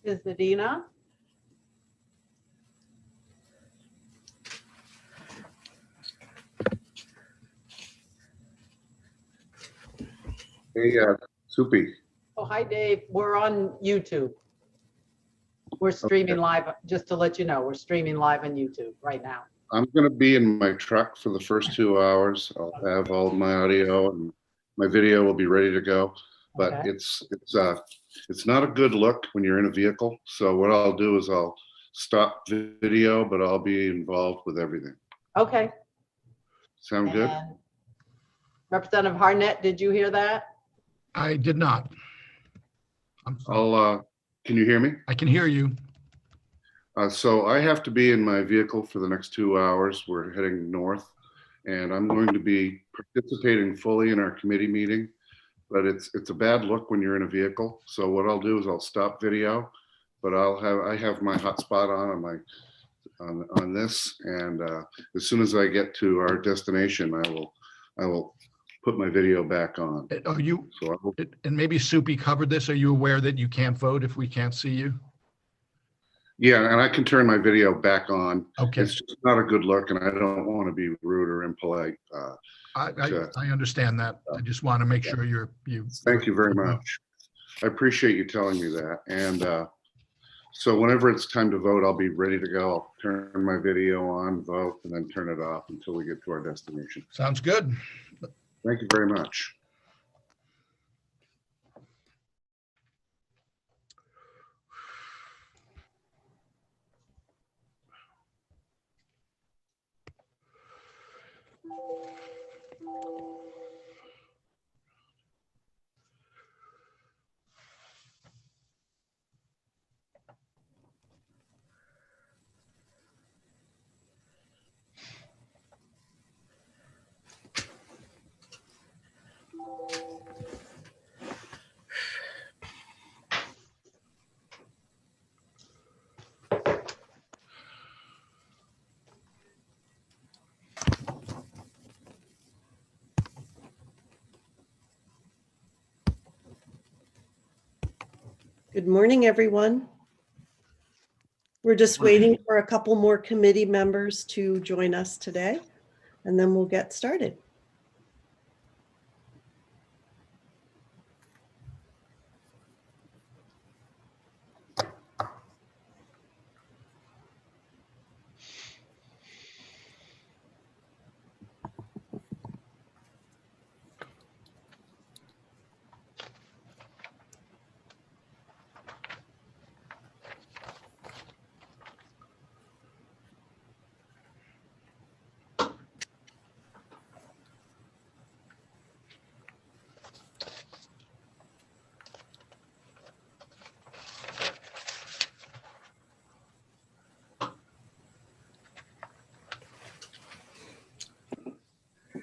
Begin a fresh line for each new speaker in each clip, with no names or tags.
Ms. Medina?
Hey, Soupy.
Oh, hi, Dave. We're on YouTube. We're streaming live, just to let you know, we're streaming live on YouTube right now.
I'm going to be in my truck for the first 2 hours. I'll have all my audio and my video will be ready to go. But
Okay.
it's not a good look when you're in a vehicle. So what I'll do is I'll stop video, but I'll be involved with everything.
Okay.
Sound good?
And Representative Harnett, did you hear that?
I did not. I'm sorry.
Can you hear me?
I can hear you.
So I have to be in my vehicle for the next 2 hours. We're heading north, and I'm going to be participating fully in our committee meeting. But it's a bad look when you're in a vehicle. So what I'll do is I'll stop video, but I have my hotspot on this, and as soon as I get to our destination, I will put my video back on.
Are you,
So
and maybe Soupy covered this, are you aware that you can't vote if we can't see you?
yeah, and I can turn my video back on.
Okay.
It's just not a good look, and I don't want to be rude or impolite.
I understand that. I just want to make sure you.
Thank you very much. I appreciate you telling me that. And so whenever it's time to vote, I'll be ready to go. I'll turn my video on, vote, and then turn it off until we get to our destination.
Sounds good.
Thank you very much.
Good morning, everyone. We're just waiting for a couple more committee members to join us today, and then we'll get started.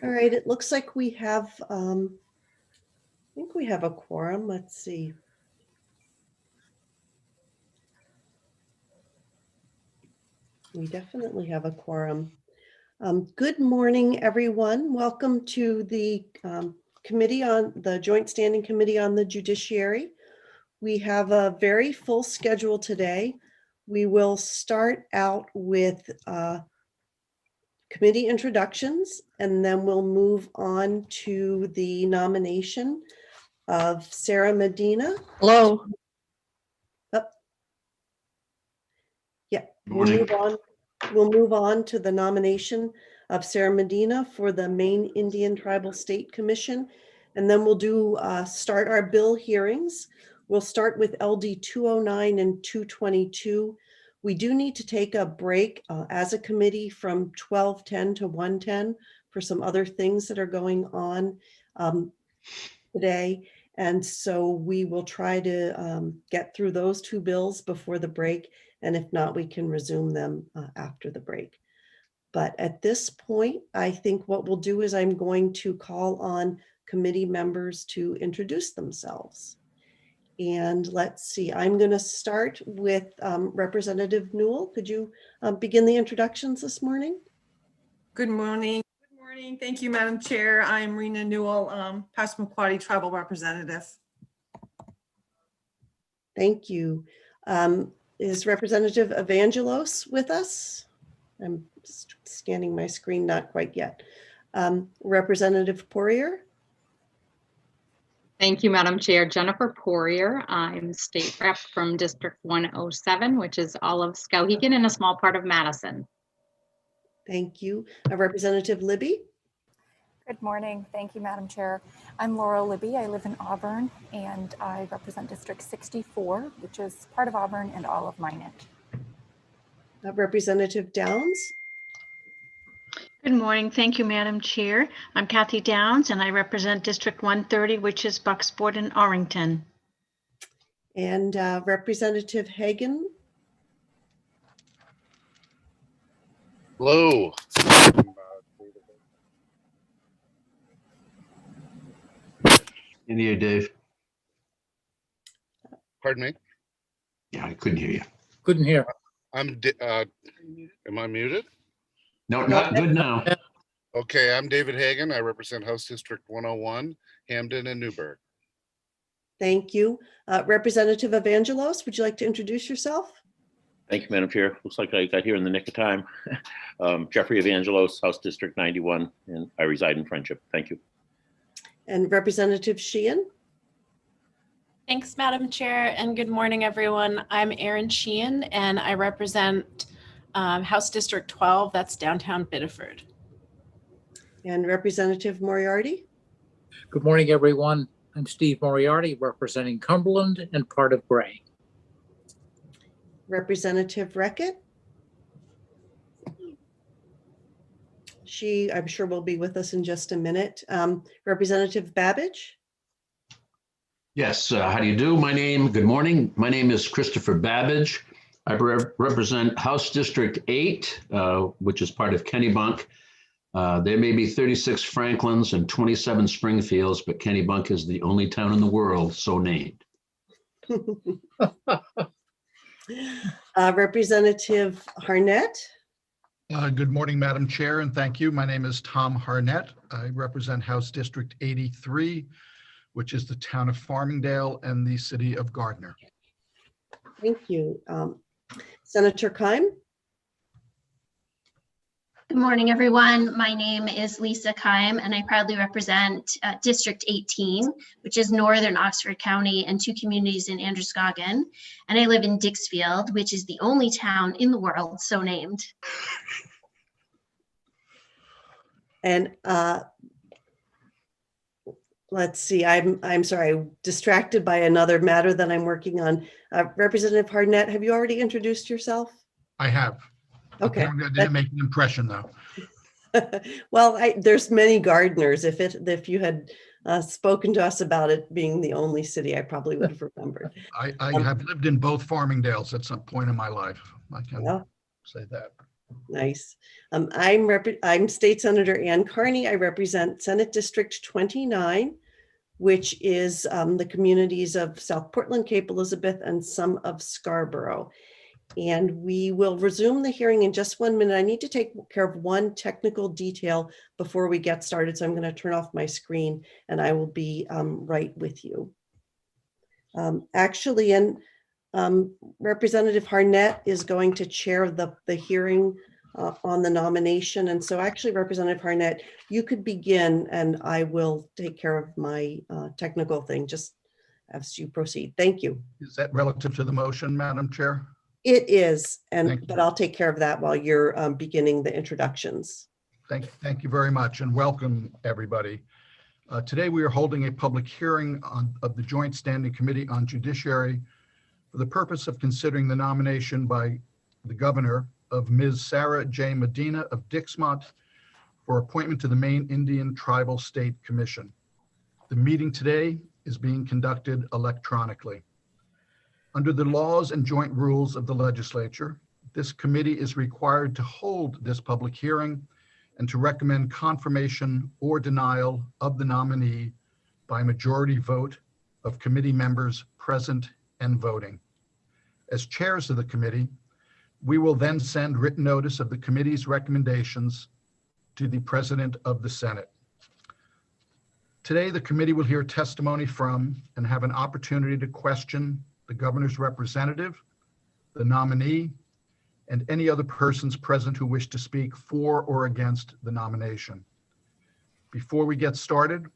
All right, it looks like we have, I think we have a quorum. Let's see. We definitely have a quorum. Good morning, everyone. Welcome to the committee on the Joint Standing Committee on the Judiciary. We have a very full schedule today. We will start out with committee introductions, and then we'll move on to the nomination of Sarah Medina.
Hello.
Yeah, we'll move on to the nomination of Sarah Medina for the Maine Indian Tribal State Commission. And then we'll do start our bill hearings. We'll start with LD 209 and 222. We do need to take a break as a committee from 12:10 to 1:10 for some other things that are going on today. And so we will try to get through those two bills before the break. And if not, we can resume them after the break. But at this point, I think what we'll do is I'm going to call on committee members to introduce themselves. And let's see, I'm going to start with Representative Newell. Could you begin the introductions this morning?
Good morning. Good morning. Thank you, Madam Chair. I'm Rena Newell, Passamaquoddy Tribal Representative.
Thank you. Is Representative Evangelos with us? I'm scanning my screen, not quite yet. Representative Poirier?
Thank you, Madam Chair. Jennifer Poirier. I'm state rep from District 107, which is all of Skowhegan and a small part of Madison.
Thank you. Representative Libby?
Good morning. Thank you, Madam Chair. I'm Laura Libby. I live in Auburn and I represent District 64, which is part of Auburn and all of Minot.
Representative Downs?
Good morning. Thank you, Madam Chair. I'm Kathy Downs and I represent District 130, which is Bucksport and Orrington.
And Representative Hagan?
Hello.
Into you, Dave.
Pardon me?
Yeah, I couldn't hear you.
Couldn't hear.
Am I muted?
No, not good now.
Okay, I'm David Hagan. I represent House District 101, Hamden and Newburgh.
Thank you. Representative Evangelos, would you like to introduce yourself?
Thank you, Madam Chair. Looks like I got here in the nick of time. Jeffrey Evangelos, House District 91, and I reside in Friendship. Thank you.
And Representative Sheehan?
Thanks, Madam Chair, and good morning, everyone. I'm Erin Sheehan, and I represent House District 12, that's downtown Biddeford.
And Representative Moriarty?
Good morning, everyone. I'm Steve Moriarty, representing Cumberland and part of Gray.
Representative Reckitt? She, I'm sure, will be with us in just a minute. Representative Babbage?
Yes, how do you do? Good morning. My name is Christopher Babbage. I represent House District 8, which is part of Kennebunk. There may be 36 Franklins and 27 Springfields, but Kennebunk is the only town in the world so named.
Representative Harnett?
Good morning, Madam Chair, and thank you. My name is Tom Harnett. I represent House District 83, which is the town of Farmingdale and the city of Gardner.
Thank you. Senator Keim?
Good morning, everyone. My name is Lisa Keim, and I proudly represent District 18, which is northern Oxford County and two communities in Androscoggin. And I live in Dixfield, which is the only town in the world so named.
And let's see, I'm sorry, distracted by another matter that I'm working on. Representative Harnett, have you already introduced yourself?
I have.
Okay.
I didn't make an impression, though.
Well, there's many gardeners. If you had spoken to us about it being the only city, I probably would have remembered.
I have lived in both Farmingdales at some point in my life. I can say that.
Nice. I'm State Senator Ann Carney. I represent Senate District 29, which is the communities of South Portland, Cape Elizabeth, and some of Scarborough. And we will resume the hearing in just 1 minute. I need to take care of one technical detail before we get started. So I'm going to turn off my screen and I will be right with you. Representative Harnett is going to chair the hearing on the nomination. And so actually, Representative Harnett, you could begin and I will take care of my technical thing just as you proceed. Thank you.
Is that relative to the motion, Madam Chair?
It is, but I'll take care of that while you're beginning the introductions.
Thank you very much and welcome everybody. Today we are holding a public hearing of the Joint Standing Committee on Judiciary for the purpose of considering the nomination by the governor of Ms. Sarah J. Medina of Dixmont for appointment to the Maine Indian Tribal State Commission. The meeting today is being conducted electronically. Under the laws and joint rules of the legislature, this committee is required to hold this public hearing and to recommend confirmation or denial of the nominee by majority vote of committee members present and voting. As chairs of the committee, we will then send written notice of the committee's recommendations to the President of the Senate. Today, the committee will hear testimony from and have an opportunity to question the governor's representative the nominee, and any other persons present who wish to speak for or against the nomination. Before we get started,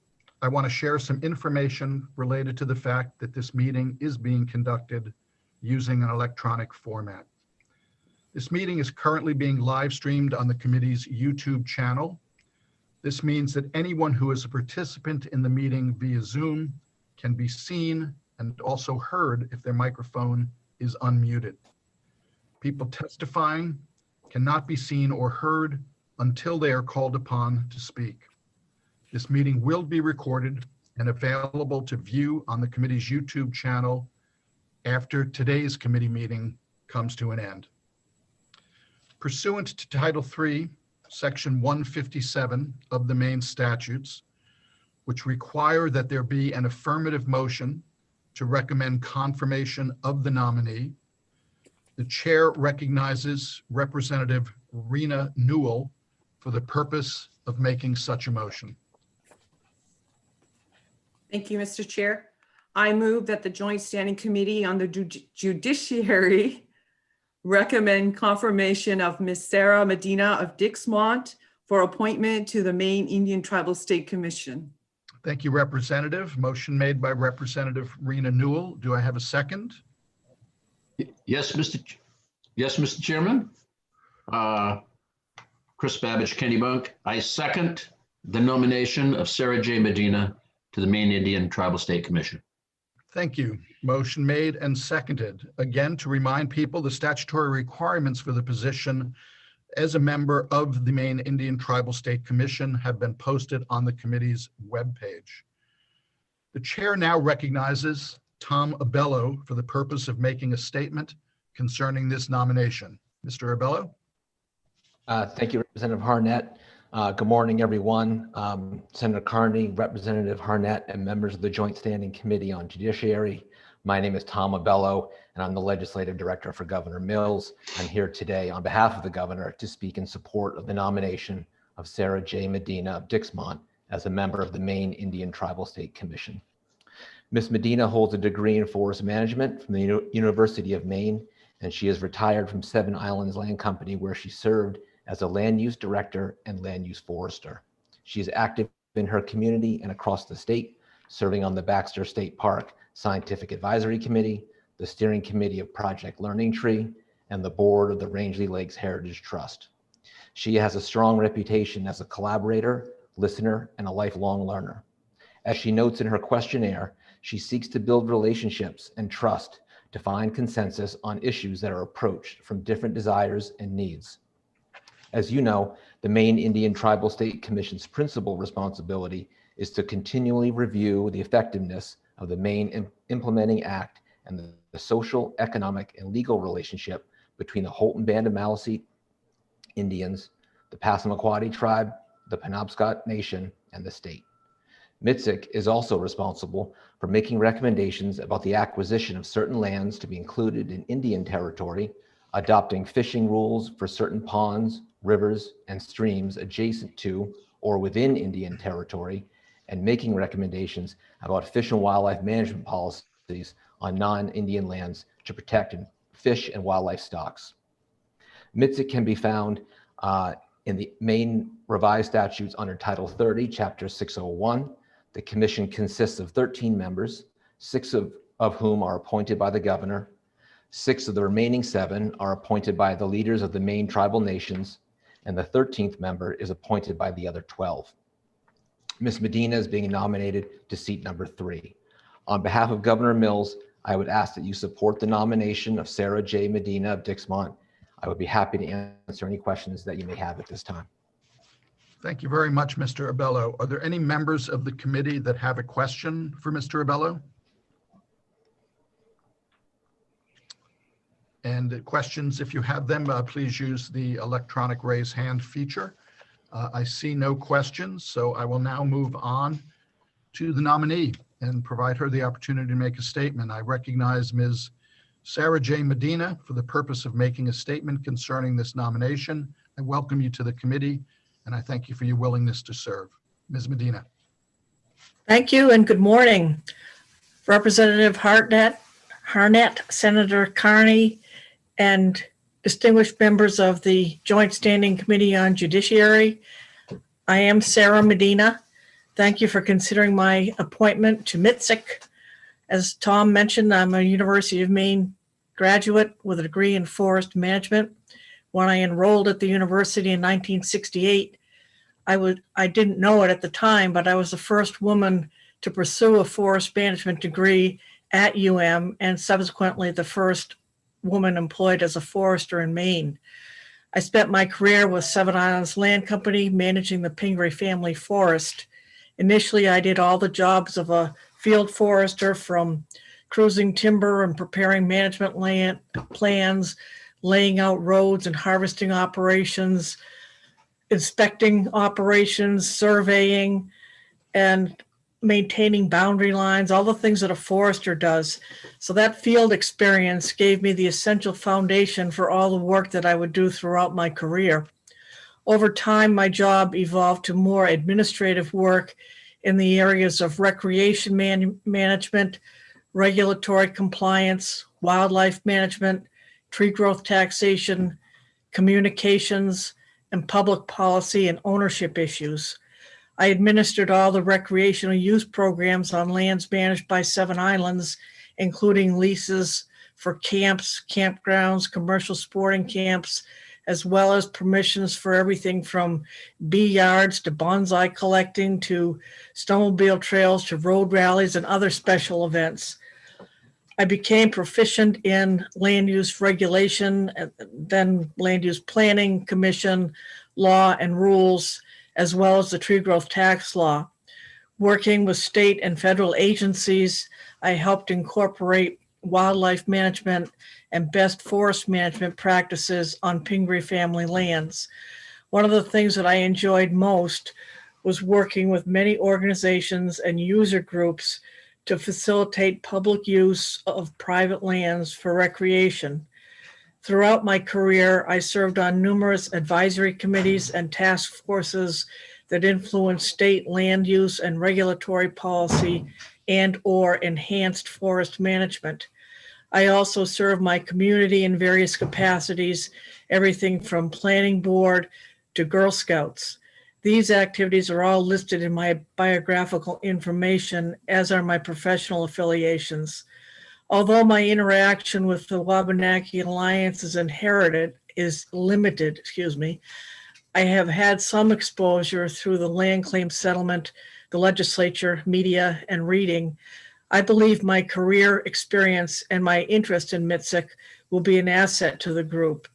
I want to share some information related to the fact that this meeting is being conducted using an electronic format. This meeting is currently being live streamed on the committee's YouTube channel. This means that anyone who is a participant in the meeting via Zoom can be seen and also heard if their microphone is unmuted. People testifying cannot be seen or heard until they are called upon to speak. This meeting will be recorded and available to view on the committee's YouTube channel after today's committee meeting comes to an end. Pursuant to Title III, Section 157 of the Maine statutes, which require that there be an affirmative motion to recommend confirmation of the nominee, the chair recognizes Representative Rena Newell for the purpose of making such a motion.
Thank you, Mr. Chair. I move that the Joint Standing Committee on the Judiciary recommend confirmation of Ms. Sarah Medina of Dixmont for appointment to the Maine Indian Tribal State Commission.
Thank you, Representative. Motion made by Representative Rena Newell. Do I have a second?
Yes, Mr. Chairman. Chris Babbage, Kennybunk. I second the nomination of Sarah J. Medina to the Maine Indian Tribal State Commission.
Thank you. Motion made and seconded. Again, to remind people, the statutory requirements for the position as a member of the Maine Indian Tribal State Commission have been posted on the committee's webpage. The chair now recognizes Tom Abello for the purpose of making a statement concerning this nomination. Mr. Abello?
Thank you, Representative Harnett. Good morning, everyone. Senator Carney, Representative Harnett, and members of the Joint Standing Committee on Judiciary. My name is Tom Abello, and I'm the Legislative Director for Governor Mills. I'm here today on behalf of the governor to speak in support of the nomination of Sarah J. Medina of Dixmont as a member of the Maine Indian Tribal State Commission. Ms. Medina holds a degree in forest management from the University of Maine, and she is retired from Seven Islands Land Company, where she served as a land use director and land use forester. She is active in her community and across the state, serving on the Baxter State Park Scientific Advisory Committee, the Steering Committee of Project Learning Tree, and the board of the Rangeley Lakes Heritage Trust. She has a strong reputation as a collaborator, listener, and a lifelong learner. As she notes in her questionnaire, she seeks to build relationships and trust to find consensus on issues that are approached from different desires and needs. As you know, the Maine Indian Tribal State Commission's principal responsibility is to continually review the effectiveness of the Maine Implementing Act and the social, economic, and legal relationship between the Holton Band of Maliseet Indians, the Passamaquoddy tribe, the Penobscot Nation, and the state. MITSIC is also responsible for making recommendations about the acquisition of certain lands to be included in Indian territory, adopting fishing rules for certain ponds, rivers, and streams adjacent to or within Indian territory, and making recommendations about fish and wildlife management policies on non-Indian lands to protect fish and wildlife stocks. MITSIC can be found in the Maine Revised Statutes under Title 30, Chapter 601. The commission consists of 13 members, 6 of whom are appointed by the governor. 6 of the remaining 7 are appointed by the leaders of the Maine tribal nations, and the 13th member is appointed by the other 12. Ms. Medina is being nominated to seat number 3. On behalf of Governor Mills, I would ask that you support the nomination of Sarah J. Medina of Dixmont. I would be happy to answer any questions that you may have at this time.
Thank you very much, Mr. Abello. Are there any members of the committee that have a question for Mr. Abello? And questions, if you have them, please use the electronic raise hand feature. I see no questions, so I will now move on to the nominee and provide her the opportunity to make a statement. I recognize Ms. Sarah J. Medina for the purpose of making a statement concerning this nomination. I welcome you to the committee, and I thank you for your willingness to serve. Ms. Medina.
Thank you and good morning. Representative Harnett, Senator Carney, and distinguished members of the Joint Standing Committee on Judiciary. I am Sarah Medina. Thank you for considering my appointment to MITSIC. As Tom mentioned, I'm a University of Maine graduate with a degree in forest management. When I enrolled at the university in 1968, I didn't know it at the time, but I was the first woman to pursue a forest management degree at UM and subsequently the first woman employed as a forester in Maine. I spent my career with Seven Islands Land Company managing the Pingree family forest. Initially, I did all the jobs of a field forester, from cruising timber and preparing management land plans, laying out roads and harvesting operations, inspecting operations, surveying, and maintaining boundary lines, all the things that a forester does. So that field experience gave me the essential foundation for all the work that I would do throughout my career. Over time, my job evolved to more administrative work in the areas of recreation management, regulatory compliance, wildlife management, tree growth taxation, communications, and public policy and ownership issues. I administered all the recreational use programs on lands managed by Seven Islands, including leases for camps, campgrounds, commercial sporting camps, as well as permissions for everything from bee yards to bonsai collecting to snowmobile trails to road rallies and other special events. I became proficient in land use regulation, then land use planning commission, law and rules, as well as the tree growth tax law. Working with state and federal agencies, I helped incorporate wildlife management and best forest management practices on Pingree family lands. One of the things that I enjoyed most was working with many organizations and user groups to facilitate public use of private lands for recreation. Throughout my career, I served on numerous advisory committees and task forces that influenced state land use and regulatory policy and/or enhanced forest management. I also serve my community in various capacities, everything from planning board to Girl Scouts. These activities are all listed in my biographical information, as are my professional affiliations. Although my interaction with the Wabanaki Alliance is limited, I have had some exposure through the land claim settlement, the legislature, media, and reading. I believe my career experience and my interest in MITSIC will be an asset to the group.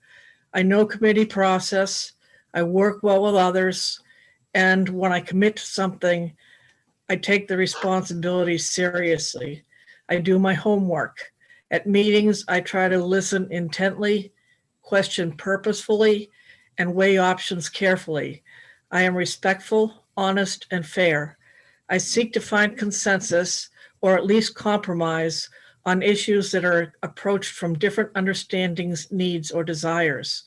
I know committee process, I work well with others, and when I commit to something, I take the responsibility seriously. I do my homework. At meetings, I try to listen intently, question purposefully, and weigh options carefully. I am respectful, honest, and fair. I seek to find consensus, or at least compromise, on issues that are approached from different understandings, needs, or desires.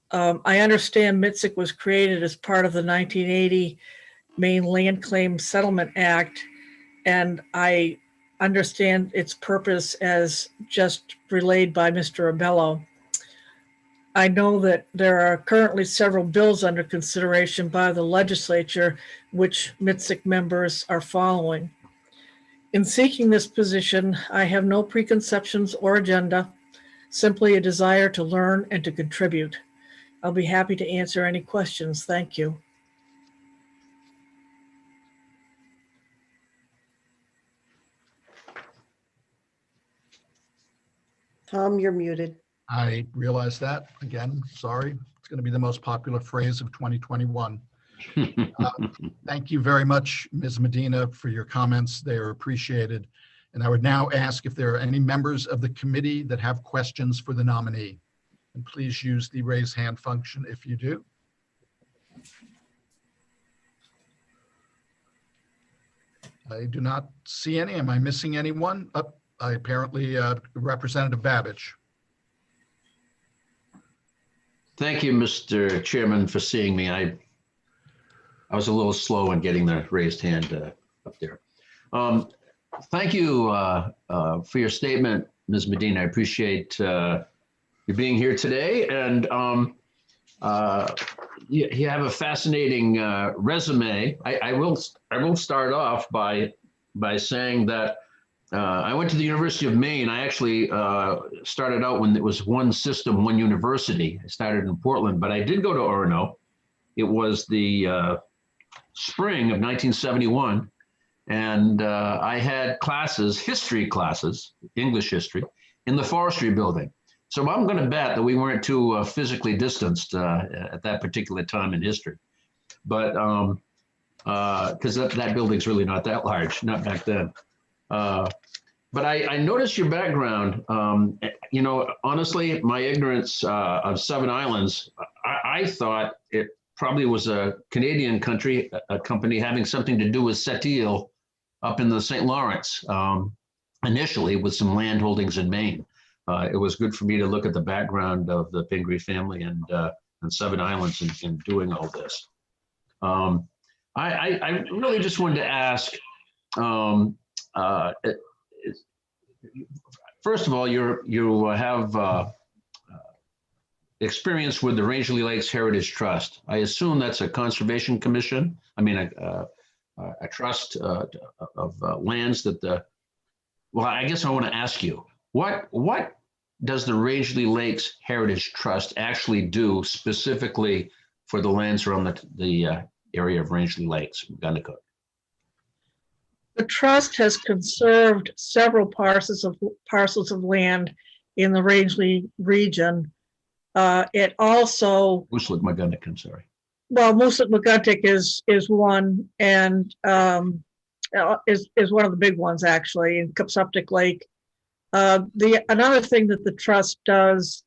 I understand MITSIC was created as part of the 1980 Maine Land Claim Settlement Act, and I understand its purpose as just relayed by Mr. Abello. I know that there are currently several bills under consideration by the legislature, which MITSIC members are following. In seeking this position, I have no preconceptions or agenda, simply a desire to learn and to contribute. I'll be happy to answer any questions. Thank you.
Tom, you're muted.
I realize that. Again, sorry. It's going to be the most popular phrase of 2021. Thank you very much, Ms. Medina, for your comments. They are appreciated. And I would now ask if there are any members of the committee that have questions for the nominee. And please use the raise hand function if you do. I do not see any. Am I missing anyone? I apparently, Representative Babbage.
Thank you, Mr. Chairman, for seeing me. I was a little slow in getting the raised hand up there. Thank you for your statement, Ms. Medina. I appreciate being here today. And you have a fascinating resume. I will start off by saying that I went to the University of Maine. I actually started out when it was one system, one university. I started in Portland, but I did go to Orono. It was the spring of 1971. And I had classes, history classes, English history, in the forestry building. So I'm going to bet that we weren't too physically distanced at that particular time in history. But because that building's really not that large, not back then. But I noticed your background. You know, honestly, my ignorance of Seven Islands, I thought it probably was a Canadian company having something to do with Sept-Îles up in the St. Lawrence, initially with some land holdings in Maine. It was good for me to look at the background of the Pingree family and Seven Islands in doing all this. I really just wanted to ask, first of all, you have experience with the Rangeley Lakes Heritage Trust. I assume that's a conservation commission. I mean, a trust of lands that well, I guess I want to ask you, what does the Rangeley Lakes Heritage Trust actually do specifically for the lands around the area of Rangeley Lakes, Gundacook?
The trust has conserved several parcels of land in the Rangeley region. It also
Mooselook-Maguntic, I'm sorry.
Well, Mooselook-Maguntic is one, and is one of the big ones actually in Cupsuptic Lake. Another thing that the trust does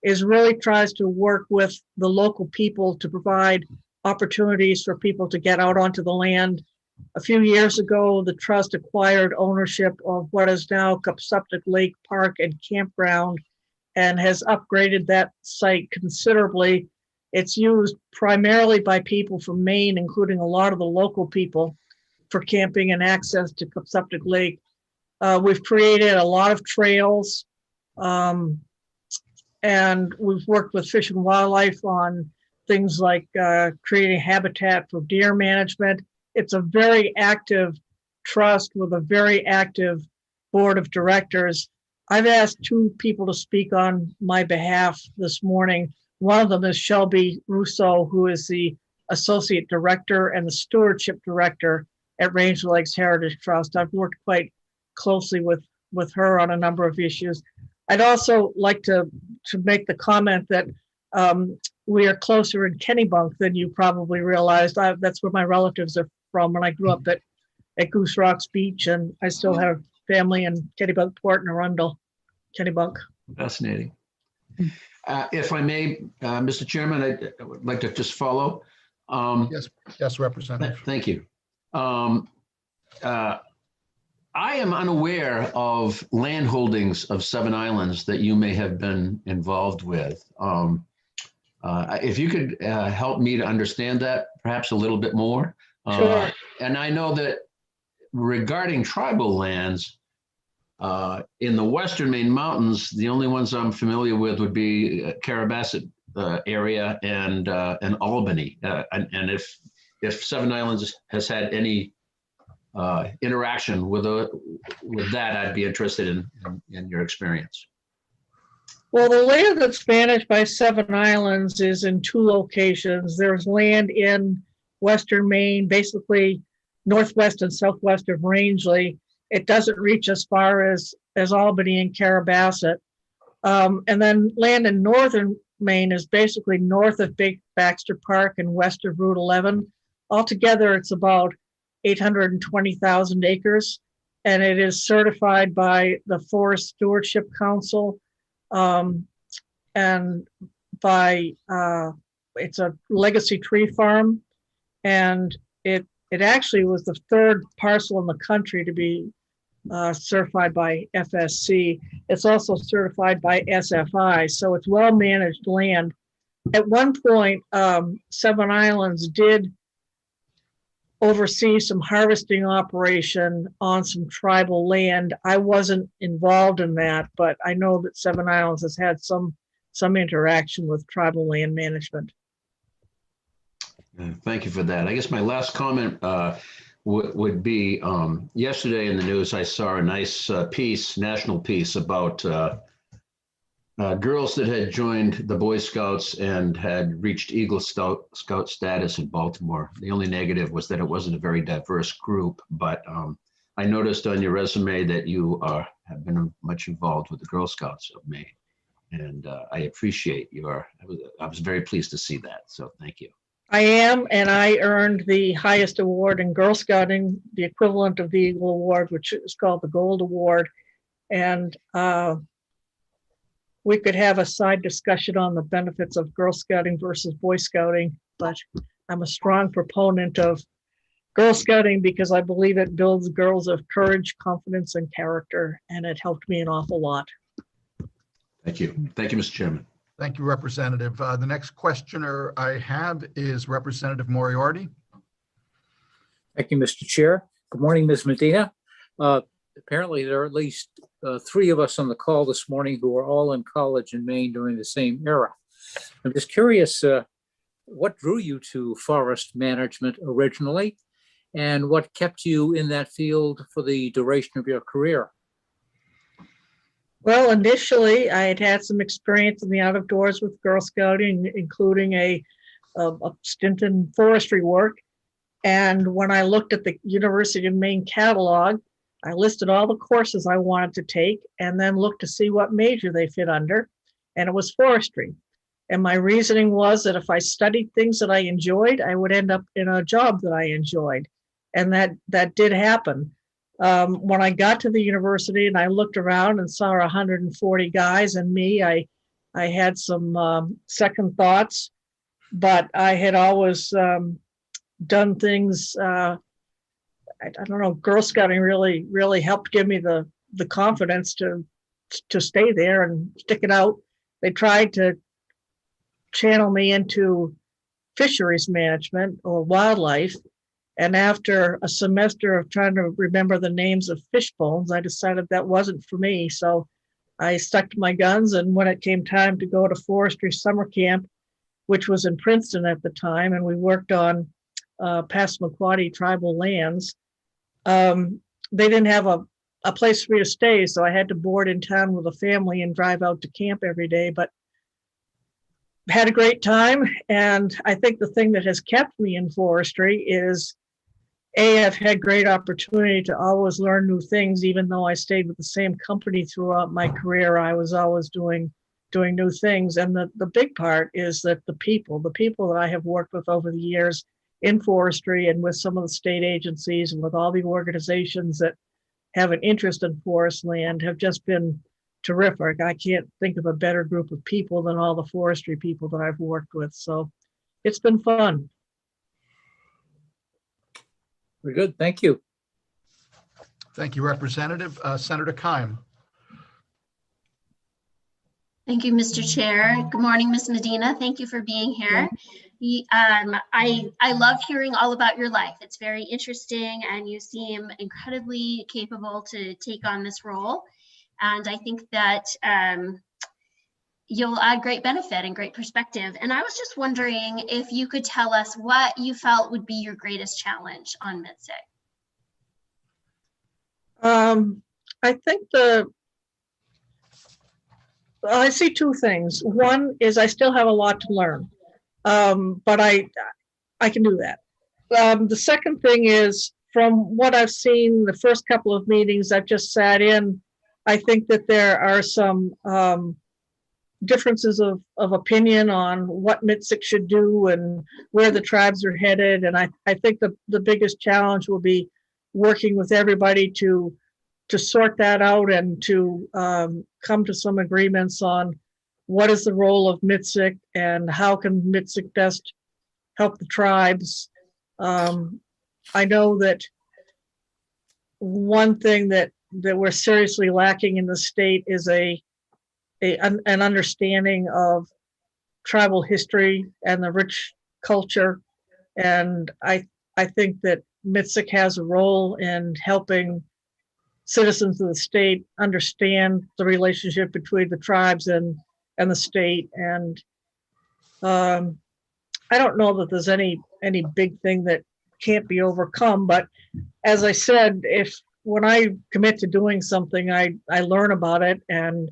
is really tries to work with the local people to provide opportunities for people to get out onto the land. A few years ago, the trust acquired ownership of what is now Cupsuptic Lake Park and Campground and has upgraded that site considerably. It's used primarily by people from Maine, including a lot of the local people, for camping and access to Cupsuptic Lake. We've created a lot of trails, and we've worked with Fish and Wildlife on things like creating habitat for deer management. It's a very active trust with a very active board of directors. I've asked two people to speak on my behalf this morning. One of them is Shelby Rousseau, who is the associate director and the stewardship director at Rangeley Lakes Heritage Trust. I've worked quite closely with her on a number of issues. I'd also like to make the comment that we are closer in Kennebunk than you probably realized. That's where my relatives are from, and I grew up at Goose Rocks Beach, and I still have family in Kennebunkport and Arundel, Kennebunk.
Fascinating. If I may, Mr. Chairman, I would like to just follow.
Yes, Representative.
Thank you. I am unaware of land holdings of Seven Islands that you may have been involved with. If you could help me to understand that perhaps a little bit more.
Sure.
And I know that regarding tribal lands, in the Western Maine Mountains, the only ones I'm familiar with would be Carabasset area and Albany. And if Seven Islands has had any interaction with that, I'd be interested in your experience.
Well, the land that's managed by Seven Islands is in two locations. There's land in Western Maine, basically northwest and southwest of Rangeley. It doesn't reach as far as Albany and Carabasset. And then land in northern Maine is basically north of Big Baxter Park and west of Route 11. Altogether, it's about 820,000 acres, and it is certified by the Forest Stewardship Council, and by it's a legacy tree farm, and it actually was the third parcel in the country to be certified by FSC. It's also certified by SFI, so it's well-managed land. At one point, Seven Islands did oversee some harvesting operation on some tribal land. I wasn't involved in that, but I know that Seven Islands has had some some interaction with tribal land management.
Thank you for that. I guess my last comment would be yesterday in the news, I saw a nice piece, national piece about girls that had joined the Boy Scouts and had reached Eagle Scout status in Baltimore. The only negative was that it wasn't a very diverse group, but I noticed on your resume that you have been much involved with the Girl Scouts of Maine. And I appreciate I was very pleased to see that. So thank you.
I am, and I earned the highest award in Girl Scouting, the equivalent of the Eagle Award, which is called the Gold Award. And we could have a side discussion on the benefits of Girl Scouting versus Boy Scouting, but I'm a strong proponent of Girl Scouting because I believe it builds girls of courage, confidence, and character, and it helped me an awful lot.
Thank you. Thank you, Mr. Chairman.
Thank you, Representative. The next questioner I have is Representative
Thank you, Mr. Chair. Good morning, Ms. Medina. Apparently, there are at least 3 of us on the call this morning who are all in college in Maine during the same era. I'm just curious, what drew you to forest management originally, and what kept you in that field for the duration of your career?
Well, initially, I had had some experience in the out of doors with Girl Scouting, including a stint in forestry work. And when I looked at the University of Maine catalog, I listed all the courses I wanted to take and then looked to see what major they fit under. And it was forestry. And my reasoning was that if I studied things that I enjoyed, I would end up in a job that I enjoyed. And that did happen. When I got to the university and I looked around and saw 140 guys and me, I had some second thoughts, but I had always done things. I don't know, Girl Scouting really helped give me the confidence to stay there and stick it out. They tried to channel me into fisheries management or wildlife. And after a semester of trying to remember the names of fish bones, I decided that wasn't for me. So I stuck to my guns. And when it came time to go to forestry summer camp, which was in Princeton at the time, and we worked on Passamaquoddy tribal lands, they didn't have a place for me to stay. So I had to board in town with a family and drive out to camp every day. But had a great time. And I think the thing that has kept me in forestry is I've had great opportunity to always learn new things. Even though I stayed with the same company throughout my career, I was always doing new things. And the big part is that the people that I have worked with over the years in forestry and with some of the state agencies and with all the organizations that have an interest in forest land have just been terrific. I can't think of a better group of people than all the forestry people that I've worked with. So it's been fun.
Very good. Thank you.
Thank you, Representative. Senator Keim.
Thank you, Mr. Chair. Good morning, Ms. Medina. Thank you for being here. I love hearing all about your life. It's very interesting, and you seem incredibly capable to take on this role. And I think that you'll add great benefit and great perspective. And I was just wondering if you could tell us what you felt would be your greatest challenge on MITSIC.
I think I see 2 things. One is I still have a lot to learn, but I can do that. The second thing is, from what I've seen, the first couple of meetings I've just sat in, I think that there are some differences of opinion on what MITSIC should do and where the tribes are headed. And I think the biggest challenge will be working with everybody to sort that out and to come to some agreements on what is the role of MITSIC and how can MITSIC best help the tribes. I know that one thing that we're seriously lacking in the state is an understanding of tribal history and the rich culture. And I think that MITSIC has a role in helping citizens of the state understand the relationship between the tribes and and the state. And I don't know that there's any big thing that can't be overcome, but as I said, when I commit to doing something, I learn about it, and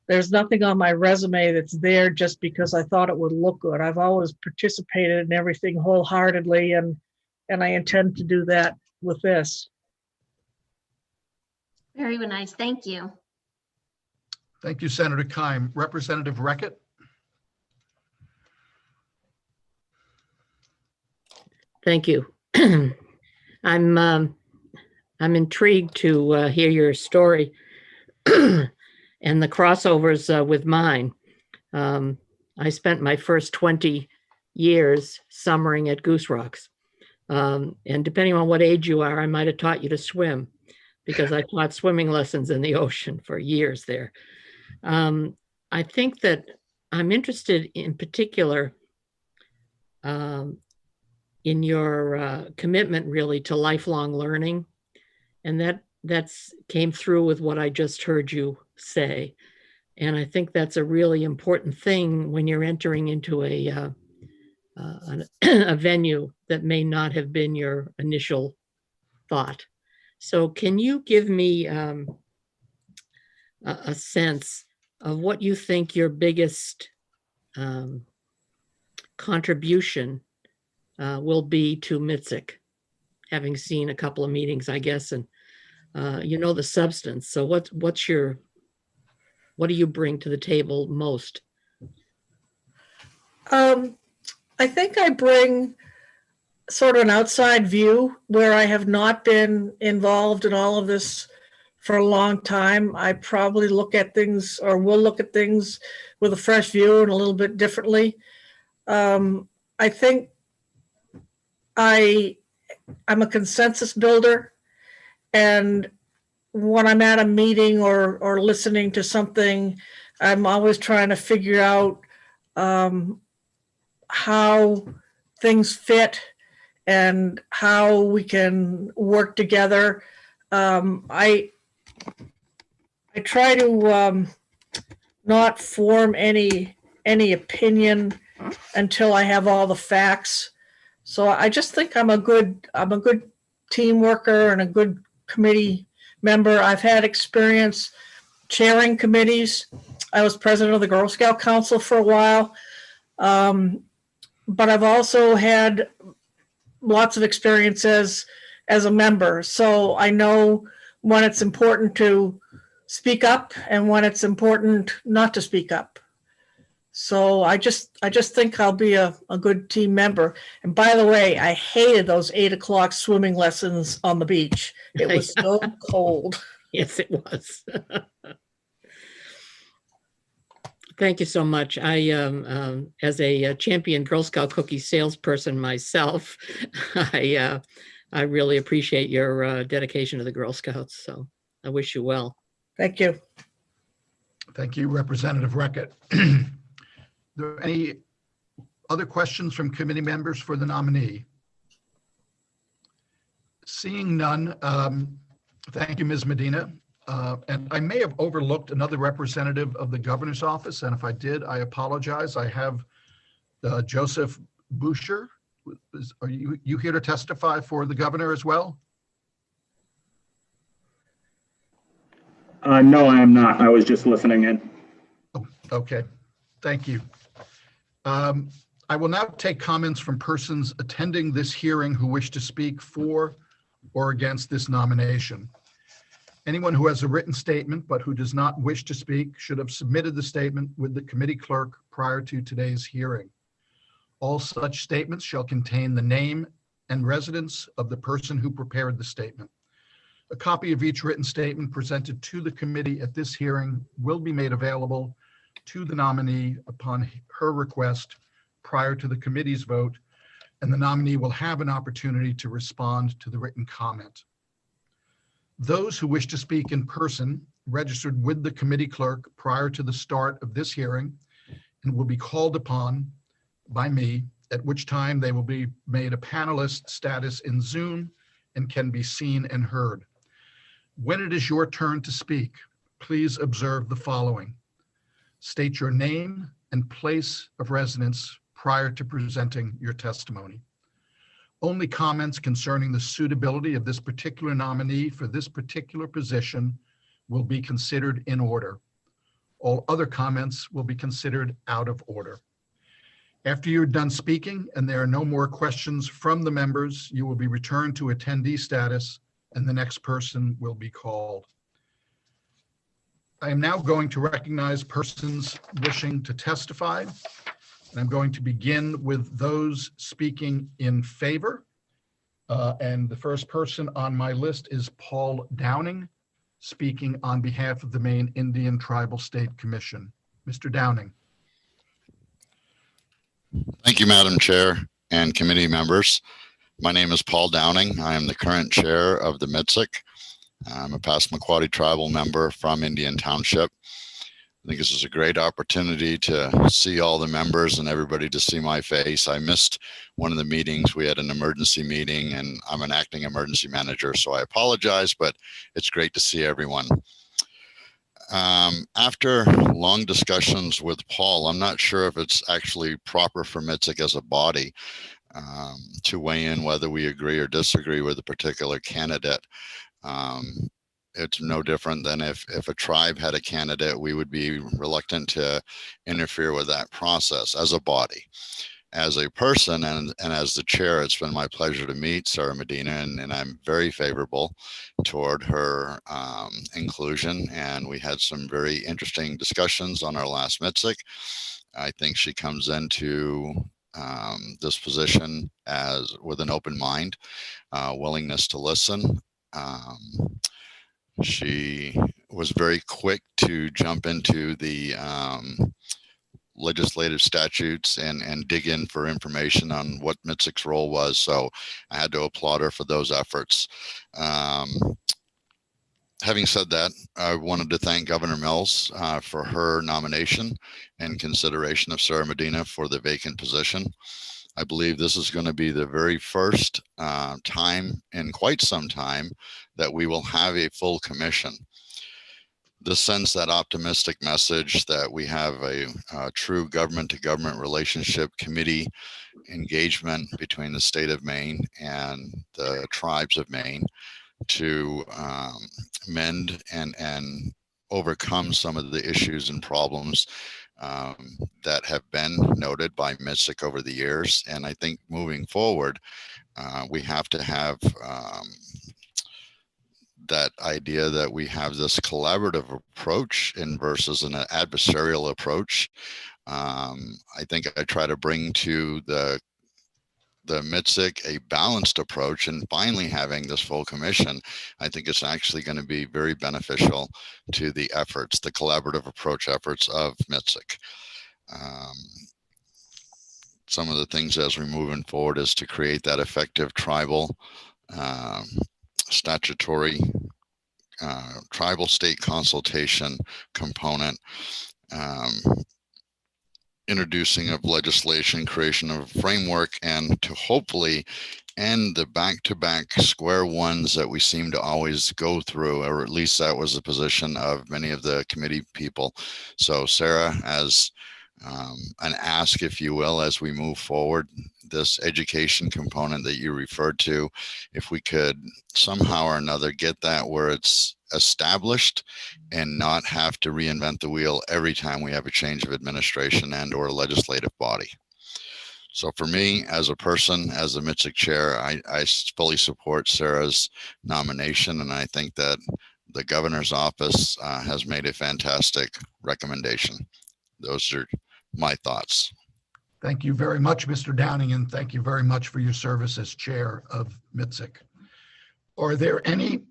there's nothing on my resume that's there just because I thought it would look good. I've always participated in everything wholeheartedly, and I intend to do that with this.
Very nice. Thank you.
Thank you, Senator Keim. Representative Reckett?
Thank you. I'm intrigued to hear your story and the crossovers with mine. I spent my first 20 years summering at Goose Rocks. And depending on what age you are, I might have taught you to swim, because I taught swimming lessons in the ocean for years there. I think that I'm interested in particular in your commitment really to lifelong learning. And that's came through with what I just heard you say. And I think that's a really important thing when you're entering into a venue that may not have been your initial thought. So can you give me a sense of what you think your biggest contribution will be to MITSIC, having seen a couple of meetings, I guess, and you know the substance. So what do you bring to the table most?
I think I bring sort of an outside view where I have not been involved in all of this for a long time. I probably look at things, or will look at things, with a fresh view and a little bit differently. I think I'm a consensus builder, and when I'm at a meeting or listening to something, I'm always trying to figure out how things fit and how we can work together. I try to not form any opinion until I have all the facts. So I just think I'm a good team worker and a good committee member. I've had experience chairing committees. I was president of the Girl Scout Council for a while. But I've also had lots of experiences as a member. So I know when it's important to speak up and when it's important not to speak up. So I just think I'll be a good team member. And by the way, I hated those 8 o'clock swimming lessons on the beach. It was so cold.
Yes, it was. Thank you so much. I, as a champion Girl Scout cookie salesperson myself, I really appreciate your dedication to the Girl Scouts. So I wish you well.
Thank you.
Thank you, Representative Reckett. Are there any other questions from committee members for the nominee? Seeing none, thank you, Ms. Medina. And I may have overlooked another representative of the governor's office, and if I did, I apologize. I have Joseph Boucher. Are you here to testify for the governor as well?
No, I am not. I was just listening in.
Oh, okay, thank you. I will now take comments from persons attending this hearing who wish to speak for or against this nomination. Anyone who has a written statement but who does not wish to speak should have submitted the statement with the committee clerk prior to today's hearing. All such statements shall contain the name and residence of the person who prepared the statement. A copy of each written statement presented to the committee at this hearing will be made available to the nominee upon her request prior to the committee's vote, and the nominee will have an opportunity to respond to the written comment. Those who wish to speak in person registered with the committee clerk prior to the start of this hearing and will be called upon by me, at which time they will be made a panelist status in Zoom and can be seen and heard. When it is your turn to speak, please observe the following. State your name and place of residence prior to presenting your testimony. Only comments concerning the suitability of this particular nominee for this particular position will be considered in order. All other comments will be considered out of order. After you're done speaking and there are no more questions from the members, you will be returned to attendee status and the next person will be called. I am now going to recognize persons wishing to testify. And I'm going to begin with those speaking in favor. And the first person on my list is Paul Downing, speaking on behalf of the Maine Indian Tribal State Commission. Mr. Downing.
Thank you, Madam Chair and committee members. My name is Paul Downing. I am the current chair of the MITSIC. I'm a Passamaquoddy tribal member from Indian Township. I think this is a great opportunity to see all the members and everybody to see my face. I missed one of the meetings. We had an emergency meeting and I'm an acting emergency manager, so I apologize, but it's great to see everyone. After long discussions with Paul, I'm not sure if it's actually proper for MITSIC as a body to weigh in whether we agree or disagree with a particular candidate. It's no different than if a tribe had a candidate, we would be reluctant to interfere with that process as a body. As a person and as the chair, it's been my pleasure to meet Sarah Medina, and I'm very favorable toward her inclusion. And we had some very interesting discussions on our last MITSIC. I think she comes into this position with an open mind, willingness to listen. She was very quick to jump into the legislative statutes and dig in for information on what MITSIC's role was. So I had to applaud her for those efforts. Having said that, I wanted to thank Governor Mills for her nomination and consideration of Sarah Medina for the vacant position. I believe this is going to be the very first time in quite some time that we will have a full commission. This sends that optimistic message that we have a true government-to-government relationship, committee engagement between the state of Maine and the tribes of Maine to mend and overcome some of the issues and problems that have been noted by MITSIC over the years. And I think moving forward, we have to have that idea that we have this collaborative approach versus an adversarial approach. I think I try to bring to the MITSIC a balanced approach, and finally having this full commission, I think it's actually going to be very beneficial to the efforts, the collaborative approach efforts of MITSIC. Some of the things as we're moving forward is to create that effective tribal statutory tribal state consultation component, introducing of legislation, creation of a framework, and to hopefully end the back-to-back square ones that we seem to always go through, or at least that was the position of many of the committee people. So Sarah, as an ask, if you will, as we move forward, this education component that you referred to, if we could somehow or another get that where it's established and not have to reinvent the wheel every time we have a change of administration and or legislative body. So for me, as a person, as the MITSIC chair, I fully support Sarah's nomination, and I think that the governor's office has made a fantastic recommendation. Those are my thoughts.
Thank you very much, Mr. Downing, and thank you very much for your service as chair of MITSIC. Are there any,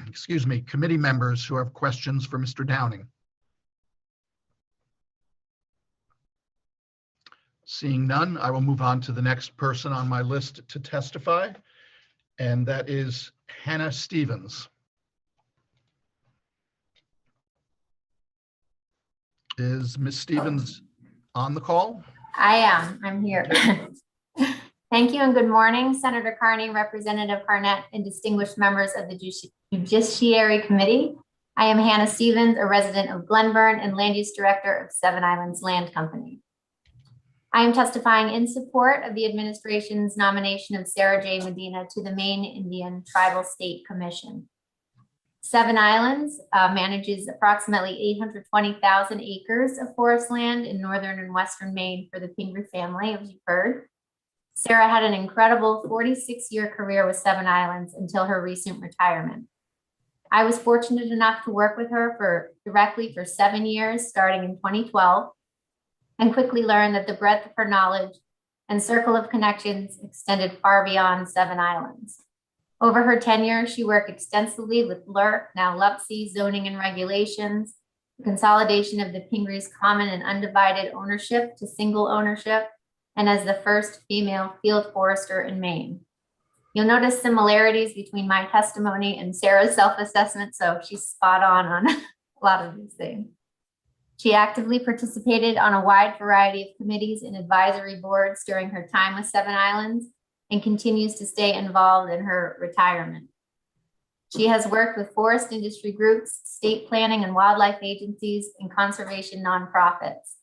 excuse me, committee members who have questions for Mr. Downing? Seeing none, I will move on to the next person on my list to testify, and that is Hannah Stevens. Is Ms. Stevens on the call?
I am. I'm here. Thank you and good morning, Senator Carney, Representative Harnett, and distinguished members of the Judiciary Committee. I am Hannah Stevens, a resident of Glenburn and Land Use Director of Seven Islands Land Company. I am testifying in support of the administration's nomination of Sarah J. Medina to the Maine Indian Tribal State Commission. Seven Islands manages approximately 820,000 acres of forest land in northern and western Maine for the Pingree family, as you've heard. Sarah had an incredible 46-year career with Seven Islands until her recent retirement. I was fortunate enough to work with her directly for 7 years, starting in 2012, and quickly learned that the breadth of her knowledge and circle of connections extended far beyond Seven Islands. Over her tenure, she worked extensively with LURC, now LUPC, zoning and regulations, the consolidation of the Pingree's common and undivided ownership to single ownership, and as the first female field forester in Maine. You'll notice similarities between my testimony and Sarah's self-assessment, so she's spot on a lot of these things. She actively participated on a wide variety of committees and advisory boards during her time with Seven Islands and continues to stay involved in her retirement. She has worked with forest industry groups, state planning and wildlife agencies, and conservation nonprofits.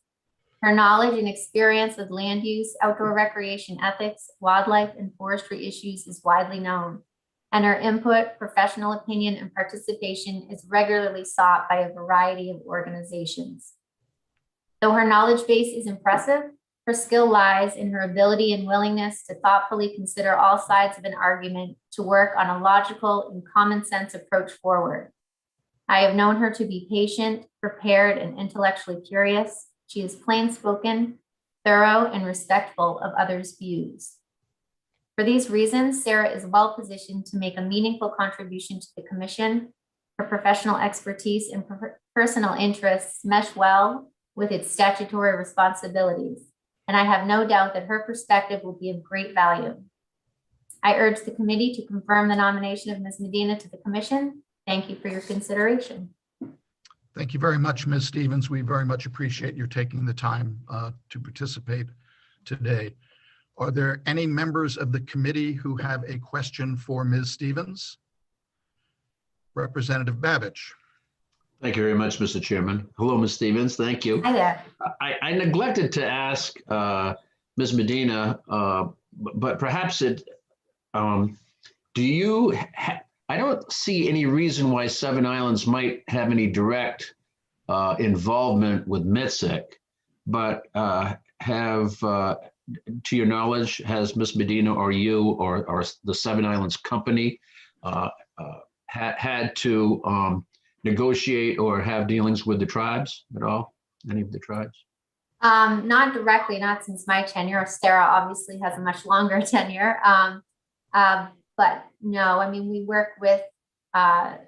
Her knowledge and experience with land use, outdoor recreation ethics, wildlife, and forestry issues is widely known, and her input, professional opinion, and participation is regularly sought by a variety of organizations. Though her knowledge base is impressive, her skill lies in her ability and willingness to thoughtfully consider all sides of an argument to work on a logical and common sense approach forward. I have known her to be patient, prepared, and intellectually curious. She is plain-spoken, thorough, and respectful of others' views. For these reasons, Sarah is well-positioned to make a meaningful contribution to the Commission. Her professional expertise and personal interests mesh well with its statutory responsibilities, and I have no doubt that her perspective will be of great value. I urge the committee to confirm the nomination of Ms. Medina to the Commission. Thank you for your consideration.
Thank you very much, Ms. Stevens. We very much appreciate your taking the time to participate today. Are there any members of the committee who have a question for Ms. Stevens? Representative Babbage.
Thank you very much, Mr. Chairman. Hello, Ms. Stevens. Thank you.
Hi there.
I neglected to ask Ms. Medina, but perhaps I don't see any reason why Seven Islands might have any direct involvement with MITSIC, but to your knowledge, has Ms. Medina or you or the Seven Islands company had to negotiate or have dealings with the tribes at all? Any of the tribes?
Not directly, not since my tenure. Sarah obviously has a much longer tenure. But no, I mean, we work with, trying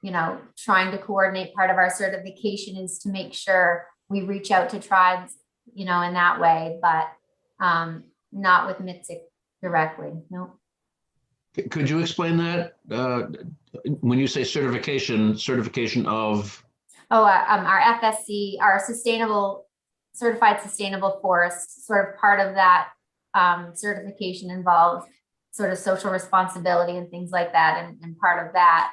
to coordinate. Part of our certification is to make sure we reach out to tribes, in that way, but not with MITSIC directly, no.
Could you explain that? When you say certification of?
Oh, our FSC, our certified sustainable forest, sort of part of that certification involves sort of social responsibility and things like that. And part of that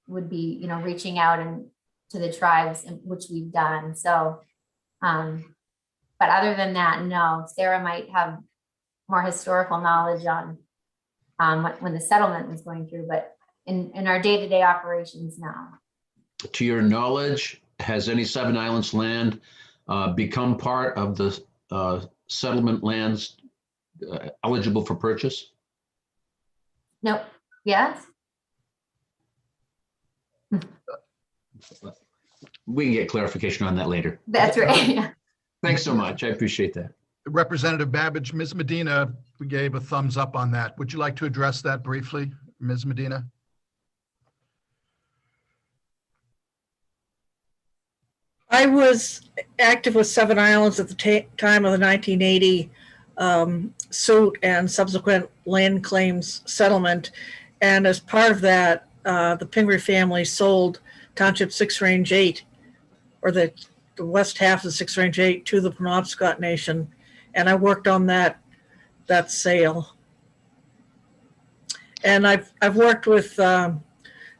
would be, reaching out to the tribes, which we've done. So, but other than that, no. Sarah might have more historical knowledge on when the settlement was going through, but in our day-to-day operations, no.
To your knowledge, has any Seven Islands land become part of the settlement lands eligible for purchase?
Nope. Yes.
We can get clarification on that later.
That's right.
Thanks so much. I appreciate that.
Representative Babbage, Ms. Medina, we gave a thumbs up on that. Would you like to address that briefly, Ms. Medina?
I was active with Seven Islands at the time of the 1980 suit and subsequent land claims settlement. And as part of that, the Pingree family sold Township 6 Range 8, or the west half of 6 Range 8, to the Penobscot Nation. And I worked on that sale. And I've worked with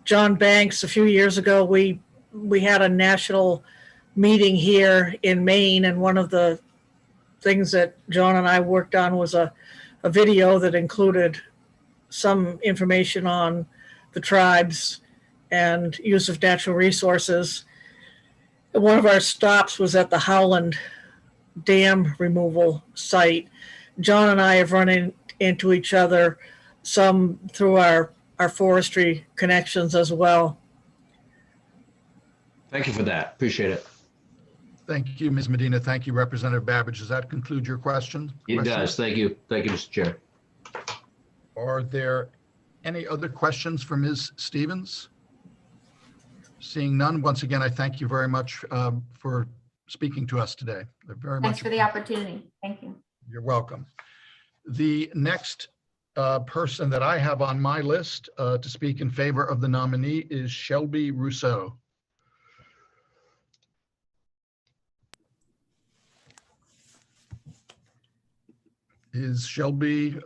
John Banks, a few years ago, we had a national meeting here in Maine, and one of the things that John and I worked on was a video that included some information on the tribes and use of natural resources. One of our stops was at the Howland Dam removal site. John and I have run into each other some through our forestry connections as well.
Thank you for that. Appreciate it.
Thank you, Ms. Medina. Thank you, Representative Babbage. Does that conclude your question?
It does. Thank you. Thank you, Mr. Chair.
Are there any other questions for Ms. Stevens? Seeing none, once again, I thank you very much for speaking to us today. Very
Thanks
much.
for the opportunity. Thank you.
You're welcome. The next person that I have on my list to speak in favor of the nominee is Shelby Rousseau. Is Shelby?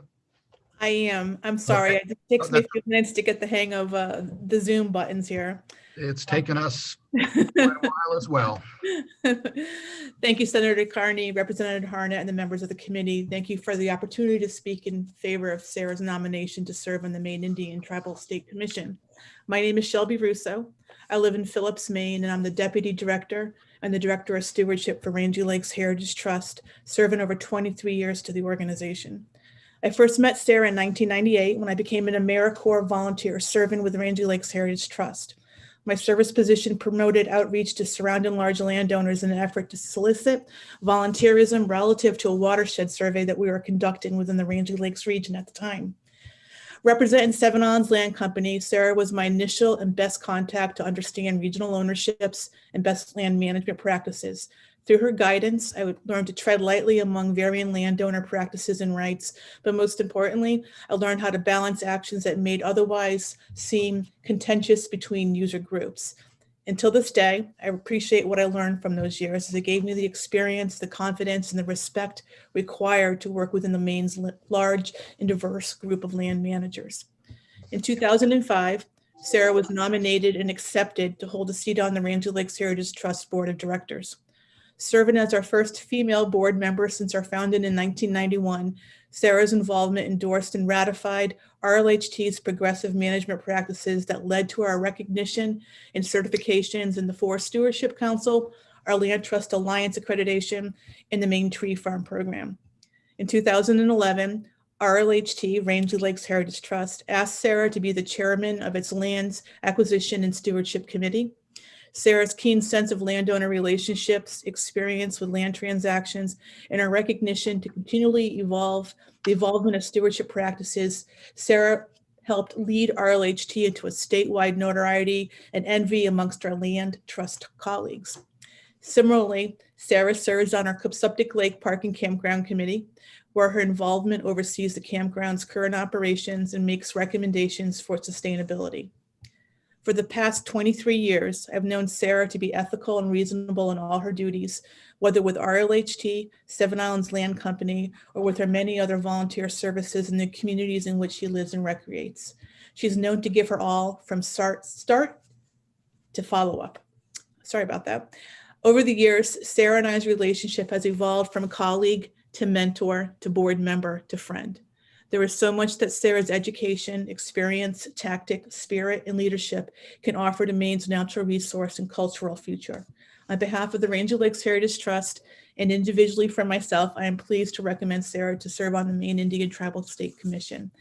I am. I'm sorry.
Okay.
It takes me a few minutes to get the hang of the Zoom buttons here.
It's taken us quite a while as well.
Thank you, Senator Carney, Representative Harnett, and the members of the committee. Thank you for the opportunity to speak in favor of Sarah's nomination to serve on the Maine Indian Tribal State Commission. My name is Shelby Russo. I live in Phillips, Maine, and I'm the Deputy Director and the Director of Stewardship for Rangy Lakes Heritage Trust, serving over 23 years to the organization. I first met Sarah in 1998 when I became an AmeriCorps volunteer serving with Rangy Lakes Heritage Trust. My service position promoted outreach to surrounding large landowners in an effort to solicit volunteerism relative to a watershed survey that we were conducting within the Rangy Lakes region at the time. Representing Seven Islands Land Company, Sarah was my initial and best contact to understand regional ownerships and best land management practices. Through her guidance, I would learn to tread lightly among varying landowner practices and rights, but most importantly, I learned how to balance actions that made otherwise seem contentious between user groups. Until this day, I appreciate what I learned from those years, as it gave me the experience, the confidence, and the respect required to work within the Maine's large and diverse group of land managers. In 2005, Sarah was nominated and accepted to hold a seat on the Rangy Lakes Heritage Trust Board of Directors. Serving as our first female board member since our founding in 1991, Sarah's involvement endorsed and ratified RLHT's progressive management practices that led to our recognition and certifications in the Forest Stewardship Council, our Land Trust Alliance accreditation, and the Maine Tree Farm Program. In 2011, RLHT, Rangy Lakes Heritage Trust, asked Sarah to be the chairman of its Lands Acquisition and Stewardship Committee. Sarah's keen sense of landowner relationships, experience with land transactions, and her recognition to continually evolve the evolvement of stewardship practices, Sarah helped lead RLHT into a statewide notoriety and envy amongst our land trust colleagues. Similarly, Sarah serves on our Cupsuptic Lake Park and Campground Committee, where her involvement oversees the campground's current operations and makes recommendations for sustainability. For the past 23 years, I've known Sarah to be ethical and reasonable in all her duties, whether with RLHT, Seven Islands Land Company, or with her many other volunteer services in the communities in which she lives and recreates. She's known to give her all from start to follow up. Sorry about that. Over the years, Sarah and I's relationship has evolved from colleague to mentor to board member to friend. There is so much that Sarah's education, experience, tactic, spirit, and leadership can offer to Maine's natural resource and cultural future. On behalf of the Rangy Lakes Heritage Trust and individually for myself, I am pleased to recommend Sarah to serve on the Maine Indian Tribal State Commission.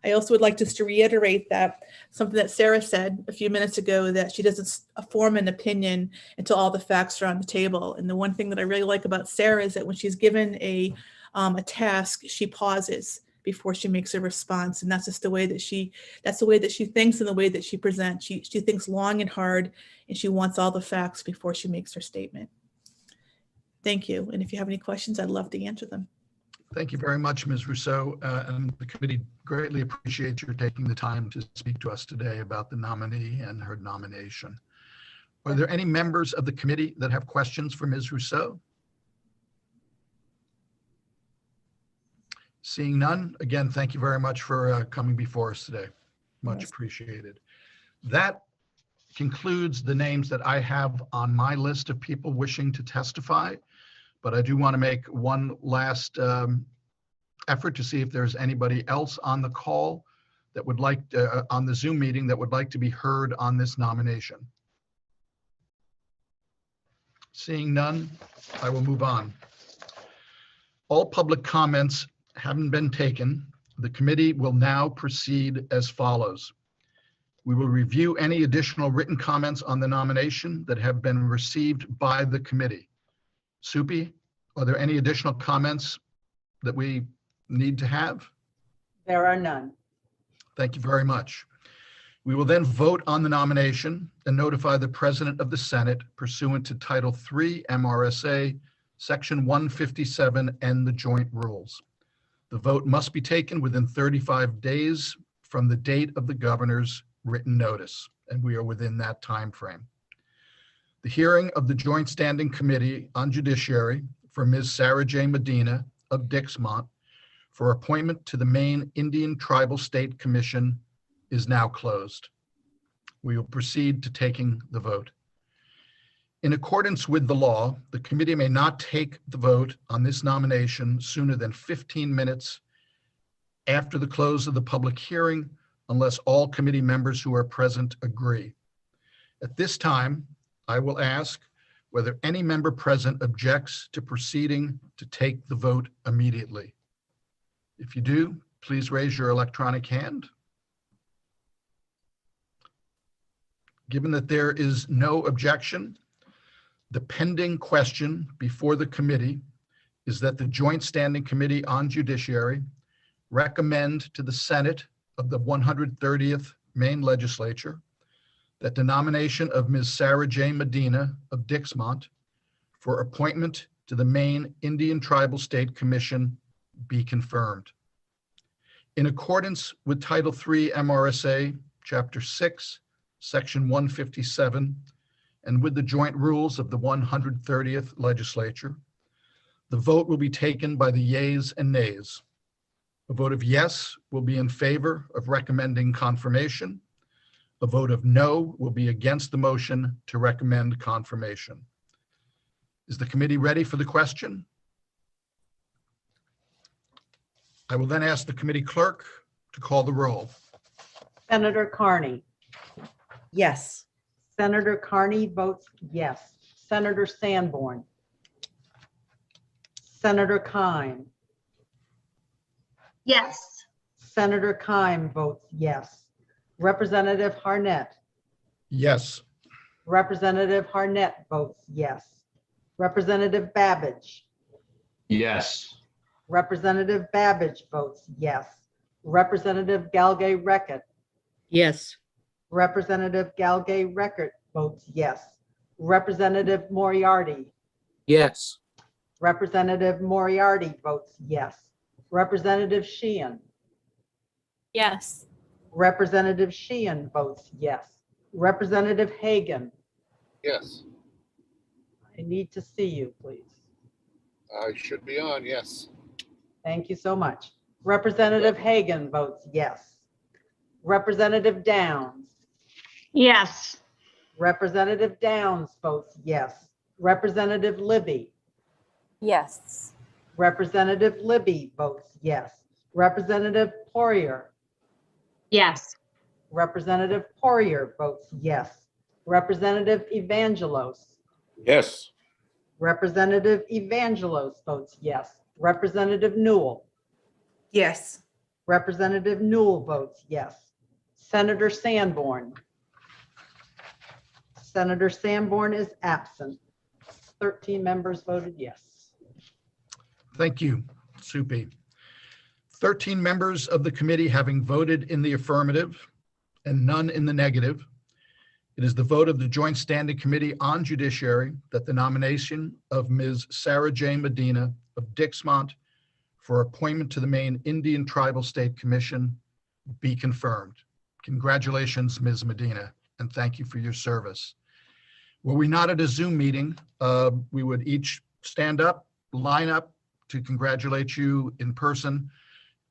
I also would like just to reiterate that something that Sarah said a few minutes ago, that she doesn't form an opinion until all the facts are on the table. And the one thing that I really like about Sarah is that when she's given a task, she pauses before she makes a response. And that's just the way that that's the way that she thinks and the way that she presents. She thinks long and hard, and she wants all the facts before she makes her statement. Thank you. And if you have any questions, I'd love to answer them.
Thank you very much, Ms. Rousseau. And the committee greatly appreciates your taking the time to speak to us today about the nominee and her nomination. Are there any members of the committee that have questions for Ms. Rousseau? Seeing none, again, thank you very much for coming before us today. Much appreciated. That concludes the names that I have on my list of people wishing to testify. But I do want to make one last effort to see if there's anybody else on the call that would like, on the Zoom meeting, that would like to be heard on this nomination. Seeing none, I will move on. All public comments having been taken, the committee will now proceed as follows. We will review any additional written comments on the nomination that have been received by the committee. Supi, are there any additional comments that we need to have?
There are none.
Thank you very much. We will then vote on the nomination and notify the President of the Senate pursuant to Title III MRSA, Section 157, and the joint rules. The vote must be taken within 35 days from the date of the governor's written notice, and we are within that time frame. The hearing of the Joint Standing Committee on Judiciary for Ms. Sarah J. Medina of Dixmont for appointment to the Maine Indian Tribal State Commission is now closed. We will proceed to taking the vote. In accordance with the law, the committee may not take the vote on this nomination sooner than 15 minutes after the close of the public hearing, unless all committee members who are present agree. At this time, I will ask whether any member present objects to proceeding to take the vote immediately. If you do, please raise your electronic hand. Given that there is no objection, the pending question before the committee is that the Joint Standing Committee on Judiciary recommend to the Senate of the 130th Maine Legislature that the nomination of Ms. Sarah J. Medina of Dixmont for appointment to the Maine Indian Tribal State Commission be confirmed. In accordance with Title III MRSA, Chapter 6, Section 157, and with the joint rules of the 130th Legislature, the vote will be taken by the yeas and nays. A vote of yes will be in favor of recommending confirmation. A vote of no will be against the motion to recommend confirmation. Is the committee ready for the question? I will then ask the committee clerk to call the roll.
Senator Carney.
Yes.
Senator Carney votes yes. Senator Sanborn. Senator Keim.
Yes.
Senator Keim votes yes. Representative Harnett.
Yes.
Representative Harnett votes yes. Representative Babbage.
Yes.
Representative Babbage votes yes. Representative Galgay-Reckett.
Yes.
Representative Galgay-Reckett votes yes. Representative Moriarty.
Yes.
Representative Moriarty votes yes. Representative Sheehan.
Yes.
Representative Sheehan votes yes. Representative Hagan.
Yes,
I need to see you, please.
I should be on, yes.
Thank you so much. Representative Hagan votes yes. Representative Downs.
Yes.
Representative Downs votes yes. Representative Libby.
Yes.
Representative Libby votes yes. Representative Poirier.
Yes.
Representative Poirier votes yes. Representative Evangelos.
Yes.
Representative Evangelos votes yes. Representative Newell.
Yes.
Representative Newell votes yes. Senator Sanborn. Senator Sanborn is absent. 13 members voted yes.
Thank you, Supi. 13 members of the committee having voted in the affirmative and none in the negative, it is the vote of the Joint Standing Committee on Judiciary that the nomination of Ms. Sarah J. Medina of Dixmont for appointment to the Maine Indian Tribal State Commission be confirmed. Congratulations, Ms. Medina, and thank you for your service. Were we not at a Zoom meeting, we would each stand up, line up to congratulate you in person,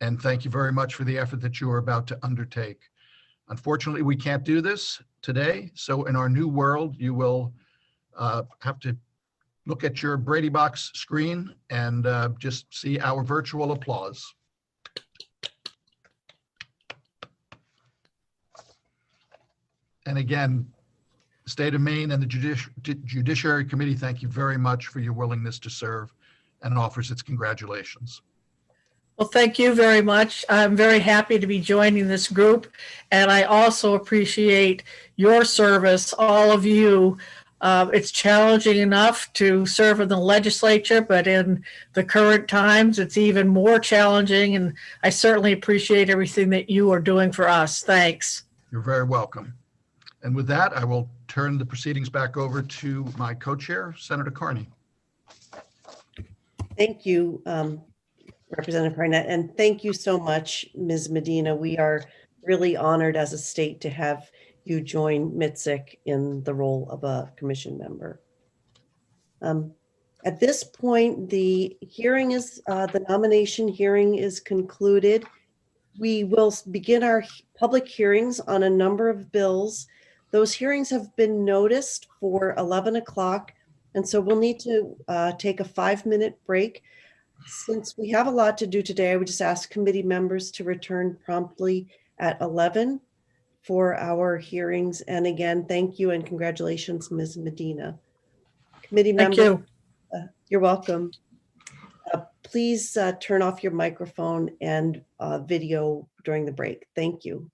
and thank you very much for the effort that you are about to undertake. Unfortunately, we can't do this today. So in our new world, you will have to look at your Brady Box screen and just see our virtual applause. And again, the state of Maine and the Judiciary Committee, thank you very much for your willingness to serve, and offers its congratulations.
Well, thank you very much. I'm very happy to be joining this group, and I also appreciate your service, all of you. It's challenging enough to serve in the legislature, but in the current times, it's even more challenging, and I certainly appreciate everything that you are doing for us. Thanks.
You're very welcome. And with that, I will turn the proceedings back over to my co-chair, Senator Carney.
Thank you, Representative Harnett, and thank you so much, Ms. Medina. We are really honored as a state to have you join MITSIC in the role of a commission member. At this point, the nomination hearing is concluded. We will begin our public hearings on a number of bills. Those hearings have been noticed for 11 o'clock, and so we'll need to take a 5-minute break. Since we have a lot to do today, I would just ask committee members to return promptly at 11 for our hearings. And again, thank you and congratulations, Ms. Medina. Committee members,
Thank you.
You're welcome. Please turn off your microphone and video during the break. Thank you.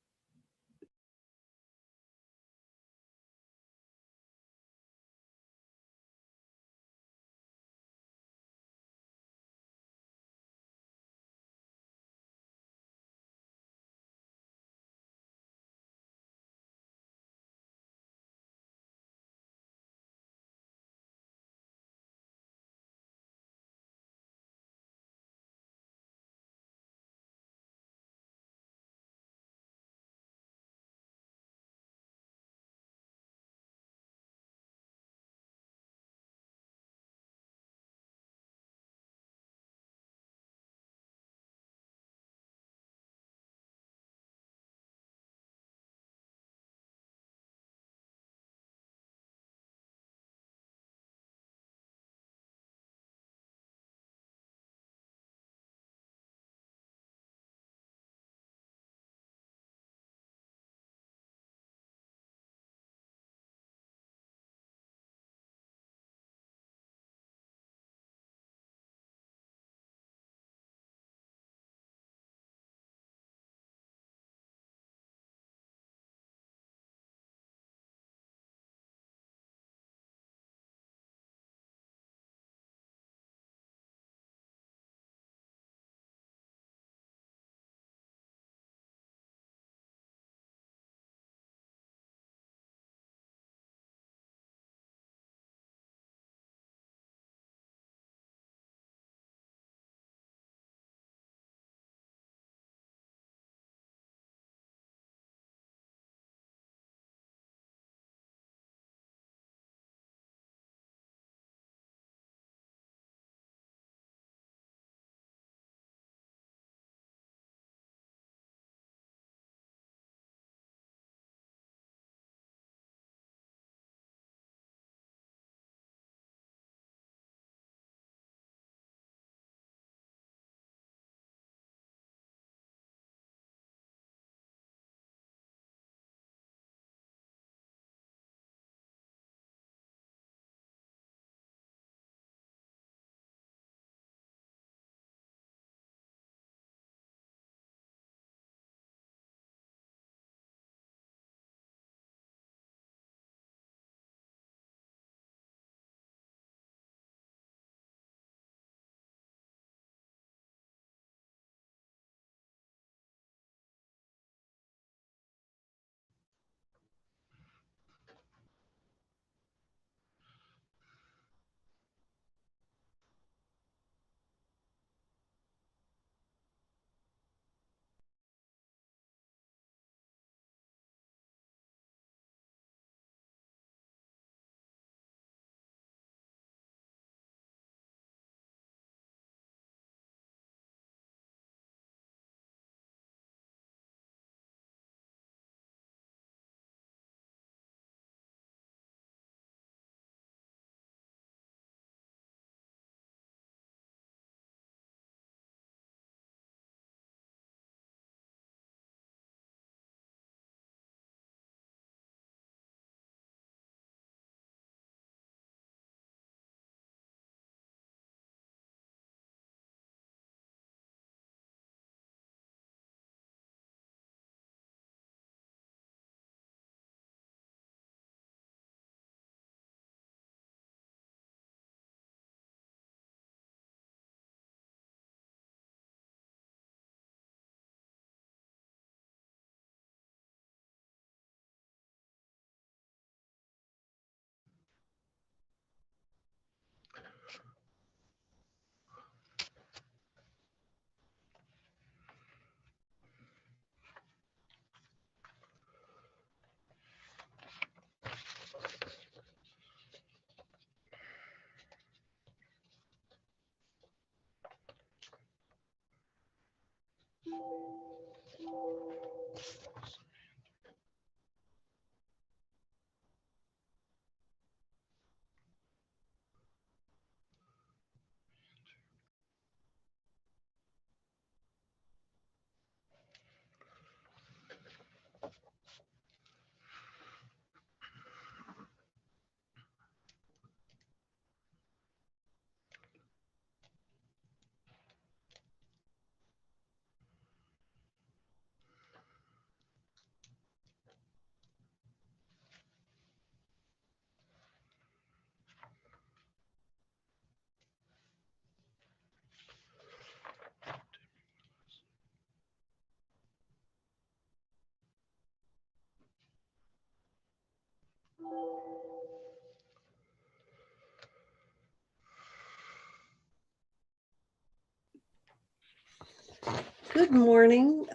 Good morning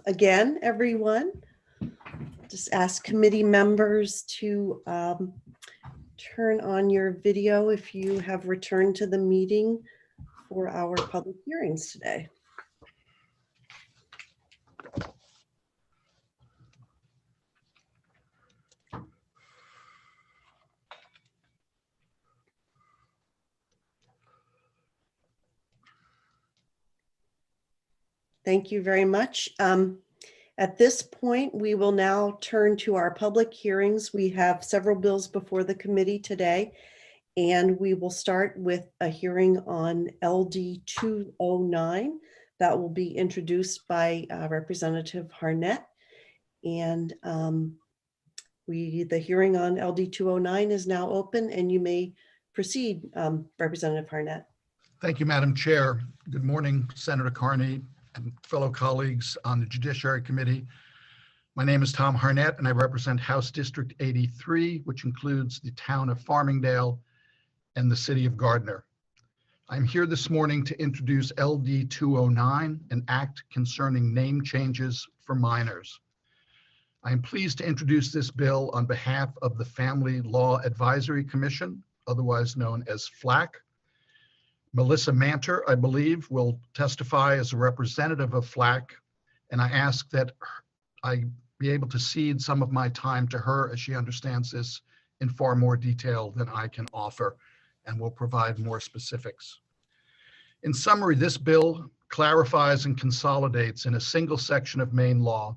again, everyone. Just ask committee members to turn on your video if you have returned to the meeting for our public hearings today. Thank you very much. At this point, we will now turn to our public hearings. We have several bills before the committee today, and we will start with a hearing on LD 209 that will be introduced by Representative Harnett. And the hearing on LD 209 is now open, and you may proceed, Representative Harnett.
Thank you, Madam Chair. Good morning, Senator Carney and fellow colleagues on the Judiciary Committee. My name is Tom Harnett, and I represent House District 83, which includes the town of Farmingdale and the city of Gardner. I'm here this morning to introduce LD 209, an act concerning name changes for minors. I am pleased to introduce this bill on behalf of the Family Law Advisory Commission, otherwise known as FLAC. Melissa Manter, I believe, will testify as a representative of FLAC, and I ask that I be able to cede some of my time to her as she understands this in far more detail than I can offer, and will provide more specifics. In summary, this bill clarifies and consolidates in a single section of Maine law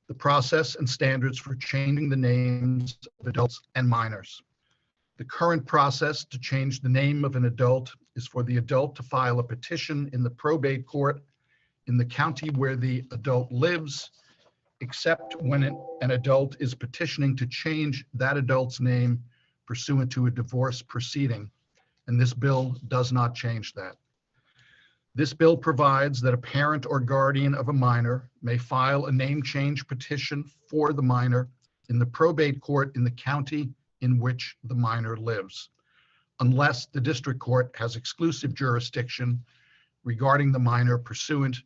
the process and standards for changing the names of adults and minors. The current process to change the name of an adult is for the adult to file a petition in the probate court in the county where the adult lives, except when an adult is petitioning to change that adult's name pursuant to a divorce proceeding, and this bill does not change that. This bill provides that a parent or guardian of a minor may file a name change petition for the minor in the probate court in the county in which the minor lives, unless the district court has exclusive jurisdiction regarding the minor pursuant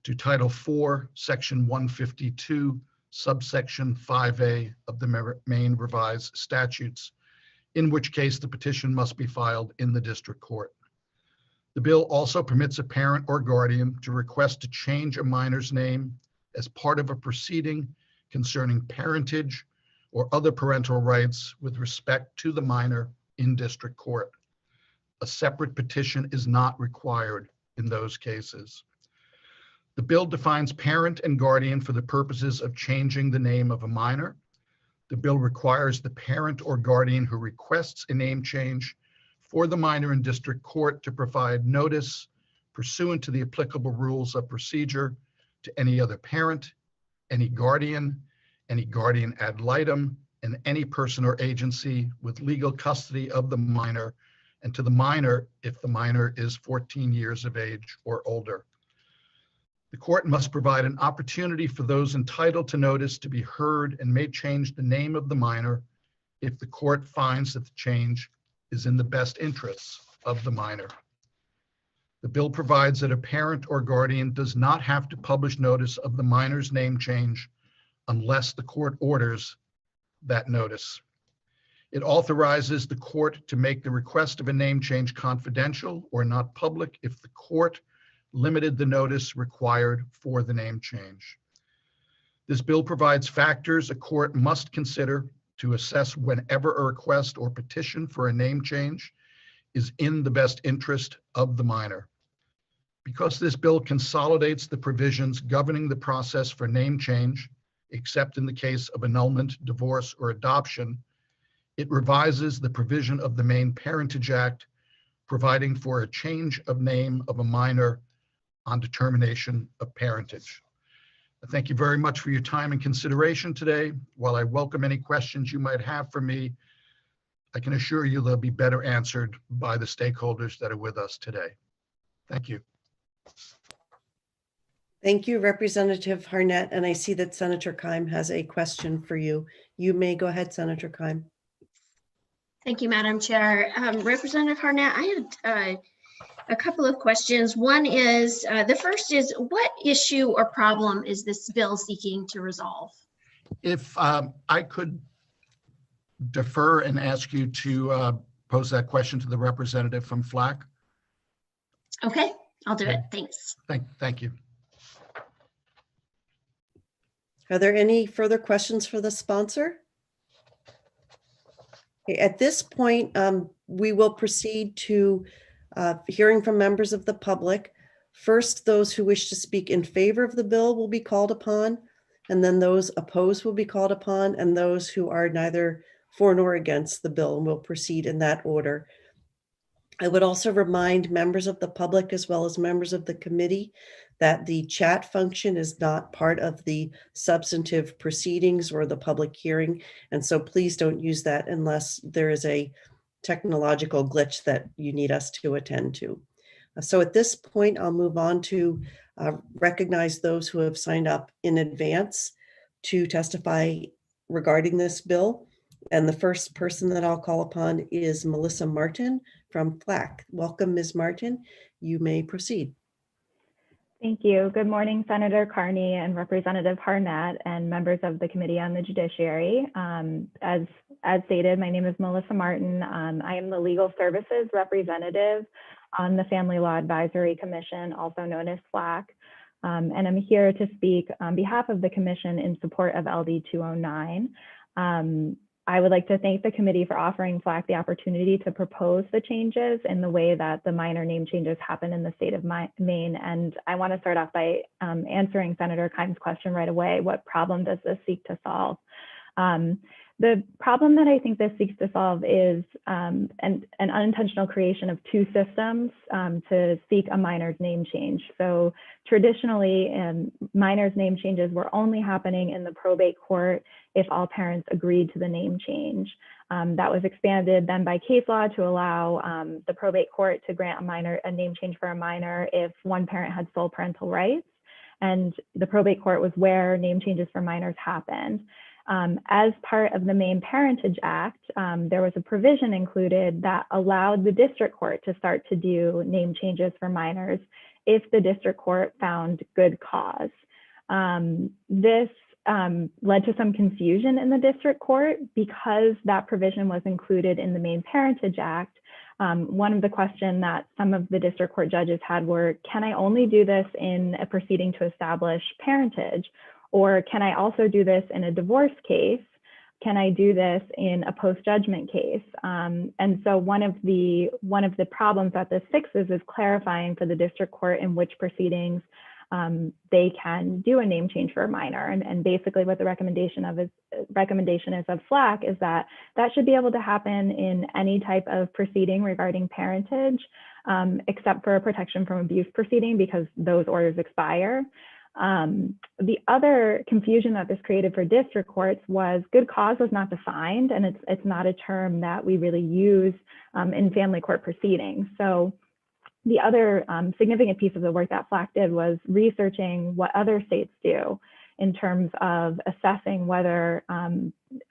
to Title IV, Section 152, subsection 5A of the Maine Revised Statutes, in which case the petition must be filed in the district court. The bill also permits a parent or guardian to request to change a minor's name as part of a proceeding concerning parentage or other parental rights with respect to the minor in district court. A separate petition is not required in those cases. The bill defines parent and guardian for the purposes of changing the name of a minor. The bill requires the parent or guardian who requests a name change for the minor in district court to provide notice pursuant to the applicable rules of procedure to any other parent, any guardian ad litem, and any person or agency with legal custody of the minor, and to the minor if the minor is 14 years of age or older. The court must provide an opportunity for those entitled to notice to be heard and may change the name of the minor if the court finds that the change is in the best interests of the minor. The bill provides that a parent or guardian does not have to publish notice of the minor's name change unless the court orders that notice. It authorizes the court to make the request of a name change confidential or not public if the court limited the notice required for the name change. This bill provides factors a court must consider to assess whenever a request or petition for a name change is in the best interest of the minor. Because this bill consolidates the provisions governing the process for name change, except in the case of annulment, divorce, or adoption, it revises the provision of the Maine Parentage Act, providing for a change of name of a minor on determination of parentage. Thank you very much for your time and consideration today. While I welcome any questions you might have for me, I can assure you they'll be better answered by the stakeholders that are with us today. Thank you.
Thank you, Representative Harnett. And I see that Senator Keim has a question for you. You may go ahead, Senator Keim.
Thank you, Madam Chair. Representative Harnett, I had a couple of questions. One is, the first is, what issue or problem is this bill seeking to resolve?
If I could defer and ask you to pose that question to the representative from FLAC.
Okay, I'll do it. Thanks.
Thank you.
Are there any further questions for the sponsor? Okay, at this point, we will proceed to hearing from members of the public. First, those who wish to speak in favor of the bill will be called upon, and then those opposed will be called upon, and those who are neither for nor against the bill, and we'll proceed in that order. I would also remind members of the public as well as members of the committee that the chat function is not part of the substantive proceedings or the public hearing, and so please don't use that unless there is a technological glitch that you need us to attend to. So at this point, I'll move on to recognize those who have signed up in advance to testify regarding this bill. And the first person that I'll call upon is Melissa Martin from FLAC. Welcome, Ms. Martin. You may proceed.
Thank you. Good morning, Senator Carney and Representative Harnett and members of the Committee on the Judiciary. As stated, my name is Melissa Martin. I am the Legal Services Representative on the Family Law Advisory Commission, also known as FLAC. And I'm here to speak on behalf of the Commission in support of LD 209. I would like to thank the committee for offering FLAC the opportunity to propose the changes in the way that the minor name changes happen in the state of Maine. And I want to start off by answering Senator Keim's question right away. What problem does this seek to solve? The problem that I think this seeks to solve is an unintentional creation of two systems to seek a minor's name change. So traditionally, minor's name changes were only happening in the probate court if all parents agreed to the name change. That was expanded then by case law to allow the probate court to grant a name change for a minor if one parent had sole parental rights. And the probate court was where name changes for minors happened. As part of the Maine Parentage Act, there was a provision included that allowed the district court to start to do name changes for minors if the district court found good cause. This led to some confusion in the district court because that provision was included in the Maine Parentage Act. One of the questions that some of the district court judges had were, can I only do this in a proceeding to establish parentage? Or can I also do this in a divorce case? Can I do this in a post-judgment case? And so one of the problems that this fixes is clarifying for the district court in which proceedings they can do a name change for a minor. And basically what the recommendation is of FLAC is that that should be able to happen in any type of proceeding regarding parentage, except for a protection from abuse proceeding because those orders expire. The other confusion that this created for district courts was good cause was not defined, and it's not a term that we really use in family court proceedings. So the other significant piece of the work that FLAC did was researching what other states do in terms of assessing whether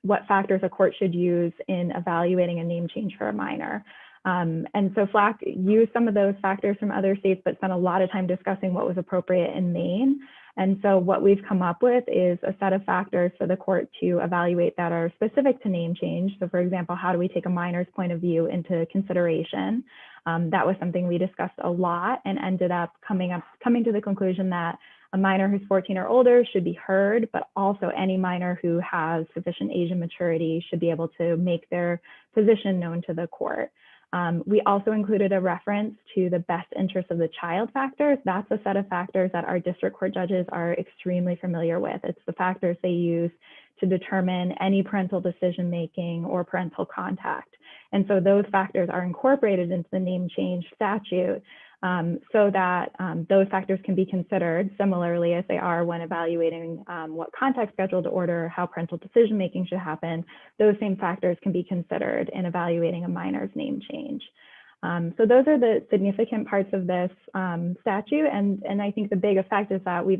what factors a court should use in evaluating a name change for a minor. And so FLAC used some of those factors from other states, but spent a lot of time discussing what was appropriate in Maine. And so what we've come up with is a set of factors for the court to evaluate that are specific to name change. So for example, how do we take a minor's point of view into consideration? That was something we discussed a lot and ended up coming to the conclusion that a minor who's 14 or older should be heard, but also any minor who has sufficient age and maturity should be able to make their position known to the court. We also included a reference to the best interest of the child factors. That's a set of factors that our district court judges are extremely familiar with. It's the factors they use to determine any parental decision-making or parental contact. And so those factors are incorporated into the name change statute so that those factors can be considered similarly as they are when evaluating what contact schedule to order, how parental decision-making should happen. Those same factors can be considered in evaluating a minor's name change. So those are the significant parts of this statute. And I think the big effect is that we've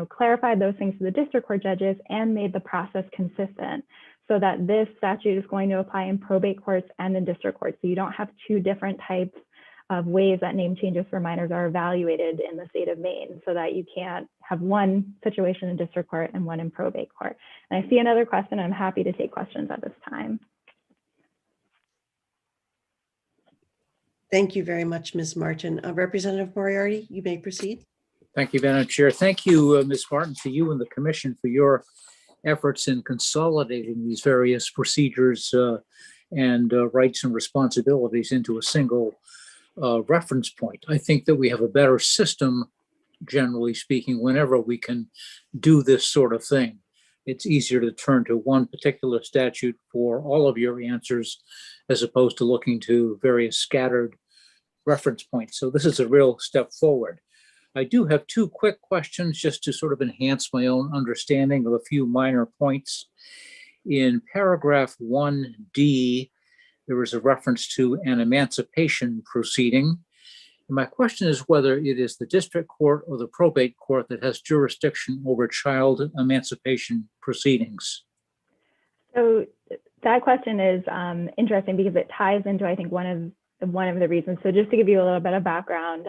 clarified those things to the district court judges and made the process consistent so that this statute is going to apply in probate courts and in district courts. So you don't have two different types of ways that name changes for minors are evaluated in the state of Maine, so that you can't have one situation in district court and one in probate court. And I see another question. I'm happy to take questions at this time.
Thank you very much, Ms. Martin. Representative Moriarty, you may proceed.
Thank you, Madam Chair. Thank you, Ms. Martin, to you and the commission for your efforts in consolidating these various procedures and rights and responsibilities into a single reference point. I think that we have a better system, generally speaking, whenever we can do this sort of thing. It's easier to turn to one particular statute for all of your answers as opposed to looking to various scattered reference points. So this is a real step forward. I do have two quick questions just to sort of enhance my own understanding of a few minor points. In paragraph 1D, there is a reference to an emancipation proceeding. And my question is whether it is the district court or the probate court that has jurisdiction over child emancipation proceedings.
So that question is interesting because it ties into, I think, one of the reasons. So just to give you a little bit of background,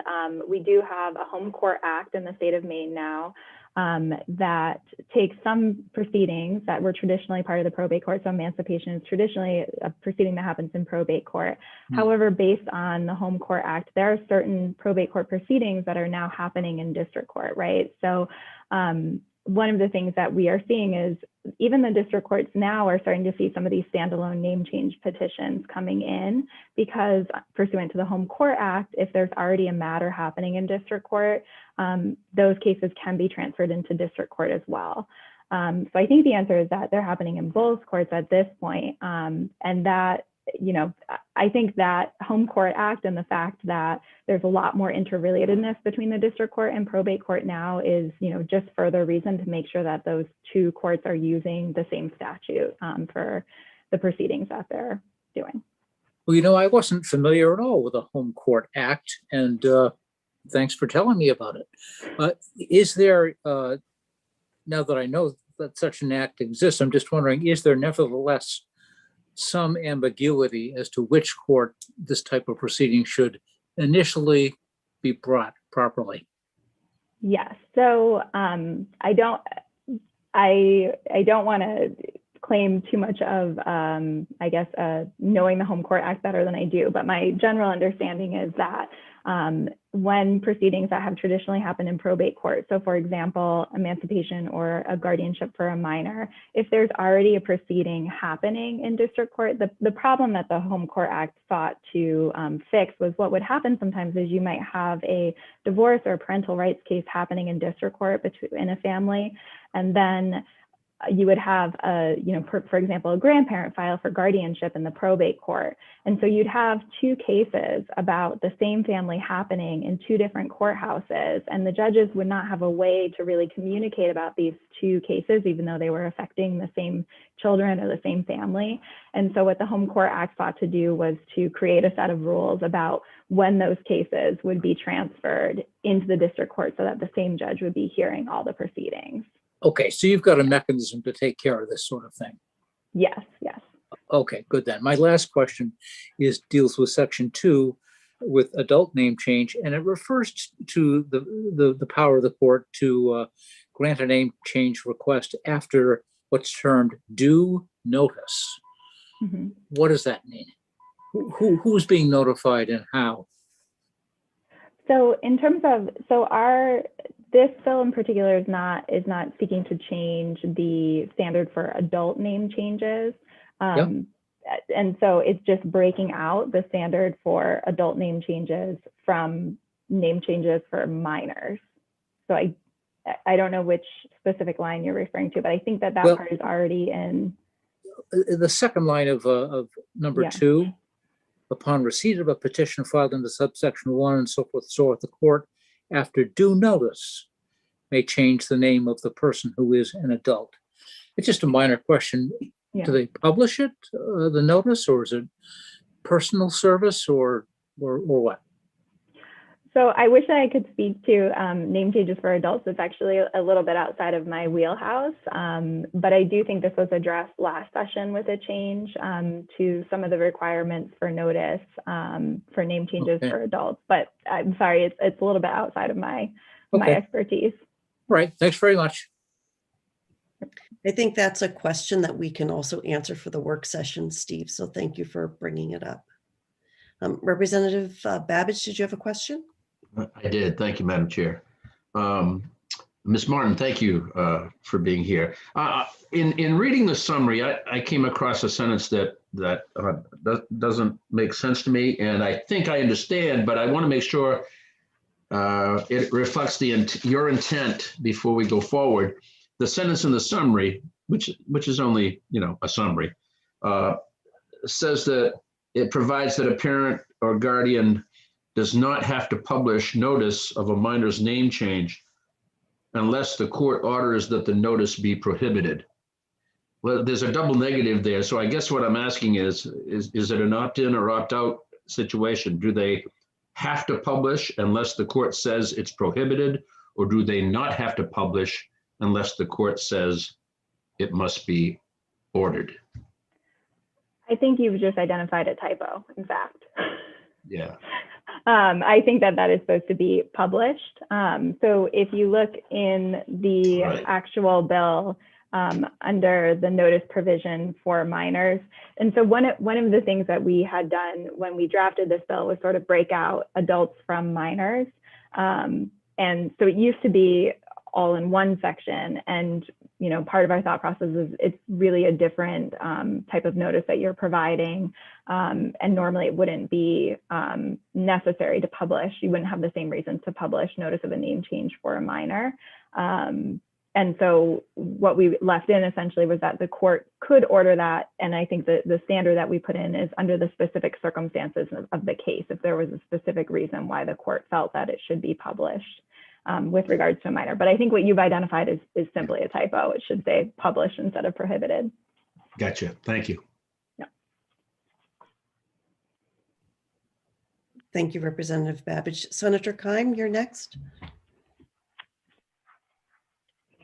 we do have a Home Court Act in the state of Maine now that takes some proceedings that were traditionally part of the probate court. So emancipation is traditionally a proceeding that happens in probate court. However, based on the Home Court Act, there are certain probate court proceedings that are now happening in district court, right? So one of the things that we are seeing is even the district courts now are starting to see some of these standalone name change petitions coming in because pursuant to the Home Court Act, if there's already a matter happening in district court, those cases can be transferred into district court as well. So I think the answer is that they're happening in both courts at this point, and that, I think that Home Court Act and the fact that there's a lot more interrelatedness between the district court and probate court now is, just further reason to make sure that those two courts are using the same statute for the proceedings that they're doing.
Well, I wasn't familiar at all with the Home Court Act, and thanks for telling me about it. Is there, now that I know that such an act exists, I'm just wondering, is there nevertheless some ambiguity as to which court this type of proceeding should initially be brought properly?
Yes. So I don't want to claim too much of, knowing the Home Court Act better than I do, but my general understanding is that when proceedings that have traditionally happened in probate court, so for example, emancipation or a guardianship for a minor, if there's already a proceeding happening in district court, the problem that the Home Court Act sought to fix was what would happen sometimes is you might have a divorce or a parental rights case happening in district court in a family, and then you would have for example, a grandparent file for guardianship in the probate court. And so you'd have two cases about the same family happening in two different courthouses, and the judges would not have a way to really communicate about these two cases, even though they were affecting the same children or the same family. And so what the Home Court Act sought to do was to create a set of rules about when those cases would be transferred into the district court so that the same judge would be hearing all the proceedings.
Okay, so you've got a mechanism to take care of this sort of thing.
Yes, yes.
Okay, good then. My last question deals with section 2 with adult name change, and it refers to the power of the court to grant a name change request after what's termed due notice. Mm-hmm. What does that mean? Who's being notified and how?
So in terms of, this bill in particular is not seeking to change the standard for adult name changes. And so it's just breaking out the standard for adult name changes from name changes for minors. So I don't know which specific line you're referring to, but I think that part is already in.
The second line of number 2, upon receipt of a petition filed under subsection 1 and so forth, the court, after due notice, may change the name of the person who is an adult. It's just a minor question.
Yeah.
Do they publish it, the notice, or is it personal service, or what?
So I wish I could speak to name changes for adults. It's actually a little bit outside of my wheelhouse, but I do think this was addressed last session with a change to some of the requirements for notice for name changes for adults. But I'm sorry, it's a little bit outside of my expertise.
Right. Thanks very much.
I think that's a question that we can also answer for the work session, Steve. So thank you for bringing it up. Representative Babbage, did you have a question?
I did. Thank you, Madam Chair. Ms. Martin, thank you for being here. In reading the summary, I came across a sentence that doesn't make sense to me, and I think I understand, but I want to make sure it reflects your intent before we go forward. The sentence in the summary, which is only a summary, says that it provides that a parent or guardian does not have to publish notice of a minor's name change unless the court orders that the notice be prohibited. Well, there's a double negative there. So I guess what I'm asking is it an opt-in or opt-out situation? Do they have to publish unless the court says it's prohibited, or do they not have to publish unless the court says it must be ordered?
I think you've just identified a typo, in fact.
Yeah.
I think that is supposed to be published. So if you look in the actual bill under the notice provision for minors, and so one of the things that we had done when we drafted this bill was sort of break out adults from minors. And so it used to be all in one section, and part of our thought process is it's really a different type of notice that you're providing, and normally it wouldn't be necessary to publish. You wouldn't have the same reason to publish notice of a name change for a minor. And so what we left in essentially was that the court could order that, and I think that the standard that we put in is under the specific circumstances of the case, if there was a specific reason why the court felt that it should be published. With regards to a minor. But I think what you've identified is simply a typo. It should say published instead of prohibited.
Gotcha. Thank you.
Yeah.
Thank you, Representative Babbage. Senator Keim, you're next.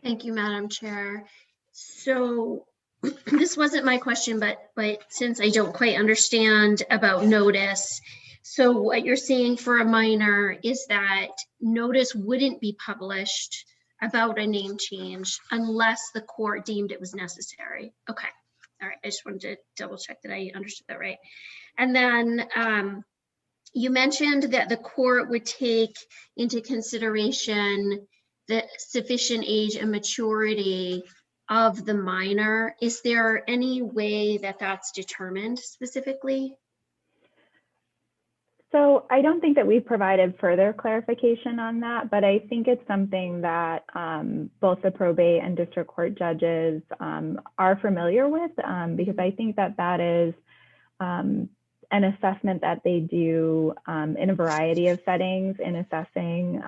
Thank you, Madam Chair. So this wasn't my question, but since I don't quite understand about notice, so what you're saying for a minor is that notice wouldn't be published about a name change unless the court deemed it was necessary. Okay. All right. I just wanted to double check that I understood that right. And then you mentioned that the court would take into consideration the sufficient age and maturity of the minor. Is there any way that that's determined specifically?
So I don't think that we've provided further clarification on that, but I think it's something that both the probate and district court judges are familiar with, because I think that is an assessment that they do in a variety of settings in assessing,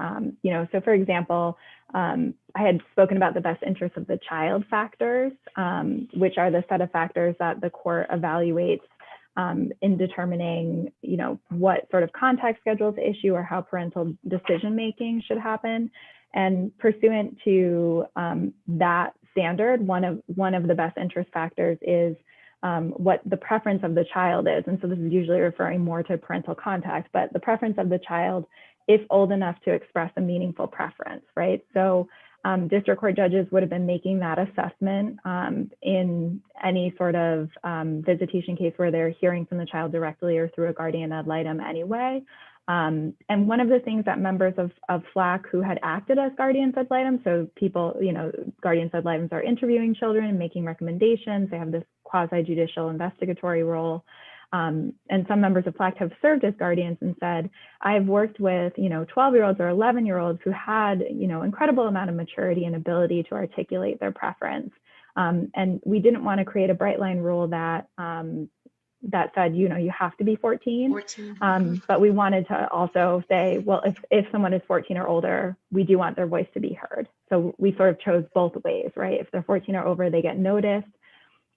so for example, I had spoken about the best interest of the child factors, which are the set of factors that the court evaluates in determining, what sort of contact schedule to issue or how parental decision-making should happen. And pursuant to that standard, one of the best interest factors is what the preference of the child is. And so this is usually referring more to parental contact, but the preference of the child if old enough to express a meaningful preference, right? So district court judges would have been making that assessment in any sort of visitation case where they're hearing from the child directly or through a guardian ad litem anyway. And one of the things that members of FLAC who had acted as guardians ad litem, so people, guardians ad litem are interviewing children and making recommendations. They have this quasi-judicial investigatory role. And some members of FLAC have served as guardians and said, I've worked with, 12-year-olds or 11-year-olds who had, incredible amount of maturity and ability to articulate their preference. And we didn't want to create a bright line rule that that said, you have to be 14. But we wanted to also say, well, if someone is 14 or older, we do want their voice to be heard. So we sort of chose both ways, right? If they're 14 or over, they get noticed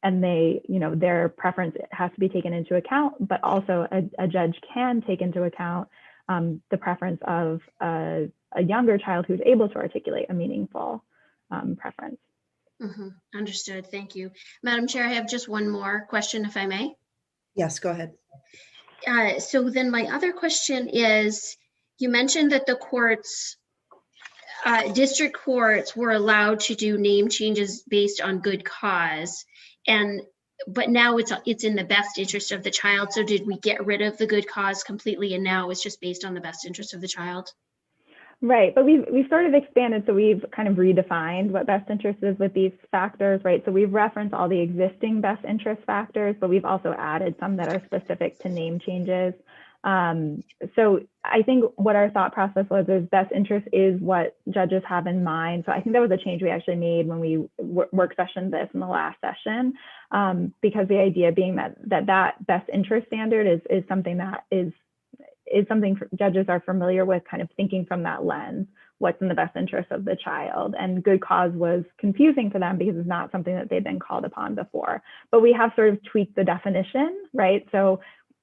and they, their preference has to be taken into account, but also a judge can take into account the preference of a younger child who's able to articulate a meaningful preference.
Understood. Thank you. Madam Chair, I have just one more question, if I may.
Yes, go ahead.
So then my other question is, you mentioned that the courts, district courts were allowed to do name changes based on good cause. But now it's in the best interest of the child. So did we get rid of the good cause completely and now it's just based on the best interest of the child?
Right, but we've sort of expanded, so we've kind of redefined what best interest is with these factors, right? So we've referenced all the existing best interest factors, but we've also added some that are specific to name changes. So I think what our thought process was is best interest is what judges have in mind. So I think that was a change we actually made when we work sessioned this in the last session, because the idea being that best interest standard is something that is something judges are familiar with, kind of thinking from that lens, what's in the best interest of the child. And good cause was confusing for them because it's not something that they've been called upon before. But we have sort of tweaked the definition, right? So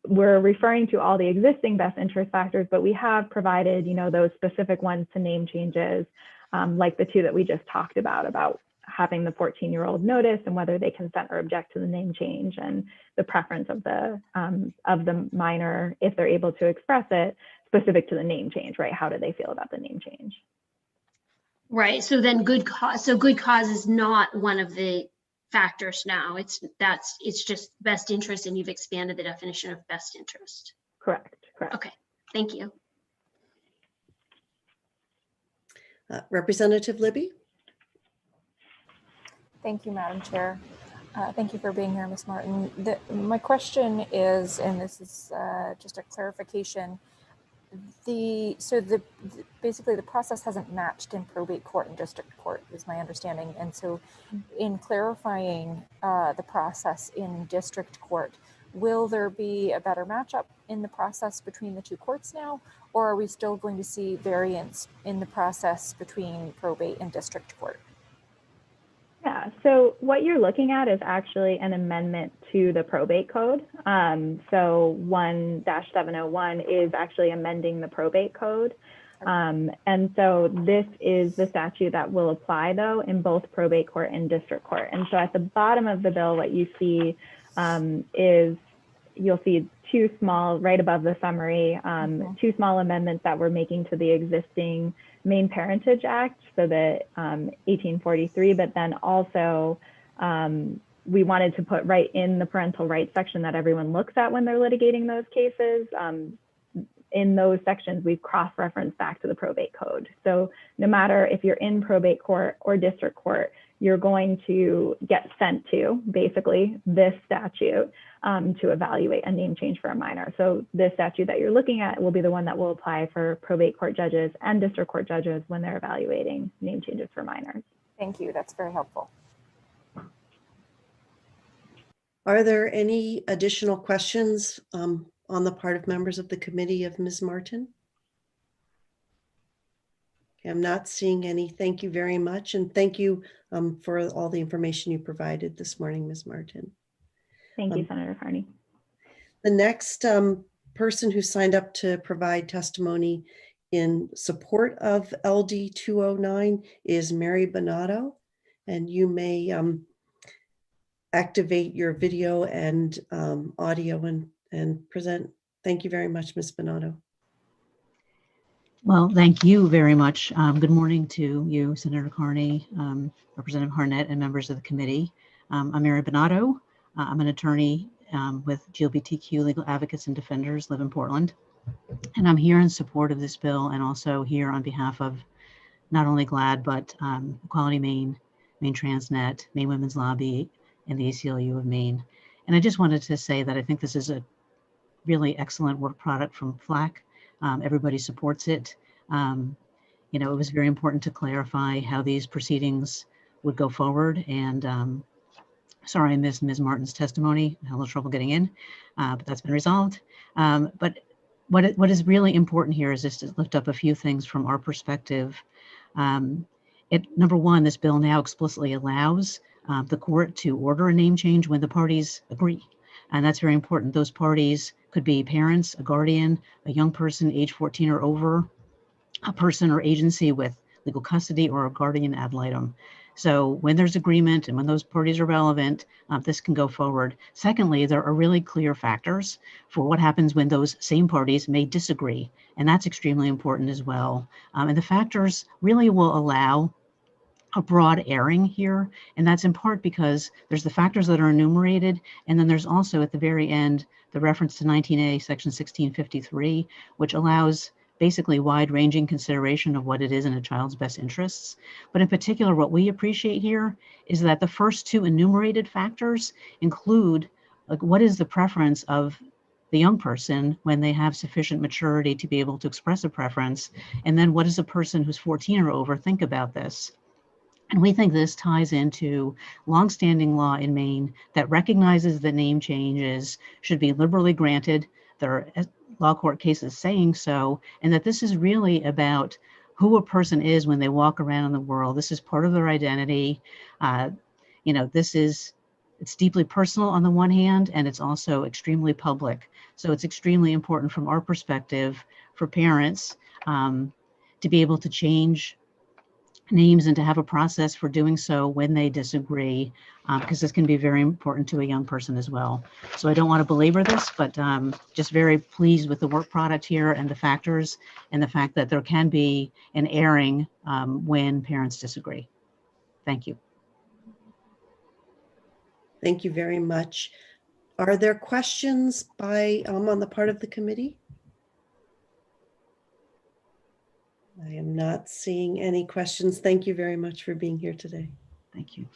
we're referring to all the existing best interest factors, but we have provided, those specific ones to name changes, like the two that we just talked about having the 14-year-old notice and whether they consent or object to the name change, and the preference of the minor, if they're able to express it, specific to the name change, right? How do they feel about the name change?
Right. So then good cause is not one of the factors now. It's just best interest, and you've expanded the definition of best interest.
Correct.
Okay. Thank you.
Representative Libby?
Thank you, Madam Chair. Thank you for being here, Ms. Martin. My question is, and this is just a clarification, basically the process hasn't matched in probate court and district court, is my understanding. And so in clarifying the process in district court, will there be a better matchup in the process between the two courts now, or are we still going to see variance in the process between probate and district court?
Yeah, so what you're looking at is actually an amendment to the probate code. So 1-701 is actually amending the probate code. And so this is the statute that will apply, though, in both probate court and district court. And so at the bottom of the bill, what you see is you'll see two small, right above the summary, two small amendments that we're making to the existing Maine Parentage Act, so the 1843, but then also we wanted to put right in the parental rights section that everyone looks at when they're litigating those cases. In those sections, we've cross-referenced back to the probate code. So no matter if you're in probate court or district court, you're going to get sent to basically this statute to evaluate a name change for a minor. So this statute that you're looking at will be the one that will apply for probate court judges and district court judges when they're evaluating name changes for minors.
Thank you. That's very helpful.
Are there any additional questions on the part of members of the committee of Ms. Martin? Okay, I'm not seeing any. Thank you very much. And thank you for all the information you provided this morning, Ms. Martin.
Thank you, Senator Carney.
The next person who signed up to provide testimony in support of LD 209 is Mary Bonato, and you may activate your video and audio and present. Thank you very much, Ms. Bonato.
Well, thank you very much. Good morning to you, Senator Carney, Representative Harnett, and members of the committee. I'm Mary Bonato. I'm an attorney with GLBTQ Legal Advocates and Defenders, live in Portland. And I'm here in support of this bill and also here on behalf of not only GLAD, but Equality Maine, Maine Transnet, Maine Women's Lobby, and the ACLU of Maine. And I just wanted to say that I think this is a really excellent work product from FLAC. Everybody supports it. You know, it was very important to clarify how these proceedings would go forward. And sorry I missed Ms. Martin's testimony. I had a little trouble getting in, but that's been resolved. But what is really important here is just to lift up a few things from our perspective. Number one, this bill now explicitly allows the court to order a name change when the parties agree. And that's very important. Those parties could be parents, a guardian, a young person age 14 or over, a person or agency with legal custody, or a guardian ad litem. So when there's agreement and when those parties are relevant, this can go forward. Secondly, there are really clear factors for what happens when those same parties may disagree. And that's extremely important as well. And the factors really will allow a broad airing here. And that's in part because there's the factors that are enumerated. And then there's also at the very end, the reference to 19A, section 1653, which allows basically wide-ranging consideration of what it is in a child's best interests. But in particular, what we appreciate here is that the first two enumerated factors include, like, what is the preference of the young person when they have sufficient maturity to be able to express a preference, and then what does a person who's 14 or over think about this? And we think this ties into longstanding law in Maine that recognizes that name changes should be liberally granted. There are law court cases saying so, and that this is really about who a person is when they walk around in the world. This is part of their identity. You know, it's deeply personal on the one hand, and it's also extremely public. So it's extremely important from our perspective for parents to be able to change names and to have a process for doing so when they disagree, because this can be very important to a young person as well. So I don't want to belabor this, but just very pleased with the work product here and the factors and the fact that there can be an airing when parents disagree. Thank you.
Thank you very much. Are there questions by on the part of the committee? I am not seeing any questions. Thank you very much for being here today.
Thank you.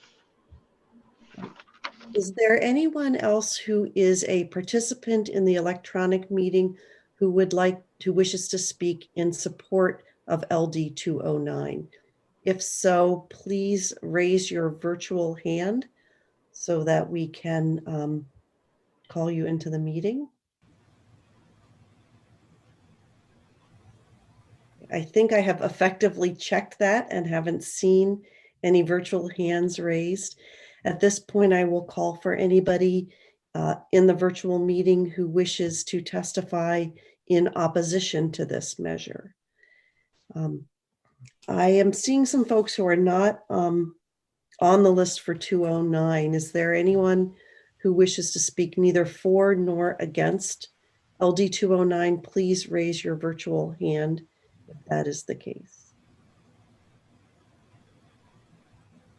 Is there anyone else who is a participant in the electronic meeting who wishes to speak in support of LD 209? If so, please raise your virtual hand so that we can call you into the meeting. I think I have effectively checked that and haven't seen any virtual hands raised. At this point, I will call for anybody in the virtual meeting who wishes to testify in opposition to this measure. I am seeing some folks who are not on the list for 209. Is there anyone who wishes to speak neither for nor against LD 209? Please raise your virtual hand if that is the case.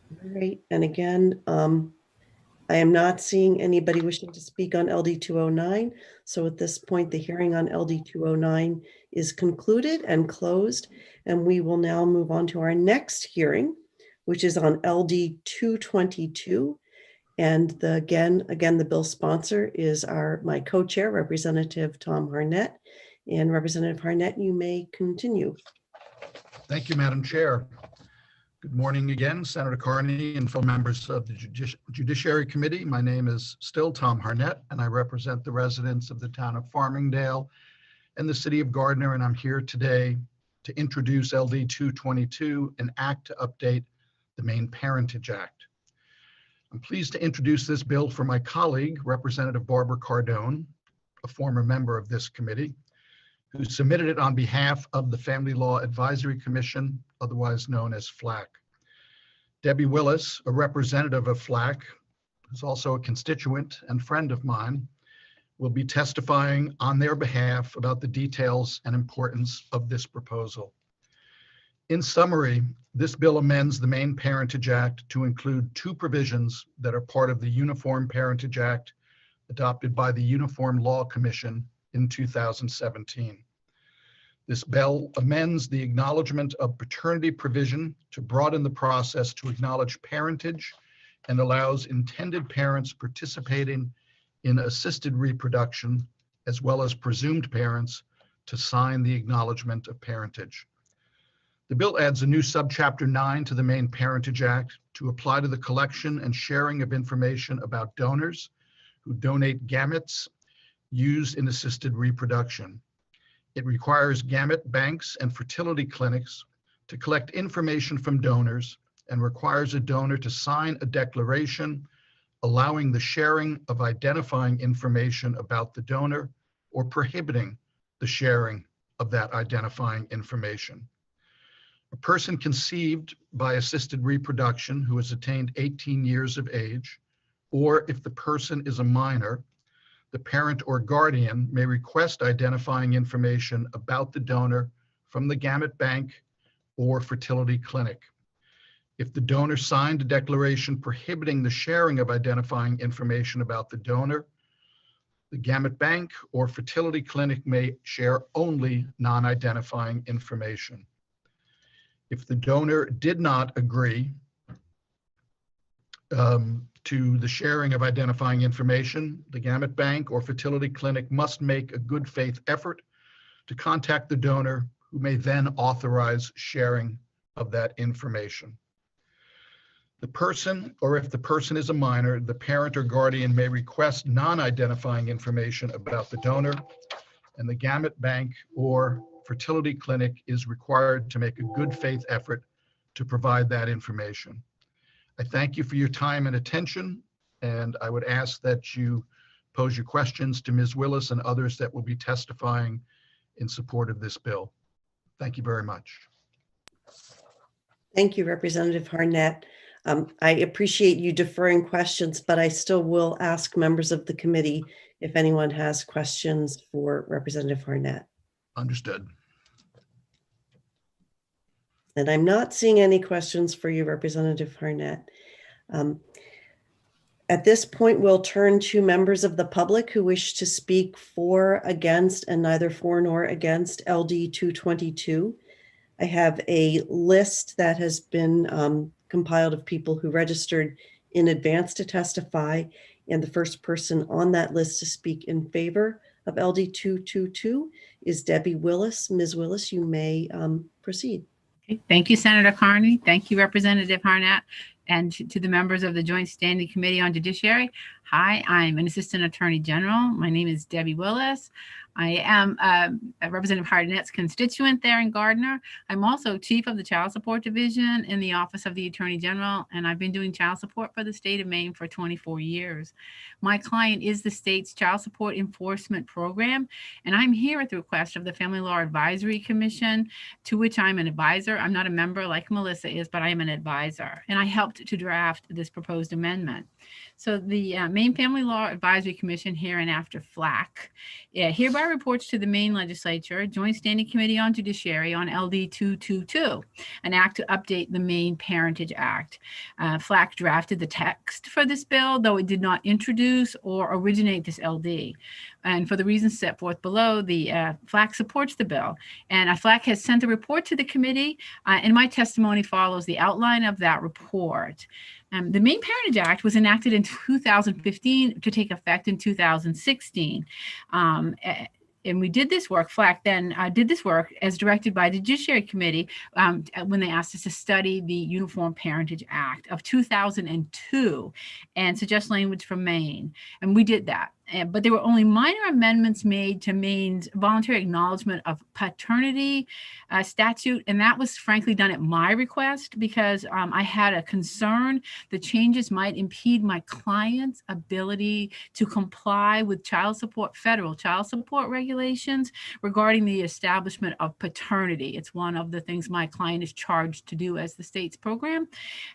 All right, and again, I am not seeing anybody wishing to speak on LD 209. So at this point, the hearing on LD 209 is concluded and closed, and we will now move on to our next hearing, which is on LD 222. And again, the bill sponsor is my co-chair, Representative Tom Harnett. And Representative Harnett, you may continue.
Thank you, Madam Chair. Good morning again, Senator Carney and fellow members of the Judiciary Committee. My name is still Tom Harnett, and I represent the residents of the town of Farmingdale and the city of Gardner. And I'm here today to introduce LD 222, an act to update the Maine Parentage Act. I'm pleased to introduce this bill for my colleague, Representative Barbara Cardone, a former member of this committee, who submitted it on behalf of the Family Law Advisory Commission, otherwise known as FLAC. Debbie Willis, a representative of FLAC, who's also a constituent and friend of mine, will be testifying on their behalf about the details and importance of this proposal. In summary, this bill amends the Maine Parentage Act to include two provisions that are part of the Uniform Parentage Act adopted by the Uniform Law Commission in 2017. This bill amends the acknowledgement of paternity provision to broaden the process to acknowledge parentage and allows intended parents participating in assisted reproduction, as well as presumed parents, to sign the acknowledgement of parentage. The bill adds a new subchapter 9 to the Maine Parentage Act to apply to the collection and sharing of information about donors who donate gametes used in assisted reproduction. It requires gamete banks and fertility clinics to collect information from donors and requires a donor to sign a declaration allowing the sharing of identifying information about the donor or prohibiting the sharing of that identifying information. A person conceived by assisted reproduction who has attained 18 years of age, or if the person is a minor, the parent or guardian may request identifying information about the donor from the gamete bank or fertility clinic. If the donor signed a declaration prohibiting the sharing of identifying information about the donor, the gamete bank or fertility clinic may share only non-identifying information. If the donor did not agree to the sharing of identifying information, the gamete bank or fertility clinic must make a good faith effort to contact the donor, who may then authorize sharing of that information. The person, or if the person is a minor, the parent or guardian may request non-identifying information about the donor, and the gamete bank or fertility clinic is required to make a good faith effort to provide that information. I thank you for your time and attention, and I would ask that you pose your questions to Ms. Willis and others that will be testifying in support of this bill. Thank you very much.
Thank you, Representative Harnett. I appreciate you deferring questions, but I still will ask members of the committee if anyone has questions for Representative Harnett.
Understood.
And I'm not seeing any questions for you, Representative Harnett. At this point, we'll turn to members of the public who wish to speak for, against, and neither for nor against LD 222. I have a list that has been compiled of people who registered in advance to testify, and the first person on that list to speak in favor of LD 222 is Debbie Willis. Ms. Willis, you may proceed.
Okay. Thank you, Senator Carney. Thank you, Representative Harnett, and to the members of the Joint Standing Committee on Judiciary. Hi, I'm an Assistant Attorney General. My name is Debbie Willis. I am Representative Harnett's constituent there in Gardner. I'm also Chief of the Child Support Division in the Office of the Attorney General, and I've been doing child support for the state of Maine for 24 years. My client is the state's Child Support Enforcement Program, and I'm here at the request of the Family Law Advisory Commission, to which I'm an advisor. I'm not a member like Melissa is, but I am an advisor, and I helped to draft this proposed amendment. So the Maine Family Law Advisory Commission, hereinafter FLAC, hereby reports to the Maine Legislature Joint Standing Committee on Judiciary on LD 222, an act to update the Maine Parentage Act. FLAC drafted the text for this bill, though it did not introduce or originate this LD. And for the reasons set forth below, the FLAC supports the bill. And FLAC has sent a report to the committee, and my testimony follows the outline of that report. The Maine Parentage Act was enacted in 2015 to take effect in 2016. And we did this work, FLAC then did this work as directed by the Judiciary Committee when they asked us to study the Uniform Parentage Act of 2002 and suggest language from Maine. And we did that. But there were only minor amendments made to Maine's voluntary acknowledgement of paternity statute. And that was frankly done at my request because I had a concern the changes might impede my client's ability to comply with federal child support regulations regarding the establishment of paternity. It's one of the things my client is charged to do as the state's program.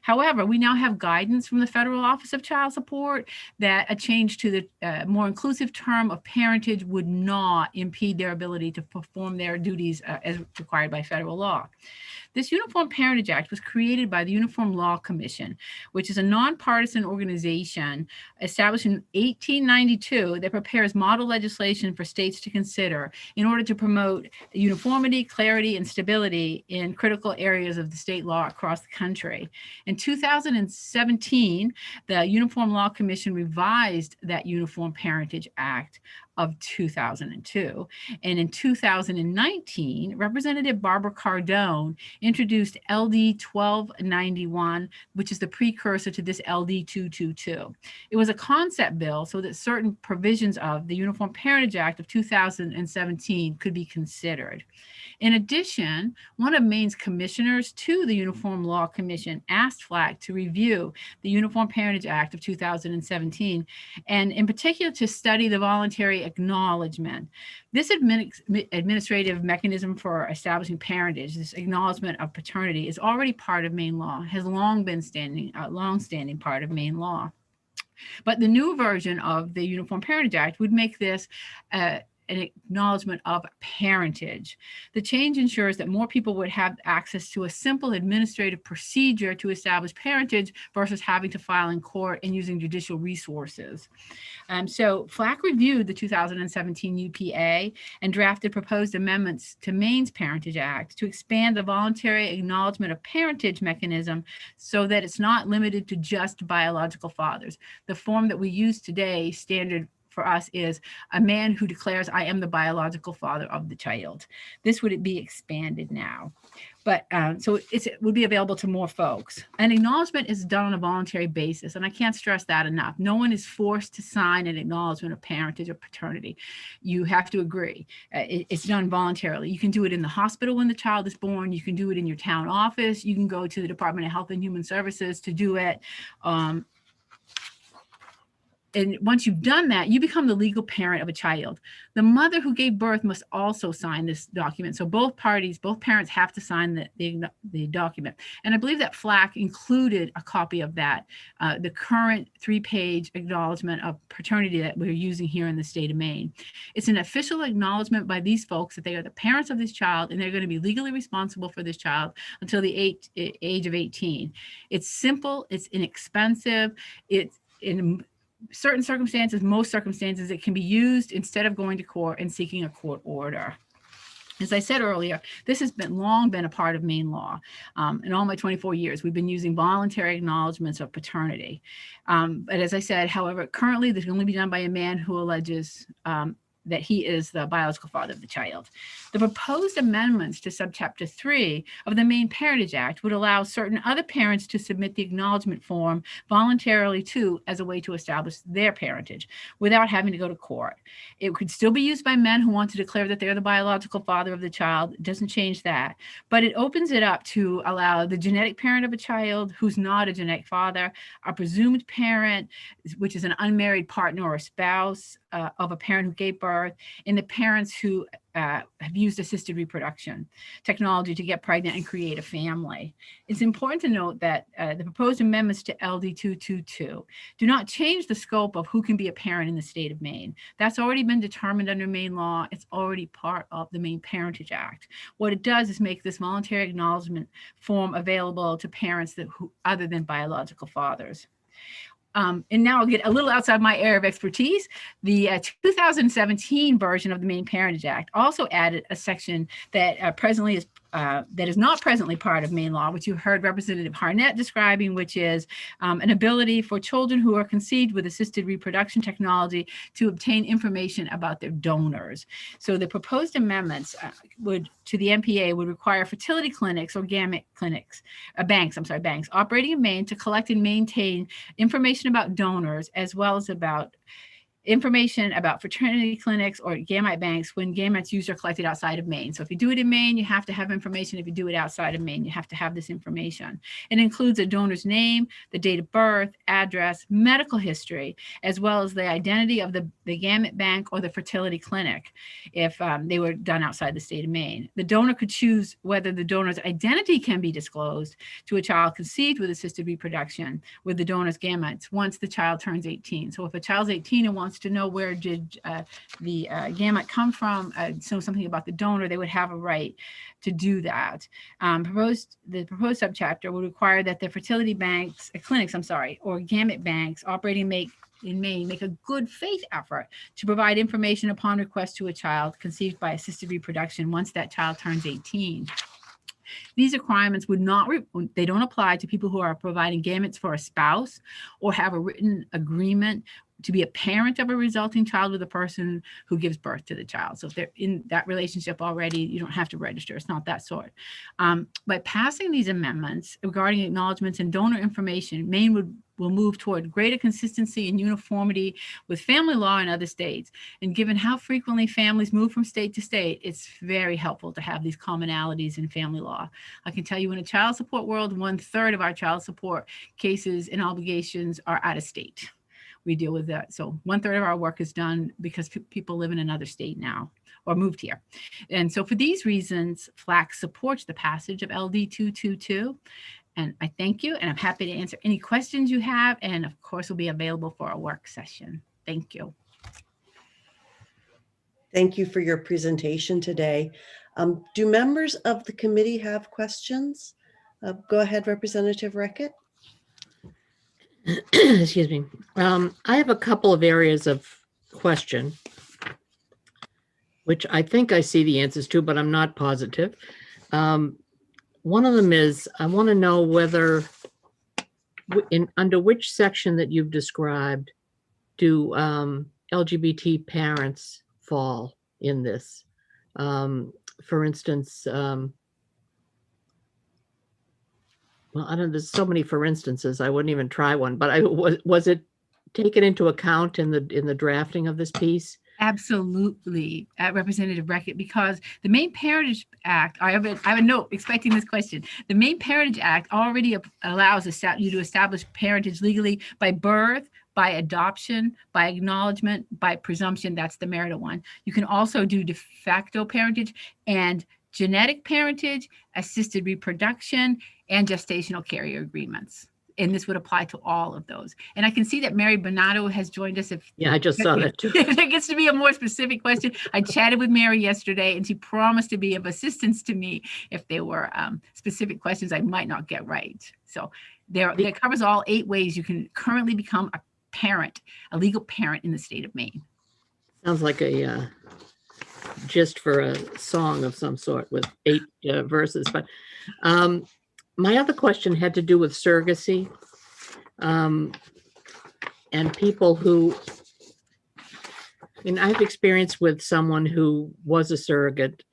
However, we now have guidance from the Federal Office of Child Support that a change to the more more inclusive term of parentage would not impede their ability to perform their duties as required by federal law. This Uniform Parentage Act was created by the Uniform Law Commission, which is a nonpartisan organization established in 1892 that prepares model legislation for states to consider in order to promote uniformity, clarity, and stability in critical areas of the state law across the country. In 2017, the Uniform Law Commission revised that Uniform Parentage Act of 2002. And in 2019, Representative Barbara Cardone introduced LD 1291, which is the precursor to this LD 222. It was a concept bill so that certain provisions of the Uniform Parentage Act of 2017 could be considered. In addition, one of Maine's commissioners to the Uniform Law Commission asked FLAC to review the Uniform Parentage Act of 2017, and in particular to study the voluntary acknowledgement. This administrative mechanism for establishing parentage, this acknowledgement of paternity, is already part of Maine law, has long been long-standing part of Maine law. But the new version of the Uniform Parentage Act would make this an acknowledgement of parentage. The change ensures that more people would have access to a simple administrative procedure to establish parentage versus having to file in court and using judicial resources. So FLAC reviewed the 2017 UPA and drafted proposed amendments to Maine's Parentage Act to expand the voluntary acknowledgement of parentage mechanism so that it's not limited to just biological fathers. The form that we use today, standard for us, is a man who declares, I am the biological father of the child. This would be expanded now. But so it would be available to more folks. An acknowledgement is done on a voluntary basis, and I can't stress that enough. No one is forced to sign an acknowledgement of parentage or paternity. You have to agree. It's done voluntarily. You can do it in the hospital when the child is born. You can do it in your town office. You can go to the Department of Health and Human Services to do it. And once you've done that, you become the legal parent of a child. The mother who gave birth must also sign this document. So both parties, both parents have to sign the document. And I believe that FLAC included a copy of that, the current 3-page acknowledgement of paternity that we're using here in the state of Maine. It's an official acknowledgement by these folks that they are the parents of this child and they're going to be legally responsible for this child until the age of 18. It's simple, it's inexpensive, it's in certain circumstances, most circumstances, it can be used instead of going to court and seeking a court order. As I said earlier, this has long been a part of Maine law. In all my 24 years, we've been using voluntary acknowledgements of paternity. But as I said, however, currently this can only be done by a man who alleges that he is the biological father of the child. The proposed amendments to subchapter 3 of the Maine Parentage Act would allow certain other parents to submit the acknowledgement form voluntarily too, as a way to establish their parentage without having to go to court. It could still be used by men who want to declare that they're the biological father of the child. It doesn't change that, but it opens it up to allow the genetic parent of a child who's not a genetic father, a presumed parent, which is an unmarried partner or spouse of a parent who gave birth, and the parents who have used assisted reproduction technology to get pregnant and create a family. It's important to note that the proposed amendments to LD 222 do not change the scope of who can be a parent in the state of Maine. That's already been determined under Maine law. It's already part of the Maine Parentage Act. What it does is make this voluntary acknowledgement form available to parents other than biological fathers. And now I'll get a little outside my area of expertise. The 2017 version of the Maine Parentage Act also added a section that presently is that is not presently part of Maine law, which you heard Representative Harnett describing, which is an ability for children who are conceived with assisted reproduction technology to obtain information about their donors. So the proposed amendments to the MPA would require fertility clinics or gamete clinics, banks operating in Maine to collect and maintain information about donors, as well as about information about fraternity clinics or gamete banks when gametes used or collected outside of Maine. So if you do it in Maine, you have to have information. If you do it outside of Maine, you have to have this information. It includes a donor's name, the date of birth, address, medical history, as well as the identity of the gamete bank or the fertility clinic if they were done outside the state of Maine. The donor could choose whether the donor's identity can be disclosed to a child conceived with assisted reproduction with the donor's gametes once the child turns 18. So if a child's 18 and wants wants to know where did the gamete come from, so something about the donor, they would have a right to do that. The proposed subchapter would require that the fertility banks, clinics, or gamete banks operating in Maine make a good faith effort to provide information upon request to a child conceived by assisted reproduction once that child turns 18. These requirements would not, they don't apply to people who are providing gametes for a spouse or have a written agreement to be a parent of a resulting child with a person who gives birth to the child. So if they're in that relationship already, you don't have to register. It's not that sort. By passing these amendments regarding acknowledgements and donor information, Maine will move toward greater consistency and uniformity with family law in other states. And given how frequently families move from state to state, it's very helpful to have these commonalities in family law. I can tell you in a child support world, 1/3 of our child support cases and obligations are out of state. We deal with that. So 1/3 of our work is done because people live in another state now or moved here. And so for these reasons, FLAC supports the passage of LD 222. And I thank you, and I'm happy to answer any questions you have. And of course, we'll be available for a work session. Thank you.
Thank you for your presentation today. Do members of the committee have questions? Go ahead, Representative Reckitt.
Excuse me. I have a couple of areas of question, which I think I see the answers to, but I'm not positive. One of them is, I want to know whether, under which section that you've described, do LGBT parents fall in this? For instance, well, I don't, there's so many for instances, I wouldn't even try one, but was it taken into account in the drafting of this piece?
Absolutely, Representative Reckitt, because the Maine Parentage Act, I have a note expecting this question. The Maine Parentage Act already allows you to establish parentage legally by birth, by adoption, by acknowledgement, by presumption. That's the marital one. You can also do de facto parentage and genetic parentage, assisted reproduction, and gestational carrier agreements. And this would apply to all of those. And I can see that Mary Bernardo has joined us.
Yeah, I just saw that too.
If there gets to be a more specific question, I chatted with Mary yesterday and she promised to be of assistance to me if there were specific questions I might not get right. So that covers all 8 ways you can currently become a parent, a legal parent in the state of Maine.
Sounds like a gist for a song of some sort with 8 verses. But my other question had to do with surrogacy and people who, I've experienced with someone who was a surrogate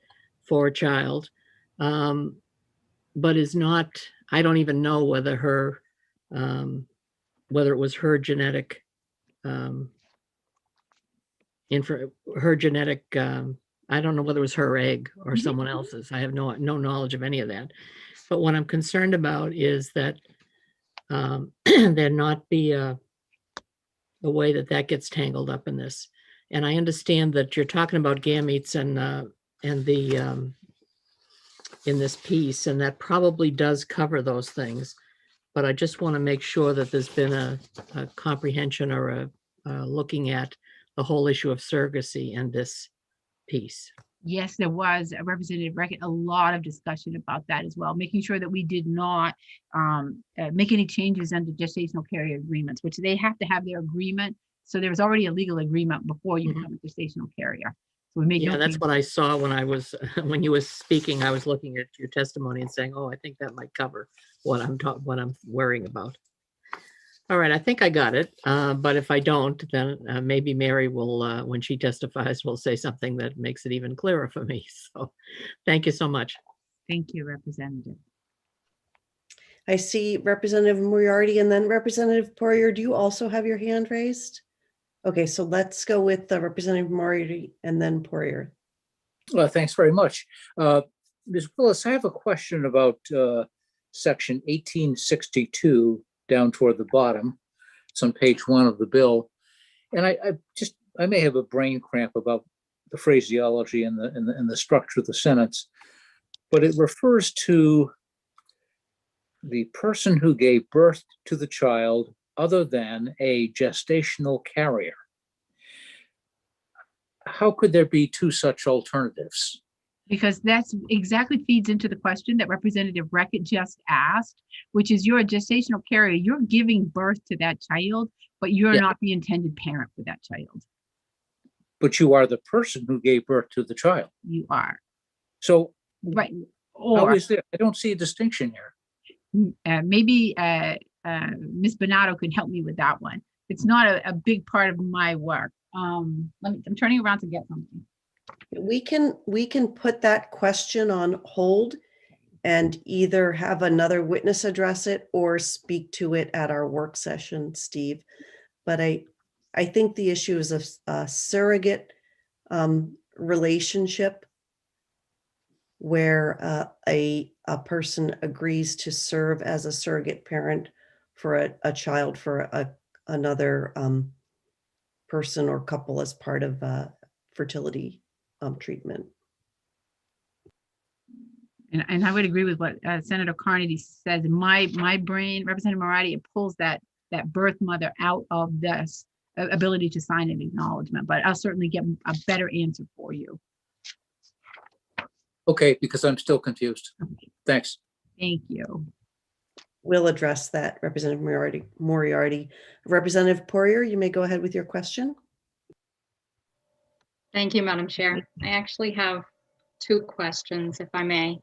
for a child, but is not, I don't even know whether whether it was her genetic, I don't know whether it was her egg or someone else's. I have no knowledge of any of that. But what I'm concerned about is that there not be a way that gets tangled up in this. And I understand that you're talking about gametes and the in this piece, and that probably does cover those things. But I just want to make sure that there's been a comprehension or a looking at the whole issue of surrogacy in this piece.
Yes, there was, Representative Reckitt, a lot of discussion about that as well, making sure that we did not make any changes under gestational carrier agreements, which they have to have their agreement. So there was already a legal agreement before you become a gestational carrier. So we made
Yeah,
no
that's
changes.
what I saw when I was when you were speaking. I was looking at your testimony and saying, "Oh, I think that might cover what I'm worrying about." All right, I think I got it. But if I don't, then maybe Mary will, when she testifies, will say something that makes it even clearer for me. So thank you so much.
Thank you, Representative.
I see Representative Moriarty and then Representative Poirier. Do you also have your hand raised? Okay, so let's go with Representative Moriarty and then Poirier.
Thanks very much. Ms. Willis, I have a question about section 1862 down toward the bottom. It's on page 1 of the bill. And I may have a brain cramp about the phraseology and the structure of the sentence, but it refers to the person who gave birth to the child other than a gestational carrier. how could there be two such alternatives?
Because that's exactly feeds into the question that Representative Reckitt just asked, which is you're a gestational carrier. You're giving birth to that child, but you're
Yeah.
not the intended parent for that child.
But you are the person who gave birth to the child.
You are.
So
Right.
how
Or
is there? I don't see a distinction here.
maybe Ms. Bonato could help me with that one. It's not a big part of my work. I'm turning around to get something.
We can put that question on hold and either have another witness address it or speak to it at our work session, Steve. But I think the issue is a surrogate relationship where a person agrees to serve as a surrogate parent for a child for another person or couple as part of fertility treatment.
And I would agree with what Senator Carnegie says. My brain, Representative Moratti, it pulls that birth mother out of this ability to sign an acknowledgement, but I'll certainly get a better answer for you.
Okay, because I'm still confused. Thanks.
Thank you.
We'll address that, Representative Moriarty. Representative Poirier, you may go ahead with your question.
Thank you, Madam Chair. I actually have two questions, if I may.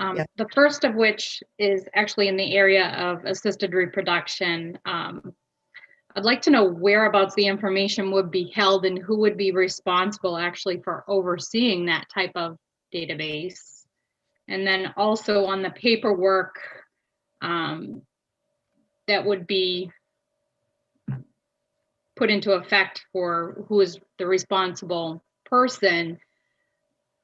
The first of which is actually in the area of assisted reproduction. I'd like to know whereabouts the information would be held and who would be responsible actually for overseeing that type of database. And then also on the paperwork that would be put into effect for who is the responsible person.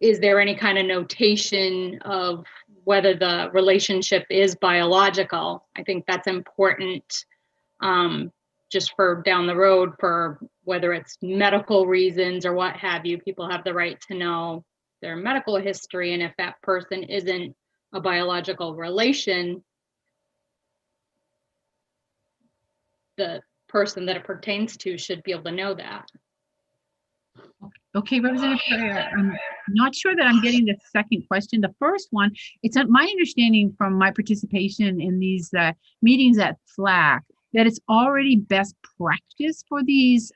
Is there any kind of notation of whether the relationship is biological? I think that's important just for down the road, for whether it's medical reasons or what have you. People have the right to know their medical history, and if that person isn't a biological relation, the person that it pertains to should be able to know that.
Okay, Representative Poirier, I'm not sure that I'm getting the second question. The first one, it's my understanding from my participation in these meetings at FLAC that it's already best practice for these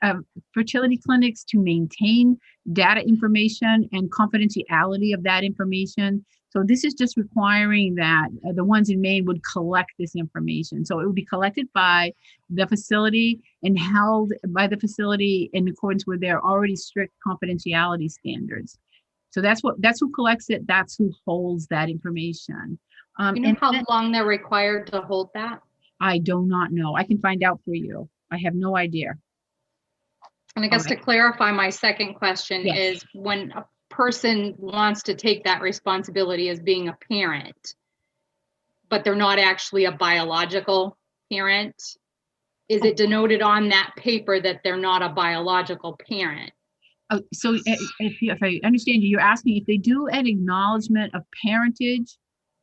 fertility clinics to maintain data information and confidentiality of that information. So this is just requiring that the ones in Maine would collect this information. So it would be collected by the facility and held by the facility in accordance with their already strict confidentiality standards. So that's who collects it. That's who holds that information.
You know how long they're required to hold that?
I do not know. I can find out for you. I have no idea.
And I guess to clarify, my second question
Yes.
is when a person wants to take that responsibility as being a parent, but they're not actually a biological parent, is it denoted on that paper that they're not a biological parent?
So if I understand you, you're asking if they do an acknowledgement of parentage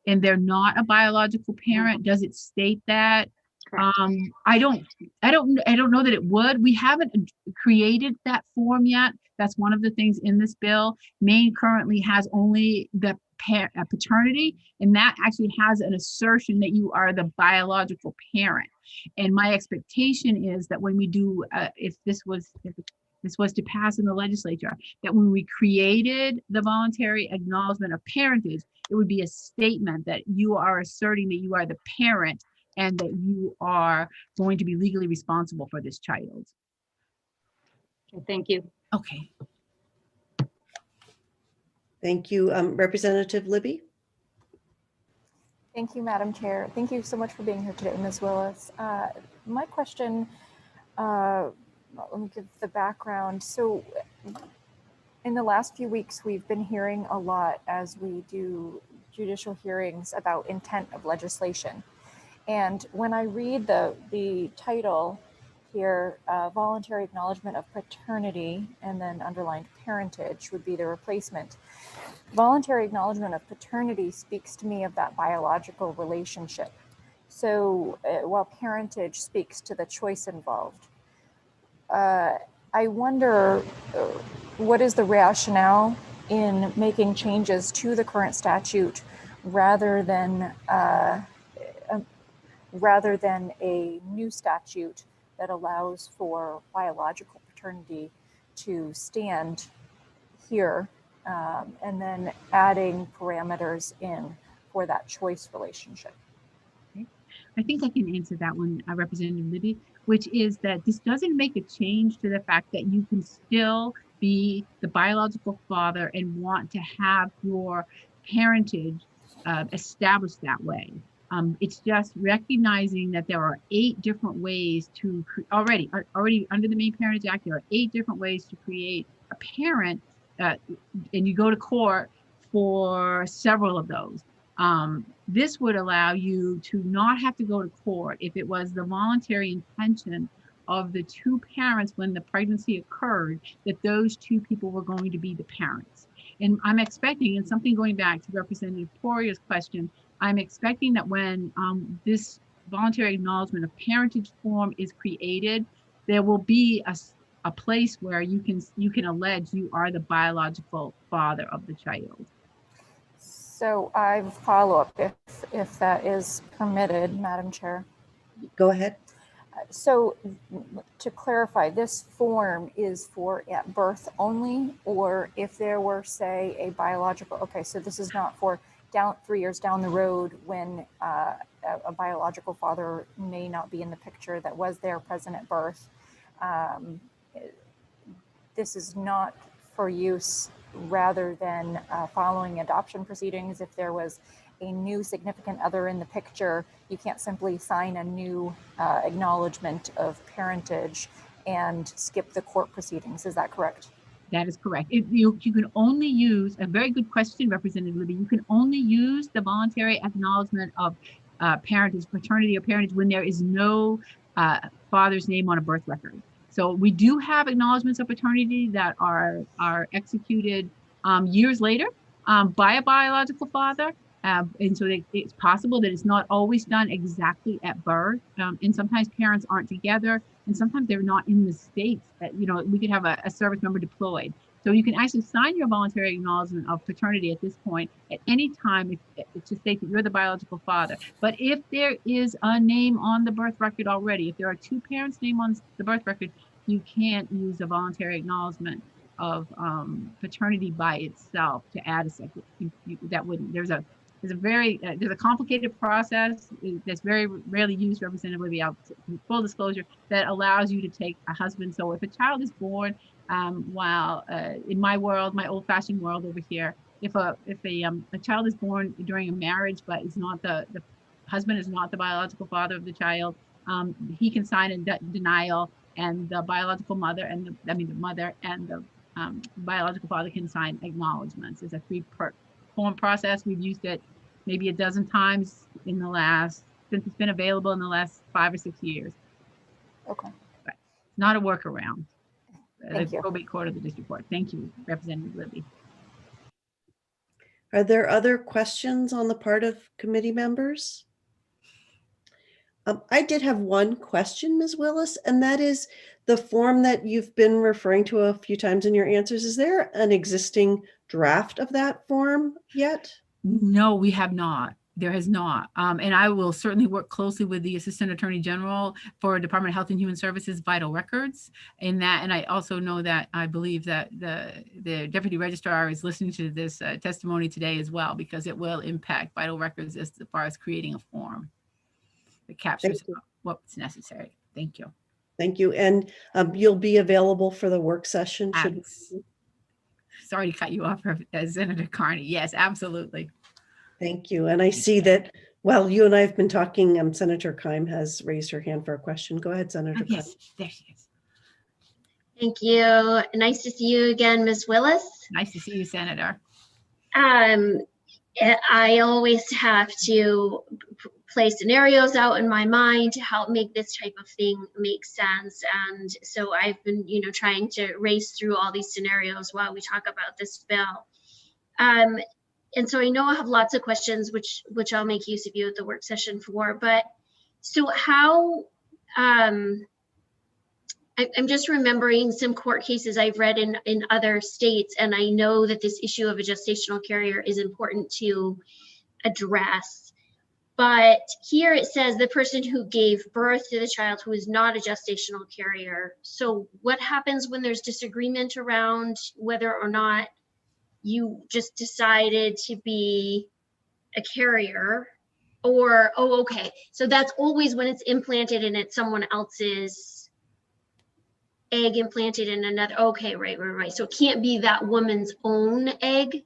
and they're not a biological parent, does it state that? I don't know that it would. We haven't created that form yet. That's one of the things in this bill. Maine currently has only the paternity, and that actually has an assertion that you are the biological parent. And my expectation is that when we do, if this was to pass in the legislature, that when we created the voluntary acknowledgement of parentage, it would be a statement that you are asserting that you are the parent and that you are going to be legally responsible for this child.
Thank you.
Okay.
Thank you. Representative Libby?
Thank you, Madam Chair. Thank you so much for being here today, Ms. Willis. My question, let me give the background. So in the last few weeks, we've been hearing a lot as we do judicial hearings about intent of legislation. And when I read the title here, voluntary acknowledgement of paternity, and then underlined parentage would be the replacement. Voluntary acknowledgement of paternity speaks to me of that biological relationship. So while parentage speaks to the choice involved. I wonder what is the rationale in making changes to the current statute rather than a new statute that allows for biological paternity to stand here, and then adding parameters in for that choice relationship?
I think I can answer that one, Representative Libby, which is that this doesn't make a change to the fact that you can still be the biological father and want to have your parentage established that way. It's just recognizing that there are 8 different ways to already under the Maine Parentage Act, there are 8 different ways to create a parent, and you go to court for several of those. This would allow you to not have to go to court if it was the voluntary intention of the 2 parents when the pregnancy occurred that those 2 people were going to be the parents. And I'm expecting, and something going back to Representative Poirier's question, I'm expecting that when this voluntary acknowledgement of parentage form is created, there will be a place where you can allege you are the biological father of the child.
So I have a follow-up if that is permitted, Madam Chair.
Go ahead.
So to clarify, this form is for at birth only, or if there were, say, a biological, okay, so this is not for 3 years down the road when a biological father may not be in the picture that was there present at birth. This is not for use rather than following adoption proceedings. If there was a new significant other in the picture, you can't simply sign a new acknowledgement of parentage and skip the court proceedings. Is that correct?
That is correct. You can only use, a very good question, Representative Libby, you can only use the voluntary acknowledgement of parentage, paternity or parentage when there is no father's name on a birth record. So we do have acknowledgements of paternity that are executed years later by a biological father. And so it's possible that it's not always done exactly at birth. And sometimes parents aren't together, and sometimes they're not in the states that, we could have a service member deployed. So you can actually sign your voluntary acknowledgement of paternity at this point at any time to state that you're the biological father. But if there is a name on the birth record already, if there are 2 parents' name on the birth record, you can't use a voluntary acknowledgement of paternity by itself to add a second. That wouldn't. There's a complicated process that's very rarely used, Representative Libby, full disclosure, that allows you to take a husband. So if a child is born while in my world, my old-fashioned world over here, if a child is born during a marriage but is not the husband is not the biological father of the child, he can sign a denial, and the biological mother and the mother and the biological father can sign acknowledgements. It's a 3-form process. We've used it maybe a dozen times since it's been available in the last 5 or 6 years.
Okay.
But it's not a workaround.
Thank you.
Probate court or the district court. Thank you, Representative Libby.
Are there other questions on the part of committee members? I did have one question, Ms. Willis, and that is the form that you've been referring to a few times in your answers. Is there an existing draft of that form yet?
No, we have not. There has not. And I will certainly work closely with the Assistant Attorney General for Department of Health and Human Services vital records in that. And I also know that I believe that the Deputy Registrar is listening to this testimony today as well, because it will impact vital records as far as creating a form that captures what's necessary. Thank you.
Thank you. And you'll be available for the work session?
Sorry to cut you off, Senator Carney. Yes, absolutely.
Thank you. And I see that while you and I have been talking, Senator Keim has raised her hand for a question. Go ahead, Senator Keim.
Yes, there she is.
Thank you. Nice to see you again, Ms. Willis.
Nice to see you, Senator.
I always have to play scenarios out in my mind to help make this type of thing make sense. And so I've been, trying to race through all these scenarios while we talk about this bill. And so I know I have lots of questions, which I'll make use of you at the work session for. But so how
I'm just remembering some court cases I've read in other states, and I know that this issue of a gestational carrier is important to address. But here it says the person who gave birth to the child who is not a gestational carrier. So what happens when there's disagreement around whether or not you just decided to be a carrier? Or, oh, okay, so that's always when it's implanted and it's someone else's egg implanted in another, okay, right. So it can't be that woman's own egg,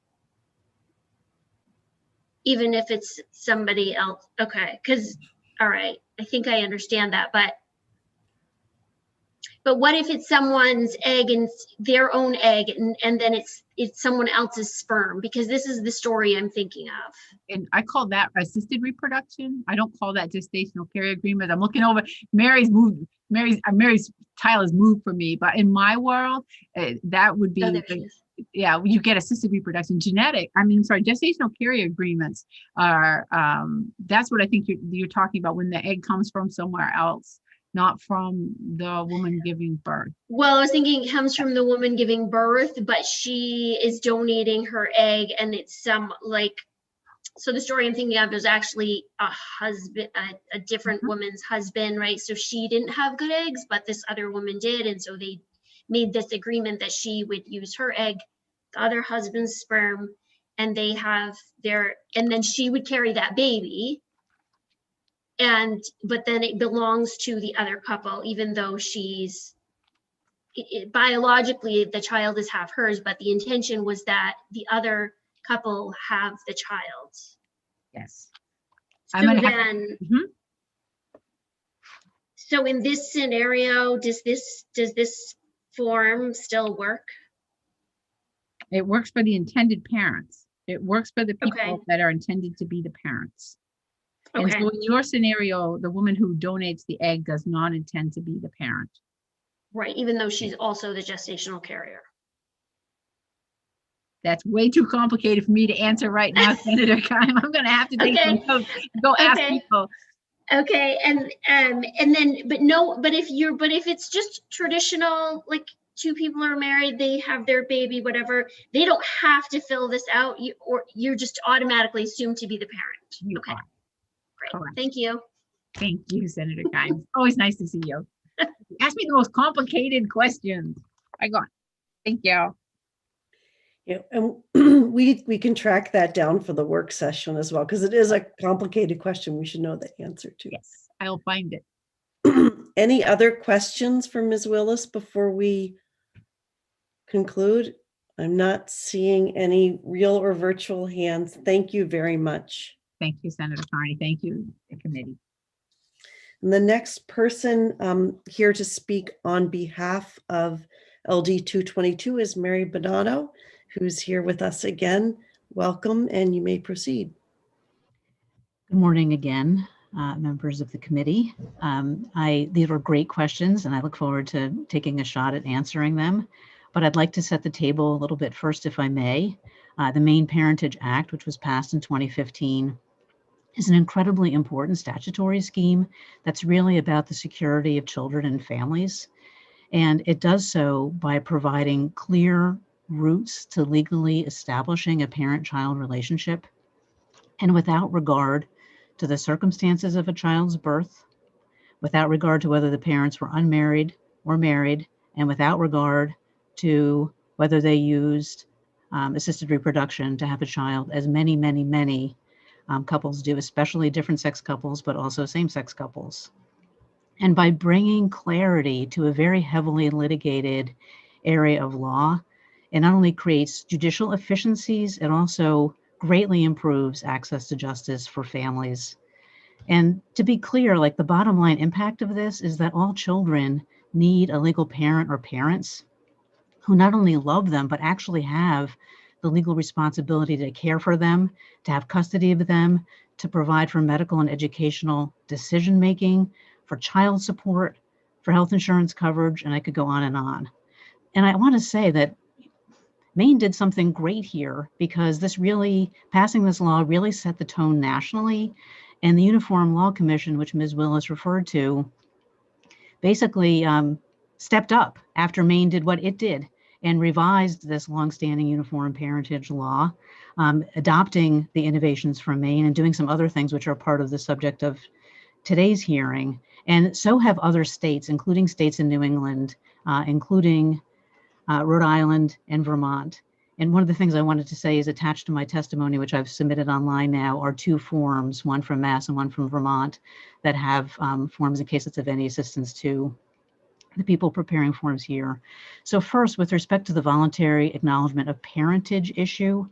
even if it's somebody else. Okay, because, all right, I think I understand that, but what if it's someone's egg and their own egg, and then it's someone else's sperm? Because this is the story I'm thinking of.
And I call that assisted reproduction. I don't call that gestational carrier agreement. I'm looking over, Mary's tile has moved for me, but in my world, that would be, yeah, you get assisted reproduction. Gestational carrier agreements are, that's what I think you're talking about, when the egg comes from somewhere else, not from the woman giving birth.
Well, I was thinking it comes from the woman giving birth, but she is donating her egg, and it's so the story I'm thinking of is actually a husband, a different woman's husband, right? So she didn't have good eggs, but this other woman did. And so they made this agreement that she would use her egg, the other husband's sperm, and they have and then she would carry that baby. But then it belongs to the other couple, even though biologically the child is half hers, but the intention was that the other couple have the child.
Yes.
So in this scenario, does this form still work?
It works for the intended parents. It works for the people that are intended to be the parents. And so in your scenario, the woman who donates the egg does not intend to be the parent.
Right, even though she's also the gestational carrier.
That's way too complicated for me to answer right now, Senator Keim. I'm going to have to take some notes and go ask people.
Okay, and then, but if it's just traditional, like two people are married, they have their baby, whatever, they don't have to fill this out, or you're just automatically assumed to be the parent. Okay, great.
Correct.
Thank you.
Thank you, Senator Keim. It's always nice to see you. Ask me the most complicated questions. I got it. Thank you.
Yeah, and we can track that down for the work session as well, because it is a complicated question we should know the answer to.
Yes, I'll find it.
Any other questions for Ms. Willis before we conclude? I'm not seeing any real or virtual hands. Thank you very much.
Thank you, Senator Carney. Thank you, the committee.
And the next person here to speak on behalf of LD 222 is Mary Bonato, who's here with us again. Welcome, and you may proceed.
Good morning again, members of the committee. These were great questions, and I look forward to taking a shot at answering them. But I'd like to set the table a little bit first, if I may. The Maine Parentage Act, which was passed in 2015, is an incredibly important statutory scheme that's really about the security of children and families. And it does so by providing clear routes to legally establishing a parent-child relationship, and without regard to the circumstances of a child's birth, without regard to whether the parents were unmarried or married, and without regard to whether they used assisted reproduction to have a child, as many couples do, especially different sex couples, but also same-sex couples. And by bringing clarity to a very heavily litigated area of law, it not only creates judicial efficiencies, it also greatly improves access to justice for families. And to be clear, like, the bottom line impact of this is that all children need a legal parent or parents who not only love them, but actually have the legal responsibility to care for them, to have custody of them, to provide for medical and educational decision-making, for child support, for health insurance coverage, and I could go on and on. And I want to say that Maine did something great here, because passing this law really set the tone nationally. And the Uniform Law Commission, which Ms. Willis referred to, basically stepped up after Maine did what it did and revised this longstanding uniform parentage law, adopting the innovations from Maine and doing some other things which are part of the subject of today's hearing. And so have other states, including states in New England, including Rhode Island and Vermont. And one of the things I wanted to say is attached to my testimony, which I've submitted online now, are two forms, one from Mass and one from Vermont, that have forms in case it's of any assistance to the people preparing forms here. So first, with respect to the voluntary acknowledgement of parentage issue,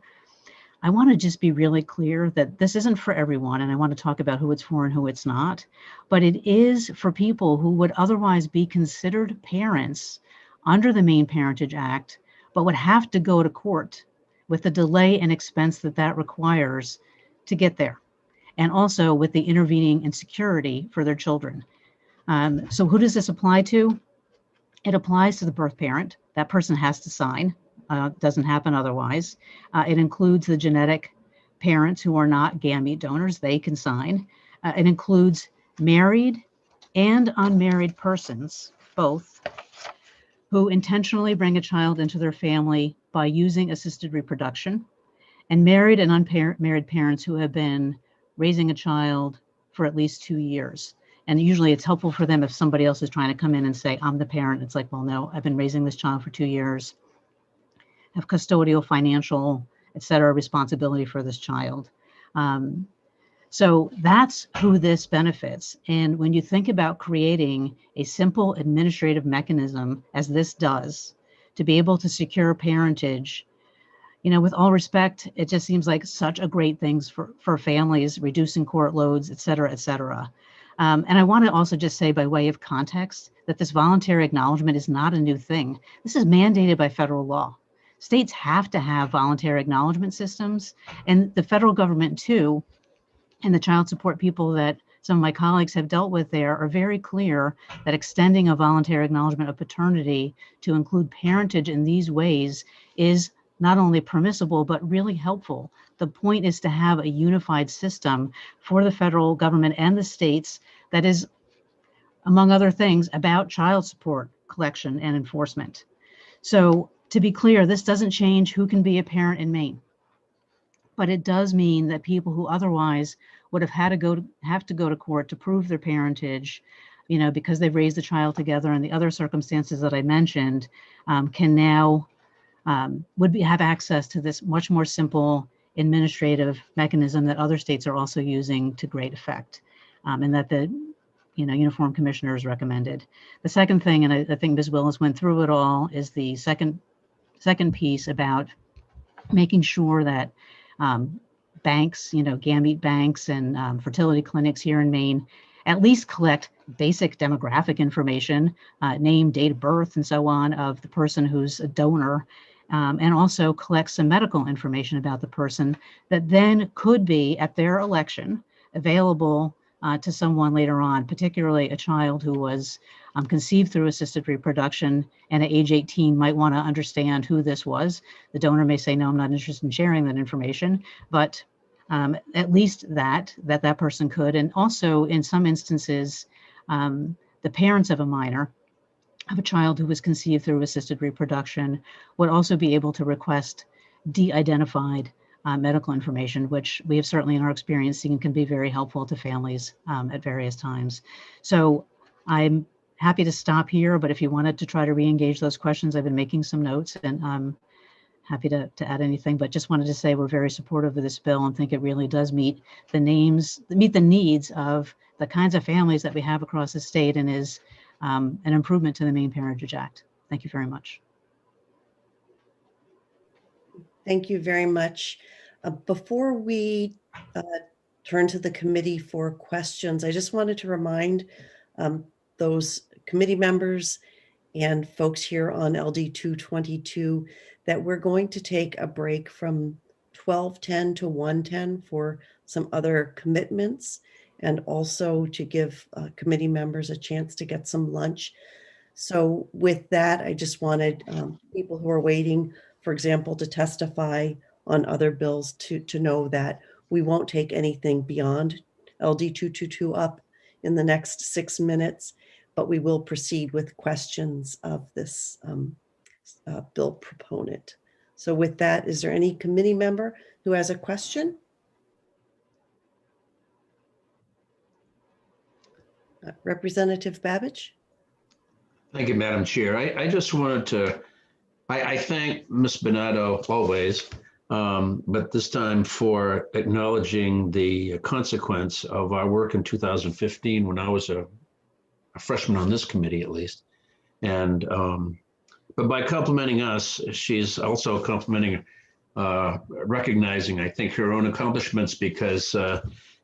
I want to just be really clear that this isn't for everyone, and I want to talk about who it's for and who it's not, but it is for people who would otherwise be considered parents under the Maine Parentage Act, but would have to go to court with the delay and expense that that requires to get there, and also with the intervening insecurity for their children. So who does this apply to? It applies to the birth parent. That person has to sign. Doesn't happen otherwise. It includes the genetic parents who are not gamete donors. They can sign. It includes married and unmarried persons, both, who intentionally bring a child into their family by using assisted reproduction, and married and unmarried parents who have been raising a child for at least 2 years. And usually it's helpful for them if somebody else is trying to come in and say, I'm the parent. It's like, well, no, I've been raising this child for 2 years, have custodial, financial, et cetera, responsibility for this child. So that's who this benefits. And when you think about creating a simple administrative mechanism, as this does, to be able to secure parentage, you know, with all respect, it just seems like such a great thing for families, reducing court loads, et cetera, et cetera. And I want to also just say, by way of context, that this voluntary acknowledgement is not a new thing. This is mandated by federal law. States have to have voluntary acknowledgement systems, and the federal government too, and the child support people that some of my colleagues have dealt with there are very clear that extending a voluntary acknowledgement of paternity to include parentage in these ways is not only permissible, but really helpful. The point is to have a unified system for the federal government and the states that is, among other things, about child support collection and enforcement. So to be clear, this doesn't change who can be a parent in Maine, but it does mean that people who otherwise would have had to go to court to prove their parentage, you know, because they've raised the child together and the other circumstances that I mentioned, can now have access to this much more simple administrative mechanism that other states are also using to great effect, and that the uniform commissioners recommended. The second thing, and I think Ms. Willis went through it all, is the second piece about making sure that banks, gamete banks and fertility clinics here in Maine at least collect basic demographic information, name, date of birth, and so on of the person who's a donor, and also collect some medical information about the person that then could be, at their election, available to someone later on, particularly a child who was conceived through assisted reproduction and at age 18 might want to understand who this was. The donor may say, no, I'm not interested in sharing that information, but at least that person could. And also in some instances, the parents of a minor, of a child who was conceived through assisted reproduction, would also be able to request de-identified medical information, which we have certainly in our experience seen can be very helpful to families at various times. So I'm happy to stop here, but if you wanted to try to re-engage those questions, I've been making some notes and I'm happy to add anything, but just wanted to say we're very supportive of this bill and think it really does meet the needs of the kinds of families that we have across the state and is an improvement to the Maine Parentage Act. Thank you very much.
Thank you very much. Before we turn to the committee for questions, I just wanted to remind those committee members and folks here on LD 222 that we're going to take a break from 12:10 to 1:10 for some other commitments, and also to give committee members a chance to get some lunch. So with that, I just wanted people who are waiting, for example, to testify on other bills to know that we won't take anything beyond LD 222 up in the next 6 minutes. but we will proceed with questions of this bill proponent. So with that, is there any committee member who has a question? Representative Babbage?
Thank you, Madam Chair. I just wanted to, I thank Ms. Benato always, but this time for acknowledging the consequence of our work in 2015 when I was a freshman on this committee, at least. And, but by complimenting us, she's also complimenting, recognizing, I think, her own accomplishments, because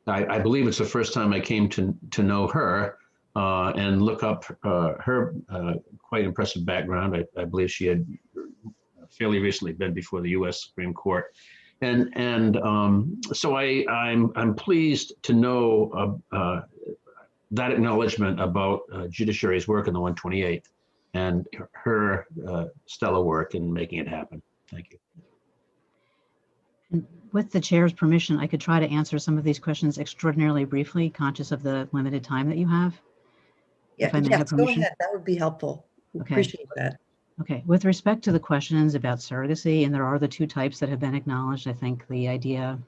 I believe it's the first time I came to know her and look up her quite impressive background. I believe she had fairly recently been before the U.S. Supreme Court. And so I'm pleased to know that acknowledgement about judiciary's work in the 128th and her stellar work in making it happen. Thank you.
And with the chair's permission, I could try to answer some of these questions extraordinarily briefly, conscious of the limited time that you have.
Yeah,
If I may have
yes, go
permission.
ahead. That would be helpful.
Okay.
Appreciate that.
Okay, with respect to the questions about surrogacy, and there are the two types that have been acknowledged, I think the idea,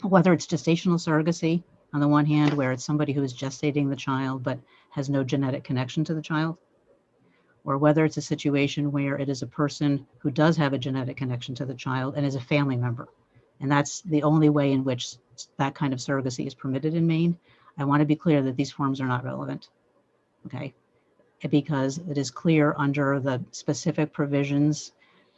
whether it's gestational surrogacy, on the one hand, where it's somebody who is gestating the child but has no genetic connection to the child, or whether it's a situation where it is a person who does have a genetic connection to the child and is a family member. And that's the only way in which that kind of surrogacy is permitted in Maine. I want to be clear that these forms are not relevant, okay? Because it is clear under the specific provisions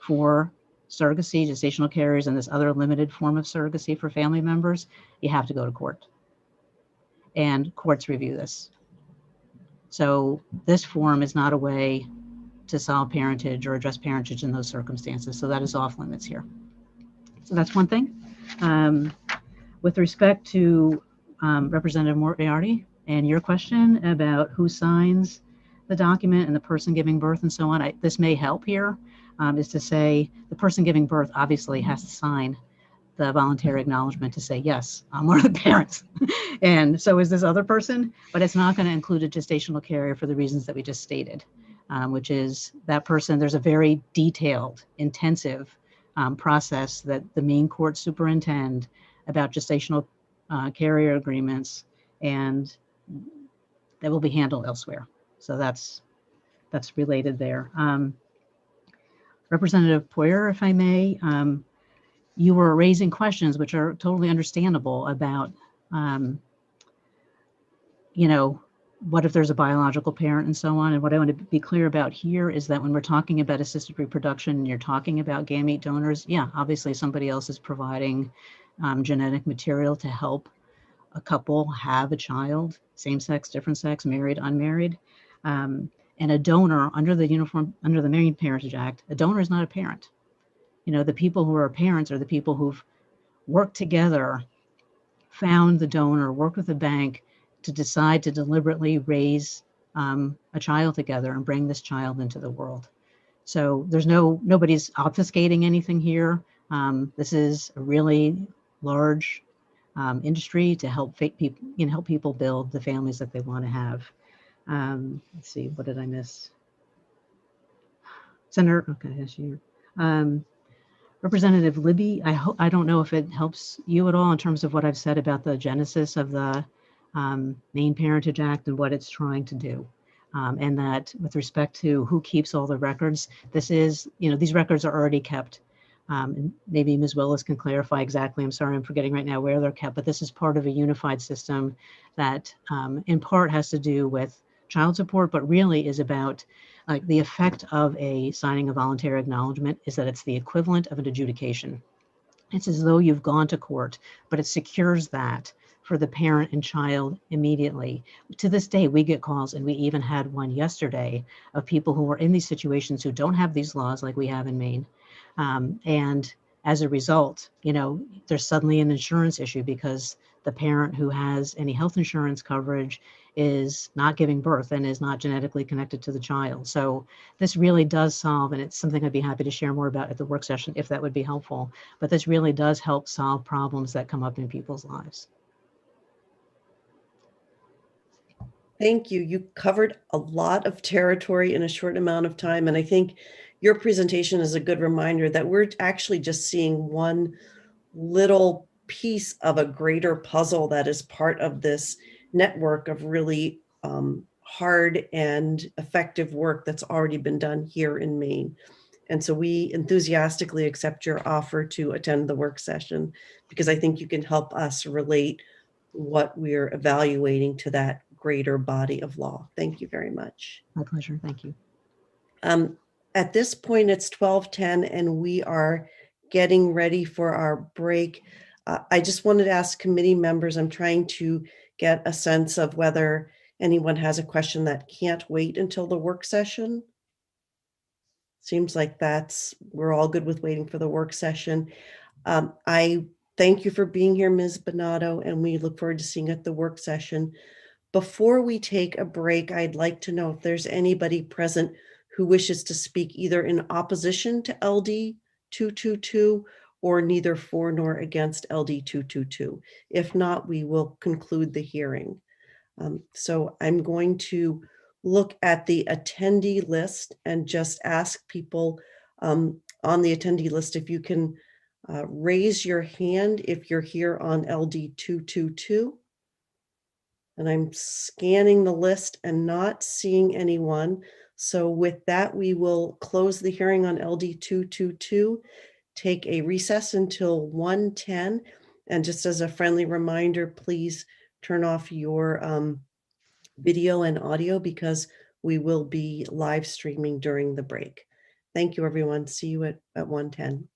for surrogacy, gestational carriers, and this other limited form of surrogacy for family members, you have to go to court. And courts review this. So this form is not a way to solve parentage or address parentage in those circumstances. So that is off limits here. So that's one thing. With respect to Representative Moriarty and your question about who signs the document and the person giving birth and so on, this may help here, is to say the person giving birth obviously has to sign the voluntary acknowledgement to say, yes, I'm one of the parents. And so is this other person, but it's not going to include a gestational carrier for the reasons that we just stated, which is that person, there's a very detailed, intensive process that the Maine courts superintend about gestational carrier agreements, and that will be handled elsewhere. So that's related there. Representative Poyer, if I may, you were raising questions which are totally understandable about, what if there's a biological parent and so on. And what I want to be clear about here is that when we're talking about assisted reproduction and you're talking about gamete donors, yeah, obviously somebody else is providing genetic material to help a couple have a child, same sex, different sex, married, unmarried. And a donor under the Maine Parentage Act, a donor is not a parent. The people who are parents are the people who've worked together, found the donor, worked with the bank to decide to deliberately raise a child together and bring this child into the world. So there's nobody's obfuscating anything here. This is a really large industry to help people build the families that they want to have. Let's see, what did I miss? Senator, okay, yes, you. Representative Libby, I don't know if it helps you at all in terms of what I've said about the genesis of the Maine Parentage Act and what it's trying to do. And that with respect to who keeps all the records, this is, these records are already kept. And maybe Ms. Willis can clarify exactly, I'm sorry, I'm forgetting right now where they're kept, but this is part of a unified system that in part has to do with child support, but really is about the effect of a signing a voluntary acknowledgement is that it's the equivalent of an adjudication. It's as though you've gone to court, but it secures that for the parent and child immediately. To this day, we get calls, and we even had one yesterday, of people who are in these situations who don't have these laws like we have in Maine. And as a result, there's suddenly an insurance issue because the parent who has any health insurance coverage is not giving birth and is not genetically connected to the child. So this really does solve, and it's something I'd be happy to share more about at the work session if that would be helpful, but this really does help solve problems that come up in people's lives.
Thank you. You covered a lot of territory in a short amount of time. And I think your presentation is a good reminder that we're actually just seeing one little piece of a greater puzzle that is part of this network of really hard and effective work that's already been done here in Maine. And so we enthusiastically accept your offer to attend the work session, because I think you can help us relate what we're evaluating to that greater body of law. Thank you very much.
My pleasure. Thank you.
At this point, it's 12:10 and we are getting ready for our break. I just wanted to ask committee members, I'm trying to get a sense of whether anyone has a question that can't wait until the work session. Seems like we're all good with waiting for the work session. I thank you for being here, Ms. Bonato, and we look forward to seeing you at the work session. Before we take a break, I'd like to know if there's anybody present who wishes to speak either in opposition to LD 222 or neither for nor against LD 222. If not, we will conclude the hearing. So I'm going to look at the attendee list and just ask people on the attendee list if you can raise your hand if you're here on LD 222. And I'm scanning the list and not seeing anyone. So with that, we will close the hearing on LD 222, take a recess until 1:10. And just as a friendly reminder, please turn off your video and audio because we will be live streaming during the break. Thank you, everyone. See you at 1:10.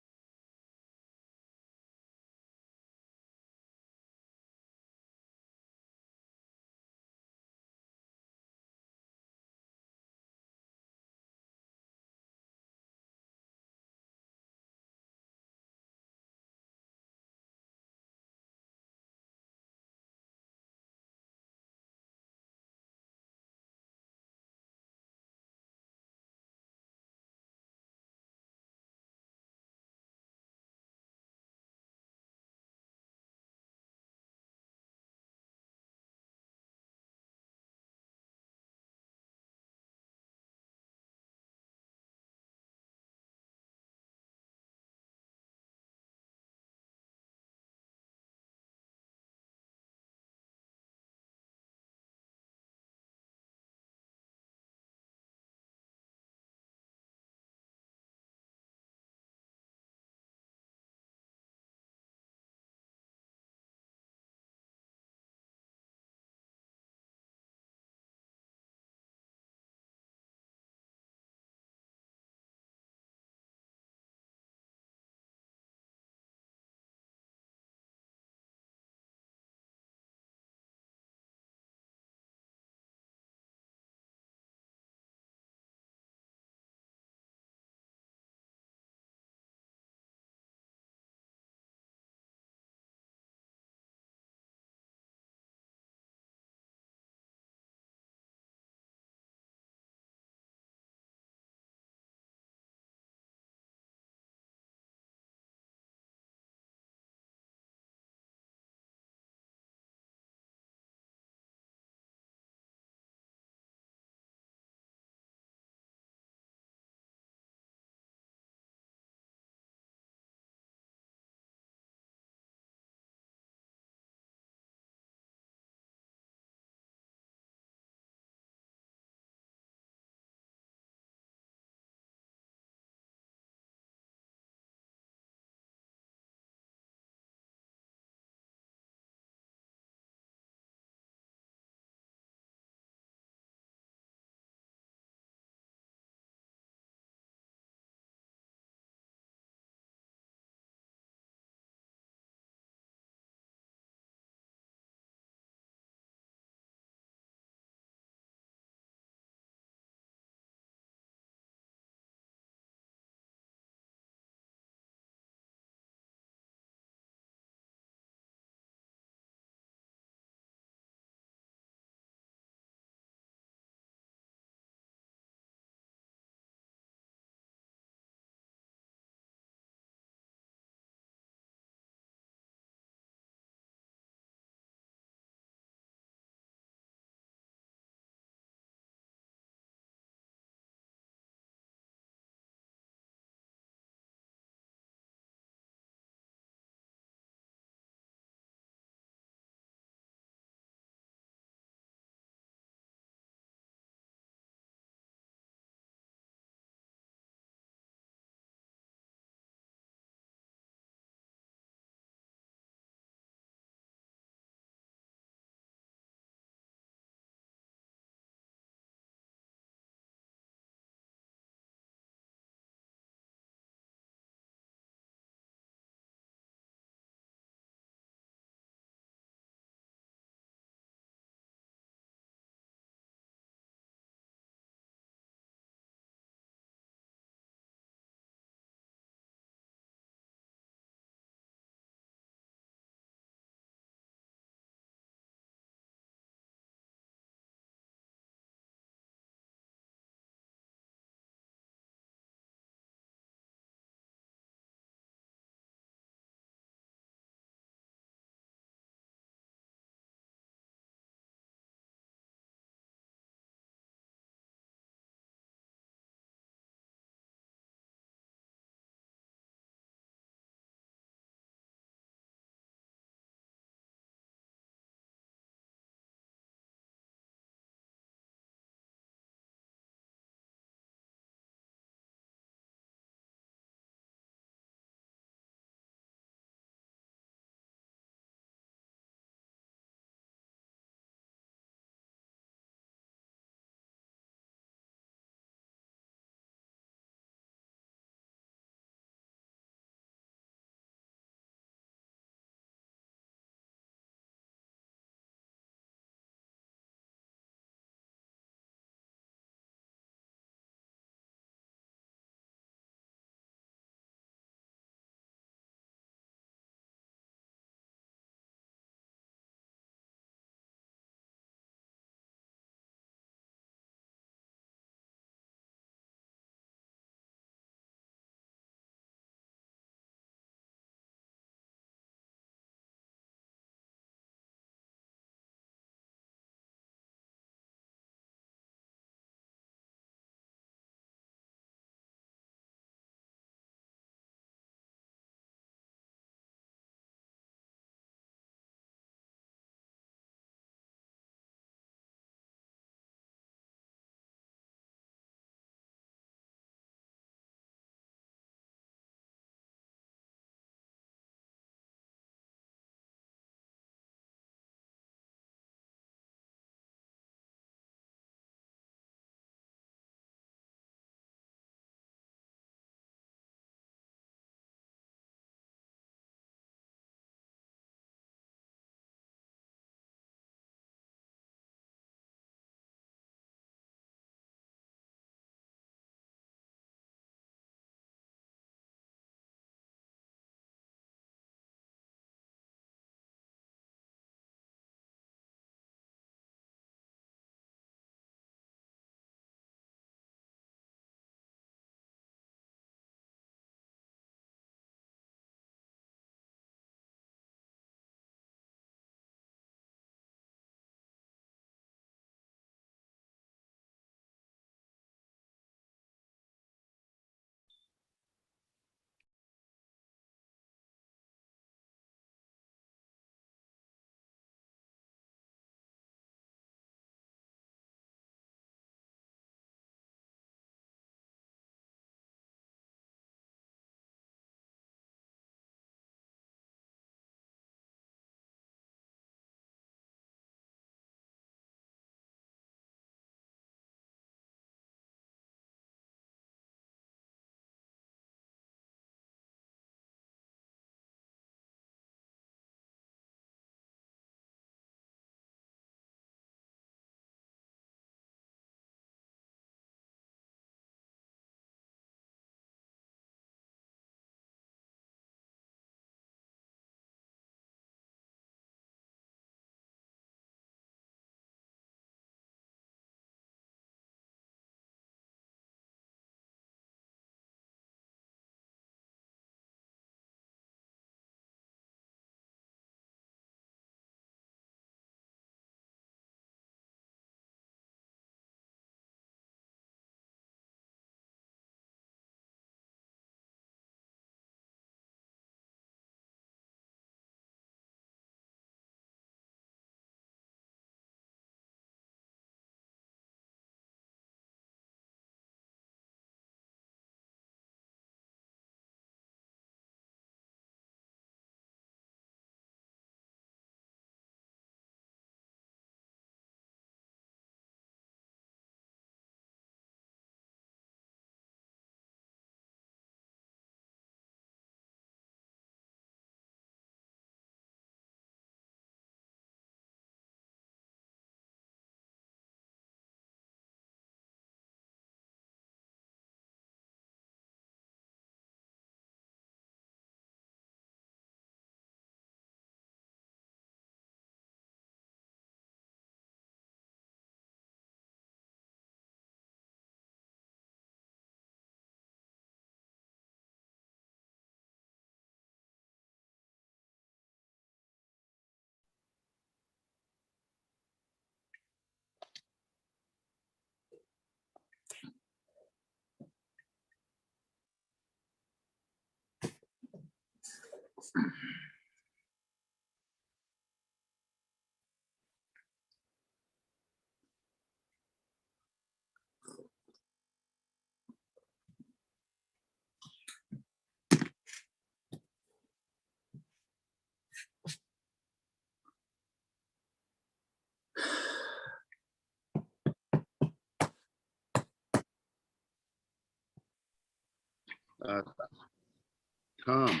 Tom,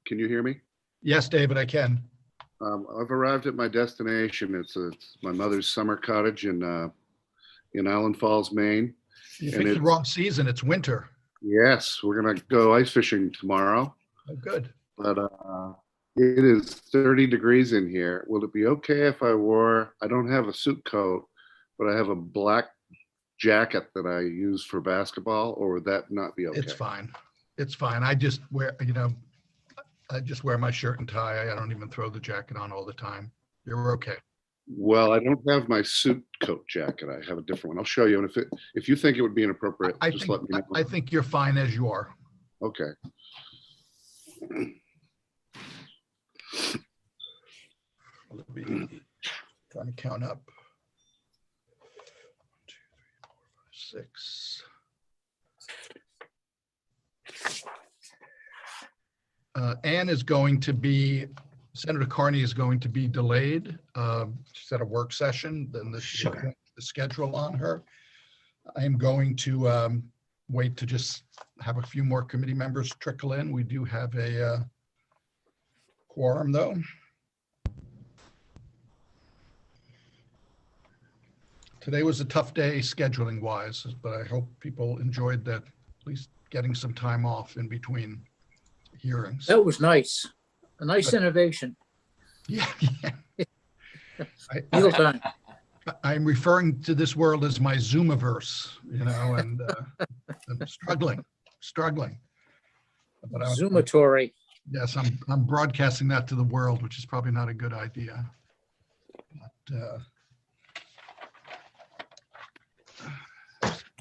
can you hear me?
Yes, David, I can.
I've arrived at my destination. It's my mother's summer cottage in Island Falls, Maine.
You
And
picked the wrong season. It's winter.
Yes, we're gonna go ice fishing tomorrow.
Oh, good.
But it is 30 degrees in here. Will it be okay if I don't have a suit coat, but I have a black jacket that I use for basketball, or would that not be okay?
It's fine. It's fine. I just wear, I just wear my shirt and tie. I don't even throw the jacket on all the time. You're okay.
Well, I don't have my suit coat jacket. I have a different one. I'll show you. And if you think it would be inappropriate, just let me know.
I think you're fine as you are.
Okay.
Let me trying to count up. 1, 2, 3, 4, 5, 6. Ann is going to be, Senator Carney is going to be delayed. She's at a work session, then the schedule on her. I am going to wait to just have a few more committee members trickle in. We do have a quorum though. Today was a tough day scheduling wise, but I hope people enjoyed that, at least getting some time off in between hearings.
That was nice. A nice innovation.
Yeah.
Meal time.
I'm referring to this world as my Zoomiverse, and I'm struggling. But
Zoomatory.
Yes, I'm broadcasting that to the world, which is probably not a good idea. But,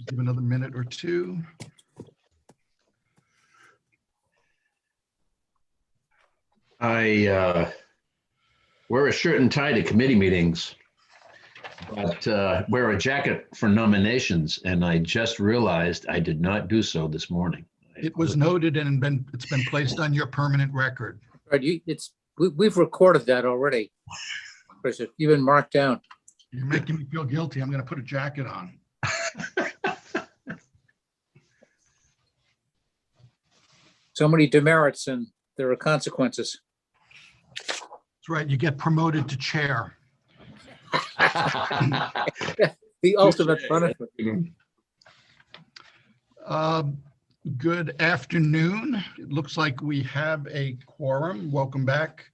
give another minute or two.
I wear a shirt and tie to committee meetings, but wear a jacket for nominations, and I just realized I did not do so this morning.
It was noted and it's been placed on your permanent record.
Right, we've recorded that already. Chris, you've been marked down.
You're making me feel guilty. I'm going to put a jacket on.
So many demerits and there are consequences.
That's right. You get promoted to chair.
The ultimate punishment.
Good afternoon. It looks like we have a quorum. Welcome back,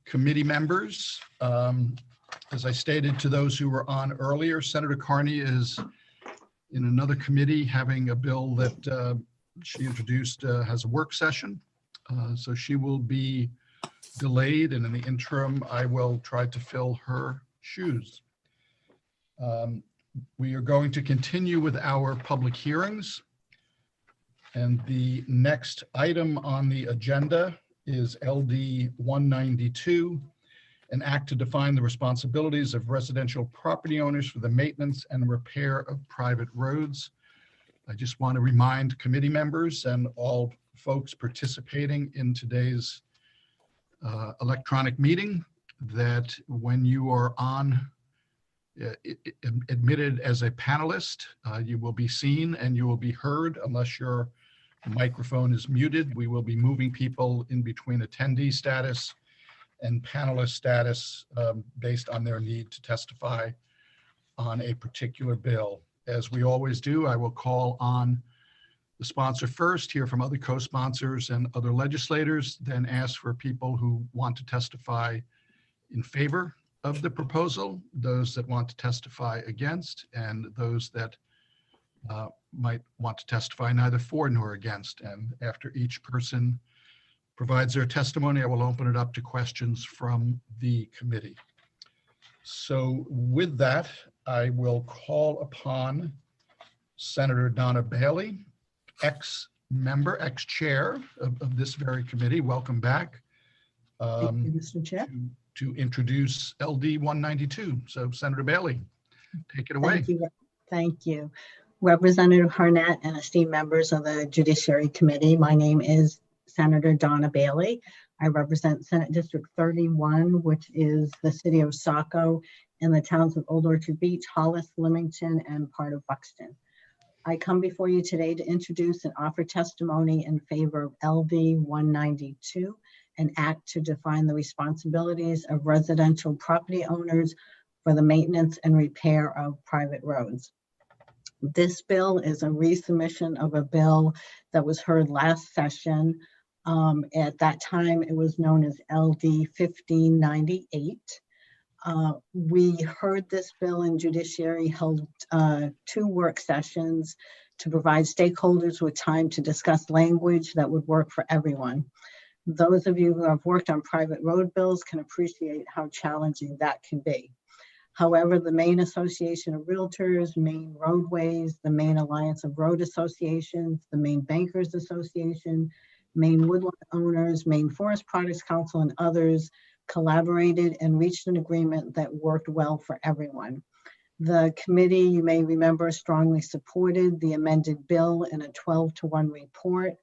committee members. As I stated to those who were on earlier, Senator Carney is in another committee having a bill that she introduced has a work session. So she will be delayed, and in the interim, I will try to fill her shoes. We are going to continue with our public hearings. And the next item on the agenda is LD 192, an act to define the responsibilities of residential property owners for the maintenance and repair of private roads. I just want to remind committee members and all folks participating in today's electronic meeting that when you are admitted as a panelist, you will be seen and you will be heard unless your microphone is muted. We will be moving people in between attendee status and panelist status based on their need to testify on a particular bill. As we always do, I will call on the sponsor first, hear from other co-sponsors and other legislators, then ask for people who want to testify in favor of the proposal, those that want to testify against, and those that might want to testify neither for nor against. And after each person provides their testimony, I will open it up to questions from the committee. So with that, I will call upon Senator Donna Bailey, member, ex-chair of this very committee. Welcome back.
Thank you, Mr. Chair.
To introduce LD 192. So Senator Bailey, take it away.
Thank you. Thank you. Representative Harnett and esteemed members of the Judiciary Committee. My name is Senator Donna Bailey. I represent Senate District 31, which is the city of Saco and the towns of Old Orchard Beach, Hollis, Leamington, and part of Buxton. I come before you today to introduce and offer testimony in favor of LD 192, an act to define the responsibilities of residential property owners for the maintenance and repair of private roads. This bill is a resubmission of a bill that was heard last session. At that time, it was known as LD 1598. We heard this bill in Judiciary, held 2 work sessions to provide stakeholders with time to discuss language that would work for everyone. Those of you who have worked on private road bills can appreciate how challenging that can be. However, the Maine Association of Realtors, Maine Roadways, the Maine Alliance of Road Associations, the Maine Bankers Association, Maine Woodland Owners, Maine Forest Products Council, and others collaborated and reached an agreement that worked well for everyone. The committee, you may remember, strongly supported the amended bill in a 12-to-1 report,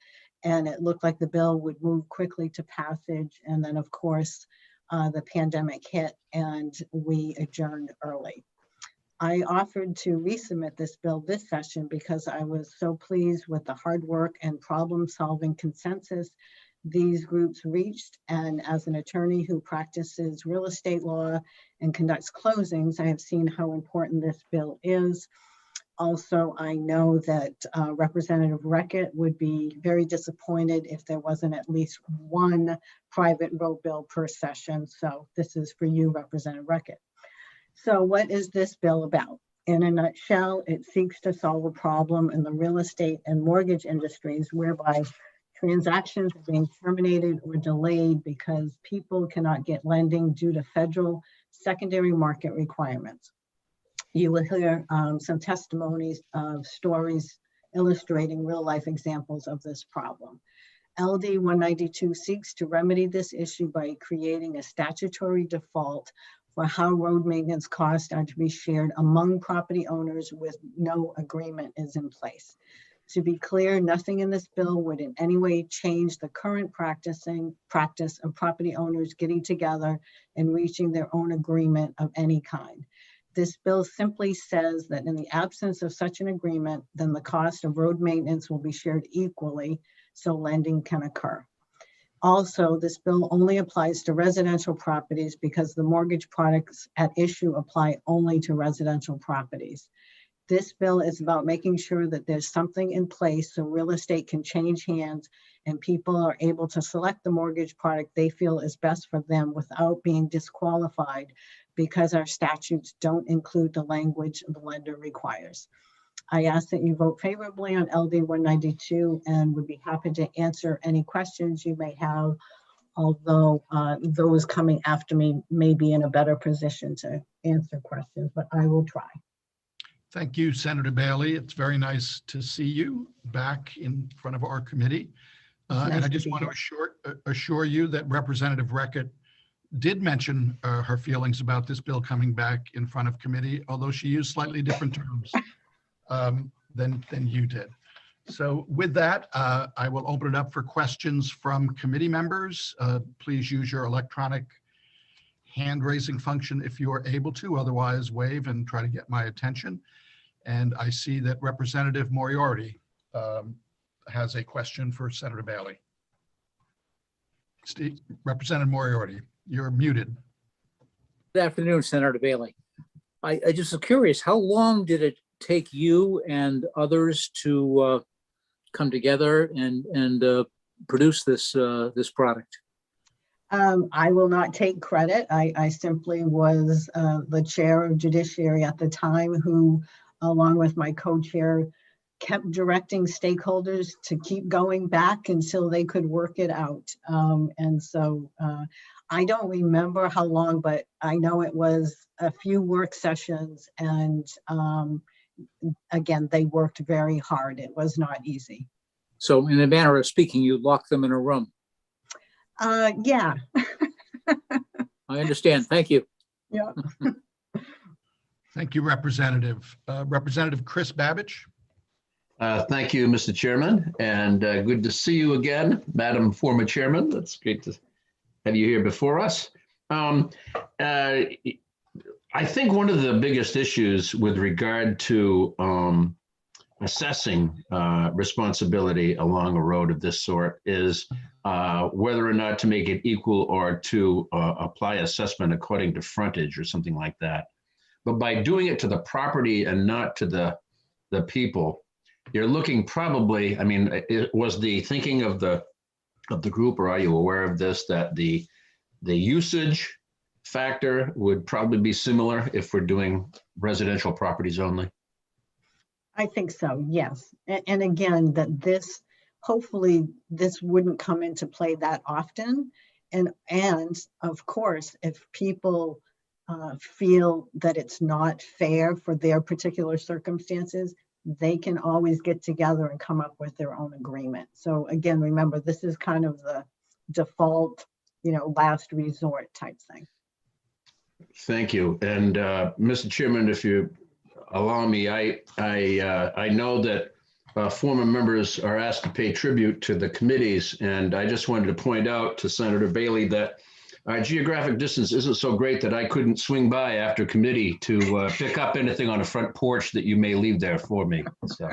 and it looked like the bill would move quickly to passage. And then, of course, the pandemic hit and we adjourned early. I offered to resubmit this bill this session because I was so pleased with the hard work and problem-solving consensus these groups reached. And as an attorney who practices real estate law and conducts closings, I have seen how important this bill is. Also, I know that Representative Reckitt would be very disappointed if there wasn't at least one private road bill per session. So this is for you, Representative Reckitt. So what is this bill about? In a nutshell, it seeks to solve a problem in the real estate and mortgage industries whereby transactions are being terminated or delayed because people cannot get lending due to federal secondary market requirements. You will hear some testimonies of stories illustrating real life examples of this problem. LD 192 seeks to remedy this issue by creating a statutory default for how road maintenance costs are to be shared among property owners with no agreement is in place. To be clear, nothing in this bill would in any way change the current practice of property owners getting together and reaching their own agreement of any kind. This bill simply says that in the absence of such an agreement, then the cost of road maintenance will be shared equally so lending can occur. Also, this bill only applies to residential properties because the mortgage products at issue apply only to residential properties. This bill is about making sure that there's something in place so real estate can change hands and people are able to select the mortgage product they feel is best for them without being disqualified because our statutes don't include the language the lender requires. I ask that you vote favorably on LD 192 and would be happy to answer any questions you may have, although those coming after me may be in a better position to answer questions, but I will try.
Thank you, Senator Bailey. It's very nice to see you back in front of our committee. And I just want to assure you that Representative Reckitt did mention her feelings about this bill coming back in front of committee, although she used slightly different terms than you did. So with that, I will open it up for questions from committee members. Please use your electronic hand raising function if you are able to, otherwise wave and try to get my attention. And I see that Representative Moriarty has a question for Senator Bailey. Representative Moriarty, you're muted.
Good afternoon, Senator Bailey. I just was curious, how long did it take you and others to come together and produce this this product?
I will not take credit. I simply was the chair of Judiciary at the time who, along with my co-chair, kept directing stakeholders to keep going back until they could work it out. And so I don't remember how long, but I know it was a few work sessions. And again, they worked very hard. It was not easy.
So in a manner of speaking, you lock them in a room.
Yeah,
I understand. Thank you.
yeah.
Thank you, Representative. Representative Chris Babbage.
Thank you, Mr. Chairman, and good to see you again, Madam former Chairman. That's great to have you here before us. I think one of the biggest issues with regard to assessing responsibility along a road of this sort is whether or not to make it equal or to apply assessment according to frontage or something like that. But by doing it to the property and not to the people, you're looking probably, I mean, it was the thinking of the group, or are you aware of this, that the usage factor would probably be similar if we're doing residential properties only?
I think so, yes. And again, that this, hopefully this wouldn't come into play that often. And of course, if people feel that it's not fair for their particular circumstances, they can always get together and come up with their own agreement. So again, remember, this is kind of the default, last resort type thing.
Thank you. And Mr. Chairman, if you allow me, I know that former members are asked to pay tribute to the committees, and I just wanted to point out to Senator Bailey that our geographic distance isn't so great that I couldn't swing by after committee to pick up anything on the front porch that you may leave there for me. So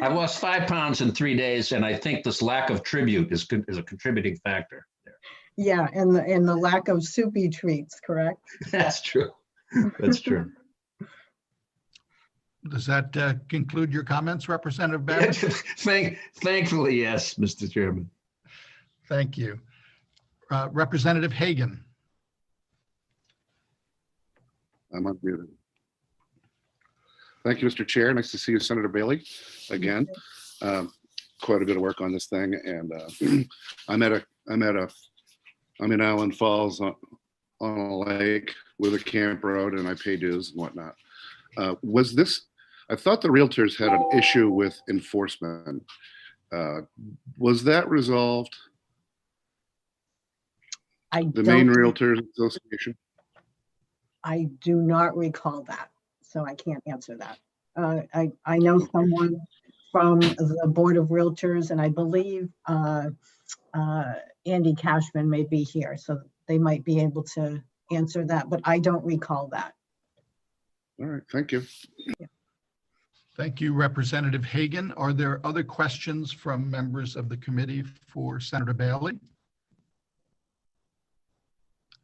I've lost 5 pounds in 3 days, and I think this lack of tribute is a contributing factor there.
Yeah, and the lack of soupy treats, correct?
That's true. That's true.
Does that conclude your comments, Representative Babbage?
Thankfully, yes, Mr. Chairman.
Thank you. Representative Hagan.
I'm unmuted. Thank you, Mr. Chair. Nice to see you, Senator Bailey, again. Quite a bit of work on this thing, and I'm in Island Falls on a lake with a camp road, and I pay dues and whatnot. I thought the realtors had an issue with enforcement. Was that resolved? The Maine Realtors Association?
I do not recall that, so I can't answer that. I know someone from the Board of Realtors, and I believe Andy Cashman may be here, so they might be able to answer that, but I don't recall that.
All right, thank you.
Yeah.
Thank you, Representative Hagan. Are there other questions from members of the committee for Senator Bailey?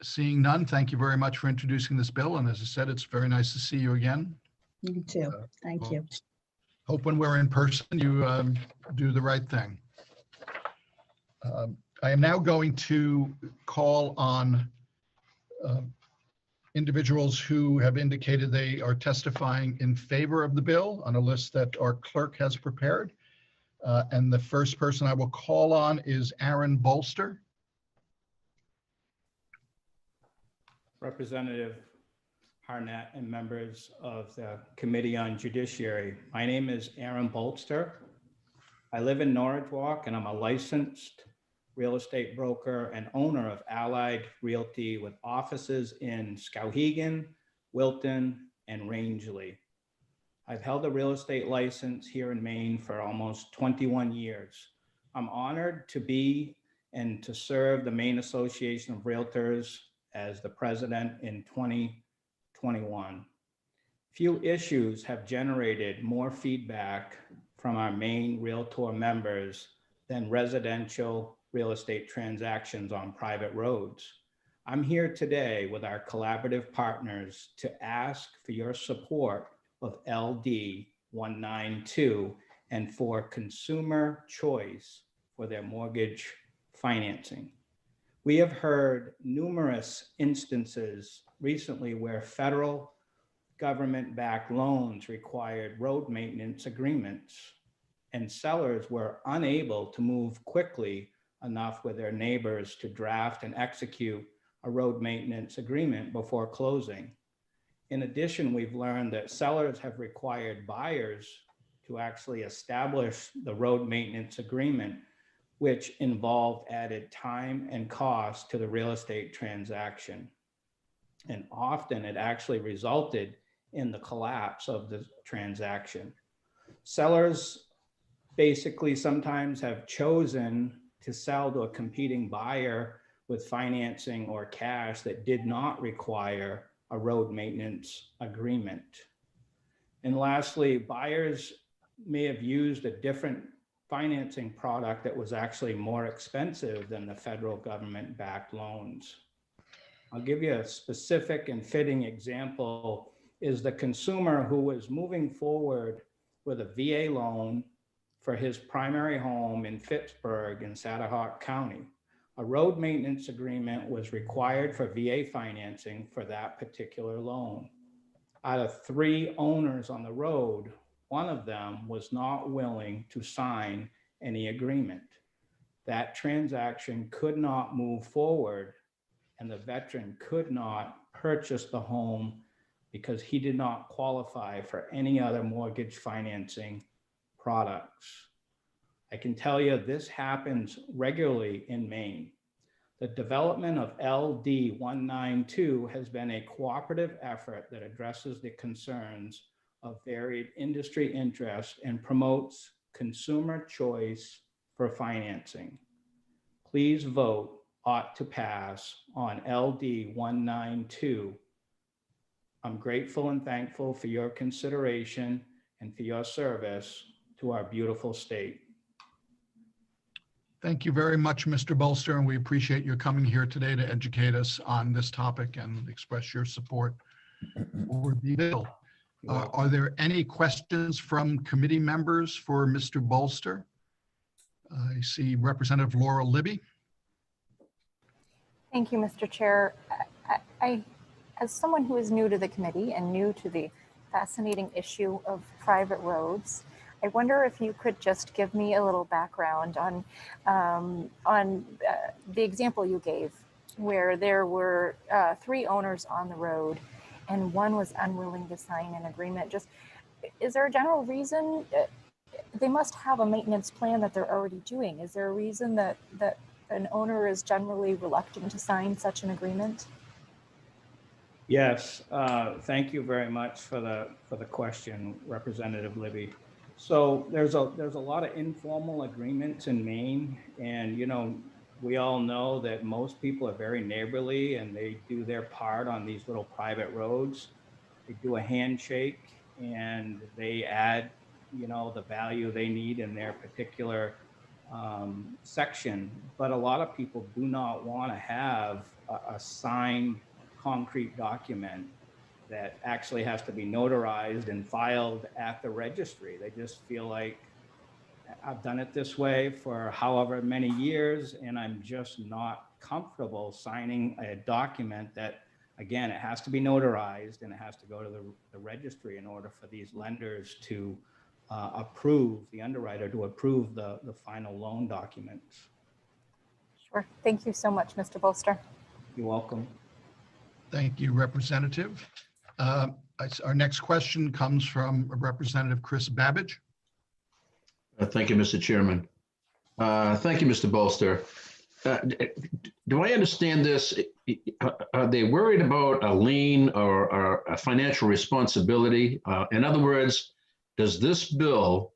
Seeing none, thank you very much for introducing this bill. And as I said, it's very nice to see you again.
You too. Thank you.
Hope when we're in person, you do the right thing. I am now going to call on individuals who have indicated they are testifying in favor of the bill on a list that our clerk has prepared. And the first person I will call on is Aaron Bolster.
Representative Harnett and members of the Committee on Judiciary. My name is Aaron Bolster. I live in Norwich Walk, and I'm a licensed real estate broker and owner of Allied Realty with offices in Skowhegan, Wilton, and Rangeley. I've held a real estate license here in Maine for almost 21 years. I'm honored to be and to serve the Maine Association of Realtors as the president in 2021. Few issues have generated more feedback from our Maine Realtor members than residential real estate transactions on private roads. I'm here today with our collaborative partners to ask for your support of LD 192 and for consumer choice for their mortgage financing. We have heard numerous instances recently where federal government-backed loans required road maintenance agreements, and sellers were unable to move quickly enough with their neighbors to draft and execute a road maintenance agreement before closing. In addition, we've learned that sellers have required buyers to actually establish the road maintenance agreement, which involved added time and cost to the real estate transaction. And often it actually resulted in the collapse of the transaction. Sellers basically sometimes have chosen to sell to a competing buyer with financing or cash that did not require a road maintenance agreement. And lastly, buyers may have used a different financing product that was actually more expensive than the federal government-backed loans. I'll give you a specific and fitting example is the consumer who was moving forward with a VA loan for his primary home in Pittsburgh in Sadahoc County. A road maintenance agreement was required for VA financing for that particular loan. Out of 3 owners on the road, one of them was not willing to sign any agreement. That transaction could not move forward, and the veteran could not purchase the home because he did not qualify for any other mortgage financing products. I can tell you this happens regularly in Maine. The development of LD 192 has been a cooperative effort that addresses the concerns of varied industry interests and promotes consumer choice for financing. Please vote ought to pass on LD 192. I'm grateful and thankful for your consideration and for your service to our beautiful state.
Thank you very much, Mr. Bolster, and we appreciate your coming here today to educate us on this topic and express your support for the bill. Are there any questions from committee members for Mr. Bolster? I see Representative Laura Libby.
Thank you, Mr. Chair. As someone who is new to the committee and new to the fascinating issue of private roads, I wonder if you could just give me a little background on the example you gave, where there were 3 owners on the road and one was unwilling to sign an agreement. Just, is there a general reason? They must have a maintenance plan that they're already doing. Is there a reason that an owner is generally reluctant to sign such an agreement?
Yes, thank you very much for the question, Representative Libby. So there's a lot of informal agreements in Maine, and we all know that most people are very neighborly and they do their part on these little private roads. They do a handshake and they add, the value they need in their particular section. But a lot of people do not want to have a signed concrete document that actually has to be notarized and filed at the registry. They just feel like, I've done it this way for however many years, and I'm just not comfortable signing a document that, again, it has to be notarized and it has to go to the registry in order for these lenders to approve, the underwriter to approve the final loan documents.
Sure. Thank you so much, Mr. Bolster.
You're welcome.
Thank you, Representative. Our next question comes from Representative Chris Babbage.
Thank you, Mr. Chairman. Thank you, Mr. Bolster. Do I understand this? Are they worried about a lien or a financial responsibility? In other words, does this bill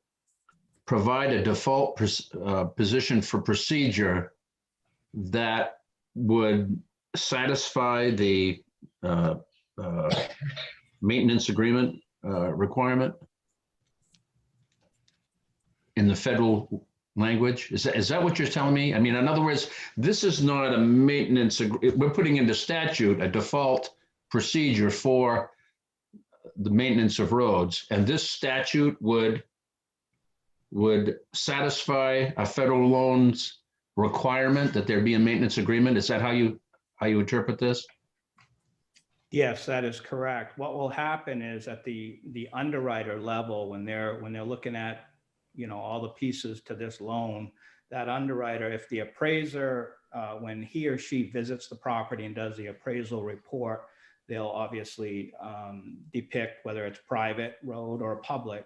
provide a default position for procedure that would satisfy the maintenance agreement requirement in the federal language? Is that what you're telling me? I mean, in other words, this is not a maintenance, we're putting into statute a default procedure for the maintenance of roads, and this statute would satisfy a federal loans requirement that there be a maintenance agreement. Is that how you interpret this?
Yes, that is correct. What will happen is at the underwriter level, when they're looking at all the pieces to this loan, that underwriter, if the appraiser, when he or she visits the property and does the appraisal report, they'll obviously depict whether it's private road or public.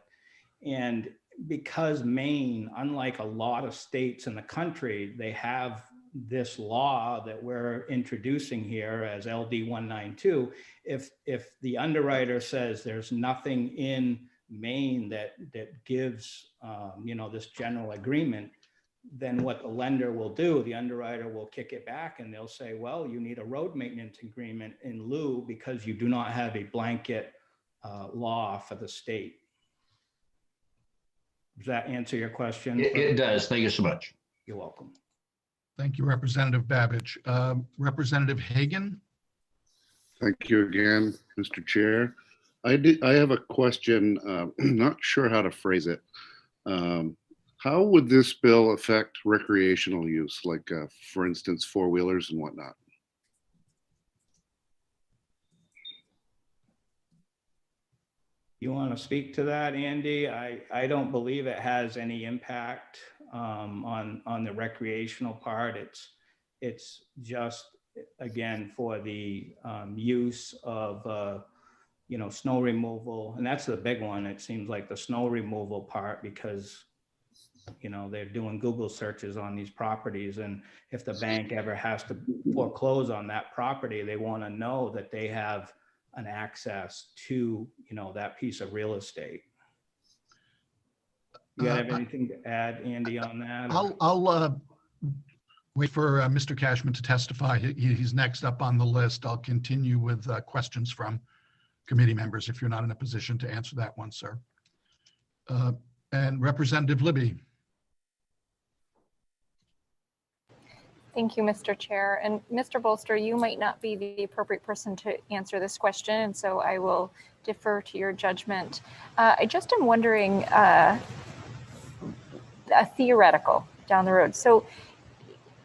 And because Maine, unlike a lot of states in the country, they have this law that we're introducing here as LD 192. If the underwriter says there's nothing in Maine that gives this general agreement, then what the lender will do, the underwriter will kick it back and they'll say, well, you need a road maintenance agreement in lieu because you do not have a blanket law for the state. Does that answer your question?
It does. Thank you so much.
You're welcome.
Thank you, Representative Babbage. Representative Hagan?
Thank you again, Mr. Chair. I have a question, not sure how to phrase it. How would this bill affect recreational use, like, for instance, four-wheelers and whatnot?
You want to speak to that, Andy? I don't believe it has any impact on the recreational part. It's just, again, for the use of snow removal, and that's the big one. It seems like the snow removal part, because they're doing Google searches on these properties, and if the bank ever has to foreclose on that property, they want to know that they have an access to that piece of real estate. You have anything to add, Andy, on that?
I'll wait for Mr. Cashman to testify. He's next up on the list. I'll continue with questions from committee members if you're not in a position to answer that one, sir. And Representative Libby.
Thank you, Mr. Chair. And Mr. Bolster, you might not be the appropriate person to answer this question, and so I will defer to your judgment. I just am wondering, a theoretical down the road. So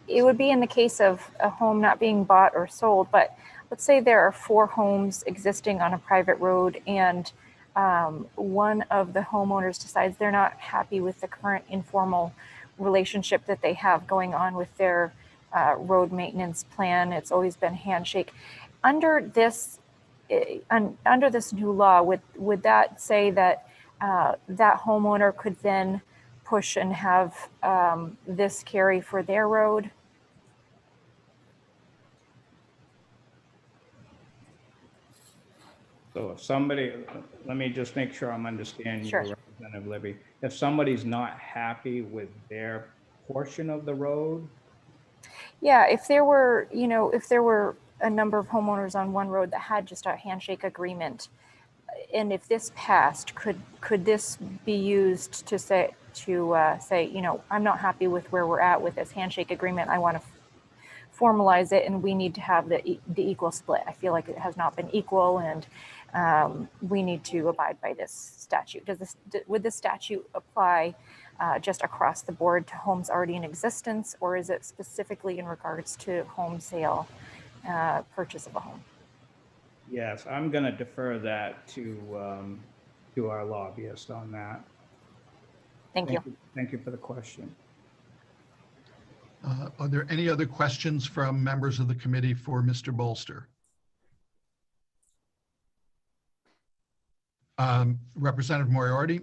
it would be in the case of a home not being bought or sold, but let's say there are 4 homes existing on a private road, and one of the homeowners decides they're not happy with the current informal relationship that they have going on with their road maintenance plan. It's always been handshake. Under this new law, would that say that that homeowner could then push and have this carry for their road?
So if somebody, let me just make sure I'm understanding you, Representative Libby. If somebody's not happy with their portion of the road?
Yeah, if there were, if there were a number of homeowners on one road that had just a handshake agreement, and if this passed, could this be used to say, I'm not happy with where we're at with this handshake agreement. I want to formalize it, and we need to have the equal split. I feel like it has not been equal, and we need to abide by this statute. Would this statute apply just across the board to homes already in existence, or is it specifically in regards to home sale, purchase of a home?
Yes, I'm going to defer that to our lobbyist on that.
Thank you.
Thank you for the question.
Are there any other questions from members of the committee for Mr. Bolster? Representative Moriarty.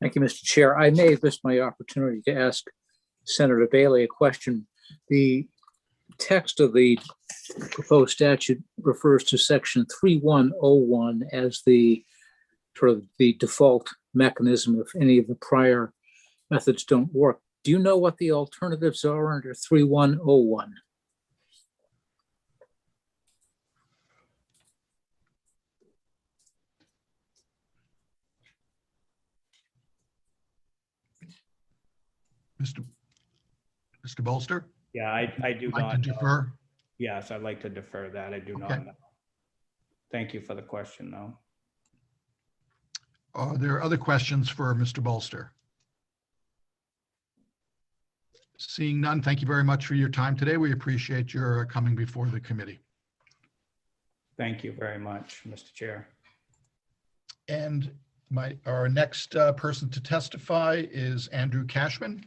Thank you, Mr. Chair. I may have missed my opportunity to ask Senator Bailey a question. The text of the proposed statute refers to section 3101 as the sort of the default mechanism if any of the prior methods don't work. Do you know what the alternatives are under 3101?
Mr. Bolster?
Yeah, I do
like
not
to defer.
know. Yes, I'd like to defer that. I do not know. Thank you for the question, though.
Are there other questions for Mr. Bolster? Seeing none, thank you very much for your time today. We appreciate your coming before the committee.
Thank you very much, Mr. Chair.
And our next person to testify is Andrew Cashman.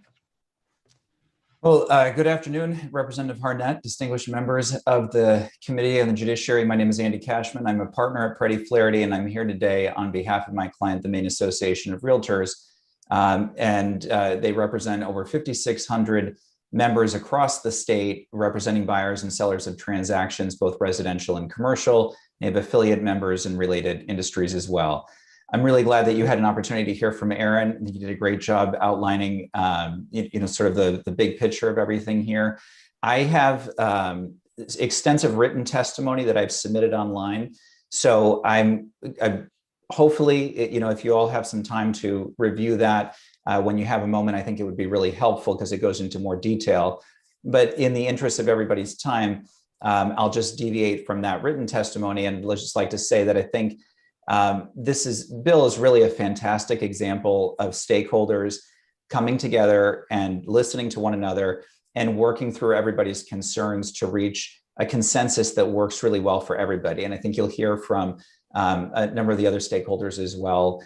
Well, good afternoon, Representative Harnett, distinguished members of the Committee on the Judiciary. My name is Andy Cashman. I'm a partner at Preddy Flaherty, and I'm here today on behalf of my client, the Maine Association of Realtors. They represent over 5,600 members across the state, representing buyers and sellers of transactions, both residential and commercial. They have affiliate members in related industries as well. I'm really glad that you had an opportunity to hear from Aaron. He did a great job outlining, sort of the big picture of everything here. I have extensive written testimony that I've submitted online. So I'm hopefully, if you all have some time to review that when you have a moment, I think it would be really helpful because it goes into more detail. But in the interest of everybody's time, I'll just deviate from that written testimony and let's just like to say that I think bill is really a fantastic example of stakeholders coming together and listening to one another and working through everybody's concerns to reach a consensus that works really well for everybody. And I think you'll hear from a number of the other stakeholders as well,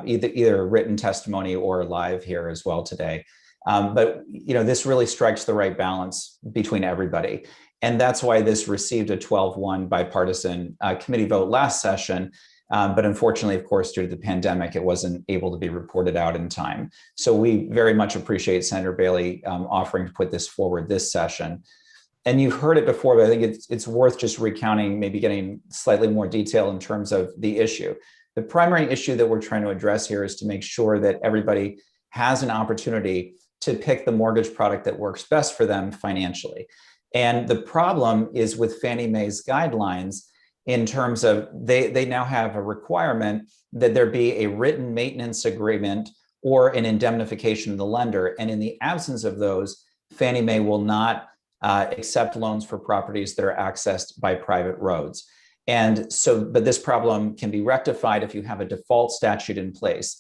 either written testimony or live here as well today. But this really strikes the right balance between everybody. And that's why this received a 12-1 bipartisan committee vote last session. But unfortunately, of course, due to the pandemic, it wasn't able to be reported out in time. So we very much appreciate Senator Bailey offering to put this forward this session. And you've heard it before, but I think it's worth just recounting, maybe getting slightly more detail in terms of the issue. The primary issue that we're trying to address here is to make sure that everybody has an opportunity to pick the mortgage product that works best for them financially. And the problem is with Fannie Mae's guidelines in terms of they now have a requirement that there be a written maintenance agreement or an indemnification of the lender. And in the absence of those, Fannie Mae will not accept loans for properties that are accessed by private roads. And so, but this problem can be rectified if you have a default statute in place,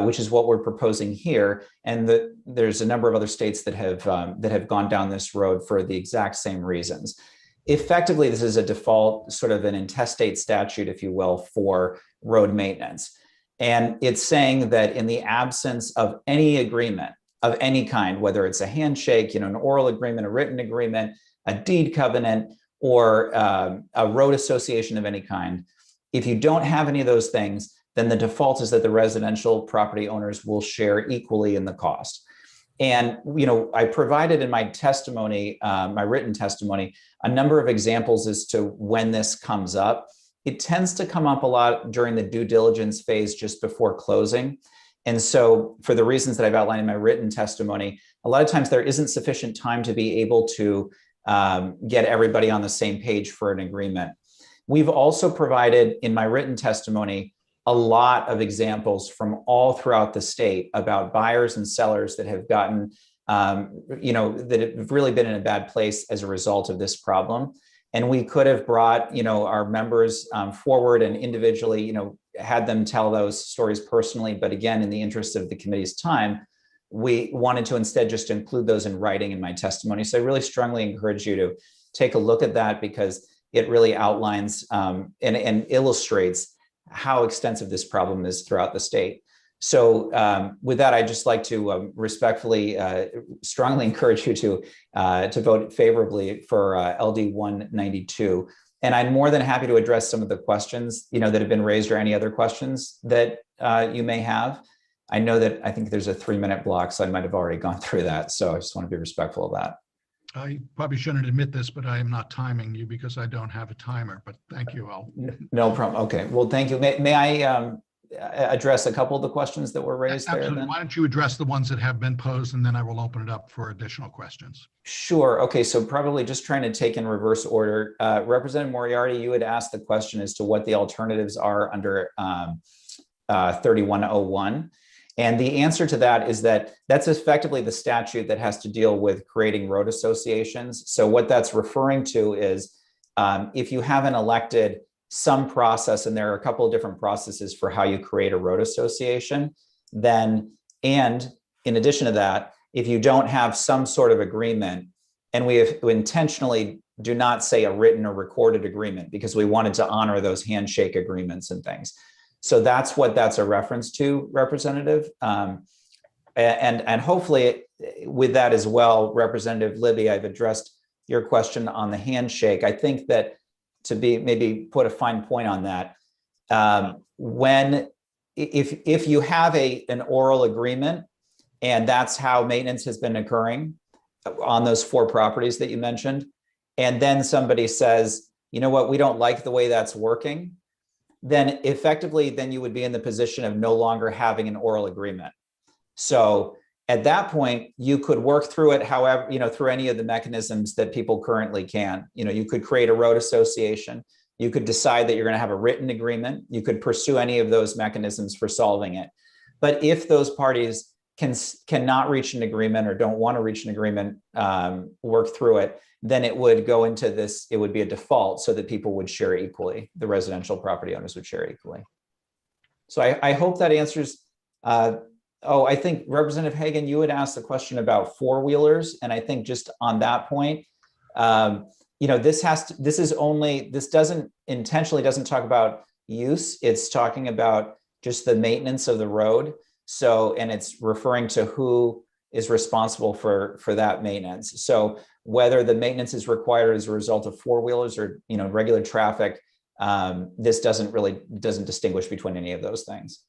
which is what we're proposing here. And there's a number of other states that have gone down this road for the exact same reasons. Effectively, this is a default, sort of an intestate statute, if you will, for road maintenance. And it's saying that in the absence of any agreement of any kind, whether it's a handshake, an oral agreement, a written agreement, a deed covenant, or a road association of any kind, if you don't have any of those things, then the default is that the residential property owners will share equally in the cost. And, I provided in my testimony, my written testimony, a number of examples as to when this comes up. It tends to come up a lot during the due diligence phase just before closing. And so for the reasons that I've outlined in my written testimony, a lot of times there isn't sufficient time to be able to get everybody on the same page for an agreement. We've also provided in my written testimony a lot of examples from all throughout the state about buyers and sellers that have gotten, that have really been in a bad place as a result of this problem. And we could have brought, our members forward and individually, had them tell those stories personally. But again, in the interest of the committee's time, we wanted to instead just include those in writing in my testimony. So I really strongly encourage you to take a look at that because it really outlines and illustrates how extensive this problem is throughout the state. So with that, I'd just like to respectfully, strongly encourage you to vote favorably for LD 192. And I'm more than happy to address some of the questions, that have been raised or any other questions that you may have. I know that I think there's a 3-minute block, so I might have already gone through that. So I just want to be respectful of that.
I probably shouldn't admit this, but I am not timing you because I don't have a timer, but thank you all.
No problem. Okay. Well, thank you. May I address a couple of the questions that were raised there?
Absolutely.
Then?
Why don't you address the ones that have been posed and then I will open it up for additional questions.
Sure. Okay. So probably just trying to take in reverse order. Representative Moriarty, you had asked the question as to what the alternatives are under 3101. And the answer to that is that that's effectively the statute that has to deal with creating road associations. So what that's referring to is if you haven't elected some process, and there are a couple of different processes for how you create a road association, then, and in addition to that, if you don't have some sort of agreement, and we intentionally do not say a written or recorded agreement because we wanted to honor those handshake agreements and things. So that's what that's a reference to, Representative. And hopefully with that as well, Representative Libby, I've addressed your question on the handshake. I think that to be maybe put a fine point on that, if you have an oral agreement and that's how maintenance has been occurring on those 4 properties that you mentioned, and then somebody says, you know what, we don't like the way that's working, then effectively, then you would be in the position of no longer having an oral agreement. So at that point, you could work through it however, through any of the mechanisms that people currently can. You could create a road association. You could decide that you're going to have a written agreement. You could pursue any of those mechanisms for solving it. But if those parties cannot reach an agreement or don't want to reach an agreement, work through it, then it would go into this, it would be a default so that people would share equally. The residential property owners would share equally. So I hope that answers, I think Representative Hagan, you had asked the question about 4-wheelers. And I think just on that point, this doesn't intentionally doesn't talk about use. It's talking about just the maintenance of the road. So, and it's referring to who is responsible for that maintenance. So whether the maintenance is required as a result of 4-wheelers or, regular traffic, this doesn't distinguish between any of those things.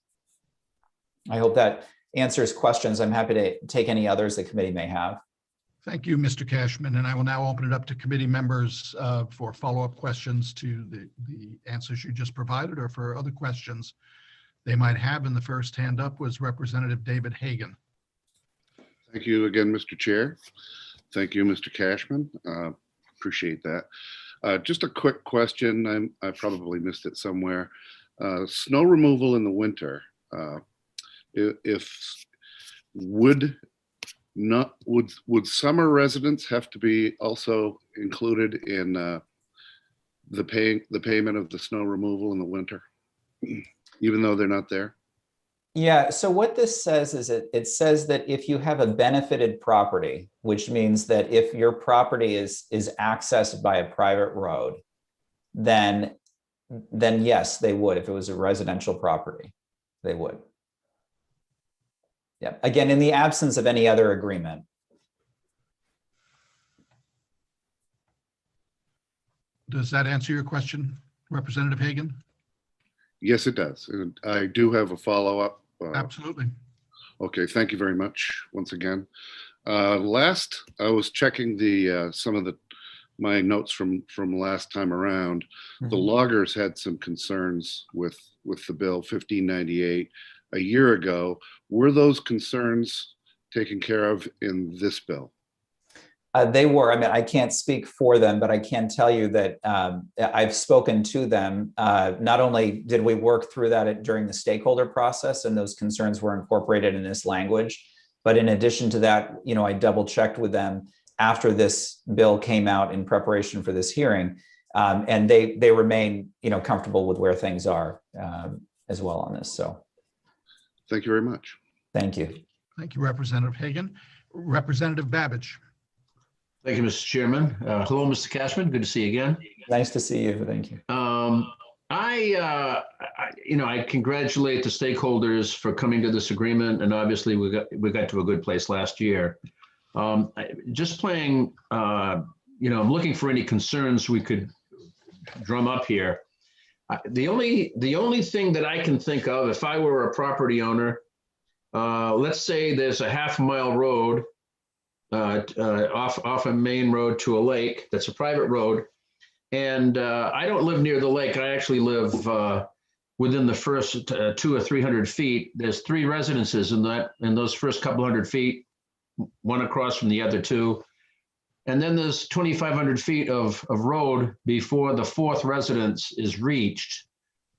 I hope that answers questions. I'm happy to take any others the committee may have.
Thank you, Mr. Cashman. And I will now open it up to committee members for follow-up questions to the answers you just provided or for other questions they might have. And the first hand up was Representative David Hagan.
Thank you again, Mr. Chair. Thank you, Mr. Cashman. Appreciate that. Just a quick question. I probably missed it somewhere. Snow removal in the winter. Would summer residents have to be also included in the payment of the snow removal in the winter, even though they're not there?
Yeah, so what this says is it says that if you have a benefited property, which means that if your property is accessed by a private road, then yes, they would. If it was a residential property, they would. Yeah, again, in the absence of any other agreement.
Does that answer your question, Representative Hagan?
Yes, it does. And I do have a follow-up.
Absolutely.
Okay, thank you very much once again. Last, I was checking some of my notes from last time around. The loggers had some concerns with the bill 1598 a year ago. Were those concerns taken care of in this bill?
They were. I mean, I can't speak for them, but I can tell you that I've spoken to them. Not only did we work through that during the stakeholder process, and those concerns were incorporated in this language, but in addition to that, I double checked with them after this bill came out in preparation for this hearing, and they remain, comfortable with where things are as well on this. So,
thank you very much.
Thank you. Thank you,
Representative Hagan. Representative Babbage.
Thank you, Mr. Chairman. Hello, Mr. Cashman. Good to see you again.
Nice to see you. Thank you.
I congratulate the stakeholders for coming to this agreement, and obviously we got to a good place last year. Just playing, I'm looking for any concerns we could drum up here. The only thing that I can think of, if I were a property owner, let's say there's a half-mile road off a main road to a lake that's a private road, and I don't live near the lake. I actually live within the first 200 or 300 feet. There's 3 residences in those first couple hundred feet, one across from the other 2, and then there's 2,500 feet of road before the 4th residence is reached.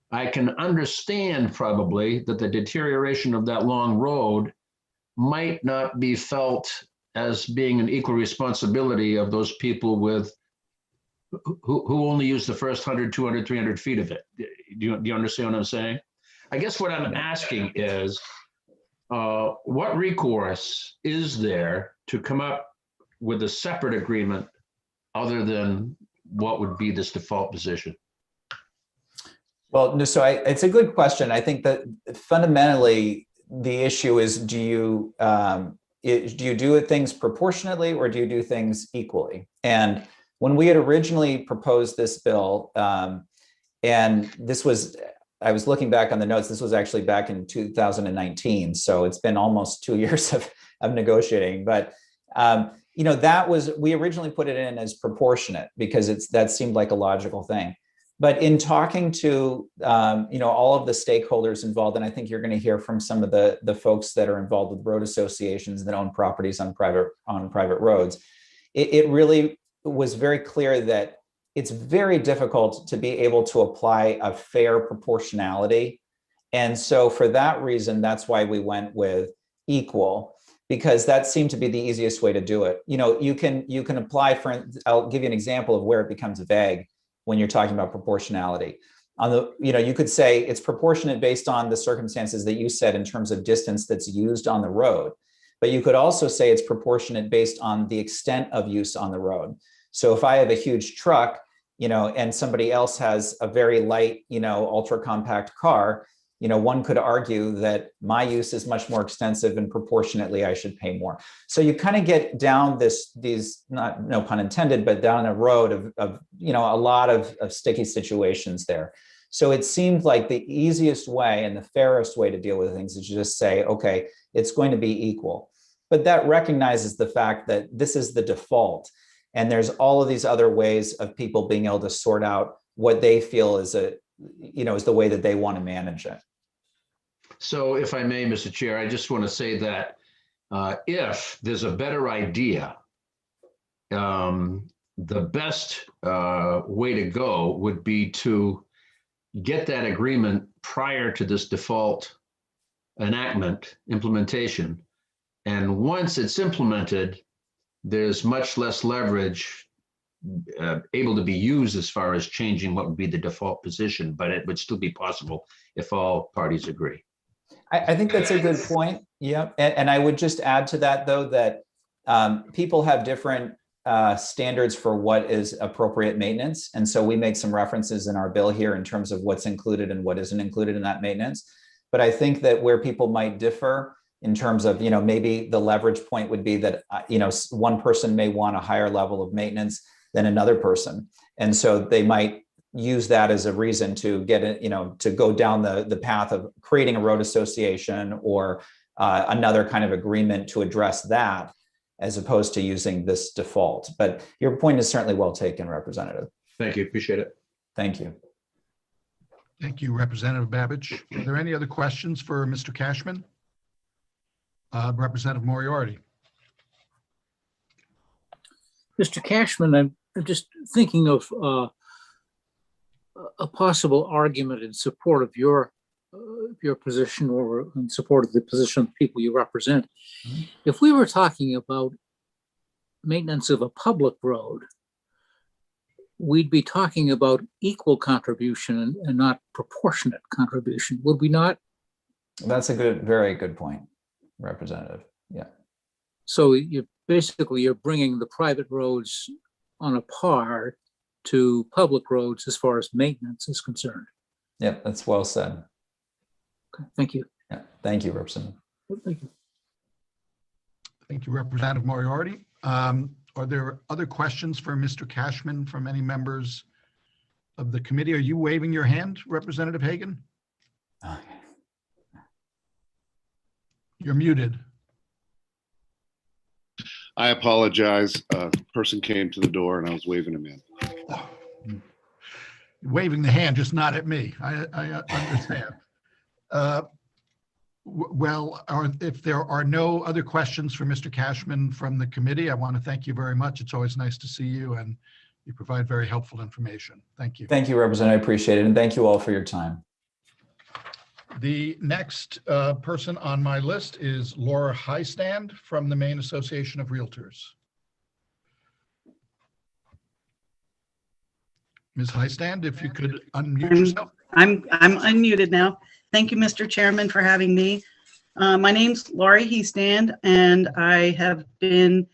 I can understand probably that the deterioration of that long road might not be felt as being an equal responsibility of those people who only use the first 100, 200, 300 feet of it. Do you understand what I'm saying? I guess what I'm asking is, what recourse is there to come up with a separate agreement other than what would be this default position?
Well, no, so it's a good question. I think that fundamentally, the issue is, do you do things proportionately or do you do things equally? And when we had originally proposed this bill, and this was, I was looking back on the notes, this was actually back in 2019. So it's been almost 2 years of negotiating. But, you know, we originally put it in as proportionate because that seemed like a logical thing. But in talking to, you know, all of the stakeholders involved, and I think you're going to hear from some of the folks that are involved with road associations that own properties on private roads, it really was very clear that it's very difficult to be able to apply a fair proportionality. And so for that reason, that's why we went with equal, because that seemed to be the easiest way to do it. You know, you can apply for, I'll give you an example of where it becomes vague when you're talking about proportionality. You know, you could say it's proportionate based on the circumstances that you said in terms of distance that's used on the road. But you could also say it's proportionate based on the extent of use on the road. So if I have a huge truck, you know, and somebody else has a very light, you know, ultra compact car, you know, one could argue that my use is much more extensive and proportionately I should pay more. So you kind of get down these, not, no pun intended, but down a road of you know, a lot of sticky situations there. So it seemed like the easiest way and the fairest way to deal with things is to just say, okay, it's going to be equal. But that recognizes the fact that this is the default. And there's all of these other ways of people being able to sort out what they feel is is the way that they want to manage it.
So if I may, Mr. Chair, I just want to say that if there's a better idea, the best way to go would be to get that agreement prior to this default implementation. And once it's implemented, there's much less leverage able to be used as far as changing what would be the default position, but it would still be possible if all parties agree.
I think that's a good point. Yeah. And I would just add to that, though, that people have different standards for what is appropriate maintenance. And so we make some references in our bill here in terms of what's included and what isn't included in that maintenance. But I think that where people might differ in terms of, you know, maybe the leverage point would be that, you know, one person may want a higher level of maintenance than another person. And so they might use that as a reason to get it, you know, to go down the path of creating a road association or another kind of agreement to address that, as opposed to using this default. But your point is certainly well taken, Representative.
Thank you. Appreciate it.
Thank you.
Thank you, Representative Babbage. Are there any other questions for Mr. Cashman? Representative Moriarty.
Mr. Cashman, I'm just thinking of a possible argument in support of your position or in support of the position of the people you represent. Mm-hmm. If we were talking about maintenance of a public road, we'd be talking about equal contribution and not proportionate contribution, would we not?
That's a very good point, Representative. Yeah.
So you're bringing the private roads on a par to public roads as far as maintenance is concerned.
Yeah, that's well said.
Okay, thank you.
Yeah, thank you, Representative.
Thank you.
Thank you, Representative Moriarty. Are there other questions for Mr. Cashman from any members of the committee? Are you waving your hand, Representative Hagan?
Okay.
You're muted.
I apologize. A person came to the door and I was waving him in.
Oh. Waving the hand, just not at me. I understand. Well, if there are no other questions for Mr. Cashman from the committee, I want to thank you very much. It's always nice to see you and you provide very helpful information. Thank you.
Thank you, Representative. I appreciate it. And thank you all for your time.
The next person on my list is Laura Highstand from the Maine Association of Realtors. Ms. Highstand, if you could unmute yourself.
I'm unmuted now. Thank you, Mr. Chairman, for having me. My name's Laurie Highstand, and I have been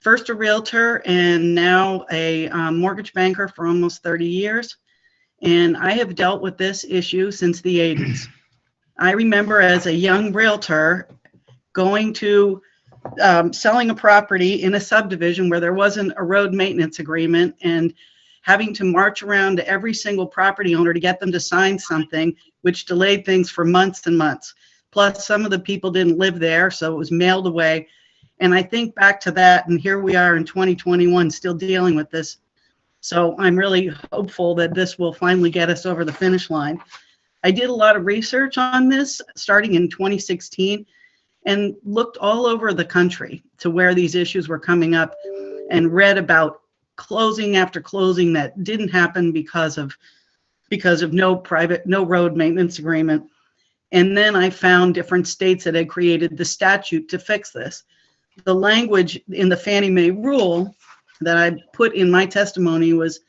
first a realtor and now a mortgage banker for almost 30 years. And I have dealt with this issue since the 80s. I remember as a young realtor going to selling a property in a subdivision where there wasn't a road maintenance agreement and having to march around to every single property owner to get them to sign something, which delayed things for months and months. Plus, some of the people didn't live there, so it was mailed away. And I think back to that, and here we are in 2021 still dealing with this. So I'm really hopeful that this will finally get us over the finish line. I did a lot of research on this starting in 2016 and looked all over the country to where these issues were coming up and read about closing after closing that didn't happen because of no road maintenance agreement. And then I found different states that had created the statute to fix this. The language in the Fannie Mae rule that I put in my testimony was,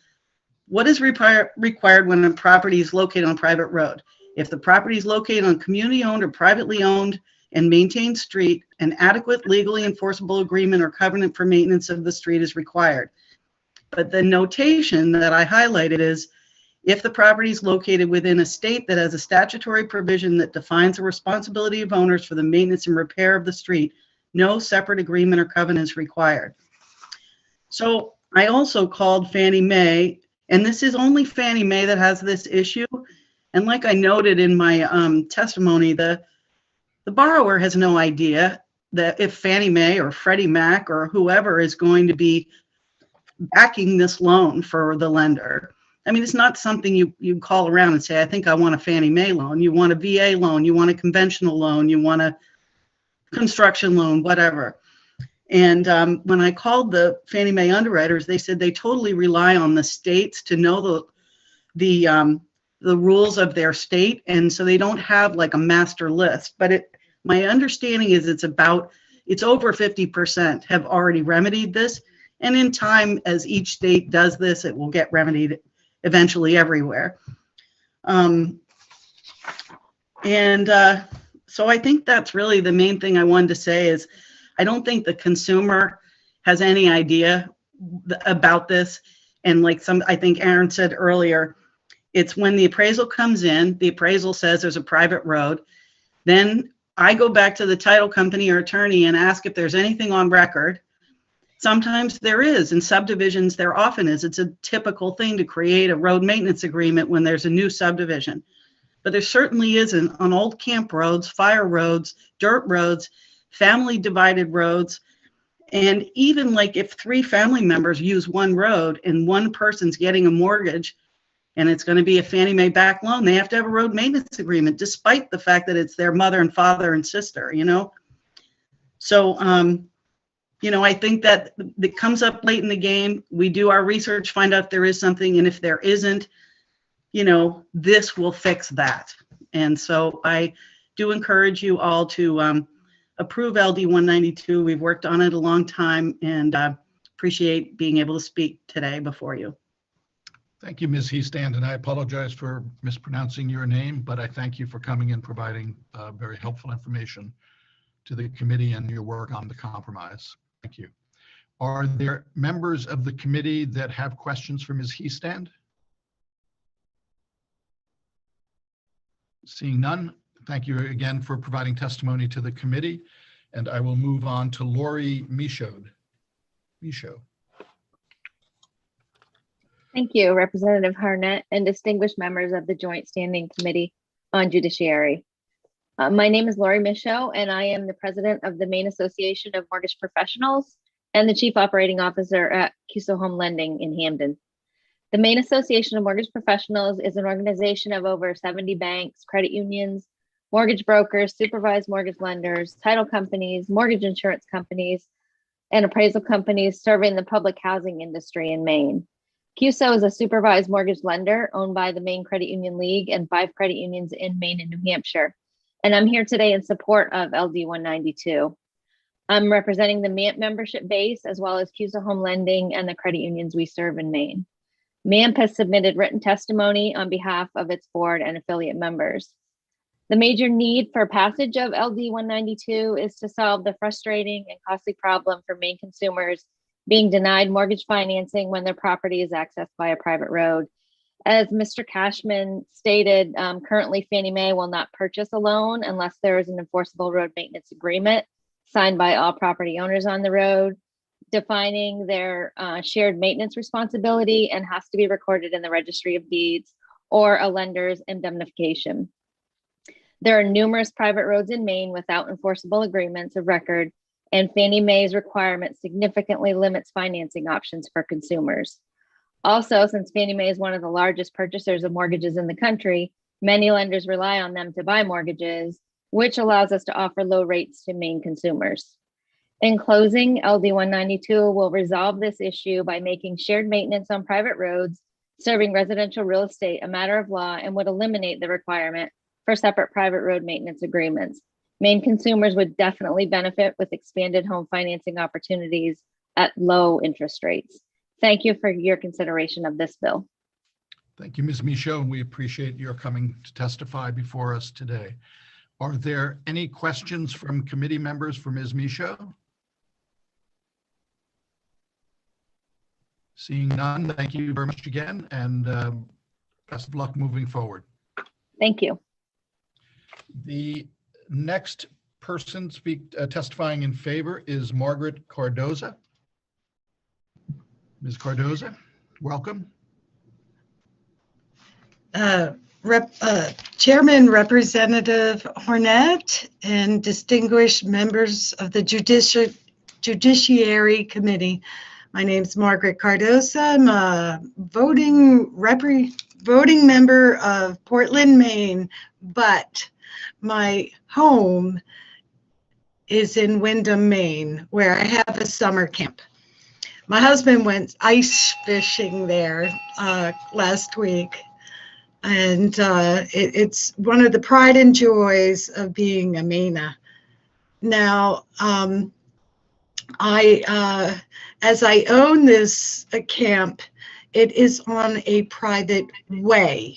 what is required when a property is located on a private road? If the property is located on community-owned or privately owned and maintained street, an adequate legally enforceable agreement or covenant for maintenance of the street is required. But the notation that I highlighted is, if the property is located within a state that has a statutory provision that defines the responsibility of owners for the maintenance and repair of the street, no separate agreement or covenant is required. So I also called Fannie Mae, and this is only Fannie Mae that has this issue. And like I noted in my testimony, the borrower has no idea that if Fannie Mae or Freddie Mac or whoever is going to be backing this loan for the lender. I mean, it's not something you call around and say, I think I want a Fannie Mae loan. You want a VA loan, you want a conventional loan, you want a construction loan, whatever. And when I called the Fannie Mae underwriters, they said they totally rely on the states to know the rules of their state. And so they don't have like a master list. But my understanding is it's over 50% have already remedied this. And in time, as each state does this, it will get remedied eventually everywhere. So I think that's really the main thing I wanted to say is I don't think the consumer has any idea about this. And like I think Aaron said earlier, it's when the appraisal comes in, the appraisal says there's a private road. Then I go back to the title company or attorney and ask if there's anything on record. Sometimes there is. In subdivisions, there often is. It's a typical thing to create a road maintenance agreement when there's a new subdivision. But there certainly isn't on old camp roads, fire roads, dirt roads, family divided roads. And even like if 3 family members use one road and one person's getting a mortgage and it's going to be a Fannie Mae back loan, they have to have a road maintenance agreement, despite the fact that it's their mother and father and sister, you know? So, I think that it comes up late in the game. We do our research, find out if there is something, and if there isn't, this will fix that. And so I do encourage you all to approve LD 192. We've worked on it a long time, and appreciate being able to speak today before you.
Thank you, Ms. Heastand, and I apologize for mispronouncing your name, but I thank you for coming and providing very helpful information to the committee and your work on the compromise. Thank you. Are there members of the committee that have questions for Ms. Heastand? Seeing none, thank you again for providing testimony to the committee. And I will move on to Lori Michaud.
Thank you, Representative Harnett and distinguished members of the Joint Standing Committee on Judiciary. My name is Lori Michaud, and I am the president of the Maine Association of Mortgage Professionals and the chief operating officer at CUSO Home Lending in Hamden. The Maine Association of Mortgage Professionals is an organization of over 70 banks, credit unions, mortgage brokers, supervised mortgage lenders, title companies, mortgage insurance companies, and appraisal companies serving the public housing industry in Maine. CUSO is a supervised mortgage lender owned by the Maine Credit Union League and 5 credit unions in Maine and New Hampshire. And I'm here today in support of LD 192. I'm representing the MAMP membership base as well as CUSO Home Lending and the credit unions we serve in Maine. MAMP has submitted written testimony on behalf of its board and affiliate members. The major need for passage of LD 192 is to solve the frustrating and costly problem for Maine consumers being denied mortgage financing when their property is accessed by a private road. As Mr. Cashman stated, currently Fannie Mae will not purchase a loan unless there is an enforceable road maintenance agreement signed by all property owners on the road, defining their shared maintenance responsibility, and has to be recorded in the Registry of Deeds or a lender's indemnification. There are numerous private roads in Maine without enforceable agreements of record, and Fannie Mae's requirement significantly limits financing options for consumers. Also, since Fannie Mae is one of the largest purchasers of mortgages in the country, many lenders rely on them to buy mortgages, which allows us to offer low rates to Maine consumers. In closing, LD 192 will resolve this issue by making shared maintenance on private roads serving residential real estate a matter of law, and would eliminate the requirement for separate private road maintenance agreements. Maine consumers would definitely benefit with expanded home financing opportunities at low interest rates. Thank you for your consideration of this bill.
Thank you, Ms. Michaud, and we appreciate your coming to testify before us today. Are there any questions from committee members for Ms. Michaud? Seeing none, thank you very much again, and best of luck moving forward.
Thank you.
The next person testifying in favor is Margaret Cardoza. Ms. Cardoza, welcome.
Chairman, Representative Hornet, and distinguished members of the Judiciary Committee. My name is Margaret Cardoza. I'm a voting member of Portland, Maine, but my home is in Windham, Maine, where I have a summer camp. My husband went ice fishing there last week, and it's one of the pride and joys of being a Mainer. Now, as I own this camp, it is on a private way.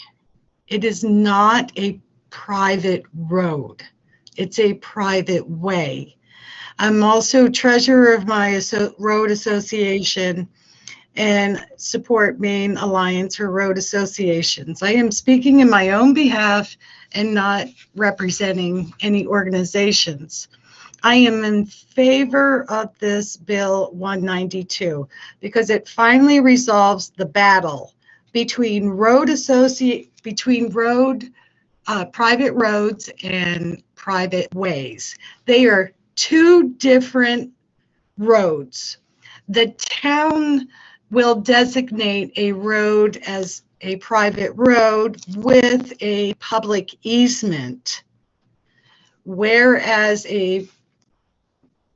It is not a private road. It's a private way. I'm also treasurer of my road association and support Maine Alliance for Road Associations. I am speaking in my own behalf and not representing any organizations. I am in favor of this Bill 192 because it finally resolves the battle between private roads and private ways. They are two different roads. The town will designate a road as a private road with a public easement, whereas a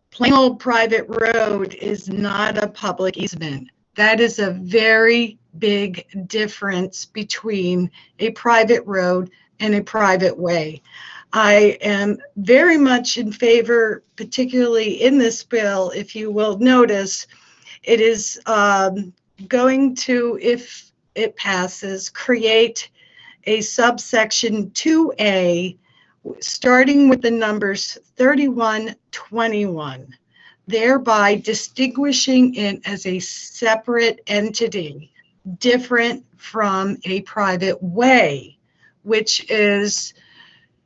plain old private road is not a public easement. That is a very big difference between a private road and a private way. I am very much in favor, particularly in this bill, if you will notice, it is going to, if it passes, create a subsection 2A, starting with the numbers 3121, thereby distinguishing it as a separate entity, different from a private way, which is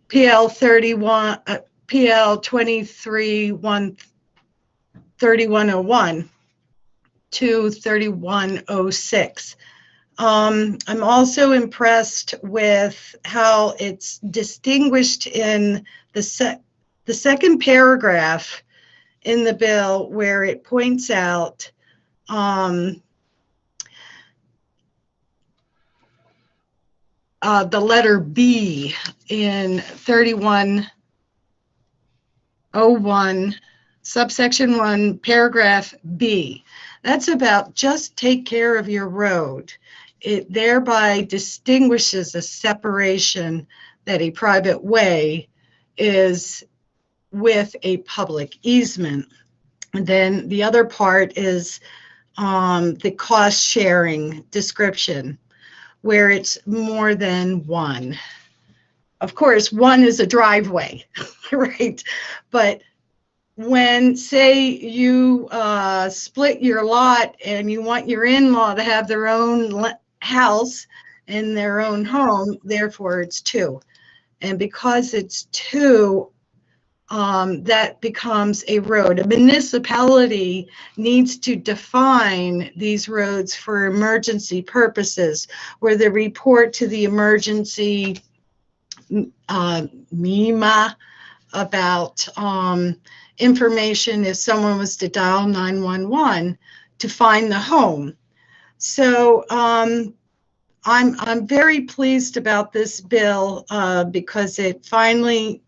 PL 3101 to 3106. I'm also impressed with how it's distinguished in the second paragraph in the bill, where it points out the letter B in 3101, subsection 1, paragraph B. That's about just take care of your road. It thereby distinguishes a separation that a private way is with a public easement. And then the other part is the cost sharing description, where it's more than one. Of course, one is a driveway, right? But when, say, you split your lot and you want your in-law to have their own house, in their own home, therefore it's 2. And because it's 2, that becomes a road. A municipality needs to define these roads for emergency purposes, where they report to the emergency MEMA about information if someone was to dial 911 to find the home. So I'm very pleased about this bill because it finally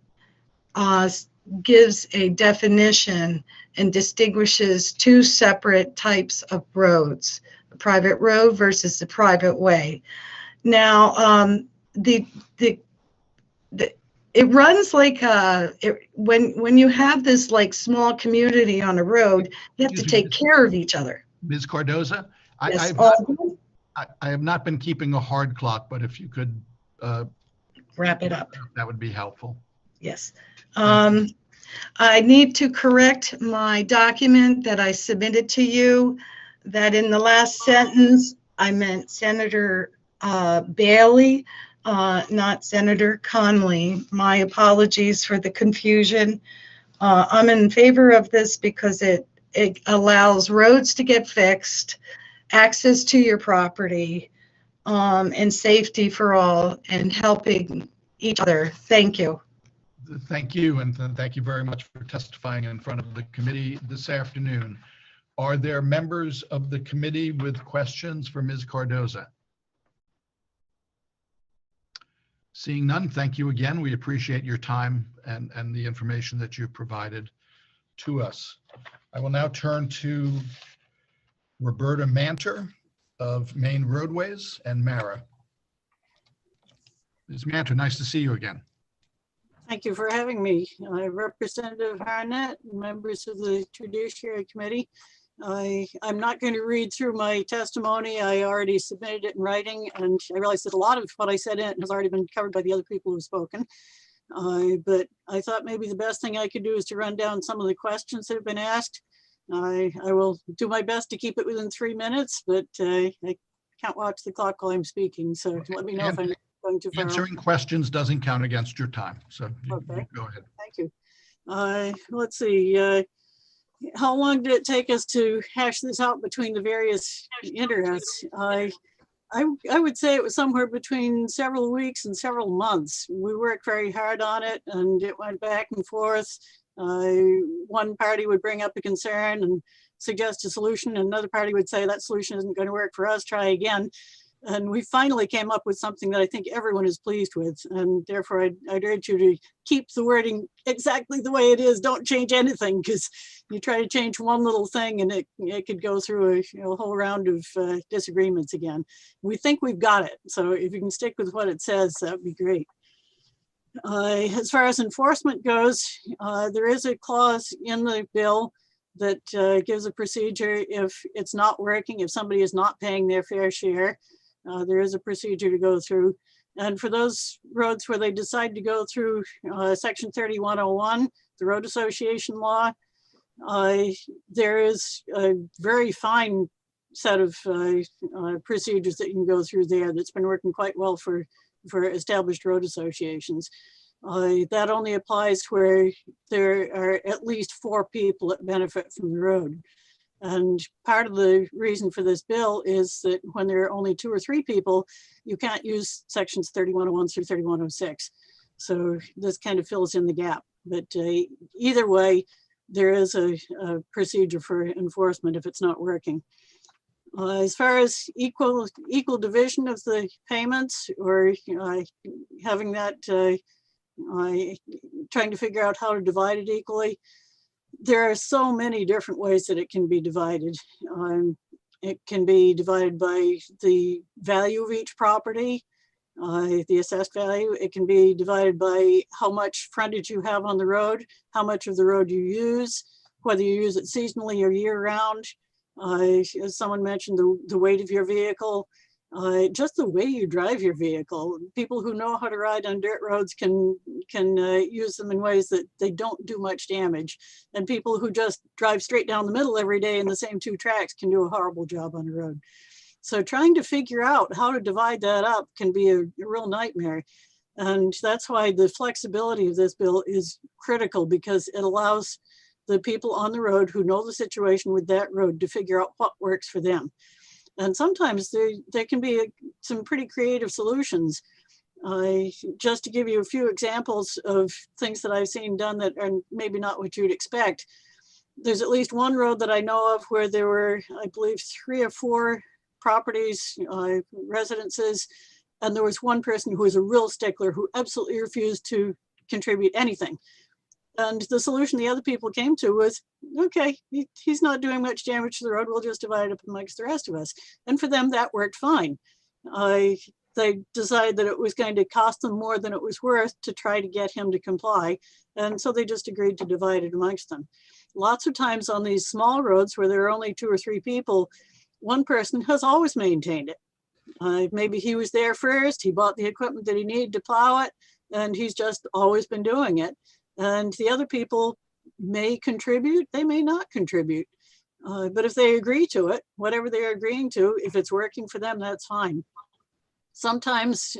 gives a definition and distinguishes 2 separate types of roads, a private road versus a private way. Now, it runs like when you have this like small community on a road, you have to take care of each other.
Ms. Cardoza,
Yes,
I have not been keeping a hard clock, but if you could
wrap it up,
that would be helpful.
Yes. I need to correct my document that I submitted to you, that in the last sentence, I meant Senator Bailey, not Senator Conley. My apologies for the confusion. I'm in favor of this because it allows roads to get fixed, access to your property, and safety for all, and helping each other. Thank you.
Thank you, and thank you very much for testifying in front of the committee this afternoon. Are there members of the committee with questions for Ms. Cardoza? Seeing none, thank you again. We appreciate your time and the information that you've provided to us. I will now turn to Roberta Manter of Maine Roadways and Mara. Ms. Manter, nice to see you again.
Thank you for having me. Representative Harnett, members of the Judiciary Committee. I'm not going to read through my testimony. I already submitted it in writing, and I realized that a lot of what I said in it has already been covered by the other people who've spoken. But I thought maybe the best thing I could do is to run down some of the questions that have been asked. I will do my best to keep it within 3 minutes, but I can't watch the clock while I'm speaking. So let me know if I'm going too far.
Answering questions doesn't count against your time. So
Okay.
you go ahead.
Thank you. Let's see. How long did it take us to hash this out between the various interests? I would say it was somewhere between several weeks and several months. We worked very hard on it, and it went back and forth. One party would bring up a concern and suggest a solution, and another party would say that solution isn't going to work for us, try again. And we finally came up with something that I think everyone is pleased with, and therefore I'd urge you to keep the wording exactly the way it is. Don't change anything, because you try to change one little thing and it could go through a whole round of disagreements again. We think we've got it, so if you can stick with what it says, that'd be great. As far as enforcement goes, there is a clause in the bill that gives a procedure if it's not working, if somebody is not paying their fair share. There is a procedure to go through. And for those roads where they decide to go through Section 3101, the road association law, there is a very fine set of procedures that you can go through there that's been working quite well for established road associations. That only applies where there are at least 4 people that benefit from the road. And part of the reason for this bill is that when there are only 2 or 3 people, you can't use sections 3101 through 3106. So this kind of fills in the gap. But either way, there is a procedure for enforcement if it's not working. As far as equal division of the payments, or having that, trying to figure out how to divide it equally, there are so many different ways that it can be divided. It can be divided by the value of each property, the assessed value. It can be divided by how much frontage you have on the road, how much of the road you use, whether you use it seasonally or year round. As someone mentioned, the weight of your vehicle, just the way you drive your vehicle. People who know how to ride on dirt roads can use them in ways that they don't do much damage. And people who just drive straight down the middle every day in the same 2 tracks can do a horrible job on the road. So trying to figure out how to divide that up can be a real nightmare. And that's why the flexibility of this bill is critical, because it allows the people on the road who know the situation with that road to figure out what works for them. And sometimes there can be some pretty creative solutions. Just to give you a few examples of things that I've seen done that are maybe not what you'd expect. There's at least one road that I know of where there were, I believe, 3 or 4 properties, residences, and there was one person who was a real stickler who absolutely refused to contribute anything. And the solution the other people came to was, okay, he's not doing much damage to the road, we'll just divide it up amongst the rest of us. And for them, that worked fine. They decided that it was going to cost them more than it was worth to try to get him to comply. And so they just agreed to divide it amongst them. Lots of times on these small roads where there are only 2 or 3 people, one person has always maintained it. Maybe he was there first, he bought the equipment that he needed to plow it, and he's just always been doing it. And the other people may contribute, they may not contribute. But if they agree to it, whatever they're agreeing to, if it's working for them, that's fine. Sometimes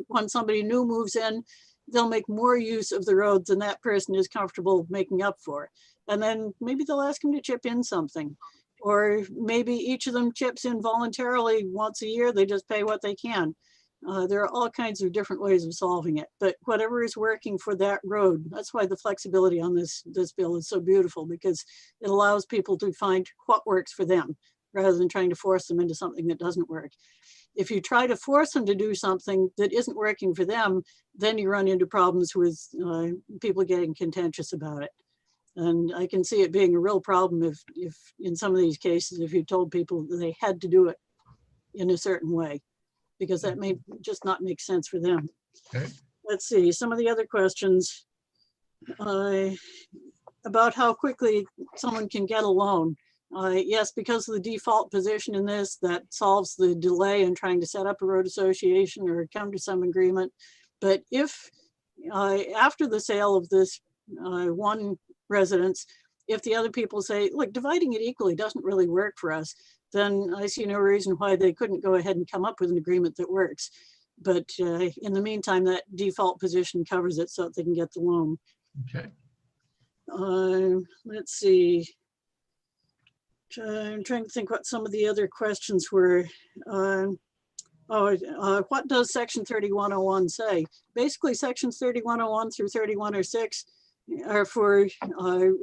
when somebody new moves in, they'll make more use of the road than that person is comfortable making up for. And then maybe they'll ask them to chip in something. Or maybe each of them chips in voluntarily once a year, they just pay what they can. There are all kinds of different ways of solving it, but whatever is working for that road, that's why the flexibility on this bill is so beautiful, because it allows people to find what works for them rather than trying to force them into something that doesn't work. If you try to force them to do something that isn't working for them, then you run into problems with people getting contentious about it. And I can see it being a real problem if in some of these cases, if you told people that they had to do it in a certain way, because that may just not make sense for them.
Okay.
Let's see, some of the other questions about how quickly someone can get a loan. Yes, because of the default position in this, that solves the delay in trying to set up a road association or come to some agreement. But if after the sale of this one residence, if the other people say, look, dividing it equally doesn't really work for us, then I see no reason why they couldn't go ahead and come up with an agreement that works. But in the meantime, that default position covers it so that they can get the loan.
Okay.
Let's see. I'm trying to think what some of the other questions were. What does section 3101 say? Basically, sections 3101 through 3106 are for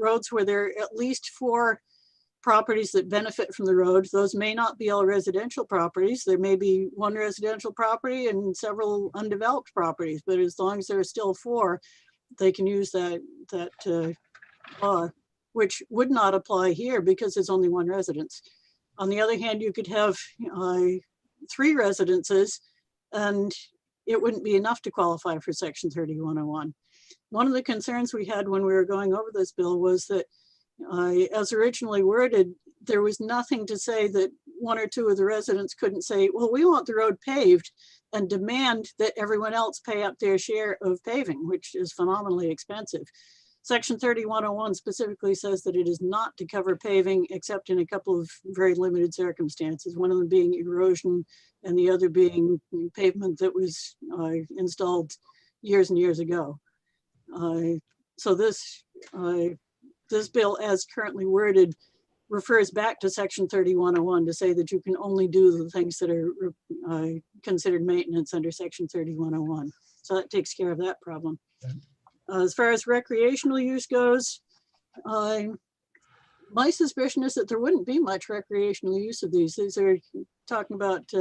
roads where there are at least 4 properties that benefit from the road. Those may not be all residential properties. There may be 1 residential property and several undeveloped properties, but as long as there are still 4, they can use that law, which would not apply here because there's only 1 residence. On the other hand, you could have 3 residences and it wouldn't be enough to qualify for section 3101. One of the concerns we had when we were going over this bill was that as originally worded, there was nothing to say that 1 or 2 of the residents couldn't say, well, we want the road paved, and demand that everyone else pay up their share of paving, which is phenomenally expensive. Section 3101 specifically says that it is not to cover paving except in a couple of very limited circumstances, one of them being erosion and the other being pavement that was installed years and years ago. So this bill, as currently worded, refers back to section 3101 to say that you can only do the things that are considered maintenance under section 3101. So that takes care of that problem. As far as recreational use goes, my suspicion is that there wouldn't be much recreational use of these. These are talking about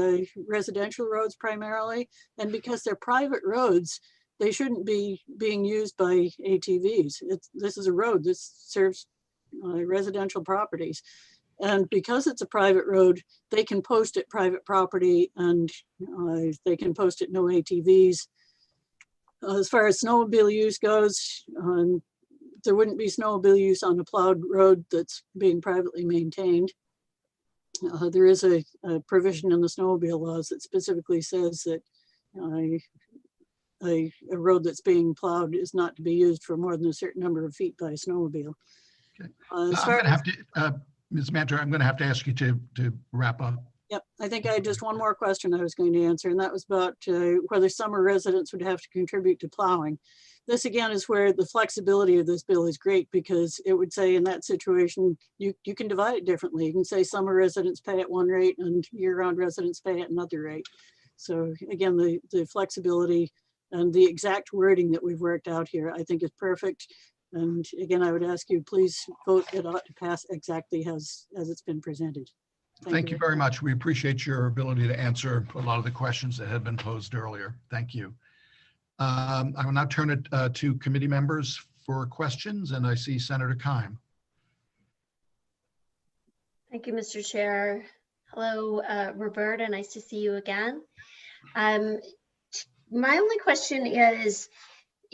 residential roads primarily, and because they're private roads, they shouldn't be being used by ATVs. This is a road. This serves residential properties. And because it's a private road, they can post it private property and they can post it no ATVs. As far as snowmobile use goes, there wouldn't be snowmobile use on a plowed road that's being privately maintained. There is a provision in the snowmobile laws that specifically says that a road that's being plowed is not to be used for more than a certain number of feet by a snowmobile.
Okay. I'm going to have to, Ms. Mantor, I'm going to have to ask you to wrap up.
Yep, I think I had just one more question I was going to answer, and that was about whether summer residents would have to contribute to plowing. This again is where the flexibility of this bill is great, because it would say in that situation, you can divide it differently. You can say summer residents pay at one rate and year-round residents pay at another rate. So again, the flexibility and the exact wording that we've worked out here, I think is perfect. And again, I would ask you, please vote it ought to pass exactly as it's been presented.
Thank you very much. We appreciate your ability to answer a lot of the questions that had been posed earlier. Thank you. I will now turn it to committee members for questions, and I see Senator Keim.
Thank you, Mr. Chair. Hello, Roberta. Nice to see you again. My only question is,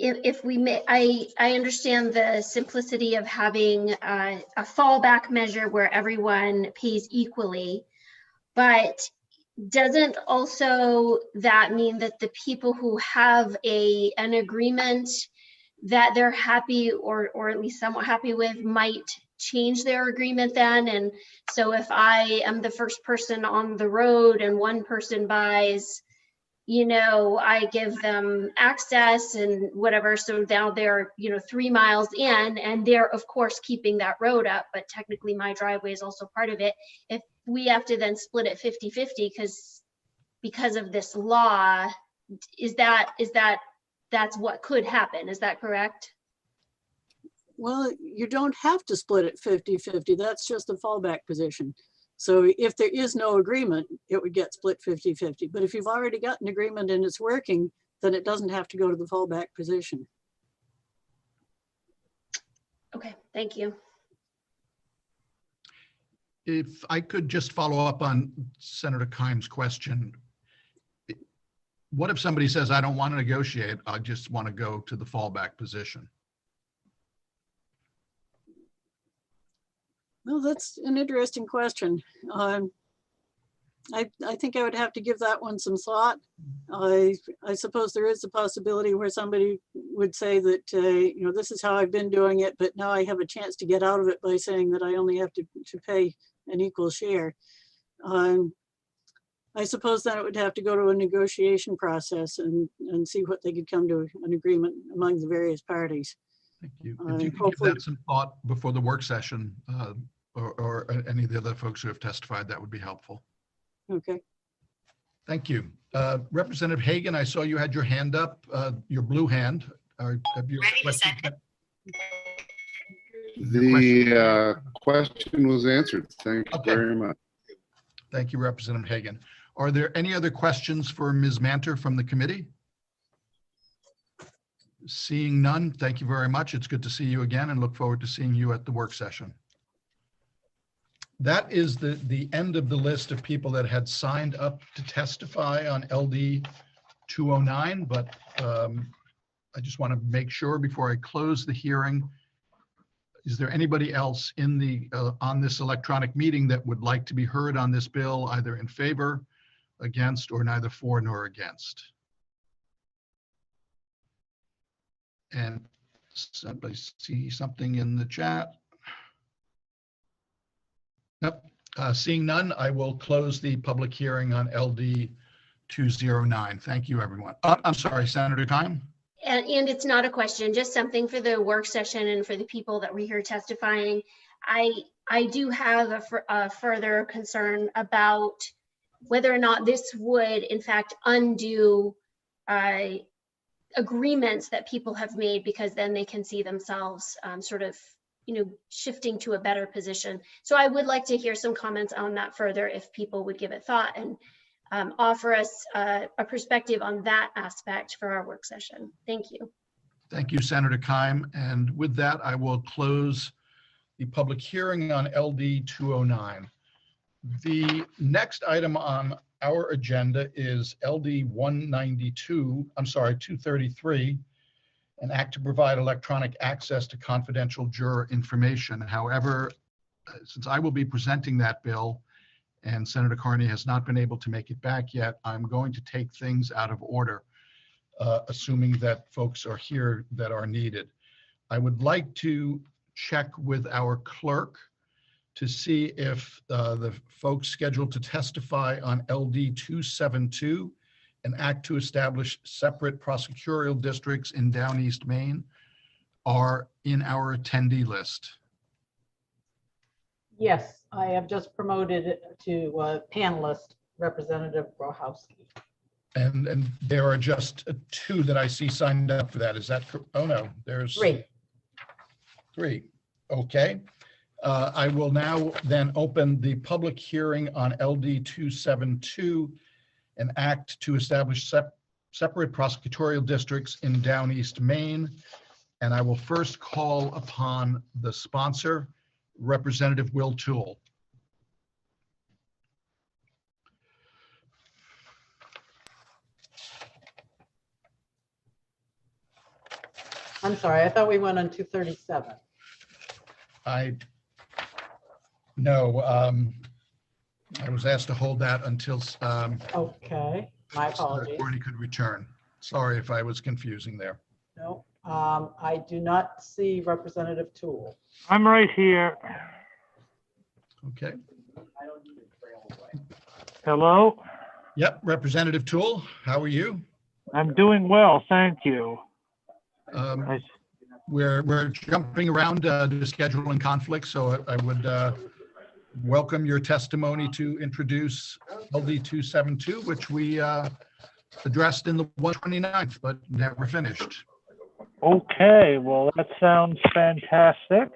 if we may, I understand the simplicity of having a fallback measure where everyone pays equally, but doesn't also that mean that the people who have an agreement that they're happy or at least somewhat happy with might change their agreement then? And so if I am the first person on the road and one person buys, you know, I give them access and whatever, so now they're, you know, 3 miles in, and they're of course keeping that road up, but technically my driveway is also part of it. If we have to then split it 50-50 because of this law, that's what could happen, is that correct?
Well, you don't have to split it 50-50. That's just a fallback position. So if there is no agreement, it would get split 50-50. But if you've already got an agreement and it's working, then it doesn't have to go to the fallback position.
Okay, thank you.
If I could just follow up on Senator Keim's question. What if somebody says, I don't want to negotiate, I just want to go to the fallback position?
Well, that's an interesting question. I think I would have to give that one some thought. I suppose there is a possibility where somebody would say that, you know, this is how I've been doing it, but now I have a chance to get out of it by saying that I only have to pay an equal share. I suppose then it would have to go to a negotiation process and see what they could come to an agreement among the various parties.
Thank you. If you could give that some thought before the work session, or any of the other folks who have testified, that would be helpful.
Okay.
Thank you. Representative Hagan, I saw you had your hand up, your blue hand. Have you
The question was answered. Thank you very much.
Thank you, Representative Hagan. Are there any other questions for Ms. Manter from the committee? Seeing none, thank you very much. It's good to see you again and look forward to seeing you at the work session. That is the end of the list of people that had signed up to testify on LD 209, but I just want to make sure before I close the hearing, is there anybody else in the on this electronic meeting that would like to be heard on this bill, either in favor, against, or neither for nor against? And somebody see something in the chat? Nope. Seeing none, I will close the public hearing on LD 209. Thank you, everyone. I'm sorry, Senator Keim.
And it's not a question, just something for the work session and for the people that we hear testifying. I do have a further concern about whether or not this would in fact undo agreements that people have made, because then they can see themselves sort of, you know, shifting to a better position. So I would like to hear some comments on that further, if people would give it thought and offer us a perspective on that aspect for our work session. Thank you.
Thank you, Senator Keim. And with that, I will close the public hearing on LD 209. The next item on our agenda is LD 233, an act to provide electronic access to confidential juror information. However, since I will be presenting that bill and Senator Carney has not been able to make it back yet, I'm going to take things out of order, assuming that folks are here that are needed. I would like to check with our clerk to see if the folks scheduled to testify on LD 272, an act to establish separate prosecutorial districts in Down East Maine, are in our attendee list.
Yes, I have just promoted it to panelist, Representative Brahowski.
And there are just two that I see signed up for that. Is that, oh no, there's three. Okay. I will now then open the public hearing on LD 272, an act to establish separate prosecutorial districts in Down East Maine. And I will first call upon the sponsor, Representative Will Toole.
I'm sorry, I thought we went on 237.
No, I was asked to hold that until
Okay, my apologies.
Courtney could return. Sorry if I was confusing there.
No, I do not see Representative Toole.
I'm right here.
Okay.
Hello?
Yep, Representative Toole, how are you?
I'm doing well, thank you.
We're jumping around to scheduling conflicts, so I would welcome your testimony to introduce LD 272, which we addressed in the 129th, but never finished.
Okay, well, that sounds fantastic.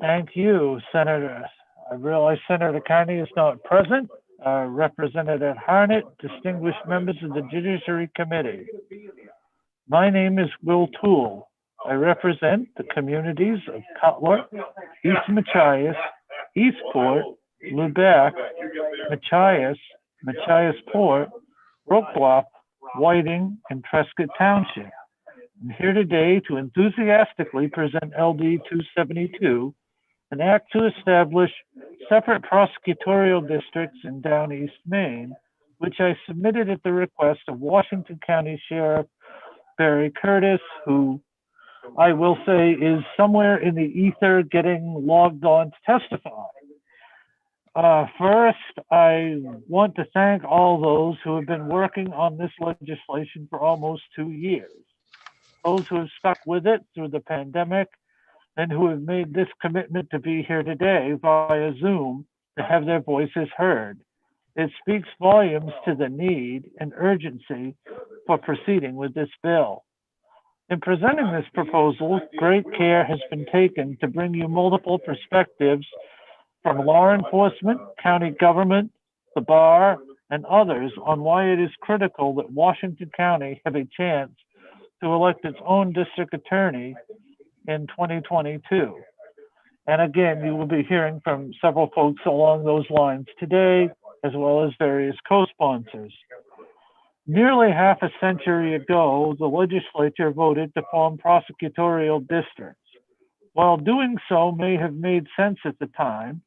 Thank you, Senator. I realize Senator Carney is not present. Representative Harnett, distinguished members of the Judiciary Committee. My name is Will Toole. I represent the communities of Cutler, East Machias, Eastport, Lubec, Machias, Machiasport, Brook Bluff, Whiting, and Prescott Township. I'm here today to enthusiastically present LD 272, an act to establish separate prosecutorial districts in Down East Maine, which I submitted at the request of Washington County Sheriff Barry Curtis, who I will say is somewhere in the ether getting logged on to testify. First, I want to thank all those who have been working on this legislation for almost 2 years. Those who have stuck with it through the pandemic and who have made this commitment to be here today via Zoom to have their voices heard. It speaks volumes to the need and urgency for proceeding with this bill. In presenting this proposal, great care has been taken to bring you multiple perspectives from law enforcement, county government, the bar, and others on why it is critical that Washington County have a chance to elect its own district attorney in 2022. And again, you will be hearing from several folks along those lines today, as well as various co-sponsors. Nearly half a century ago, the legislature voted to form prosecutorial districts. While doing so may have made sense at the time,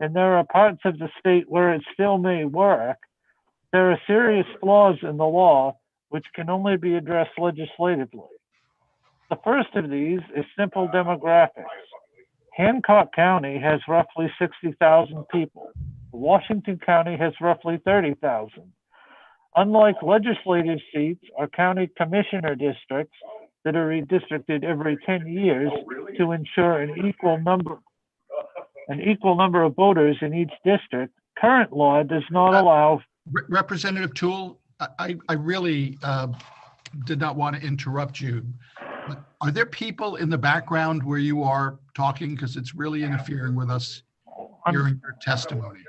and there are parts of the state where it still may work, there are serious flaws in the law which can only be addressed legislatively. The first of these is simple demographics. Hancock County has roughly 60,000 people. Washington County has roughly 30,000. Unlike legislative seats or county commissioner districts that are redistricted every 10 years to ensure an equal number of voters in each district, current law does not allow.
Representative Toole, I really did not want to interrupt you. But are there people in the background where you are talking? Because it's really interfering with us hearing your testimony.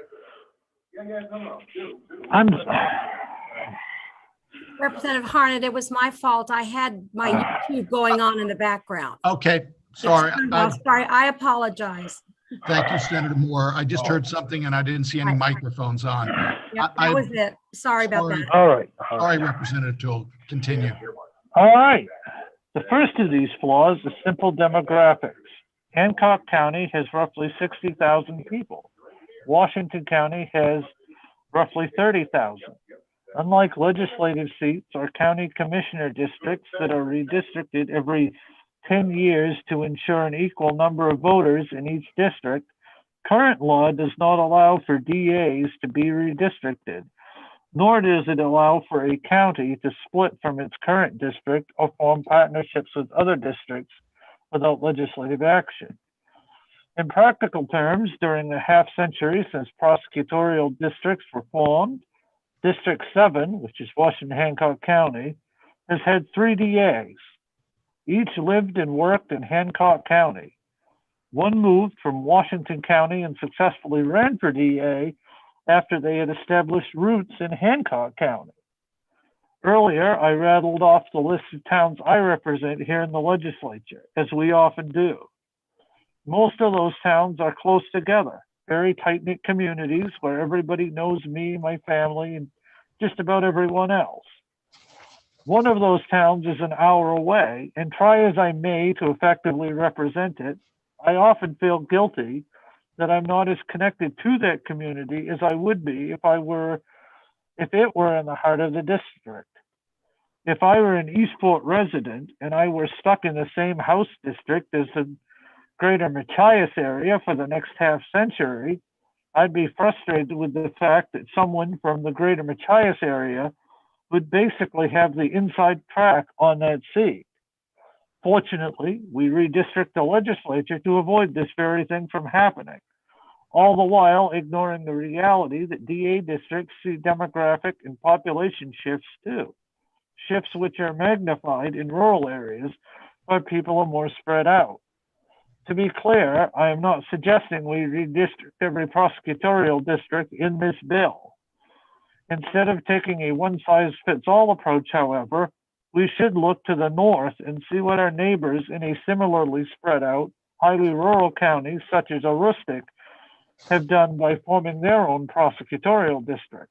Representative Harnett, it was my fault. I had my YouTube going on in the background.
Okay, sorry.
Sorry, I apologize.
Thank you, Senator Moore. I just heard something and I didn't see any microphones on.
Yep, that was it. Sorry about that.
All right.
Sorry, Representative Toole. Continue.
All right. The first of these flaws is simple demographics. Hancock County has roughly 60,000 people. Washington County has roughly 30,000. Unlike legislative seats or county commissioner districts that are redistricted every 10 years to ensure an equal number of voters in each district, current law does not allow for DAs to be redistricted, nor does it allow for a county to split from its current district or form partnerships with other districts without legislative action. In practical terms, during the half century since prosecutorial districts were formed, District 7, which is Washington-Hancock County, has had 3 DAs. Each lived and worked in Hancock County. One moved from Washington County and successfully ran for DA after they had established roots in Hancock County. Earlier, I rattled off the list of towns I represent here in the legislature, as we often do. Most of those towns are close together, very tight-knit communities where everybody knows me, my family, and just about everyone else. One of those towns is an hour away, and try as I may to effectively represent it, I often feel guilty that I'm not as connected to that community as I would be if it were in the heart of the district. If I were an Eastport resident and I were stuck in the same House district as the greater Machias area for the next half century, I'd be frustrated with the fact that someone from the greater Machias area would basically have the inside track on that seat. Fortunately, we redistrict the legislature to avoid this very thing from happening, all the while ignoring the reality that DA districts see demographic and population shifts too, shifts which are magnified in rural areas where people are more spread out. To be clear, I am not suggesting we redistrict every prosecutorial district in this bill. Instead of taking a one-size-fits-all approach, however, we should look to the north and see what our neighbors in a similarly spread out, highly rural county such as Aroostook have done by forming their own prosecutorial district.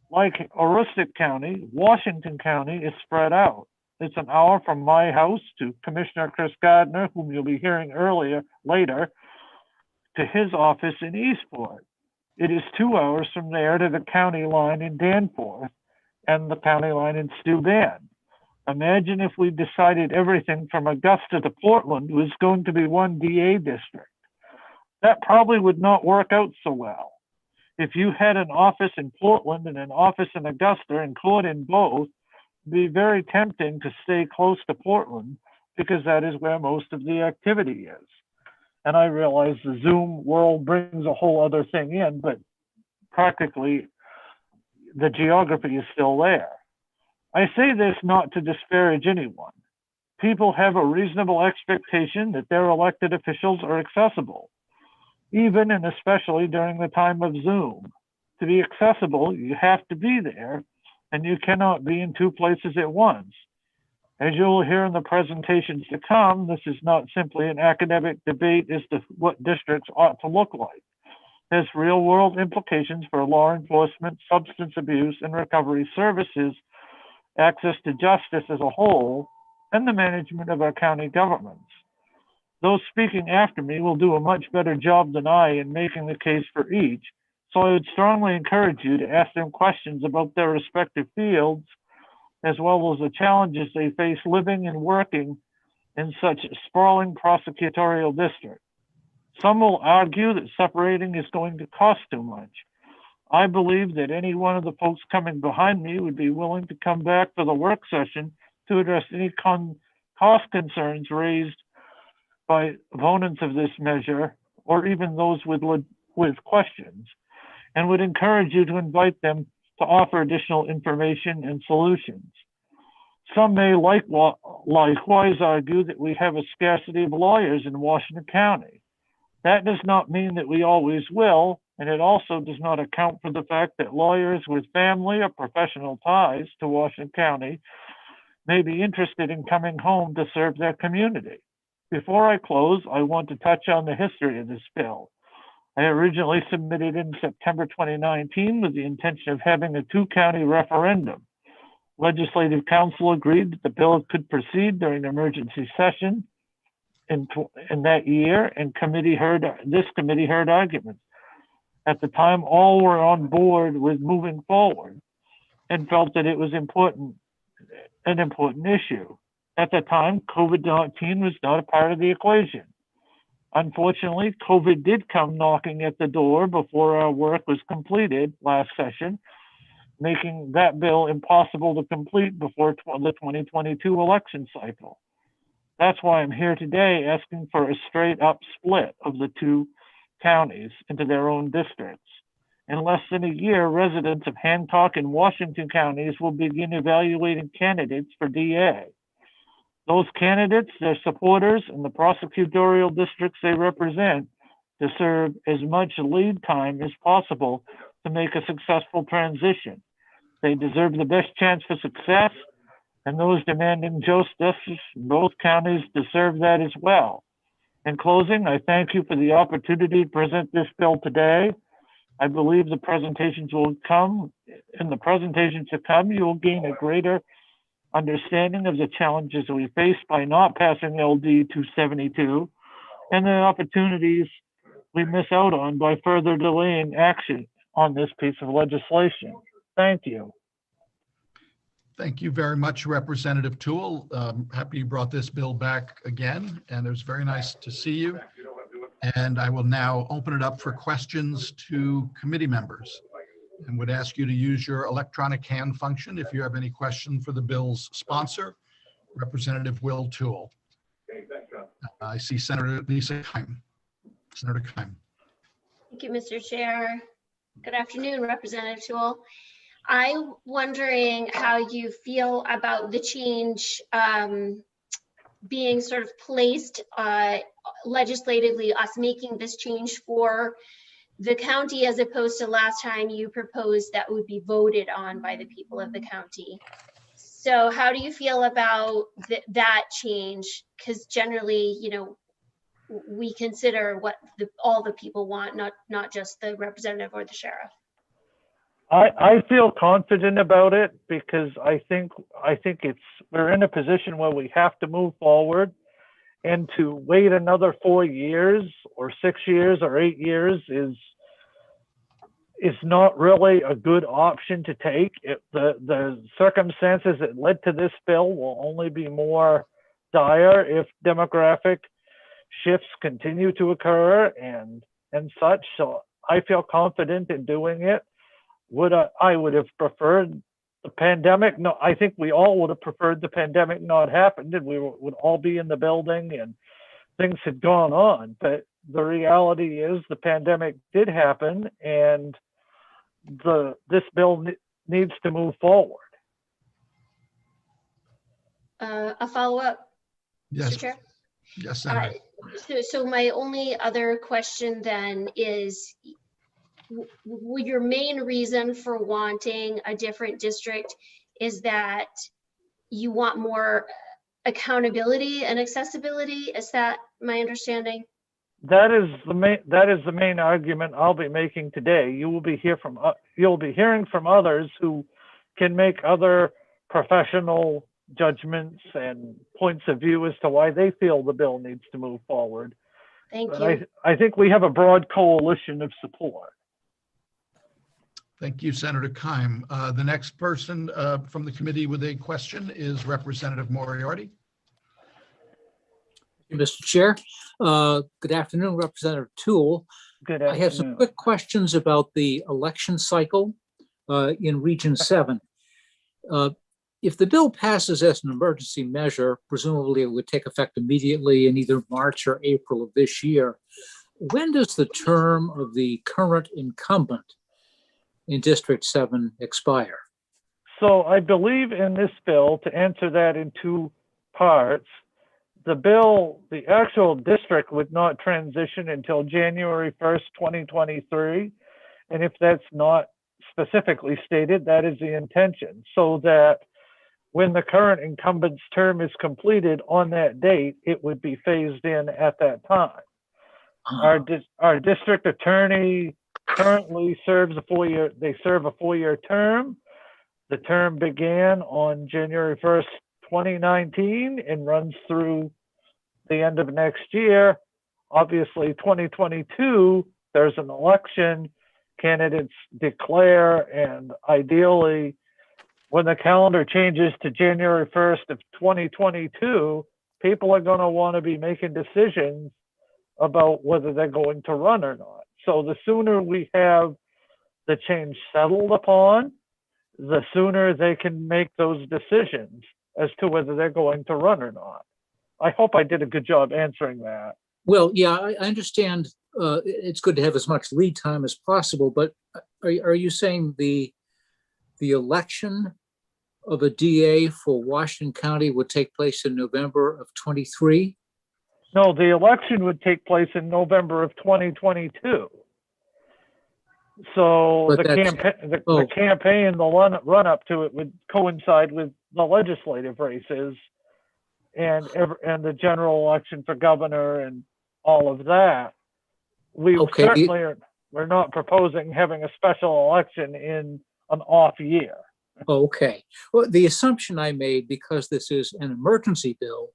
Like Aroostook County, Washington County is spread out. It's an hour from my house to Commissioner Chris Gardner, whom you'll be hearing later, to his office in Eastport. It is 2 hours from there to the county line in Danforth and the county line in Steuben. Imagine if we decided everything from Augusta to Portland was going to be one DA district. That probably would not work out so well. If you had an office in Portland and an office in Augusta and court in both, it'd be very tempting to stay close to Portland because that is where most of the activity is. And I realize the Zoom world brings a whole other thing in, but practically the geography is still there. I say this not to disparage anyone. People have a reasonable expectation that their elected officials are accessible, even and especially during the time of Zoom. To be accessible, you have to be there, and you cannot be in 2 places at once. As you will hear in the presentations to come, this is not simply an academic debate as to what districts ought to look like. It has real-world implications for law enforcement, substance abuse and recovery services, access to justice as a whole, and the management of our county governments. Those speaking after me will do a much better job than I in making the case for each, so I would strongly encourage you to ask them questions about their respective fields, as well as the challenges they face living and working in such a sprawling prosecutorial district. Some will argue that separating is going to cost too much. I believe that any one of the folks coming behind me would be willing to come back for the work session to address any cost concerns raised by opponents of this measure, or even those with questions, and would encourage you to invite them to offer additional information and solutions. Some may likewise argue that we have a scarcity of lawyers in Washington County. That does not mean that we always will, and it also does not account for the fact that lawyers with family or professional ties to Washington County may be interested in coming home to serve their community. Before I close, I want to touch on the history of this bill. I originally submitted in September 2019 with the intention of having a 2-county referendum. Legislative Council agreed that the bill could proceed during the emergency session in that year, and this committee heard arguments. At the time, all were on board with moving forward and felt that it was an important issue. At the time, COVID-19 was not a part of the equation. Unfortunately, COVID did come knocking at the door before our work was completed last session, making that bill impossible to complete before the 2022 election cycle. That's why I'm here today asking for a straight up split of the two counties into their own districts. In less than a year, residents of Hancock and Washington counties will begin evaluating candidates for DA. Those candidates, their supporters, and the prosecutorial districts they represent deserve as much lead time as possible to make a successful transition. They deserve the best chance for success, and those demanding justice in both counties deserve that as well. In closing, I thank you for the opportunity to present this bill today. I believe the presentations will come, in the presentations to come, you will gain a greater understanding of the challenges we face by not passing LD 272 and the opportunities we miss out on by further delaying action on this piece of legislation. Thank you.
Thank you very much, Representative Toole. Happy you brought this bill back again, and it was very nice to see you. And I will now open it up for questions to committee members and would ask you to use your electronic hand function if you have any question for the bill's sponsor, Representative Will Toole. I see Senator Lisa Keim. Senator Keim.
Thank you, Mr. Chair. Good afternoon, Representative Toole. I'm wondering how you feel about the change being sort of placed legislatively, us making this change for the county as opposed to last time you proposed that would be voted on by the people of the county. So how do you feel about that change? Because generally, you know, we consider what all the people want, not just the representative or the sheriff.
I feel confident about it because I think we're in a position where we have to move forward, and to wait another 4 years or 6 years or 8 years is not really a good option to take. The circumstances that led to this bill will only be more dire if demographic shifts continue to occur and such. So I feel confident in doing it. I would have preferred the pandemic. No, I think we all would have preferred the pandemic not happened and we would all be in the building and things had gone on. But the reality is the pandemic did happen and this bill needs to move forward.
A follow-up,
Yes.
Mr. Chair?
Yes, Senator.
So my only other question then is, your main reason for wanting a different district is that you want more accountability and accessibility? Is that my understanding?
That is the main argument I'll be making today. You'll be hearing from others who can make other professional judgments and points of view as to why they feel the bill needs to move forward.
Thank
but
you.
I think we have a broad coalition of support.
Thank you, Senator Keim. The next person from the committee with a question is Representative Moriarty.
Mr. Chair, good afternoon, Representative Toole.
Good afternoon.
I have some quick questions about the election cycle in Region 7. If the bill passes as an emergency measure, presumably it would take effect immediately in either March or April of this year. When does the term of the current incumbent in District 7 expire?
So I believe in this bill, to answer that in two parts, the actual district would not transition until January 1st, 2023. And if that's not specifically stated, that is the intention, so that when the current incumbent's term is completed on that date, it would be phased in at that time. Our district attorney currently serves a 4-year term. The term began on January 1st, 2019 and runs through the end of next year. Obviously, 2022, there's an election, candidates declare, and ideally when the calendar changes to January 1st of 2022, people are going to want to be making decisions about whether they're going to run or not. So the sooner we have the change settled upon, the sooner they can make those decisions as to whether they're going to run or not. I hope I did a good job answering that.
Well, yeah, I understand it's good to have as much lead time as possible, but are you saying the election of a DA for Washington County would take place in November of 23?
No, the election would take place in November of 2022. So
But
the
that's-
campaign, the run up to it would coincide with the legislative races and the general election for governor and all of that. We
Okay.
certainly we're not proposing having a special election in an off year.
Okay. Well, the assumption I made, because this is an emergency bill,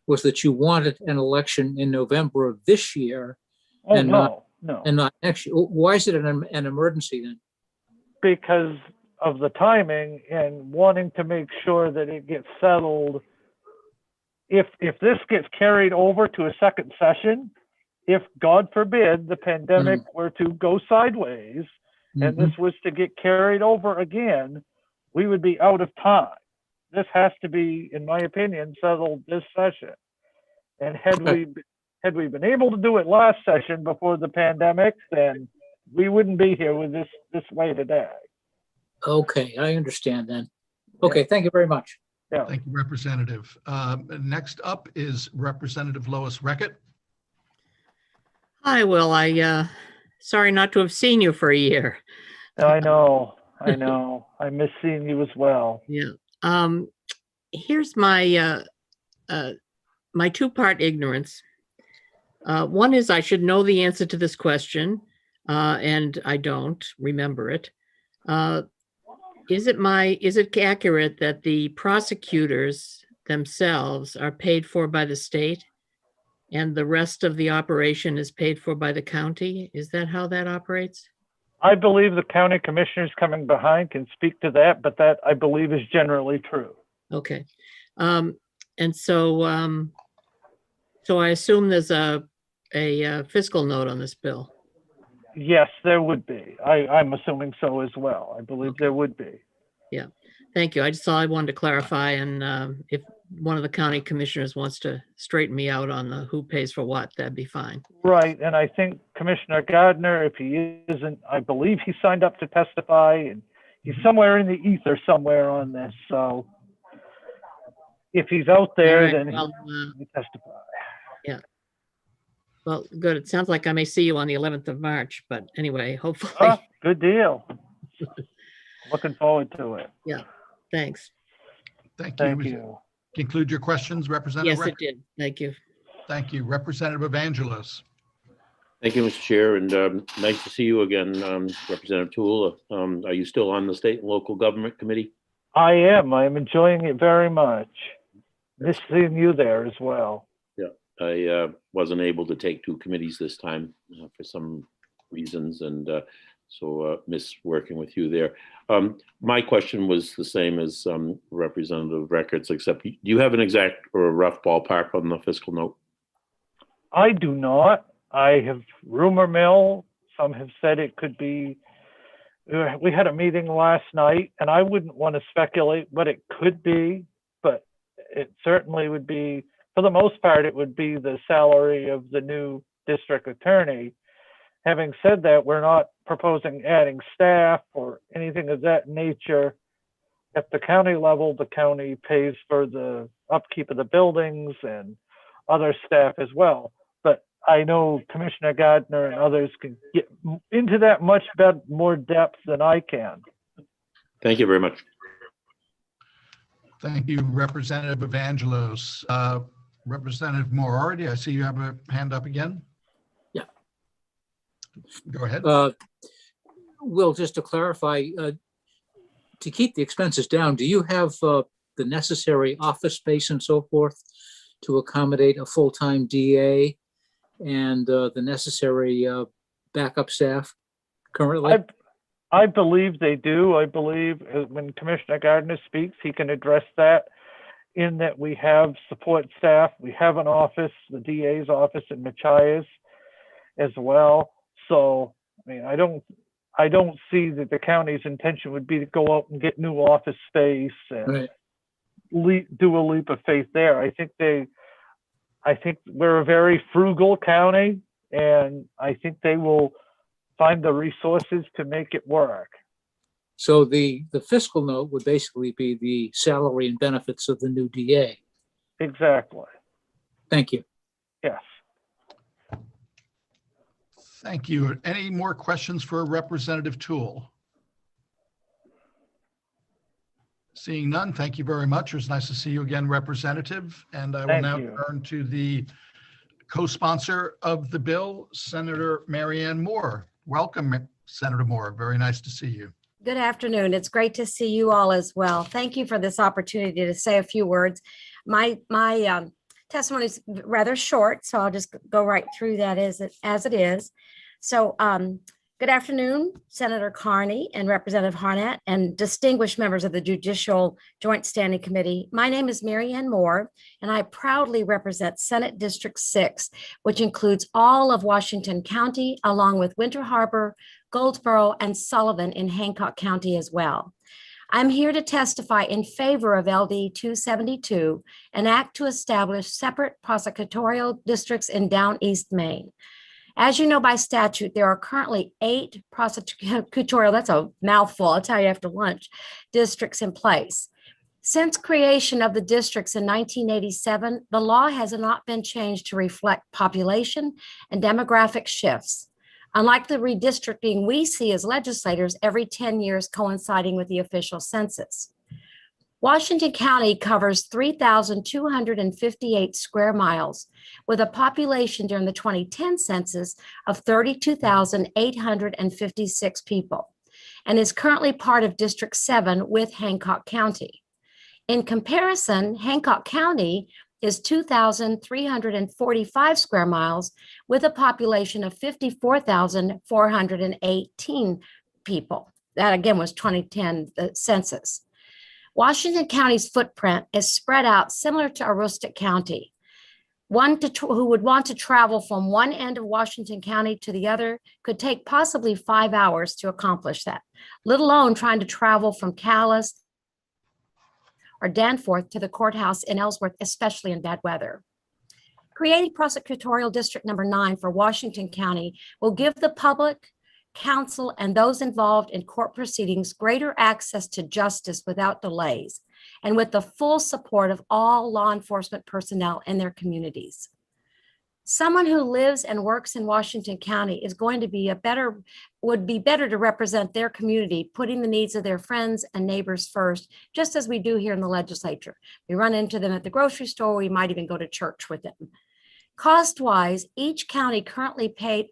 was that you wanted an election in November of this year
Oh,
and
no.
not next year. Why is it an emergency then?
Because of the timing and wanting to make sure that it gets settled. If this gets carried over to a second session, if God forbid the pandemic were to go sideways and this was to get carried over again, we would be out of time. This has to be, in my opinion, settled this session. And had we been able to do it last session before the pandemic, then we wouldn't be here with this way today.
Okay, I understand then. Okay, thank you very much.
Yeah.
Thank you, Representative. Next up is Representative Lois Reckett.
Hi, Will. Sorry not to have seen you for a year.
I know. I miss seeing you as well.
Yeah. Here's my my two-part ignorance. One is I should know the answer to this question, and I don't remember it. Is it accurate that the prosecutors themselves are paid for by the state and the rest of the operation is paid for by the county? Is that how that operates?
I believe the county commissioners coming behind can speak to that, but that I believe is generally true.
Okay. And so, so I assume there's a fiscal note on this bill.
Yes, there would be. I'm assuming so as well. I believe there would be.
Yeah, thank you. I wanted to clarify, and if one of the county commissioners wants to straighten me out on the who pays for what, that'd be fine.
Right, and I think Commissioner Gardner, if he isn't, I believe he signed up to testify, and he's somewhere in the ether somewhere on this. So if he's out there,
All right,
then
well,
he can testify.
Yeah. Well, good. It sounds like I may see you on the 11th of March, but anyway, hopefully.
Oh, good deal. Looking forward to it.
Yeah, thanks.
Thank you.
Thank you.
Conclude your questions, Representative
Yes,
Reckett?
it did. Thank you.
Thank you. Representative Evangelos.
Thank you, Mr. Chair, and nice to see you again, Representative Toole. Are you still on the State and Local Government Committee?
I am. I am enjoying it very much. Miss seeing you there as well.
Yeah, I wasn't able to take two committees this time for some reasons, and so miss working with you there. My question was the same as Representative Reckert's, except do you have an exact or a rough ballpark on the fiscal note?
I do not. I have rumor mill. Some have said it could be. We had a meeting last night, and I wouldn't want to speculate what it could be, but it certainly would be, for the most part, it would be the salary of the new district attorney. Having said that, we're not proposing adding staff or anything of that nature. At the county level, the county pays for the upkeep of the buildings and other staff as well. But I know Commissioner Gardner and others can get into that much more depth than I can.
Thank you very much.
Thank you, Representative Evangelos. Representative Moriarty, I see you have a hand up again.
Yeah.
Go ahead.
Will, just to clarify, to keep the expenses down, do you have the necessary office space and so forth to accommodate a full-time DA and the necessary backup staff currently?
I believe they do. I believe when Commissioner Gardner speaks, he can address that in that we have support staff. We have an office, the DA's office in Machias as well. So, I mean, I don't see that the county's intention would be to go out and get new office space and do a leap of faith there. I think we're a very frugal county, and I think they will find the resources to make it work.
So the fiscal note would basically be the salary and benefits of the new DA.
Exactly.
Thank you.
Yes.
Thank you. Any more questions for Representative Toole? Seeing none, thank you very much. It was nice to see you again, Representative. And I will
Thank
now
you.
turn to the co-sponsor of the bill, Senator Marianne Moore. Welcome, Senator Moore. Very nice to see you.
Good afternoon. It's great to see you all as well. Thank you for this opportunity to say a few words. My testimony is rather short, so I'll just go right through that as it is. So good afternoon, Senator Carney and Representative Harnett and distinguished members of the Judicial Joint Standing Committee. My name is Marianne Moore, and I proudly represent Senate District 6, which includes all of Washington County, along with Winter Harbor, Goldsboro, and Sullivan in Hancock County as well. I'm here to testify in favor of LD 272, an act to establish separate prosecutorial districts in Down East Maine. As you know by statute, there are currently 8 prosecutorial, that's a mouthful, I'll tell you after lunch, districts in place. Since creation of the districts in 1987, the law has not been changed to reflect population and demographic shifts. Unlike the redistricting we see as legislators every 10 years coinciding with the official census. Washington County covers 3,258 square miles with a population during the 2010 census of 32,856 people and is currently part of District 7 with Hancock County. In comparison, Hancock County is 2,345 square miles with a population of 54,418 people. That again was 2010 census. Washington County's footprint is spread out similar to Aroostook County. Who would want to travel from one end of Washington County to the other could take possibly 5 hours to accomplish that, let alone trying to travel from Calais or Danforth to the courthouse in Ellsworth, especially in bad weather. Creating prosecutorial district number 9 for Washington County will give the public, counsel, and those involved in court proceedings greater access to justice without delays and with the full support of all law enforcement personnel in their communities. Someone who lives and works in Washington County is going to be would be better to represent their community, putting the needs of their friends and neighbors first, just as we do here in the legislature. We run into them at the grocery store. We might even go to church with them. Cost-wise, each county currently pays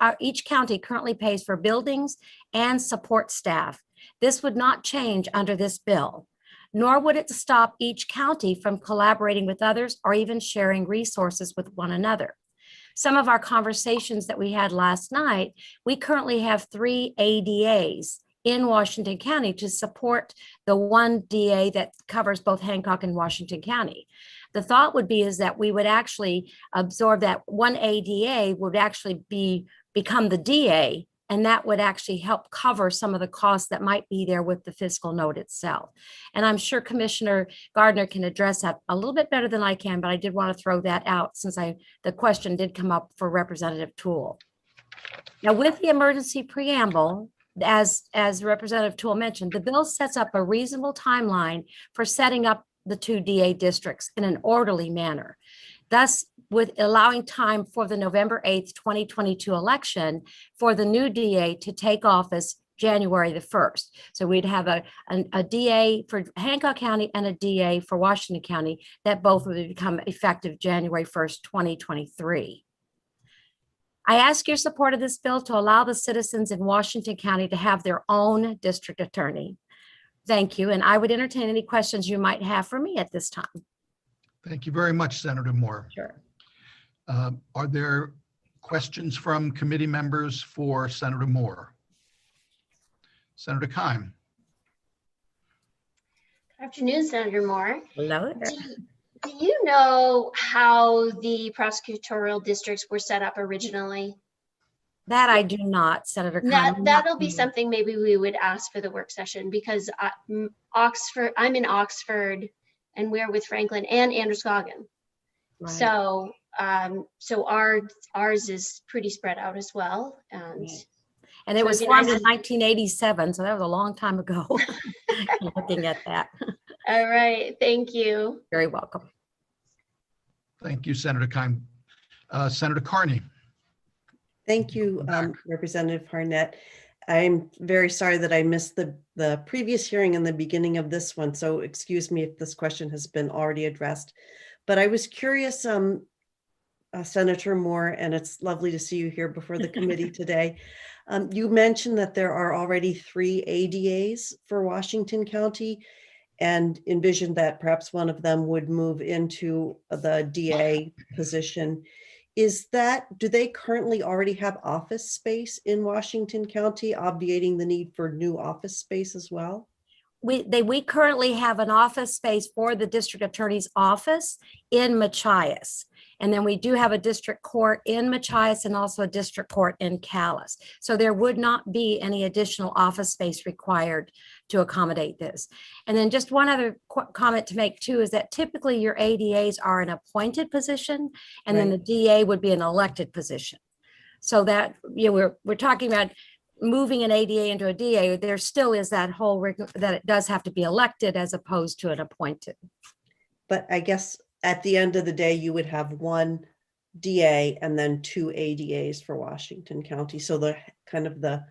for buildings and support staff. This would not change under this bill, nor would it stop each county from collaborating with others or even sharing resources with one another. Some of our conversations that we had last night, we currently have 3 ADAs in Washington County to support the one DA that covers both Hancock and Washington County. The thought would be is that we would actually absorb that one ADA would actually become the DA, and that would actually help cover some of the costs that might be there with the fiscal note itself. And I'm sure Commissioner Gardner can address that a little bit better than I can, but I did want to throw that out since the question did come up for Representative Toole. Now, with the emergency preamble, as Representative Toole mentioned, the bill sets up a reasonable timeline for setting up the 2 DA districts in an orderly manner. Thus, with allowing time for the November 8th, 2022 election for the new DA to take office January the 1st. So we'd have a DA for Hancock County and a DA for Washington County that both would become effective January 1st, 2023. I ask your support of this bill to allow the citizens in Washington County to have their own district attorney. Thank you, and I would entertain any questions you might have for me at this time.
Thank you very much, Senator Moore.
Sure.
Are there questions from committee members for Senator Moore? Senator Keim.
Afternoon, Senator Moore.
Hello there.
Do you know how the prosecutorial districts were set up originally?
That I do not, Senator Khan.
That'll be something maybe we would ask for the work session, because Oxford, I'm in Oxford and we're with Franklin and Androscoggin.
Right.
So ours is pretty spread out as well.
And it was formed in 1987, so that was a long time ago. Looking at that.
All right, thank you.
Very welcome.
Thank you, Senator Keim. Senator Carney.
Thank you, Representative Harnett. I'm very sorry that I missed the previous hearing and the beginning of this one, so excuse me if this question has been already addressed. But I was curious, Senator Moore, and it's lovely to see you here before the committee today. You mentioned that there are already 3 ADAs for Washington County, and envisioned that perhaps one of them would move into the DA position. Do they currently already have office space in Washington County, obviating the need for new office space as well?
We currently have an office space for the district attorney's office in Machias. And then we do have a district court in Machias and also a district court in Calais. So there would not be any additional office space required to accommodate this. And then just one other comment to make too is that typically your ADAs are an appointed position, and then the DA would be an elected position. So that, you know, we're talking about moving an ADA into a DA. There still is that whole that it does have to be elected as opposed to an appointed.
But I guess at the end of the day, you would have 1 DA and then 2 ADAs for Washington County. So the kind of the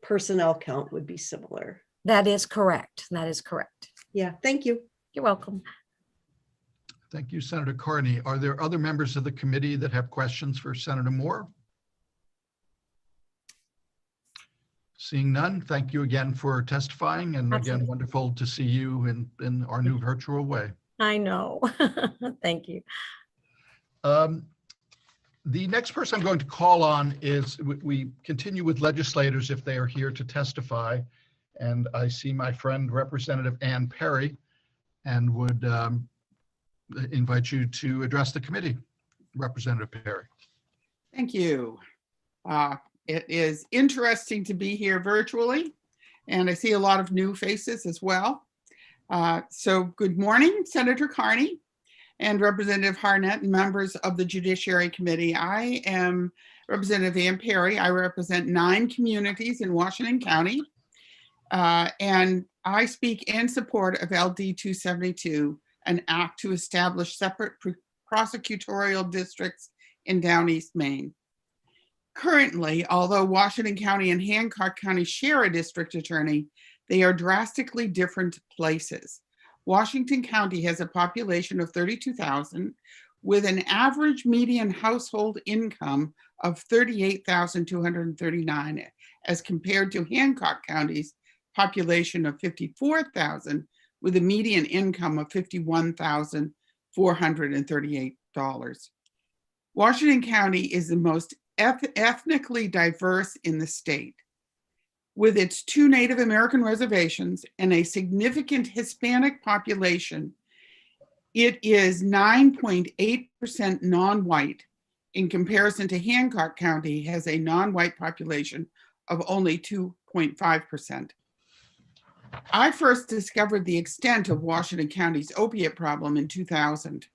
personnel count would be similar.
That is correct. That is correct.
Yeah, thank you.
You're welcome.
Thank you, Senator Carney. Are there other members of the committee that have questions for Senator Moore? Seeing none, thank you again for testifying, and again, wonderful to see you in our new virtual way.
I know. Thank you.
The next person I'm going to call on is, we continue with legislators if they are here to testify. And I see my friend Representative Ann Perry, and would invite you to address the committee. Representative Perry.
Thank you. It is interesting to be here virtually, and I see a lot of new faces as well. So good morning, Senator Carney and Representative Harnett and members of the Judiciary Committee. I am Representative Ann Perry. I represent 9 communities in Washington County, and I speak in support of LD 272, an act to establish separate prosecutorial districts in Down East Maine. Currently, although Washington County and Hancock County share a district attorney, they are drastically different places. Washington County has a population of 32,000 with an average median household income of $38,239 as compared to Hancock County's population of 54,000 with a median income of $51,438. Washington County is the most ethnically diverse in the state. With its 2 Native American reservations and a significant Hispanic population, it is 9.8% non-white in comparison to Hancock County has a non-white population of only 2.5%. I first discovered the extent of Washington County's opiate problem in 2000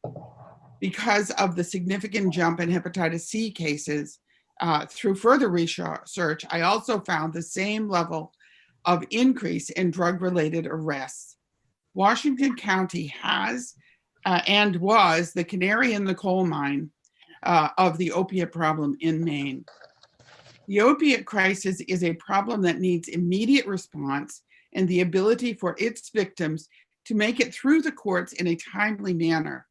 because of the significant jump in hepatitis C cases. Through further research, I also found the same level of increase in drug-related arrests. Washington County has and was the canary in the coal mine of the opiate problem in Maine. The opiate crisis is a problem that needs immediate response and the ability for its victims to make it through the courts in a timely manner.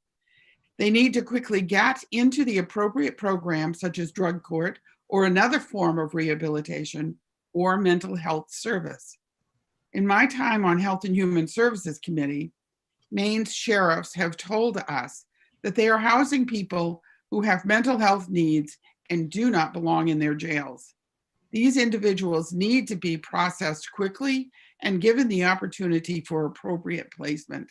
They need to quickly get into the appropriate program, such as drug court or another form of rehabilitation or mental health service. In my time on Health and Human Services Committee, Maine's sheriffs have told us that they are housing people who have mental health needs and do not belong in their jails. These individuals need to be processed quickly and given the opportunity for appropriate placement.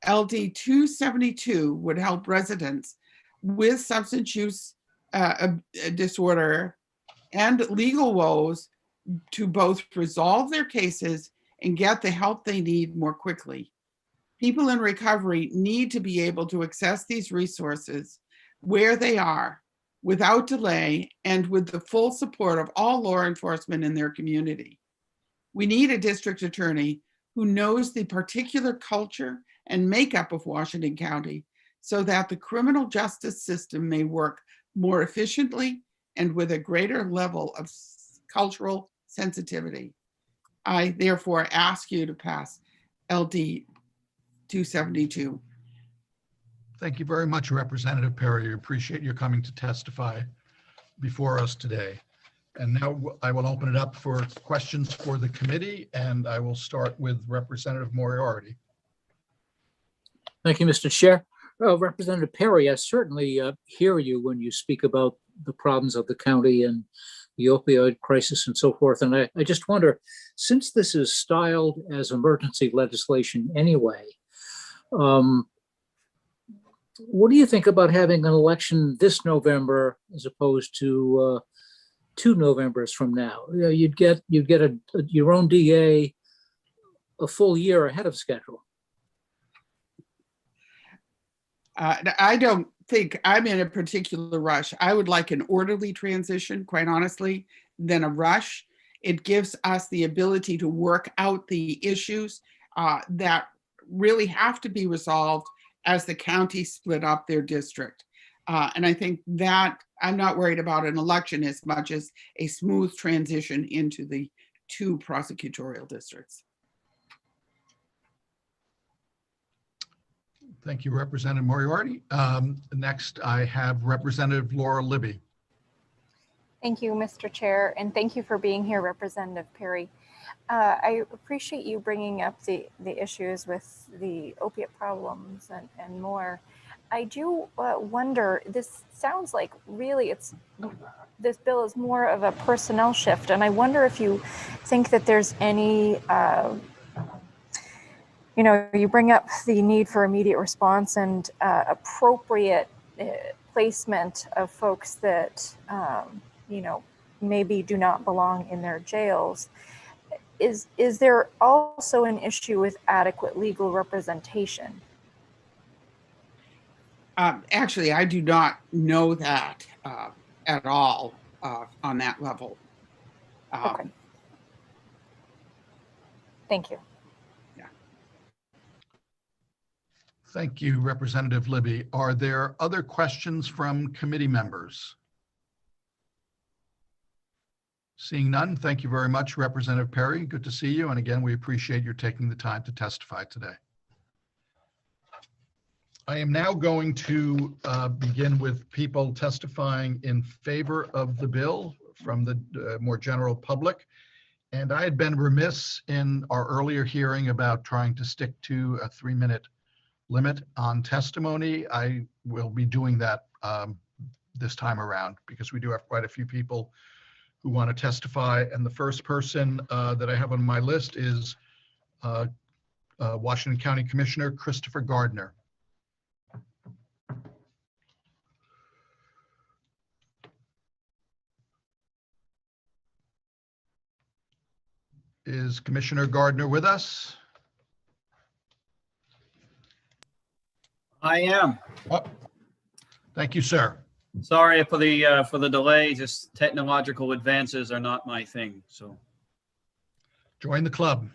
LD 272 would help residents with substance use disorder and legal woes to both resolve their cases and get the help they need more quickly. People in recovery need to be able to access these resources where they are without delay and with the full support of all law enforcement in their community. We need a district attorney who knows the particular culture and makeup of Washington County so that the criminal justice system may work more efficiently and with a greater level of cultural sensitivity. I therefore ask you to pass LD 272.
Thank you very much, Representative Perry. We appreciate your coming to testify before us today. And now I will open it up for questions for the committee, and I will start with Representative Moriarty.
Thank you, Mr. Chair. Representative Perry, I certainly hear you when you speak about the problems of the county and the opioid crisis and so forth. And I just wonder, since this is styled as emergency legislation anyway, what do you think about having an election this November as opposed to 2 Novembers from now? You'd get your own DA a full year ahead of schedule.
I don't think I'm in a particular rush. I would like an orderly transition, quite honestly, than a rush. It gives us the ability to work out the issues that really have to be resolved as the county split up their district. And I think that I'm not worried about an election as much as a smooth transition into the 2 prosecutorial districts.
Thank you, Representative Moriarty. Next, I have Representative Laura Libby.
Thank you, Mr. Chair, and thank you for being here, Representative Perry. I appreciate you bringing up the issues with the opiate problems and more. I do wonder, this sounds like really this bill is more of a personnel shift, and I wonder if you think that there's any you bring up the need for immediate response and appropriate placement of folks that, maybe do not belong in their jails. Is there also an issue with adequate legal representation?
Actually, I do not know that at all on that level.
Okay. Thank you.
Thank you, Representative Libby. Are there other questions from committee members? Seeing none, thank you very much, Representative Perry. Good to see you. And again, we appreciate your taking the time to testify today. I am now going to begin with people testifying in favor of the bill from the more general public. And I had been remiss in our earlier hearing about trying to stick to a 3-minute limit on testimony. I will be doing that this time around because we do have quite a few people who want to testify. And the first person that I have on my list is Washington County Commissioner Christopher Gardner. Is Commissioner Gardner with us?
I am.
Oh, thank you, sir.
Sorry for the delay. Just technological advances are not my thing. So
join the club.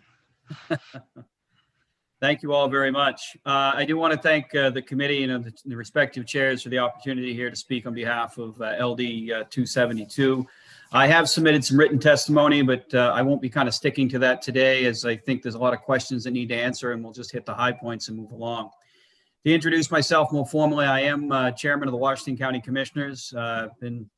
Thank you all very much. I do want to thank the committee and the respective chairs for the opportunity here to speak on behalf of LD 272. I have submitted some written testimony, but I won't be kind of sticking to that today, as I think there's a lot of questions that need to answer, and we'll just hit the high points and move along. To introduce myself more formally, I am chairman of the Washington County Commissioners. I've been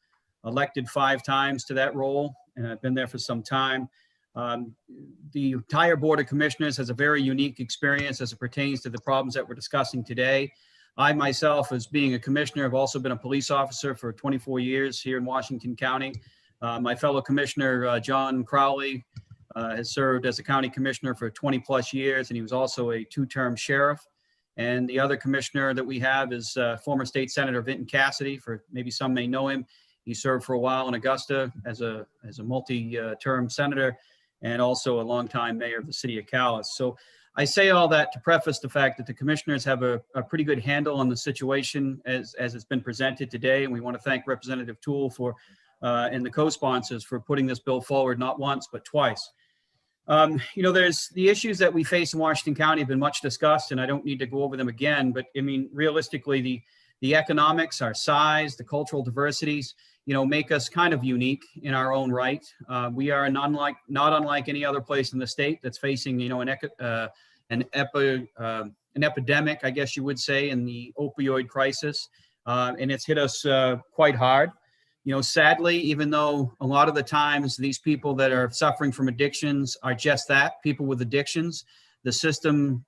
elected 5 times to that role, and I've been there for some time. The entire Board of Commissioners has a very unique experience as it pertains to the problems that we're discussing today. I myself, as being a commissioner, have also been a police officer for 24 years here in Washington County. My fellow commissioner, John Crowley, has served as a county commissioner for 20 plus years, and he was also a two-term sheriff. And the other commissioner that we have is former state senator Vinton Cassidy. For maybe some may know him. He served for a while in Augusta as a multi-term senator, and also a longtime mayor of the city of Calais. So I say all that to preface the fact that the commissioners have a pretty good handle on the situation as it's been presented today. And we want to thank Representative Toole for and the co-sponsors for putting this bill forward not once, but twice. There's the issues that we face in Washington County have been much discussed, and I don't need to go over them again. But I mean, realistically, the economics, our size, the cultural diversities, make us kind of unique in our own right. We are not unlike any other place in the state that's facing, an epidemic, I guess you would say, in the opioid crisis, and it's hit us quite hard. Sadly, even though a lot of the times these people that are suffering from addictions are just that, people with addictions, the system,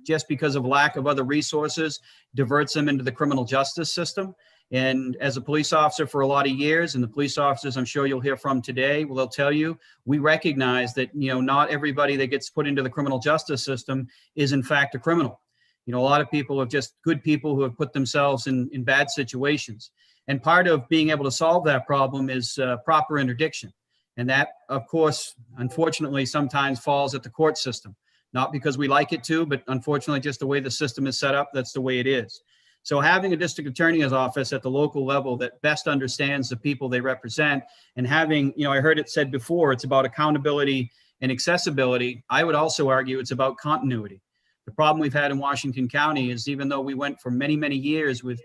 just because of lack of other resources, diverts them into the criminal justice system. And as a police officer for a lot of years, and the police officers I'm sure you'll hear from today, well, they'll tell you, we recognize that, not everybody that gets put into the criminal justice system is in fact a criminal. A lot of people are just good people who have put themselves in bad situations. And part of being able to solve that problem is proper interdiction. And that, of course, unfortunately, sometimes falls at the court system. Not because we like it to, but unfortunately, just the way the system is set up, that's the way it is. So having a district attorney's office at the local level that best understands the people they represent, and having, I heard it said before, it's about accountability and accessibility. I would also argue it's about continuity. The problem we've had in Washington County is, even though we went for many, many years with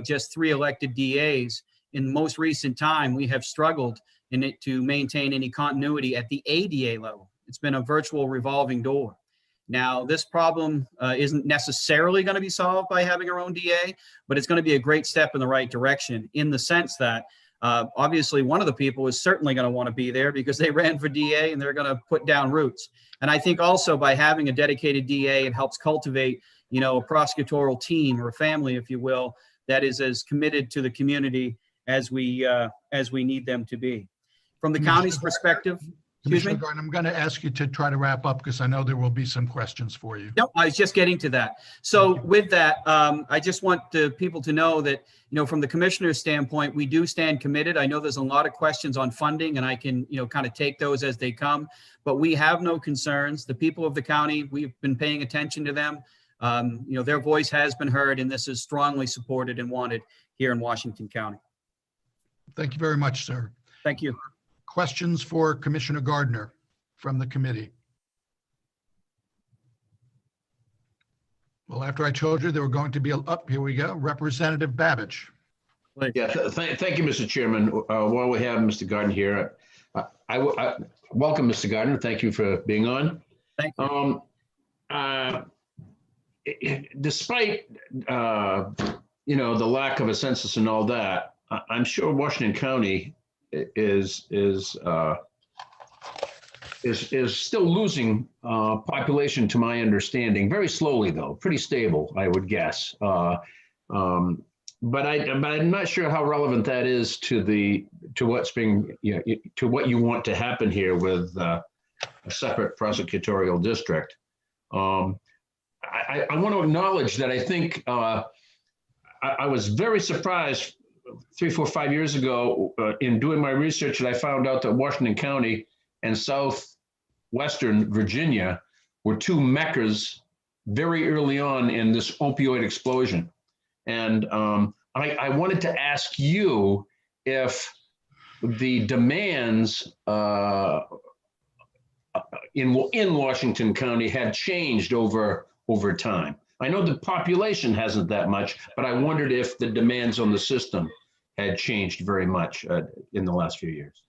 just 3 elected DAs, in most recent time, we have struggled in it to maintain any continuity at the ADA level. It's been a virtual revolving door. Now, this problem isn't necessarily going to be solved by having our own DA, but it's going to be a great step in the right direction, in the sense that obviously one of the people is certainly going to want to be there because they ran for DA and they're going to put down roots. And I think also by having a dedicated DA, it helps cultivate, a prosecutorial team, or a family, if you will, that is as committed to the community as we need them to be. From the county's perspective,
Commissioner Gordon, I'm going to ask you to try to wrap up because I know there will be some questions for you.
No, I was just getting to that. So with that, I just want the people to know that, from the commissioner's standpoint, we do stand committed. I know there's a lot of questions on funding, and I can, kind of take those as they come, but we have no concerns. The people of the county, we've been paying attention to them. Their voice has been heard, and this is strongly supported and wanted here in Washington County.
Thank you very much, sir.
Thank you.
Questions for Commissioner Gardner from the committee? Well, after I told you they were going to be up, here we go. Representative Babbage.
Yeah, thank you, Mr. Chairman. While we have Mr. Gardner here, I welcome Mr. Gardner. Thank you for being on.
Thank you.
Despite the lack of a census and all that, I'm sure Washington County is still losing population, to my understanding, very slowly though, pretty stable, I would guess. But I'm not sure how relevant that is to what's being, to what you want to happen here with a separate prosecutorial district. I want to acknowledge that I think I was very surprised 3, 4, 5 years ago in doing my research, that I found out that Washington County and southwestern Virginia were 2 meccas very early on in this opioid explosion. And I wanted to ask you if the demands in Washington County had changed over time. I know the population hasn't that much, but I wondered if the demands on the system had changed very much in the last few years.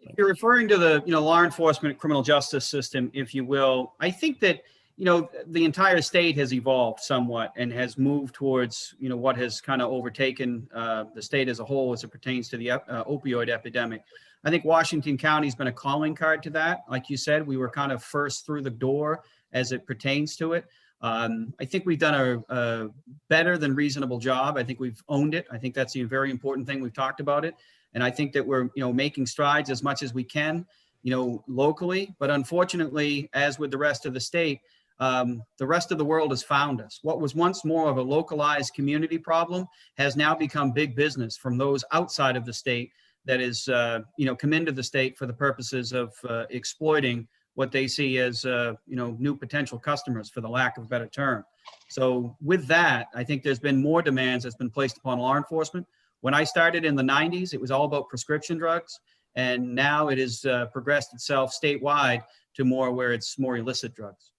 If you're referring to the law enforcement criminal justice system, if you will, I think that the entire state has evolved somewhat and has moved towards what has kind of overtaken the state as a whole as it pertains to the opioid epidemic. I think Washington County has been a calling card to that. Like you said, we were kind of first through the door as it pertains to it. I think we've done a better than reasonable job. I think we've owned it. I think that's a very important thing. We've talked about it. And I think that we're, making strides as much as we can, locally. But unfortunately, as with the rest of the state, the rest of the world has found us. What was once more of a localized community problem has now become big business from those outside of the state that is, come into the state for the purposes of exploiting what they see as, new potential customers, for the lack of a better term. So with that, I think there's been more demands that's been placed upon law enforcement. When I started in the 90s, it was all about prescription drugs. And now it has progressed itself statewide to more where it's more illicit drugs.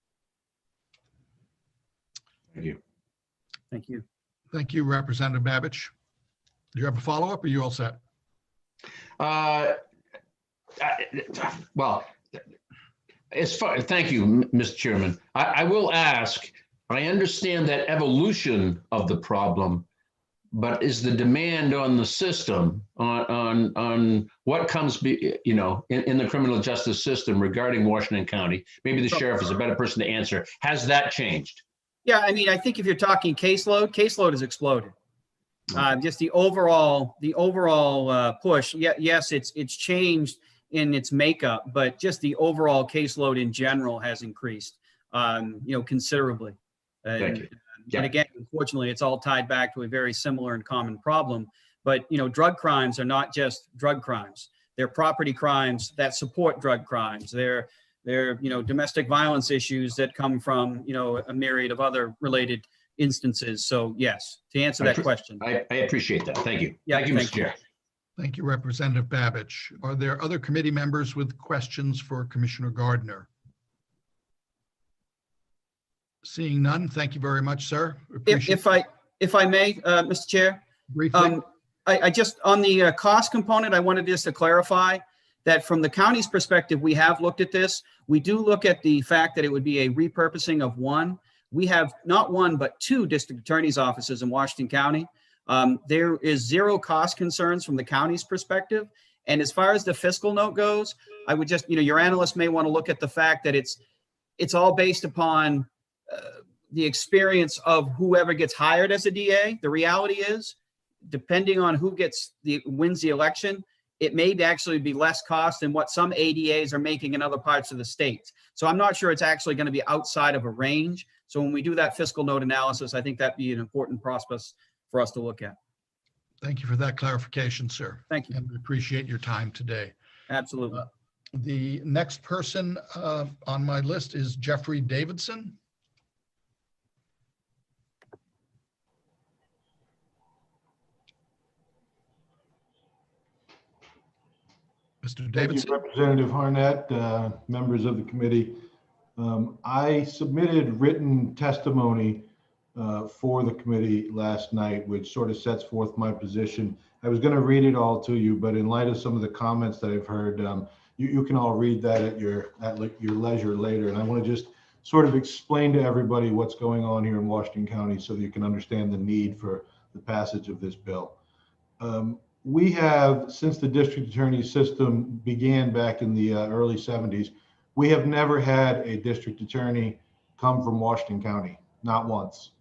Thank you.
Thank you.
Thank you, Representative Babich. Do you have a follow-up, or are you all set?
Well, thank you, Mr. Chairman. I will ask, I understand that evolution of the problem, but is the demand on the system, on what comes, in the criminal justice system regarding Washington County, maybe the sheriff is a better person to answer, has that changed?
Yeah, I mean, I think if you're talking caseload has exploded. Just the overall push. Yeah, yes, it's changed in its makeup, but just the overall caseload in general has increased, considerably.
Thank you. Yeah.
And again, unfortunately, it's all tied back to a very similar and common problem. But drug crimes are not just drug crimes; they're property crimes that support drug crimes. They're domestic violence issues that come from a myriad of other related instances. So yes, to answer that question.
I appreciate that. Thank you.
Yeah,
thank you, Mr. Chair.
Thank you, Representative Babich. Are there other committee members with questions for Commissioner Gardner? Seeing none, thank you very much, sir.
If I may, Mr. Chair,
briefly.
I just, on the cost component, I wanted just to clarify that from the county's perspective, we have looked at this. We do look at the fact that it would be a repurposing of one. We have not one, but two district attorney's offices in Washington County. There is zero cost concerns from the county's perspective. And as far as the fiscal note goes, I would just, your analyst may want to look at the fact that it's all based upon the experience of whoever gets hired as a DA. The reality is, depending on who wins the election, it may actually be less cost than what some ADAs are making in other parts of the state. So I'm not sure it's actually going to be outside of a range. So when we do that fiscal note analysis, I think that'd be an important process for us to look at.
Thank you for that clarification, sir.
Thank you.
And we appreciate your time today.
Absolutely.
The next person on my list is Jeffrey Davidson. Mr. Davidson.
Thank you, Representative Harnett, members of the committee. I submitted written testimony for the committee last night, which sort of sets forth my position. I was going to read it all to you, but in light of some of the comments that I've heard, you can all read that at your leisure later. And I want to just sort of explain to everybody what's going on here in Washington County so that you can understand the need for the passage of this bill. We have, since the district attorney system began back in the early 70s, we have never had a district attorney come from Washington County, not once.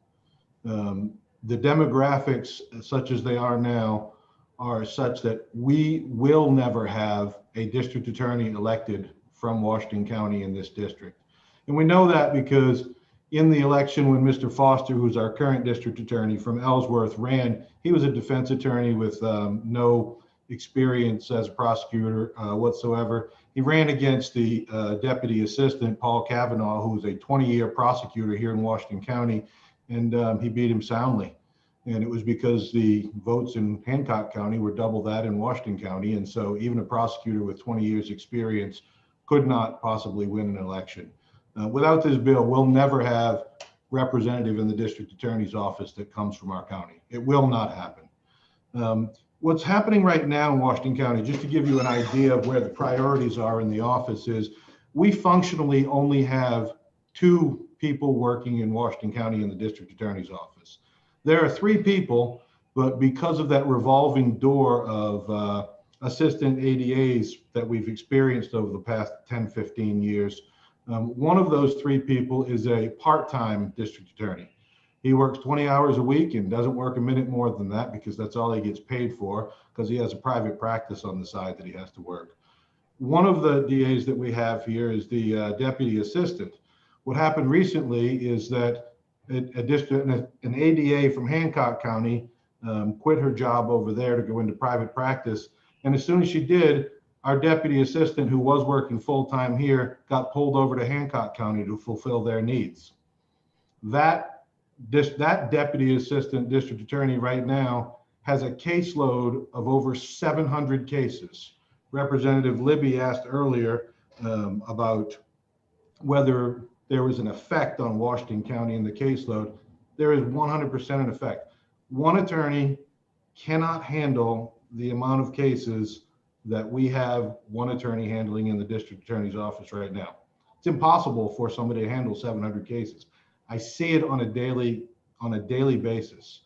The demographics, such as they are now, are such that we will never have a district attorney elected from Washington County in this district. And we know that because in the election when Mr. Foster, who's our current district attorney from Ellsworth, ran, he was a defense attorney with no experience as a prosecutor whatsoever. He ran against the deputy assistant, Paul Cavanaugh, who was a 20-year prosecutor here in Washington County, and he beat him soundly. And it was because the votes in Hancock County were double that in Washington County. And so even a prosecutor with 20 years experience could not possibly win an election. Without this bill, we'll never have representative in the district attorney's office that comes from our county. It will not happen. What's happening right now in Washington County, just to give you an idea of where the priorities are in the office, is we functionally only have 2 people working in Washington County in the district attorney's office. There are 3 people, but because of that revolving door of assistant ADAs that we've experienced over the past 10, 15 years, one of those 3 people is a part-time district attorney. He works 20 hours a week and doesn't work a minute more than that because that's all he gets paid for, because he has a private practice on the side that he has to work. One of the DAs that we have here is the deputy assistant. What happened recently is that an ADA from Hancock County quit her job over there to go into private practice. And as soon as she did, our deputy assistant, who was working full-time here, got pulled over to Hancock County to fulfill their needs. That deputy assistant district attorney right now has a caseload of over 700 cases. Representative Libby asked earlier about whether there was an effect on Washington County in the caseload. There is 100% an effect. One attorney cannot handle the amount of cases that we have one attorney handling in the district attorney's office right now. It's impossible for somebody to handle 700 cases. I see it on a daily basis.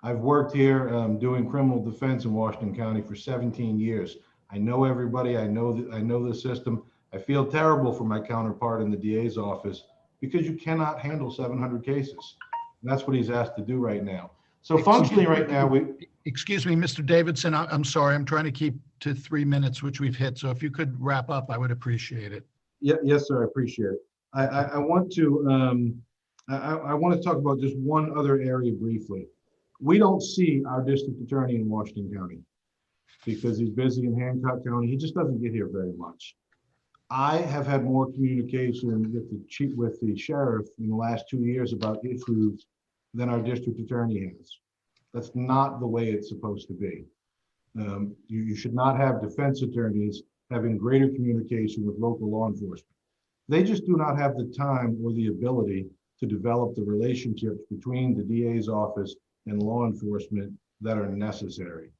I've worked here doing criminal defense in Washington County for 17 years. I know everybody. I know the system. I feel terrible for my counterpart in the DA's office because you cannot handle 700 cases. And that's what he's asked to do right now. So functionally right now,
Excuse me, Mr. Davidson, I'm sorry, I'm trying to keep to 3 minutes, which we've hit. So if you could wrap up, I would appreciate it.
Yes, sir, I appreciate it. I want to talk about just one other area briefly. We don't see our district attorney in Washington County because he's busy in Hancock County. He just doesn't get here very much. I have had more communication with the sheriff in the last 2 years about issues than our district attorney has. That's not the way it's supposed to be. You should not have defense attorneys having greater communication with local law enforcement. They just do not have the time or the ability to develop the relationships between the DA's office and law enforcement that are necessary.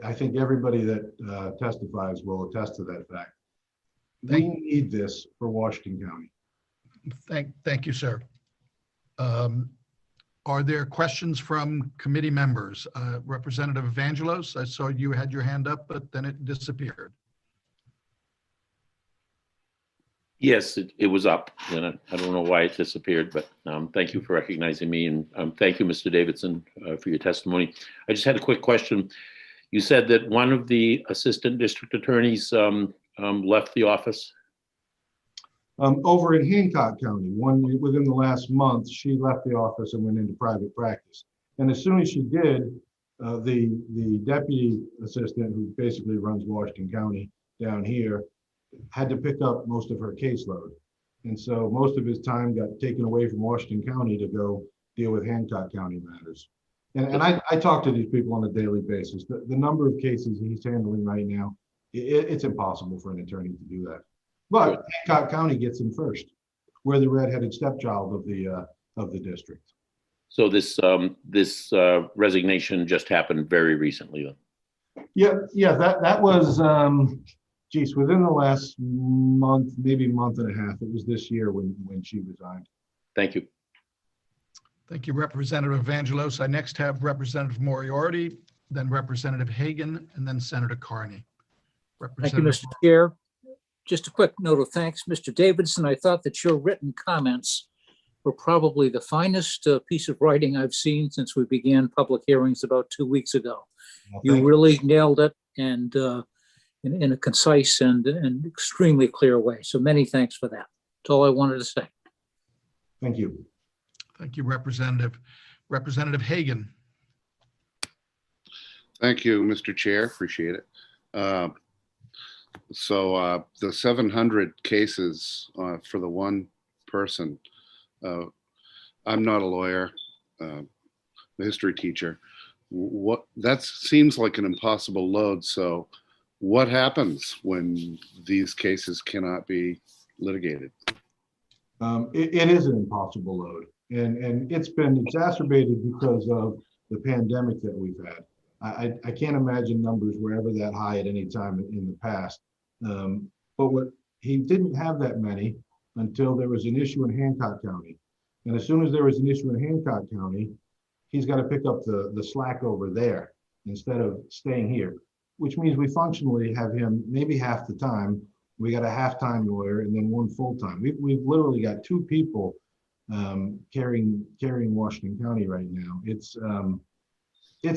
I think everybody that testifies will attest to that fact. We need this for Washington County.
Thank you, sir. Are there questions from committee members? Representative Evangelos, I saw you had your hand up, but then it disappeared.
Yes, it was up, and I don't know why it disappeared, but thank you for recognizing me, and thank you, Mr. Davidson, for your testimony. I just had a quick question. You said that one of the assistant district attorneys left the office?
Over in Hancock County, within the last month, she left the office and went into private practice. And as soon as she did, the deputy assistant, who basically runs Washington County down here, had to pick up most of her caseload. And so most of his time got taken away from Washington County to go deal with Hancock County matters. And I talk to these people on a daily basis. The number of cases he's handling right now, it's impossible for an attorney to do that. But Hancock County gets him first. We're the redheaded stepchild of the district.
So this resignation just happened very recently then?
Yeah, that was within the last month, maybe month and a half. It was this year when she resigned.
Thank you.
Thank you, Representative Evangelos. I next have Representative Moriarty, then Representative Hagan, and then Senator Carney.
Thank you, Mr. Chair. Just a quick note of thanks, Mr. Davidson. I thought that your written comments were probably the finest piece of writing I've seen since we began public hearings about 2 weeks ago. Well, you really nailed it, and in a concise and extremely clear way. So many thanks for that. That's all I wanted to say.
Thank you.
Thank you, Representative. Representative Hagan.
Thank you, Mr. Chair. Appreciate it. So the 700 cases for the one person, I'm not a lawyer, a history teacher. That seems like an impossible load. So what happens when these cases cannot be litigated?
It is an impossible load. And it's been exacerbated because of the pandemic that we've had. I can't imagine numbers were ever that high at any time in the past. But he didn't have that many until there was an issue in Hancock County. And as soon as there was an issue in Hancock County, he's got to pick up the slack over there instead of staying here, which means we functionally have him maybe half the time. We got a half-time lawyer and then one full-time. We've literally got two people carrying Washington County right now. It's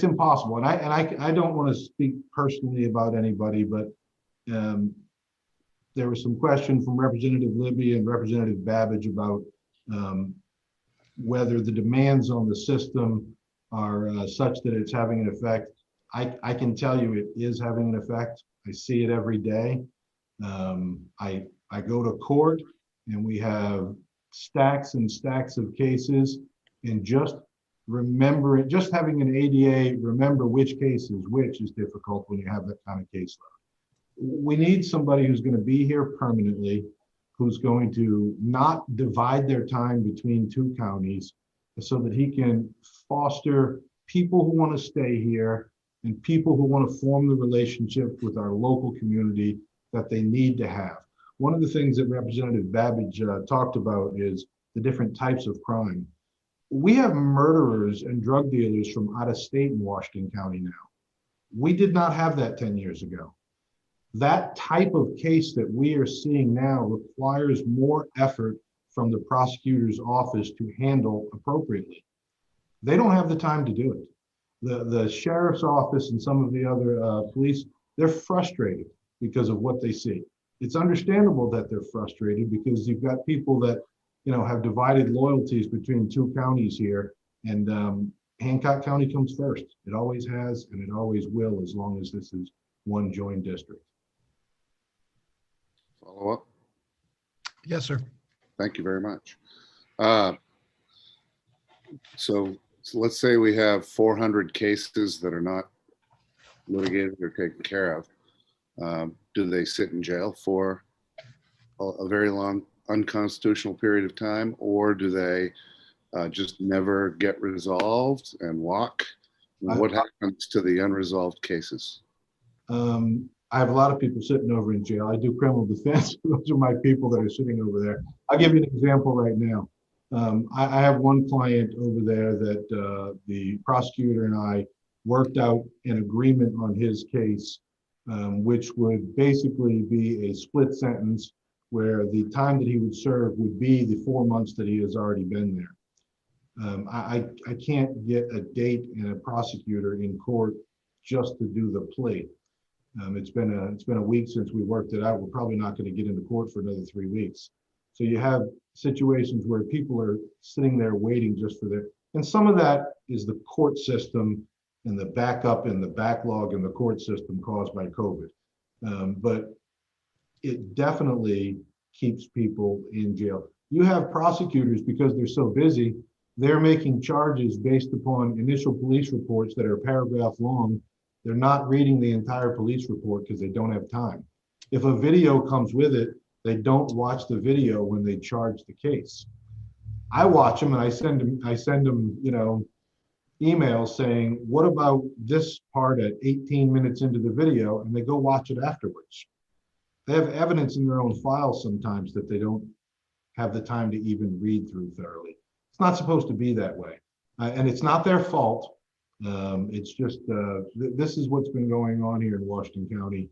impossible. And I don't want to speak personally about anybody, but there was some question from Representative Libby and Representative Babbage about whether the demands on the system are such that it's having an effect. I can tell you it is having an effect. I see it every day. I go to court and we have stacks and stacks of cases, and just having an ADA remember which case is which is difficult when you have that kind of caseload. We need somebody who's going to be here permanently, who's going to not divide their time between two counties, so that he can foster people who want to stay here and people who want to form the relationship with our local community that they need to have. One of the things that Representative Babbage talked about is the different types of crime. We have murderers and drug dealers from out of state in Washington County now. We did not have that 10 years ago. That type of case that we are seeing now requires more effort from the prosecutor's office to handle appropriately. They don't have the time to do it. The sheriff's office and some of the other police, they're frustrated because of what they see. It's understandable that they're frustrated because you've got people that, you know, have divided loyalties between two counties here, and Hancock County comes first. It always has, and it always will, as long as this is one joint district.
Follow up?
Yes, sir.
Thank you very much. So let's say we have 400 cases that are not litigated or taken care of. Do they sit in jail for a very long unconstitutional period of time, or do they just never get resolved and walk? What happens to the unresolved cases?
I have a lot of people sitting over in jail. I do criminal defense. Those are my people that are sitting over there. I'll give you an example right now. I have one client over there that the prosecutor and I worked out an agreement on his case, which would basically be a split sentence where the time that he would serve would be the 4 months that he has already been there. I can't get a date and a prosecutor in court just to do the plea. It's been a week since we worked it out. We're probably not going to get into court for another 3 weeks. So you have situations where people are sitting there waiting just for and some of that is the court system and the backup and the backlog in the court system caused by COVID. But it definitely keeps people in jail. You have prosecutors, because they're so busy, they're making charges based upon initial police reports that are a paragraph long. They're not reading the entire police report because they don't have time. If a video comes with it, they don't watch the video when they charge the case. I watch them and I send them, you know, emails saying, what about this part at 18 minutes into the video? And they go watch it afterwards. They have evidence in their own files sometimes that they don't have the time to even read through thoroughly. It's not supposed to be that way. And it's not their fault. It's just, this is what's been going on here in Washington County.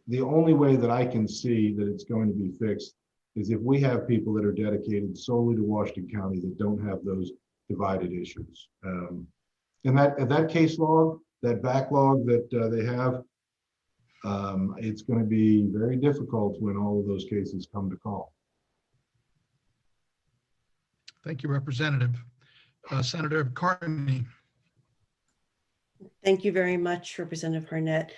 The only way that I can see that it's going to be fixed is if we have people that are dedicated solely to Washington County that don't have those divided issues. And that case log, that backlog that they have, it's going to be very difficult when all of those cases come to call.
Thank you, Representative. Senator Carney.
Thank you very much, Representative Harnett.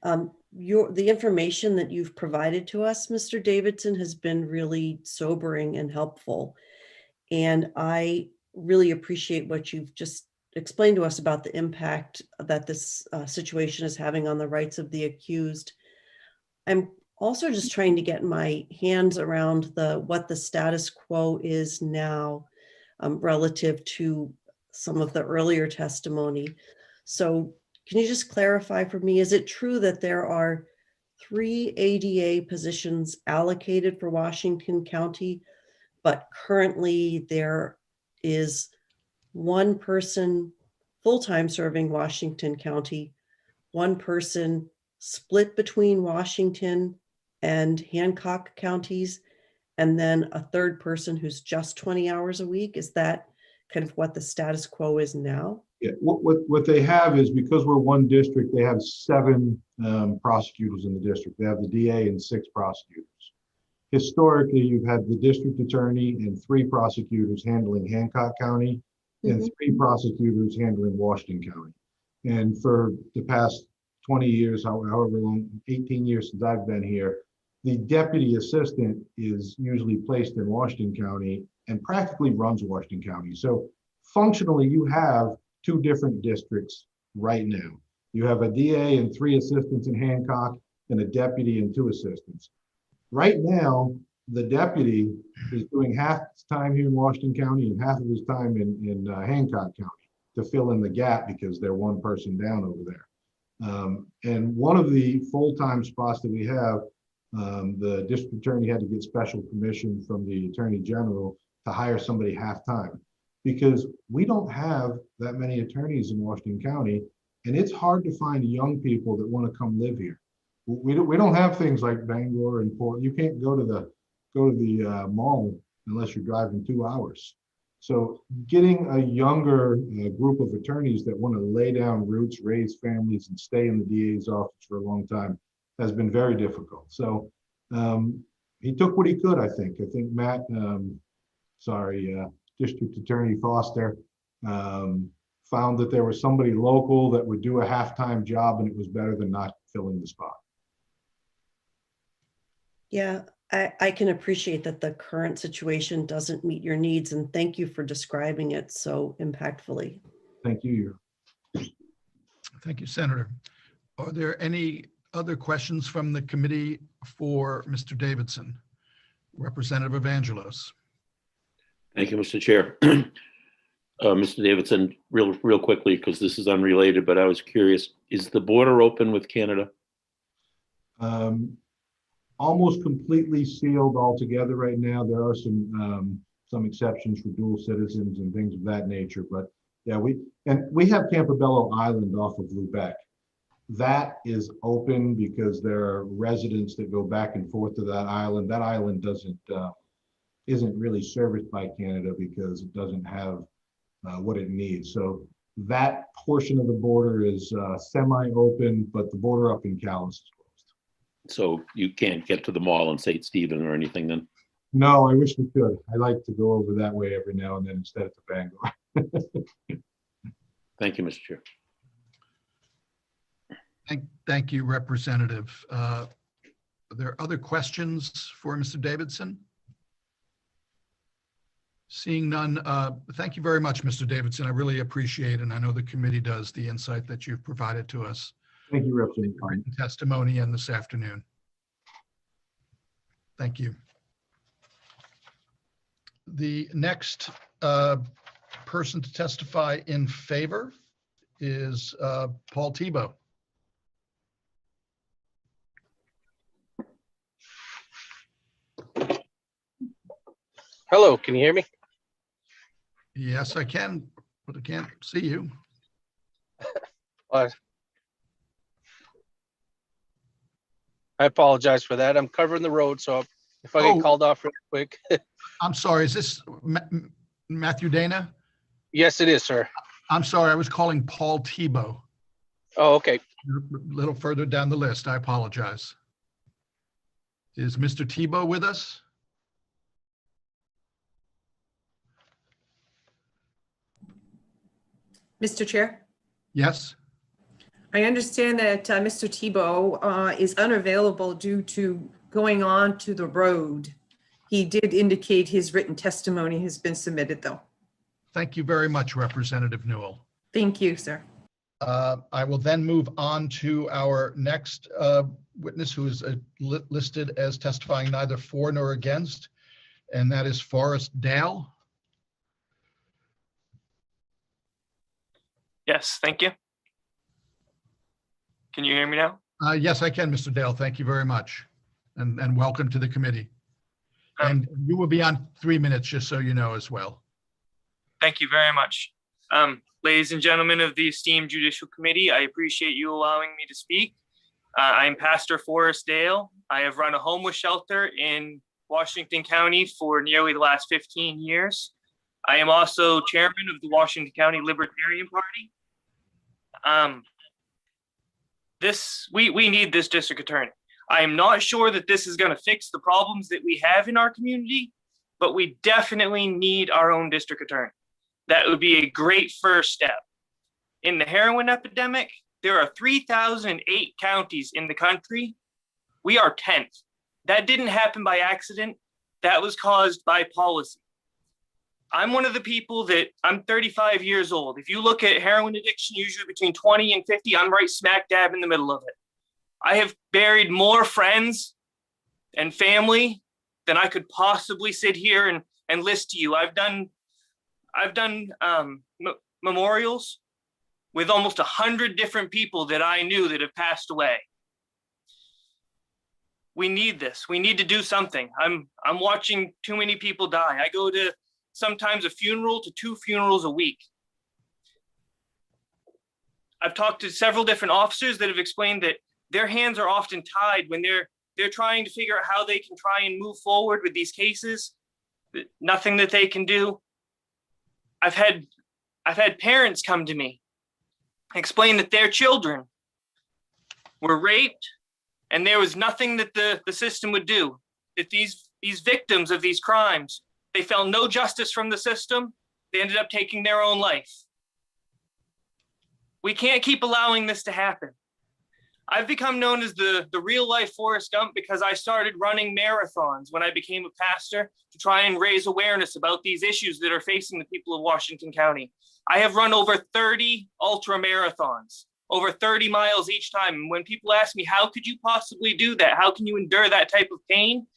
The information that you've provided to us, Mr. Davidson, has been really sobering and helpful. And I really appreciate what you've just explained to us about the impact that this situation is having on the rights of the accused. I'm also just trying to get my hands around what the status quo is now relative to some of the earlier testimony. So can you just clarify for me, is it true that there are 3 ADA positions allocated for Washington County, but currently there is 1 person full-time serving Washington County, 1 person split between Washington and Hancock counties, and then a third person who's just 20 hours a week? Is that kind of what the status quo is now?
Yeah, what they have is, because we're one district, they have 7 prosecutors in the district. They have the DA and 6 prosecutors. Historically, you've had the district attorney and 3 prosecutors handling Hancock County and 3 prosecutors handling Washington County. And for the past 20 years, however long, 18 years since I've been here, the deputy assistant is usually placed in Washington County and practically runs Washington County. So functionally, you have 2 different districts right now. You have a DA and 3 assistants in Hancock and a deputy and 2 assistants. Right now, the deputy is doing half his time here in Washington County and half of his time in Hancock County to fill in the gap because they're 1 person down over there. And one of the full-time spots that we have, the district attorney had to get special permission from the attorney general to hire somebody half-time, because we don't have that many attorneys in Washington County, and it's hard to find young people that want to come live here. We don't have things like Bangor and Port. You can't go to the mall unless you're driving 2 hours. So getting a younger group of attorneys that want to lay down roots, raise families, and stay in the DA's office for a long time has been very difficult. So he took what he could, I think. I think Matt, District Attorney Foster, found that there was somebody local that would do a half-time job, and it was better than not filling the spot.
Yeah, I can appreciate that the current situation doesn't meet your needs, and thank you for describing it so impactfully.
Thank you.
Thank you, Senator. Are there any other questions from the committee for Mr. Davidson? Representative Evangelos.
Thank you, Mr. Chair. Mr. Davidson, real quickly, because this is unrelated, but I was curious, is the border open with Canada?
Almost completely sealed altogether right now. There are some exceptions for dual citizens and things of that nature, but yeah, we have Campobello Island off of Lubec. That is open because there are residents that go back and forth to that island. That island isn't really serviced by Canada because it doesn't have what it needs. So that portion of the border is semi-open, but the border up in Calais is closed.
So you can't get to the mall in St. Stephen or anything then?
No, I wish we could. I like to go over that way every now and then instead of to Bangor.
Thank you, Mr. Chair.
Thank you, Representative. Are there other questions for Mr. Davidson? Seeing none, thank you very much, Mr. Davidson. I really appreciate, and I know the committee does, the insight that you've provided to us.
Thank you, Representative.
Written testimony and this afternoon. Thank you. The next person to testify in favor is Paul Tebow.
Hello, can you hear me?
Yes, I can, but I can't see you.
I apologize for that. I'm covering the road, so if I get called off real quick.
I'm sorry, is this Matthew Dana?
Yes, it is, sir.
I'm sorry, I was calling Paul Tebow.
Oh, okay.
A little further down the list, I apologize. Is Mr. Tebow with us?
Mr. Chair,
Yes.
I understand that Mr. Tebow is unavailable due to going on to the road. He did indicate his written testimony has been submitted, though.
Thank you very much, Representative Newell.
Thank you, sir.
I will then move on to our next witness, who is listed as testifying neither for nor against, and that is Forrest Dale.
Yes, thank you. Can you hear me now?
Yes, I can, Mr. Dale. Thank you very much. And welcome to the committee. And you will be on 3 minutes, just so you know as well.
Thank you very much. Ladies and gentlemen of the esteemed Judicial Committee, I appreciate you allowing me to speak. I'm Pastor Forrest Dale. I have run a homeless shelter in Washington County for nearly the last 15 years. I am also chairman of the Washington County Libertarian Party. We need this district attorney. I am not sure that this is going to fix the problems that we have in our community, but we definitely need our own district attorney. That would be a great first step. In the heroin epidemic, there are 3,008 counties in the country. We are 10th. That didn't happen by accident. That was caused by policy. I'm one of the people that I'm 35 years old. If you look at heroin addiction, usually between 20 and 50, I'm right smack dab in the middle of it. I have buried more friends and family than I could possibly sit here and list to you. I've done memorials with almost 100 different people that I knew that have passed away. We need this. We need to do something. I'm watching too many people die. I go to sometimes a funeral to 2 funerals a week. I've talked to several different officers that have explained that their hands are often tied when they're trying to figure out how they can try and move forward with these cases. Nothing that they can do. I've had parents come to me, explain that their children were raped and there was nothing that the system would do. That these victims of these crimes, they felt no justice from the system. They ended up taking their own life. We can't keep allowing this to happen. I've become known as the real life Forrest Gump because I started running marathons when I became a pastor to try and raise awareness about these issues that are facing the people of Washington County. I have run over 30 ultra marathons, over 30 miles each time. And when people ask me, how could you possibly do that? How can you endure that type of pain?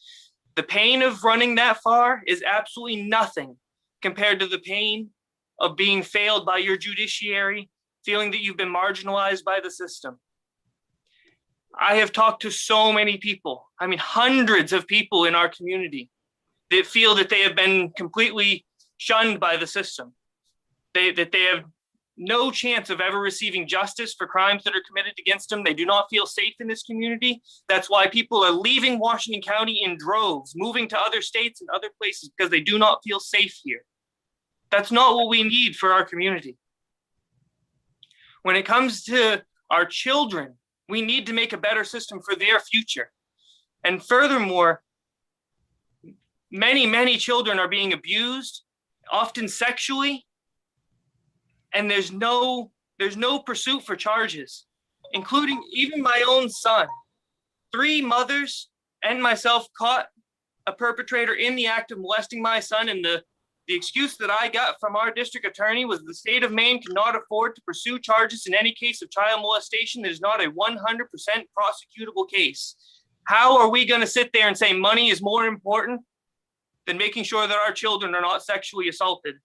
The pain of running that far is absolutely nothing compared to the pain of being failed by your judiciary, feeling that you've been marginalized by the system. I have talked to so many people, I mean, hundreds of people in our community that feel that they have been completely shunned by the system, that they have no chance of ever receiving justice for crimes that are committed against them. They do not feel safe in this community. That's why people are leaving Washington County in droves, moving to other states and other places because they do not feel safe here. That's not what we need for our community. When it comes to our children, we need to make a better system for their future. And furthermore, many, many children are being abused, often sexually, and there's no pursuit for charges, including even my own son. 3 mothers and myself caught a perpetrator in the act of molesting my son, and the excuse that I got from our district attorney was the state of Maine cannot afford to pursue charges in any case of child molestation that is not a 100% prosecutable case. How are we going to sit there and say money is more important than making sure that our children are not sexually assaulted?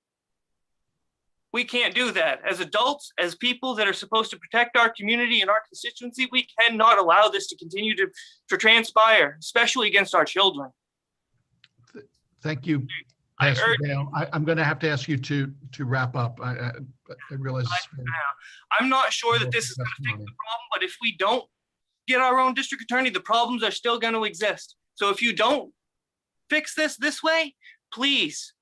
We can't do that. As adults, as people that are supposed to protect our community and our constituency, we cannot allow this to continue to transpire, especially against our children.
Thank you, Pastor Dale. I'm going to have to ask you to wrap up. I realize
I'm not sure that this is going to fix the problem, but if we don't get our own district attorney, the problems are still going to exist. So if you don't fix this way, please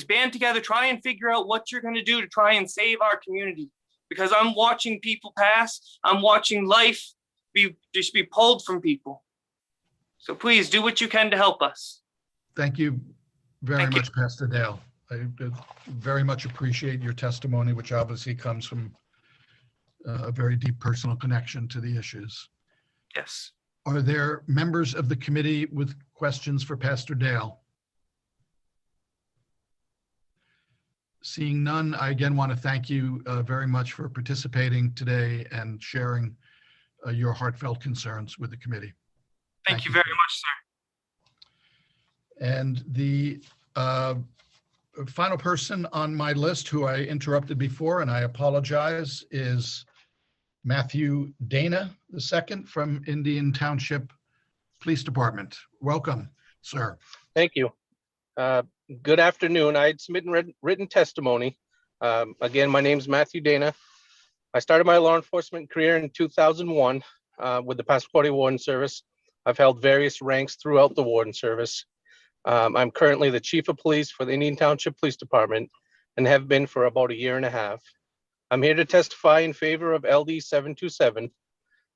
band together, try and figure out what you're going to do to try and save our community. Because I'm watching people pass. I'm watching life just be pulled from people. So please do what you can to help us.
Thank you very much, Pastor Dale. I very much appreciate your testimony, which obviously comes from a very deep personal connection to the issues.
Yes.
Are there members of the committee with questions for Pastor Dale? Seeing none, I again want to thank you very much for participating today and sharing your heartfelt concerns with the committee.
Thank you very much, sir.
And the final person on my list who I interrupted before, and I apologize, is Matthew Dana II from Indian Township Police Department. Welcome, sir.
Thank you. Good afternoon. I had submitted written testimony. Again, my name is Matthew Dana. I started my law enforcement career in 2001 with the Passapartout Warden Service. I've held various ranks throughout the Warden Service. I'm currently the chief of police for the Indian Township Police Department and have been for about a year and a half. I'm here to testify in favor of LD 727.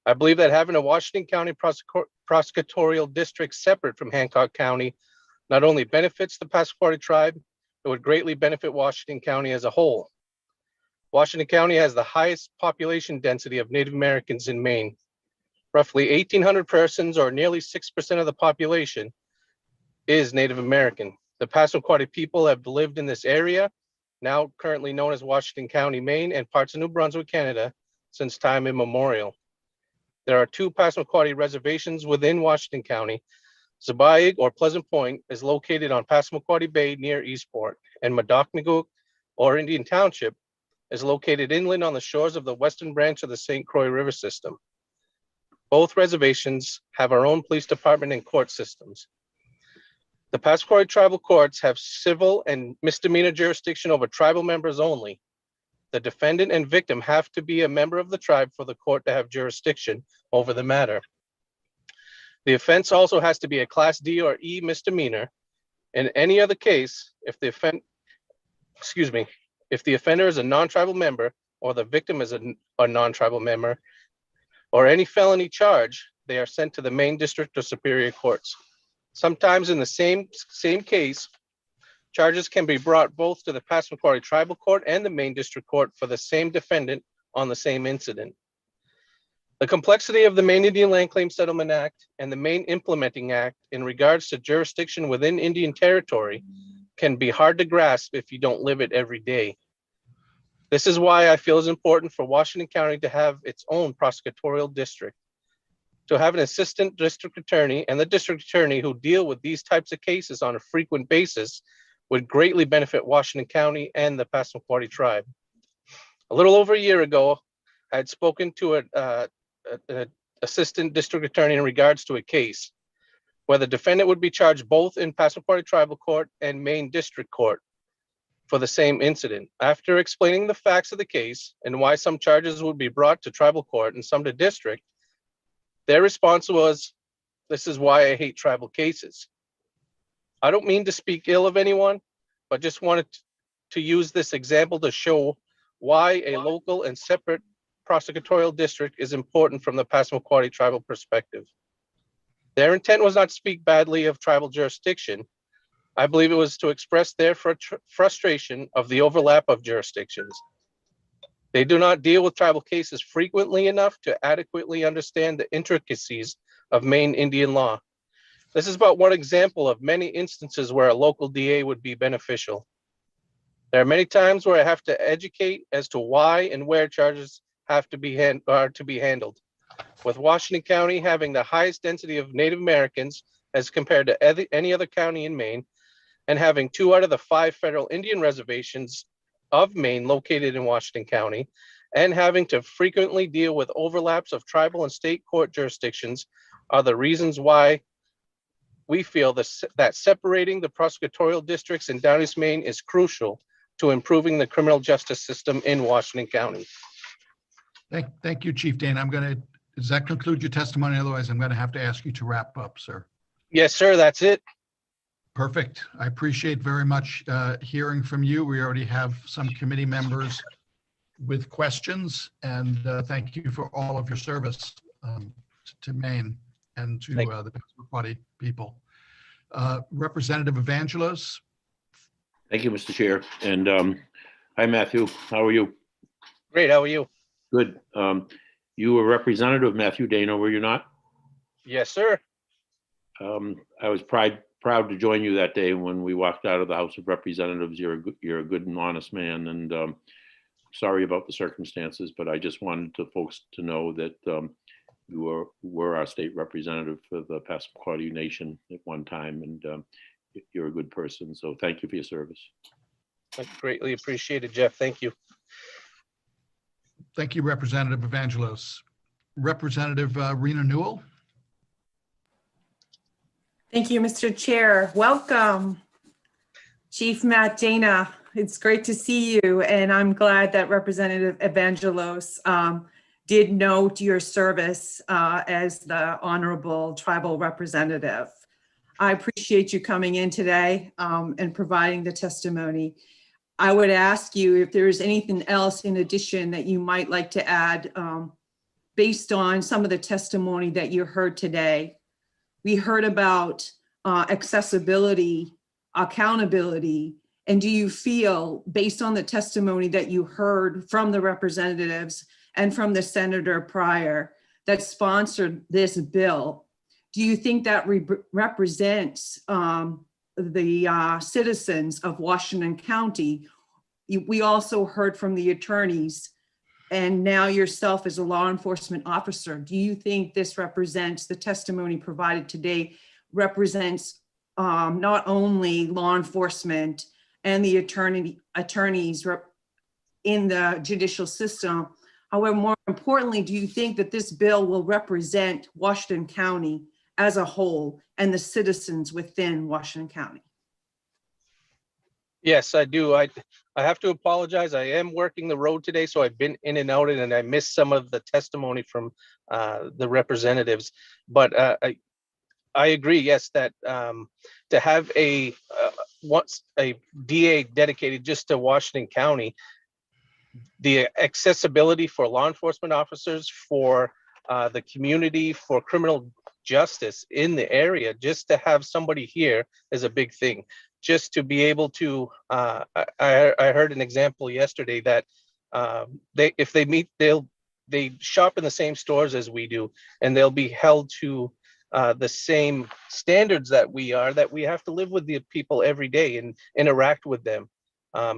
I believe that having a Washington County prosecutorial district separate from Hancock County not only benefits the Passamaquoddy tribe, it would greatly benefit Washington County as a whole. Washington County has the highest population density of Native Americans in Maine. Roughly 1,800 persons, or nearly 6% of the population, is Native American. The Passamaquoddy people have lived in this area, now currently known as Washington County, Maine, and parts of New Brunswick, Canada, since time immemorial. There are 2 Passamaquoddy reservations within Washington County. Zebaig, or Pleasant Point, is located on Passamaquoddy Bay near Eastport, and Madocnagook, or Indian Township, is located inland on the shores of the western branch of the St. Croix River system. Both reservations have our own police department and court systems. The Passamaquoddy tribal courts have civil and misdemeanor jurisdiction over tribal members only. The defendant and victim have to be a member of the tribe for the court to have jurisdiction over the matter. The offense also has to be a Class D or E misdemeanor. In any other case, if the offender is a non-tribal member or the victim is a non-tribal member or any felony charge, they are sent to the Main District or Superior Courts. Sometimes in the same case, charges can be brought both to the Passamaquoddy Tribal Court and the Main District Court for the same defendant on the same incident. The complexity of the Maine Indian Land Claim Settlement Act and the Maine Implementing Act in regards to jurisdiction within Indian Territory can be hard to grasp if you don't live it every day. This is why I feel it's important for Washington County to have its own prosecutorial district. To have an assistant district attorney and the district attorney who deal with these types of cases on a frequent basis would greatly benefit Washington County and the Passamaquoddy tribe. A little over a year ago, I had spoken to an assistant district attorney in regards to a case where the defendant would be charged both in Passamaquoddy Tribal Court and Maine District Court for the same incident. After explaining the facts of the case and why some charges would be brought to tribal court and some to district, their response was, "This is why I hate tribal cases." I don't mean to speak ill of anyone, but just wanted to use this example to show why a local and separate prosecutorial district is important from the Passamaquoddy tribal perspective. Their intent was not to speak badly of tribal jurisdiction. I believe it was to express their frustration of the overlap of jurisdictions. They do not deal with tribal cases frequently enough to adequately understand the intricacies of Maine Indian law. This is but one example of many instances where a local DA would be beneficial. There are many times where I have to educate as to why and where charges are to be handled. With Washington County having the highest density of Native Americans as compared to any other county in Maine, and having 2 out of the 5 federal Indian reservations of Maine located in Washington County, and having to frequently deal with overlaps of tribal and state court jurisdictions are the reasons why we feel that separating the prosecutorial districts in Down East Maine is crucial to improving the criminal justice system in Washington County.
Thank you, Chief Dana. Does that conclude your testimony? Otherwise, I'm going to have to ask you to wrap up, sir.
Yes, sir, that's it.
Perfect. I appreciate very much hearing from you. We already have some committee members with questions, and thank you for all of your service to Maine and to the Passamaquoddy people. Representative Evangelos.
Thank you, Mr. Chair. And hi, Matthew. How are you?
Great. How are you?
Good. You were Representative Matthew Dana, were you not?
Yes, sir.
I was proud to join you that day when we walked out of the House of Representatives. You're a good and honest man, and sorry about the circumstances, but I just wanted folks to know that you were our state representative for the Passamaquoddy Nation at one time, and you're a good person. So thank you for your service.
I greatly appreciate it, Jeff. Thank you.
Thank you, Representative Evangelos. Representative Rena Newell.
Thank you, Mr. Chair. Welcome, Chief Matt Dana. It's great to see you, and I'm glad that Representative Evangelos did note your service as the honorable tribal representative. I appreciate you coming in today and providing the testimony. I would ask you if there's anything else in addition that you might like to add based on some of the testimony that you heard today. We heard about accessibility, accountability, and do you feel, based on the testimony that you heard from the representatives and from the senator prior that sponsored this bill, do you think that represents the citizens of Washington County? We also heard from the attorneys, and now yourself as a law enforcement officer. Do you think this represents, the testimony provided today represents not only law enforcement and the attorneys in the judicial system? However, more importantly, do you think that this bill will represent Washington County as a whole and the citizens within Washington County?
Yes, I do. I have to apologize. I am working the road today, so I've been in and out, and I missed some of the testimony from the representatives. But I agree, yes, that to have a DA dedicated just to Washington County, the accessibility for law enforcement officers, for the community, for criminal justice in the area, just to have somebody here is a big thing. Just to be able to, I heard an example yesterday that if they meet, they shop in the same stores as we do, and they'll be held to the same standards that we have to live with the people every day and interact with them.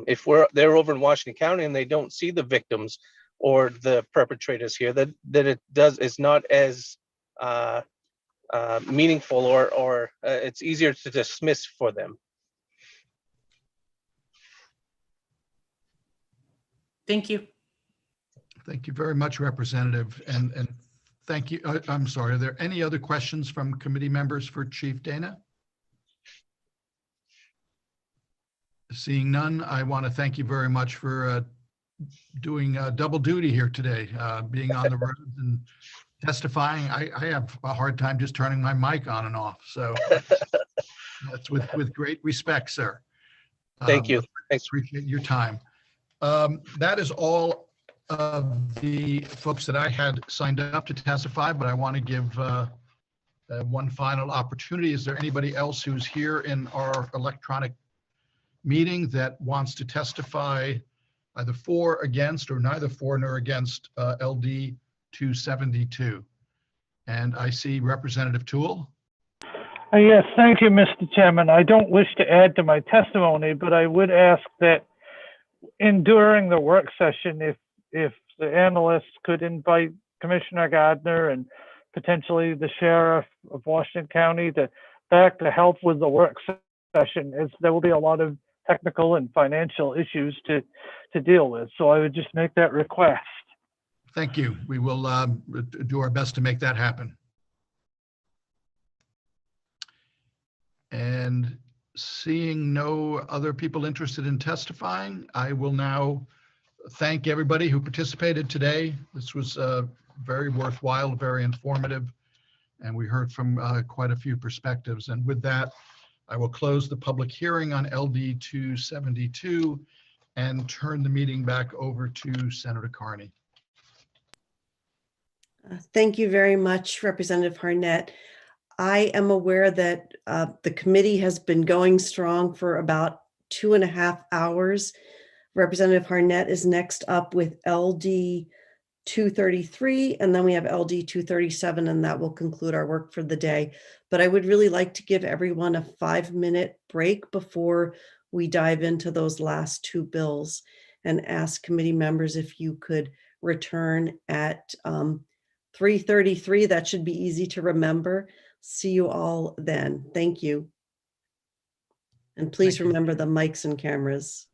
If they're over in Washington County and they don't see the victims or the perpetrators here, that it's not as meaningful, or it's easier to dismiss for them.
Thank you.
Thank you very much, Representative. And thank you. I'm sorry, are there any other questions from committee members for Chief Dana? Seeing none, I want to thank you very much for doing double duty here today, being on the road and testifying. I have a hard time just turning my mic on and off. So that's with great respect, sir.
Thank you. Thanks.
Appreciate your time. That is all of the folks that I had signed up to testify, but I want to give one final opportunity. Is there anybody else who's here in our electronic meeting that wants to testify either for, against, or neither for nor against LD 272? And I see Representative Toole.
Yes, thank you, Mr. Chairman. I don't wish to add to my testimony, but I would ask that during the work session, if the analysts could invite Commissioner Gardner and potentially the sheriff of Washington County back to help with the work session, as there will be a lot of technical and financial issues to deal with. So I would just make that request.
Thank you. We will do our best to make that happen. And seeing no other people interested in testifying, I will now thank everybody who participated today. This was very worthwhile, very informative, and we heard from quite a few perspectives. And with that, I will close the public hearing on LD 272 and turn the meeting back over to Senator Carney.
Thank you very much, Representative Harnett. I am aware that the committee has been going strong for about 2.5 hours. Representative Harnett is next up with LD 233, and then we have LD 237, and that will conclude our work for the day. But I would really like to give everyone a 5-minute break before we dive into those last two bills, and ask committee members if you could return at 3:33. That should be easy to remember. See you all then. Thank you. And please remember the mics and cameras.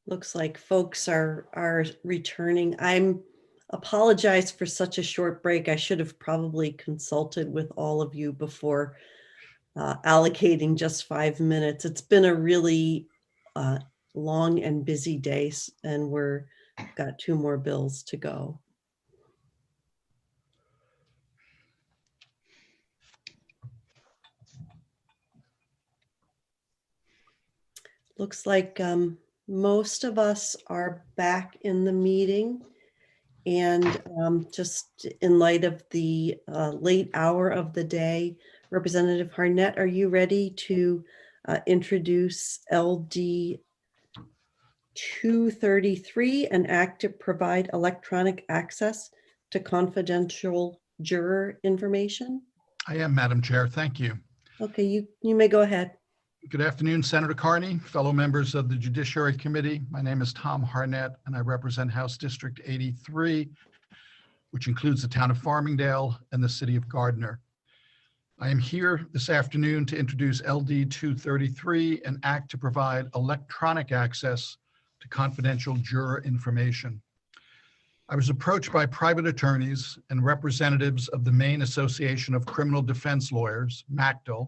Looks like folks are returning. I'm apologize for such a short break. I should have probably consulted with all of you before allocating just 5 minutes. It's been a really long and busy day, and we're got 2 more bills to go. Looks like most of us are back in the meeting. And just in light of the late hour of the day, Representative Harnett, are you ready to introduce LD 233, an act to provide electronic access to confidential juror information?
I am, Madam Chair. Thank you.
Okay, you may go ahead.
Good afternoon, Senator Carney, fellow members of the Judiciary Committee. My name is Tom Harnett, and I represent House District 83, which includes the town of Farmingdale and the city of Gardner. I am here this afternoon to introduce LD 233, an act to provide electronic access to confidential juror information. I was approached by private attorneys and representatives of the Maine Association of Criminal Defense Lawyers, MACDL,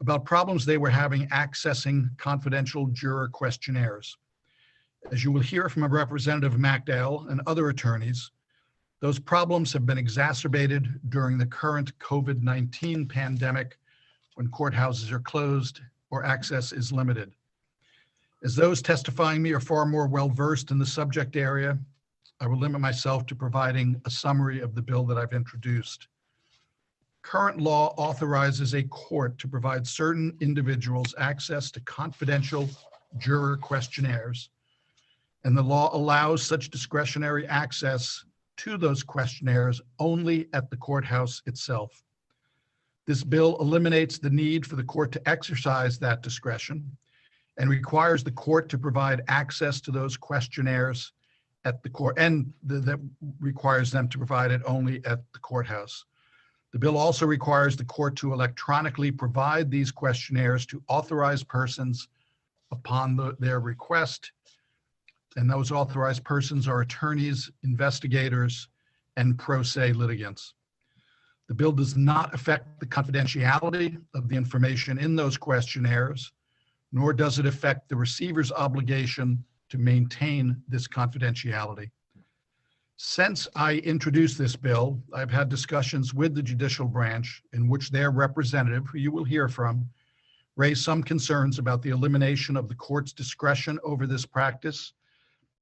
about problems they were having accessing confidential juror questionnaires. As you will hear from a representative of MacDowell and other attorneys, those problems have been exacerbated during the current COVID-19 pandemic when courthouses are closed or access is limited. As those testifying me are far more well-versed in the subject area, I will limit myself to providing a summary of the bill that I've introduced. Current law authorizes a court to provide certain individuals access to confidential juror questionnaires, and the law allows such discretionary access to those questionnaires only at the courthouse itself. This bill eliminates the need for the court to exercise that discretion and requires the court to provide access to those questionnaires at the court, and that requires them to provide it only at the courthouse. The bill also requires the court to electronically provide these questionnaires to authorized persons upon their request. And those authorized persons are attorneys, investigators, and pro se litigants. The bill does not affect the confidentiality of the information in those questionnaires, nor does it affect the receiver's obligation to maintain this confidentiality. Since I introduced this bill, I've had discussions with the judicial branch in which their representative, who you will hear from, raised some concerns about the elimination of the court's discretion over this practice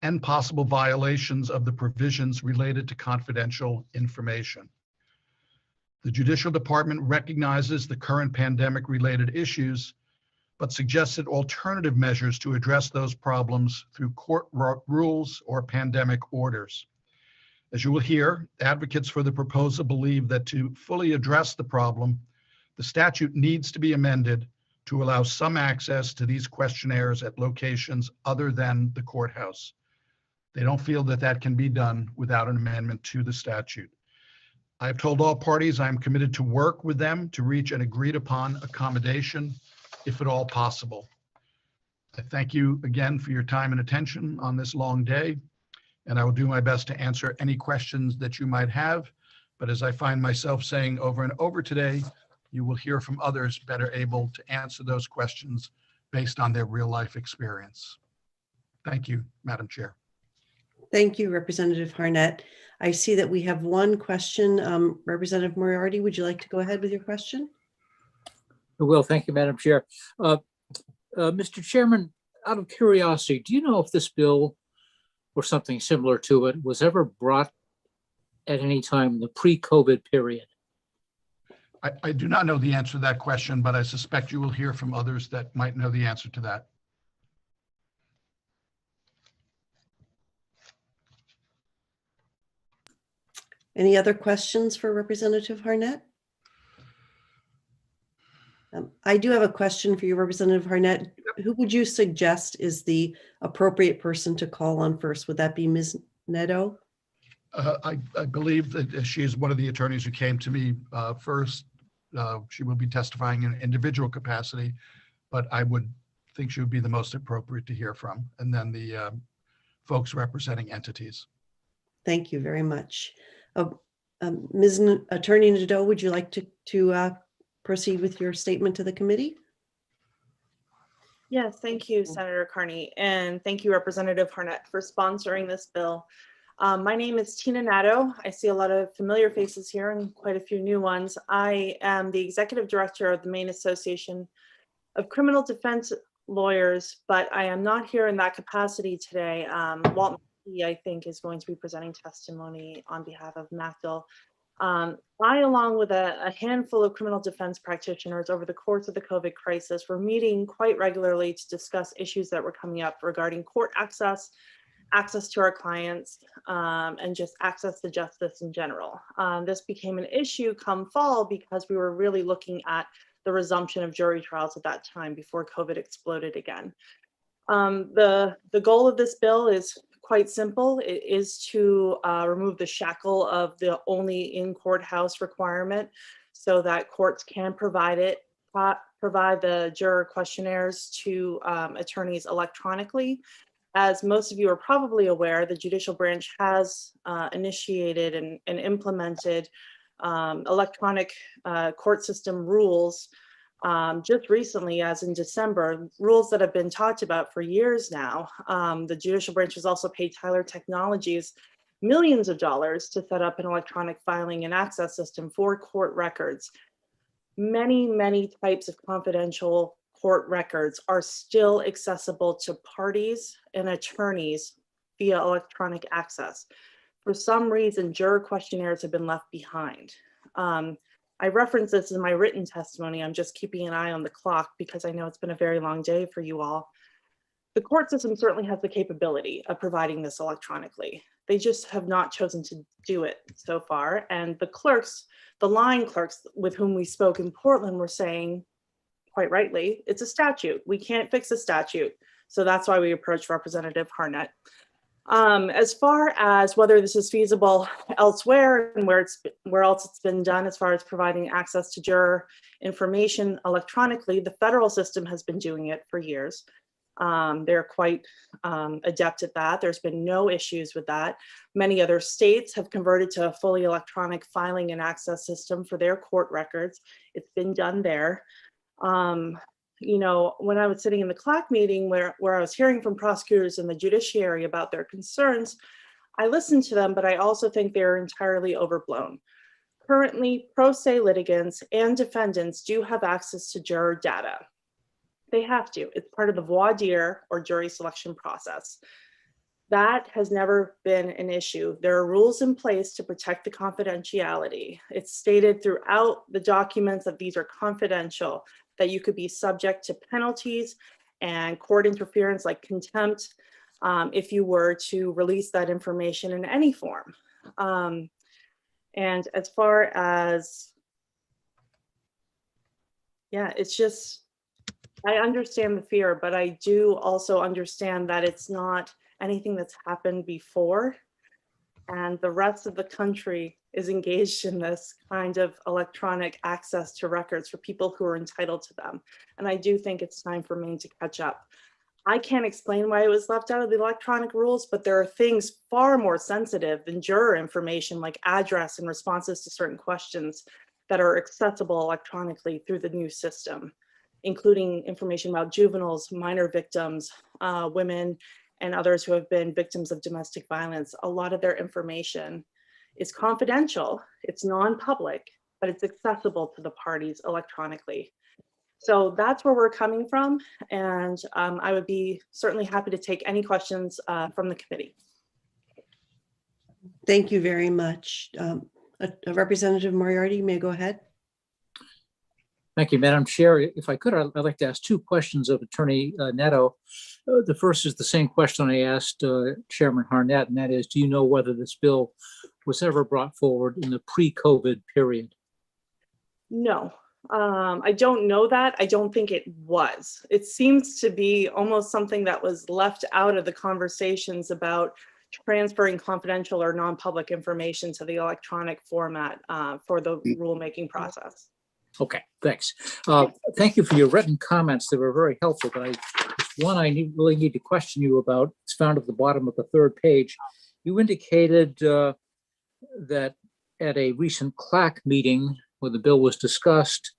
and possible violations of the provisions related to confidential information. The Judicial Department recognizes the current pandemic-related issues, but suggested alternative measures to address those problems through court rules or pandemic orders. As you will hear, advocates for the proposal believe that to fully address the problem, the statute needs to be amended to allow some access to these questionnaires at locations other than the courthouse. They don't feel that that can be done without an amendment to the statute. I have told all parties I am committed to work with them to reach an agreed upon accommodation, if at all possible. I thank you again for your time and attention on this long day, and I will do my best to answer any questions that you might have. But as I find myself saying over and over today, you will hear from others better able to answer those questions based on their real life experience. Thank you, Madam Chair.
Thank you, Representative Harnett. I see that we have one question. Representative Moriarty, would you like to go ahead with your question?
I will. Thank you, Madam Chair. Mr. Chairman, out of curiosity, do you know if this bill or something similar to it was ever brought at any time in the pre-COVID period?
I do not know the answer to that question, but I suspect you will hear from others that might know the answer to that.
Any other questions for Representative Harnett? I do have a question for you, Representative Harnett. Who would you suggest is the appropriate person to call on first? Would that be Ms. Neto?
I believe that she is one of the attorneys who came to me first. She will be testifying in an individual capacity, but I would thinks you would be the most appropriate to hear from, and then the folks representing entities.
Thank you very much. Ms. Attorney Nadeau, would you like to proceed with your statement to the committee?
Yes, thank you, Senator Carney, and thank you, Representative Harnett, for sponsoring this bill. My name is Tina Nadeau. I see a lot of familiar faces here and quite a few new ones. I am the Executive Director of the Maine Association of Criminal Defense Lawyers, but I am not here in that capacity today. Walt McKee, I think, is going to be presenting testimony on behalf of MACDL. I, along with a handful of criminal defense practitioners over the course of the COVID crisis, were meeting quite regularly to discuss issues that were coming up regarding court access to our clients, and just access to justice in general. This became an issue come fall because we were really looking at the resumption of jury trials at that time before COVID exploded again. The goal of this bill is quite simple. It is to remove the shackle of the only in courthouse requirement so that courts can provide the juror questionnaires to attorneys electronically. As most of you are probably aware, the judicial branch has initiated and implemented electronic court system rules just recently, as in December, rules that have been talked about for years now. The judicial branch has also paid Tyler Technologies millions of dollars to set up an electronic filing and access system for court records. Many, many types of confidential court records are still accessible to parties and attorneys via electronic access. For some reason, juror questionnaires have been left behind. I reference this in my written testimony. I'm just keeping an eye on the clock because I know it's been a very long day for you all. The court system certainly has the capability of providing this electronically. They just have not chosen to do it so far. And the clerks, the line clerks with whom we spoke in Portland were saying, quite rightly, it's a statute. We can't fix a statute. So that's why we approached Representative Harnett. As far as whether this is feasible elsewhere and where else it's been done as far as providing access to juror information electronically, the federal system has been doing it for years. They're quite adept at that. There's been no issues with that. Many other states have converted to a fully electronic filing and access system for their court records. It's been done there. You know, when I was sitting in the CLAC meeting where I was hearing from prosecutors in the judiciary about their concerns, I listened to them, but I also think they're entirely overblown. Currently, pro se litigants and defendants do have access to juror data. They have to. It's part of the voir dire or jury selection process. That has never been an issue. There are rules in place to protect the confidentiality. It's stated throughout the documents that these are confidential, that you could be subject to penalties and court interference like contempt if you were to release that information in any form. And as far as, yeah, it's just, I understand the fear, but I do also understand that it's not anything that's happened before. And the rest of the country is engaged in this kind of electronic access to records for people who are entitled to them. And I do think it's time for Maine to catch up. I can't explain why it was left out of the electronic rules, but there are things far more sensitive than juror information like address and responses to certain questions that are accessible electronically through the new system, including information about juveniles, minor victims, women, and others who have been victims of domestic violence. A lot of their information is confidential, it's non-public, but it's accessible to the parties electronically. So that's where we're coming from. And I would be certainly happy to take any questions from the committee.
Thank you very much. Representative Moriarty, you may go ahead.
Thank you, Madam Chair. If I could, I'd like to ask two questions of Attorney Netto. The first is the same question I asked Chairman Harnett, and that is, do you know whether this bill was ever brought forward in the pre-COVID period?
No, I don't know that. I don't think it was. It seems to be almost something that was left out of the conversations about transferring confidential or non-public information to the electronic format for the rulemaking process.
Okay, thanks. Thank you for your written comments. They were very helpful, but one I really need to question you about. It's found at the bottom of the third page. You indicated that at a recent CLAC meeting where the bill was discussed,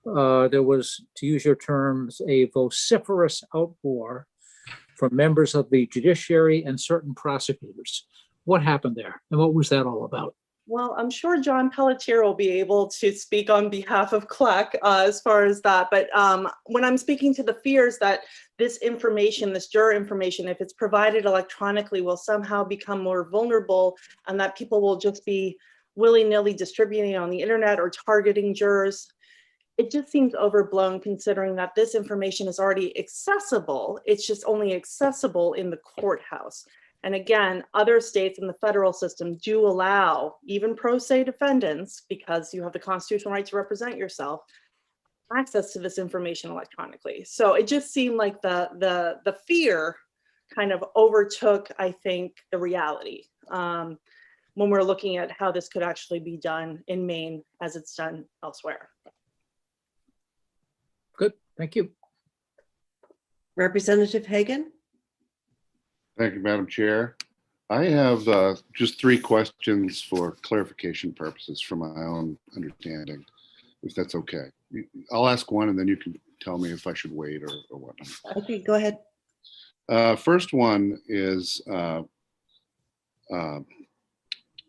there was, to use your terms, a vociferous outpour from members of the judiciary and certain prosecutors. What happened there, and what was that all about?
Well, I'm sure John Pelletier will be able to speak on behalf of CLEC as far as that. But when I'm speaking to the fears that this information, this juror information, if it's provided electronically, will somehow become more vulnerable, and that people will just be willy-nilly distributing on the internet or targeting jurors, it just seems overblown considering that this information is already accessible. It's just only accessible in the courthouse. And again, other states in the federal system do allow even pro se defendants, because you have the constitutional right to represent yourself, access to this information electronically. So it just seemed like the fear kind of overtook, I think, the reality when we're looking at how this could actually be done in Maine as it's done elsewhere.
Good, thank you.
Representative Hagan?
Thank you, Madam Chair. I have just 3 questions for clarification purposes from my own understanding, if that's okay. I'll ask one and then you can tell me if I should wait or whatnot.
Okay, go ahead.
First one is,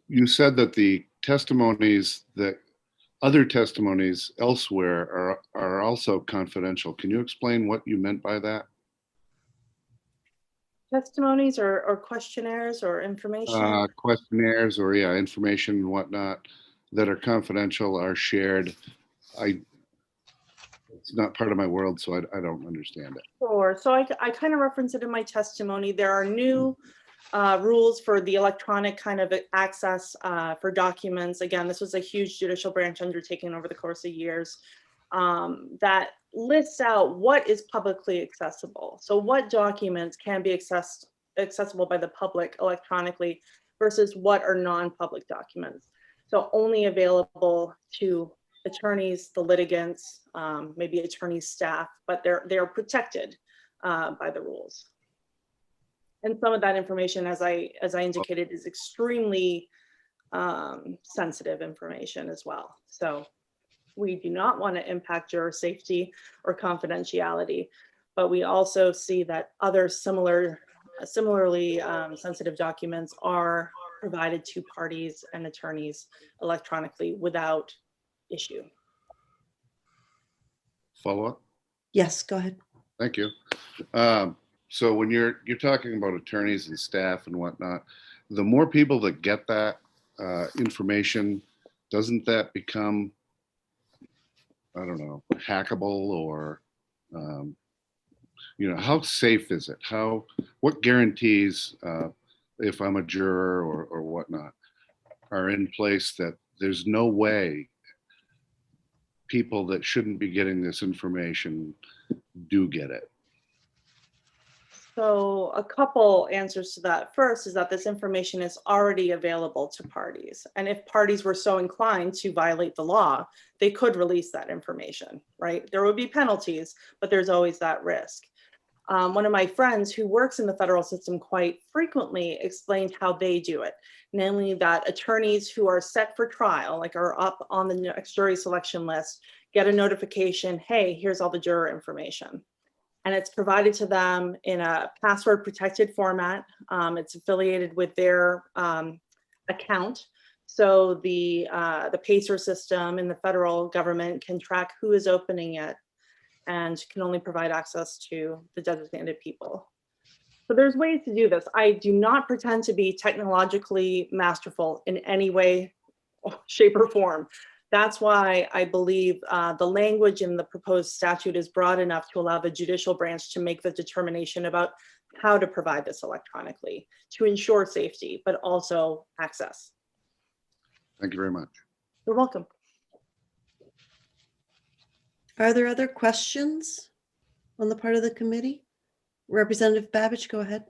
you said that the testimonies, that other testimonies elsewhere are also confidential. Can you explain what you meant by that?
Testimonies or questionnaires or information?
Questionnaires or information and whatnot that are confidential are shared. It's not part of my world, so I don't understand it.
Sure. So I kind of reference it in my testimony. There are new rules for the electronic kind of access for documents. Again, this was a huge judicial branch undertaking over the course of years that lists out what is publicly accessible. So what documents can be accessible by the public electronically versus what are non-public documents. So only available to attorneys, the litigants, maybe attorneys' staff, but they're protected by the rules. And some of that information, as I indicated, is extremely sensitive information as well. So we do not want to impact juror safety or confidentiality, but we also see that other similarly sensitive documents are provided to parties and attorneys electronically without issue.
Follow up?
Yes, go ahead.
Thank you. So when you're talking about attorneys and staff and whatnot, the more people that get that information, doesn't that become, I don't know, hackable or, how safe is it? What guarantees, if I'm a juror or whatnot, are in place that there's no way people that shouldn't be getting this information do get it?
So a couple answers to that. First is that this information is already available to parties. And if parties were so inclined to violate the law, they could release that information, right? There would be penalties, but there's always that risk. One of my friends who works in the federal system quite frequently explained how they do it. Namely that attorneys who are set for trial, like are up on the next jury selection list, get a notification, hey, here's all the juror information. And it's provided to them in a password protected format. It's affiliated with their account. So the PACER system in the federal government can track who is opening it and can only provide access to the designated people. So there's ways to do this. I do not pretend to be technologically masterful in any way, shape, or form. That's why I believe the language in the proposed statute is broad enough to allow the judicial branch to make the determination about how to provide this electronically to ensure safety, but also access.
Thank you very much.
You're welcome.
Are there other questions on the part of the committee? Representative Babbage, go ahead.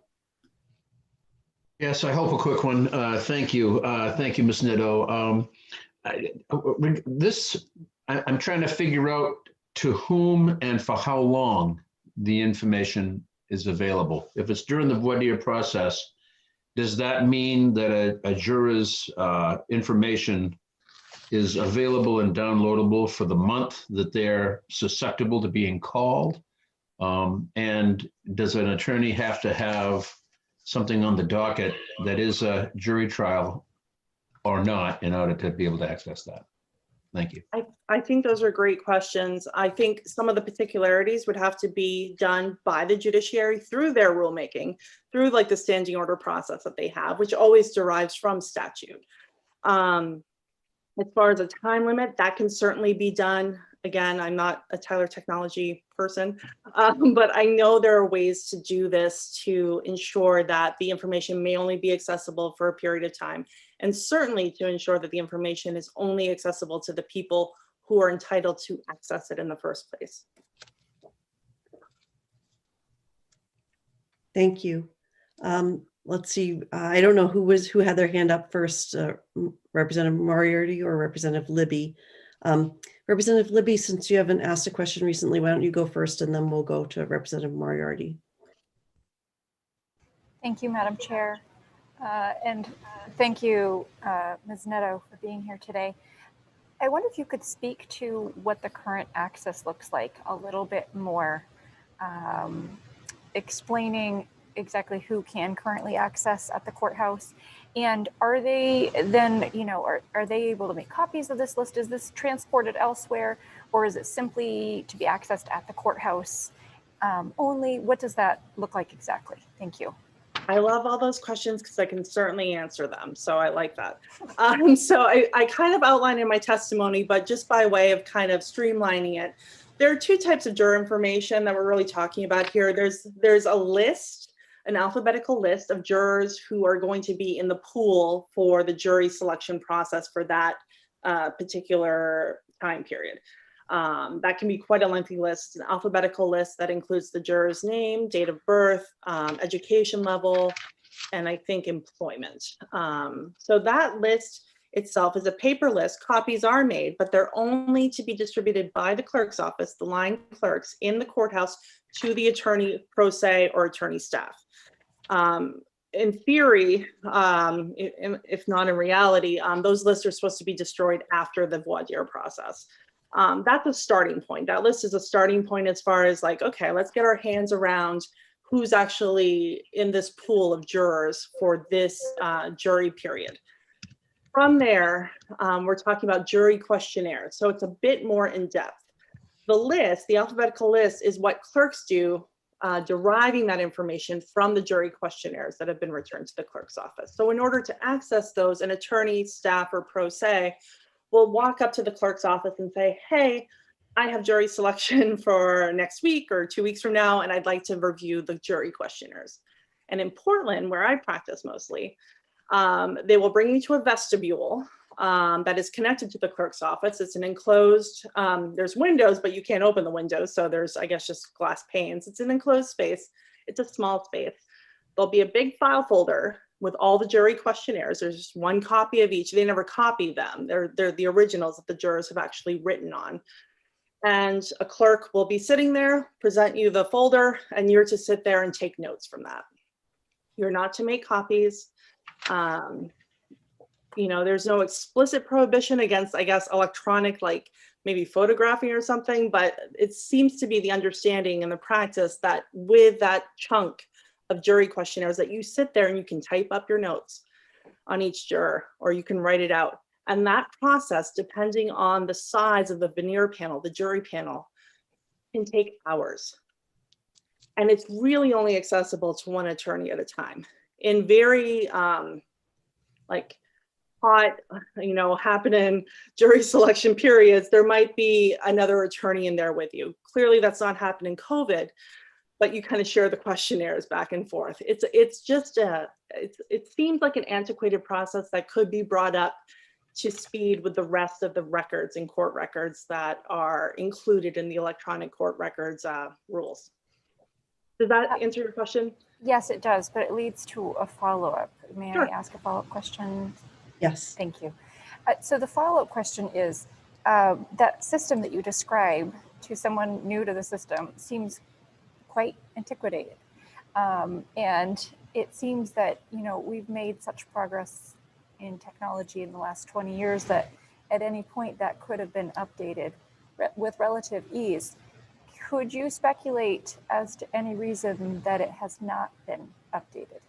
Yes, I hope a quick one. Thank you. Thank you, Ms. Nitto. This I'm trying to figure out to whom and for how long the information is available. If it's during the voir dire process, does that mean that a juror's information is available and downloadable for the month that they're susceptible to being called? And does an attorney have to have something on the docket that is a jury trial or not in order to be able to access that? Thank you.
I think those are great questions. I think some of the particularities would have to be done by the judiciary through their rulemaking, through like the standing order process that they have, which always derives from statute. As far as a time limit, that can certainly be done. Again, I'm not a Tyler technology person, but I know there are ways to do this to ensure that the information may only be accessible for a period of time, and certainly to ensure that the information is only accessible to the people who are entitled to access it in the first place.
Thank you. Let's see. I don't know who had their hand up first, Representative Moriarty or Representative Libby. Representative Libby, since you haven't asked a question recently, why don't you go first and then we'll go to Representative Moriarty.
Thank you, Madam Chair. And thank you, Ms. Netto, for being here today. I wonder if you could speak to what the current access looks like a little bit more, explaining exactly who can currently access at the courthouse. And are they then, are they able to make copies of this list? Is this transported elsewhere, or is it simply to be accessed at the courthouse only? What does that look like exactly? Thank you.
I love all those questions because I can certainly answer them. So I like that. So I kind of outlined in my testimony, but just by way of kind of streamlining it, there are two types of juror information that we're really talking about here. There's a list, an alphabetical list of jurors who are going to be in the pool for the jury selection process for that particular time period. That can be quite a lengthy list. It's an alphabetical list that includes the juror's name, date of birth, education level, and I think employment. So that list itself is a paper list. Copies are made, but they're only to be distributed by the clerk's office, the line clerks in the courthouse, to the attorney pro se or attorney staff. In theory, if not in reality, those lists are supposed to be destroyed after the voir dire process. That's a starting point. That list is a starting point as far as like, okay, let's get our hands around who's actually in this pool of jurors for this jury period. From there, we're talking about jury questionnaires. So it's a bit more in depth. The list, the alphabetical list, is what clerks do, deriving that information from the jury questionnaires that have been returned to the clerk's office. So in order to access those, an attorney, staff, or pro se will walk up to the clerk's office and say, hey, I have jury selection for next week or 2 weeks from now, and I'd like to review the jury questionnaires. And in Portland, where I practice mostly, they will bring you to a vestibule that is connected to the clerk's office. It's an enclosed, there's windows, but you can't open the windows. So there's, I guess, just glass panes. It's an enclosed space. It's a small space. There'll be a big file folder with all the jury questionnaires. There's just one copy of each. They never copy them. They're the originals that the jurors have actually written on. And a clerk will be sitting there, present you the folder, and you're to sit there and take notes from that. You're not to make copies. There's no explicit prohibition against, I guess, electronic, like maybe photographing or something, but it seems to be the understanding and the practice that with that chunk of jury questionnaires that you sit there and you can type up your notes on each juror, or you can write it out. And that process, depending on the size of the veneer panel, the jury panel, can take hours. And it's really only accessible to one attorney at a time. In very like hot, happening jury selection periods, there might be another attorney in there with you. Clearly that's not happening COVID, but you kind of share the questionnaires back and forth. It seems like an antiquated process that could be brought up to speed with the rest of the records and court records that are included in the electronic court records rules. Does that answer your question?
Yes, it does, but it leads to a follow-up. May
Sure.
I ask a follow-up question?
Yes.
Thank you. So the follow-up question is, that system that you describe to someone new to the system seems quite antiquated. And it seems that, we've made such progress in technology in the last 20 years that at any point that could have been updated with relative ease. Could you speculate as to any reason that it has not been updated?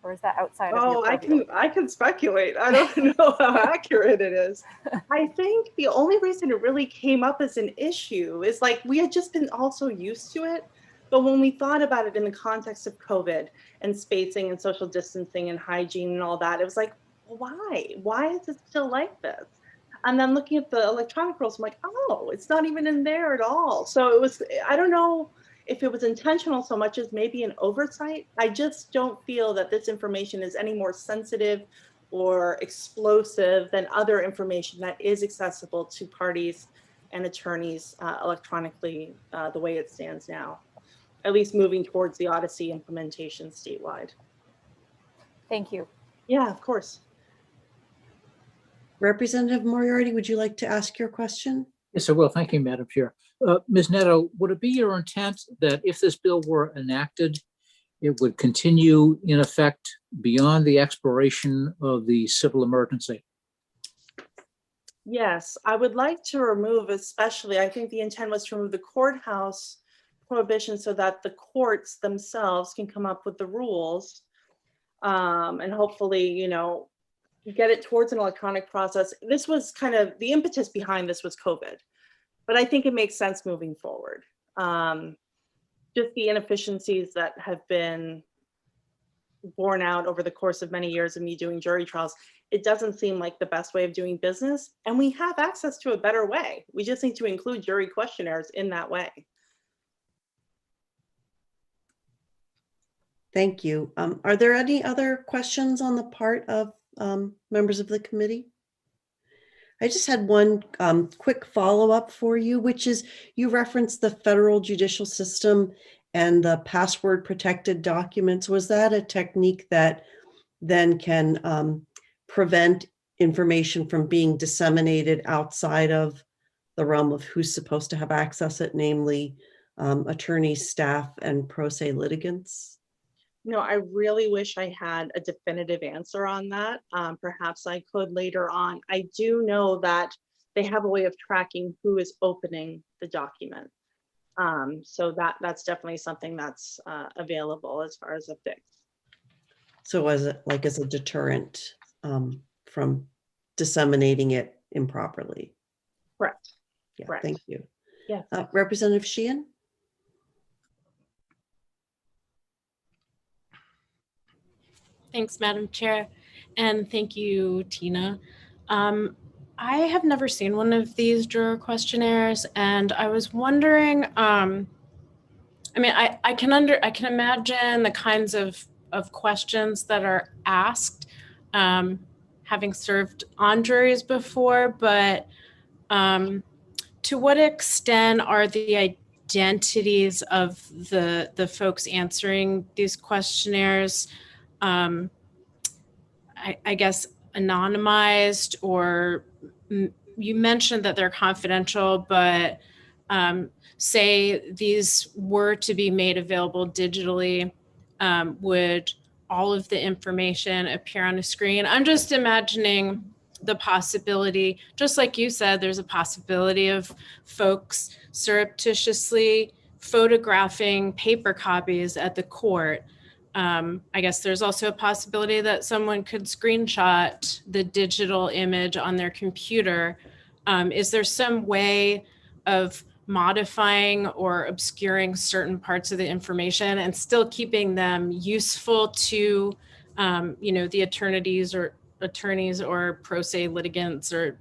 Or is that outside of your purview?
I can speculate. I don't know how accurate it is. I think the only reason it really came up as an issue is like we had just been also used to it. But when we thought about it in the context of COVID and spacing and social distancing and hygiene and all that, it was like, why? Why is it still like this? And then looking at the electronic rules, I'm like, oh, it's not even in there at all. So it was, I don't know if it was intentional so much as maybe an oversight. I just don't feel that this information is any more sensitive or explosive than other information that is accessible to parties and attorneys electronically the way it stands now, at least moving towards the Odyssey implementation statewide.
Thank you.
Yeah, of course.
Representative Moriarty, would you like to ask your question?
Yes, I will. Thank you, Madam Chair. Ms. Neto, would it be your intent that if this bill were enacted, it would continue in effect beyond the expiration of the civil emergency?
Yes, I would like to remove, especially, I think the intent was to remove the courthouse prohibition so that the courts themselves can come up with the rules and hopefully, get it towards an electronic process. This was kind of the impetus behind this was COVID, but I think it makes sense moving forward. Just the inefficiencies that have been borne out over the course of many years of me doing jury trials, it doesn't seem like the best way of doing business. And we have access to a better way. We just need to include jury questionnaires in that way.
Thank you. Are there any other questions on the part of members of the committee? I just had one quick follow-up for you, which is you referenced the federal judicial system and the password protected documents. Was that a technique that then can prevent information from being disseminated outside of the realm of who's supposed to have access it, namely attorneys, staff, and pro se litigants?
I really wish I had a definitive answer on that. Perhaps I could later on. I do know that they have a way of tracking who is opening the document. So that's definitely something that's available as far as a fix.
So as a deterrent from disseminating it improperly.
Correct.
Yeah,
Correct.
Thank you.
Yeah.
Representative Sheehan?
Thanks, Madam Chair, and thank you, Tina. I have never seen one of these juror questionnaires, and I was wondering. I can imagine the kinds of questions that are asked, having served on juries before, but to what extent are the identities of the folks answering these questionnaires I guess anonymized, or you mentioned that they're confidential, but say these were to be made available digitally, would all of the information appear on a screen? I'm just imagining the possibility, just like you said, there's a possibility of folks surreptitiously photographing paper copies at the court. I guess there's also a possibility that someone could screenshot the digital image on their computer. Is there some way of modifying or obscuring certain parts of the information and still keeping them useful to, the attorneys or pro se litigants or,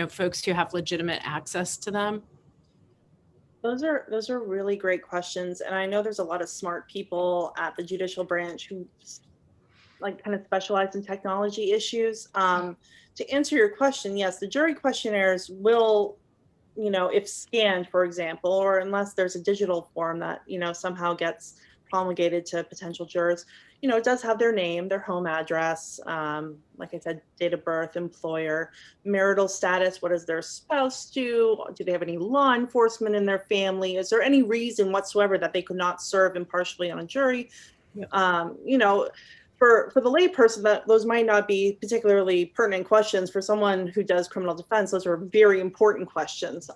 folks who have legitimate access to them?
Those are really great questions. And I know there's a lot of smart people at the judicial branch who kind of specialize in technology issues. To answer your question, yes, the jury questionnaires will, if scanned, for example, or unless there's a digital form that, somehow gets promulgated to potential jurors, you know, it does have their name, their home address, like I said, date of birth, employer, marital status, what does their spouse do? Do they have any law enforcement in their family? Is there any reason whatsoever that they could not serve impartially on a jury? You know, for the layperson, that those might not be particularly pertinent questions. For someone who does criminal defense, those are very important questions.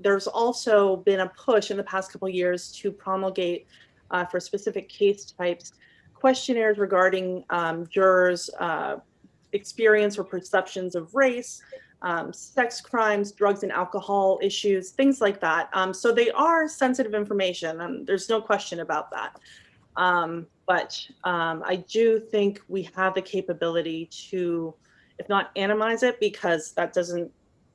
There's also been a push in the past couple of years to promulgate for specific case types questionnaires regarding jurors' experience or perceptions of race, sex crimes, drugs and alcohol issues, things like that. So they are sensitive information, and there's no question about that. But I do think we have the capability to, if not anonymize it, because that doesn't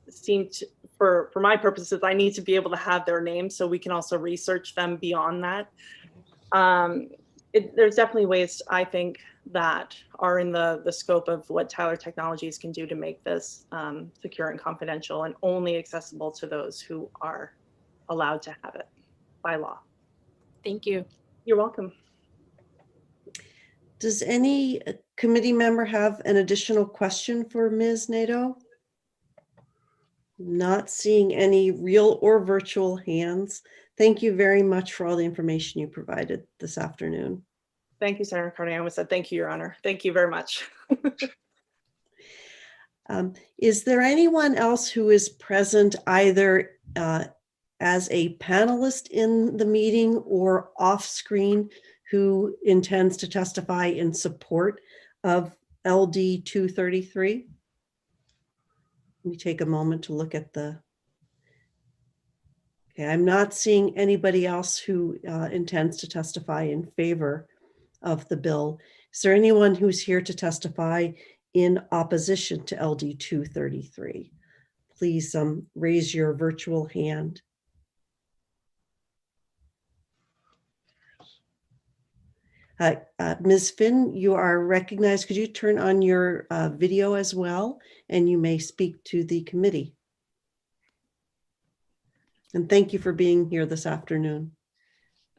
seem to, for my purposes, I need to be able to have their name so we can also research them beyond that. There's definitely ways, I think, that are in the scope of what Tyler Technologies can do to make this secure and confidential and only accessible to those who are allowed to have it by law.
Thank you.
You're welcome.
Does any committee member have an additional question for Ms. Nadeau? Not seeing any real or virtual hands. Thank you very much for all the information you provided this afternoon.
Thank you, Senator Carney. I almost said thank you, Your Honor. Thank you very much.
Is there anyone else who is present either as a panelist in the meeting or off screen who intends to testify in support of LD 233? Let me take a moment to look at the. Okay, I'm not seeing anybody else who intends to testify in favor of the bill. Is there anyone who's here to testify in opposition to LD 233? Please raise your virtual hand. Ms. Finn, you are recognized. Could you turn on your video as well? And you may speak to the committee. And thank you for being here this afternoon.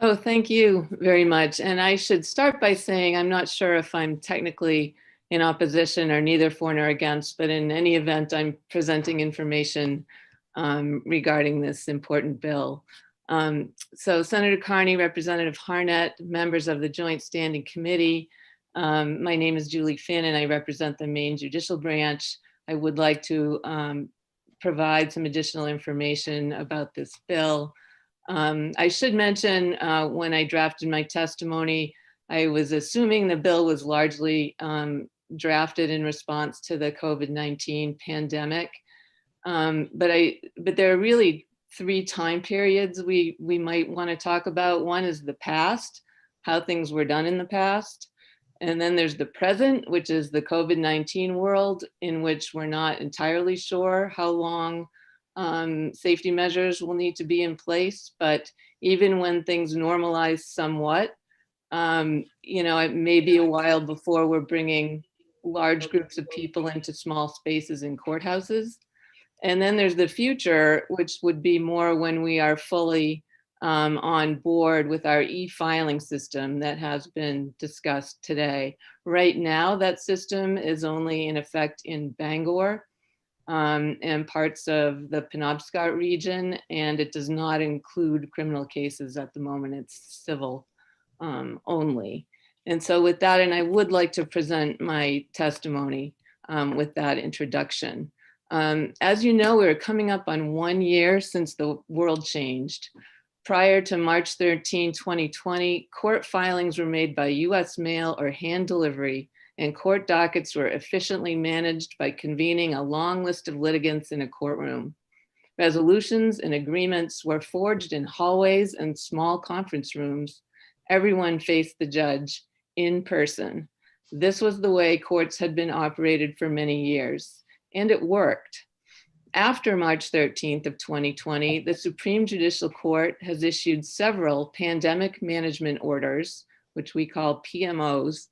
Oh, thank you very much. And I should start by saying I'm not sure if I'm technically in opposition or neither for nor against, but in any event, I'm presenting information regarding this important bill. So Senator Carney, Representative Harnett, members of the Joint Standing Committee, my name is Julie Finn and I represent the Maine Judicial Branch. I would like to provide some additional information about this bill. I should mention when I drafted my testimony, I was assuming the bill was largely drafted in response to the COVID-19 pandemic. But there are really three time periods we might want to talk about. One is the past, how things were done in the past. And then there's the present, which is the COVID-19 world, in which we're not entirely sure how long safety measures will need to be in place. But even when things normalize somewhat, you know, it may be a while before we're bringing large groups of people into small spaces in courthouses. And then there's the future, which would be more when we are fully on board with our e-filing system that has been discussed today. Right now, that system is only in effect in Bangor and parts of the Penobscot region, and it does not include criminal cases at the moment. It's civil only. And so with that, and I would like to present my testimony with that introduction. As you know, we're coming up on 1 year since the world changed. Prior to March 13, 2020, court filings were made by US mail or hand delivery, and court dockets were efficiently managed by convening a long list of litigants in a courtroom. Resolutions and agreements were forged in hallways and small conference rooms. Everyone faced the judge in person. This was the way courts had been operated for many years, and it worked. After March 13th of 2020, the Supreme Judicial Court has issued several pandemic management orders, which we call PMOs,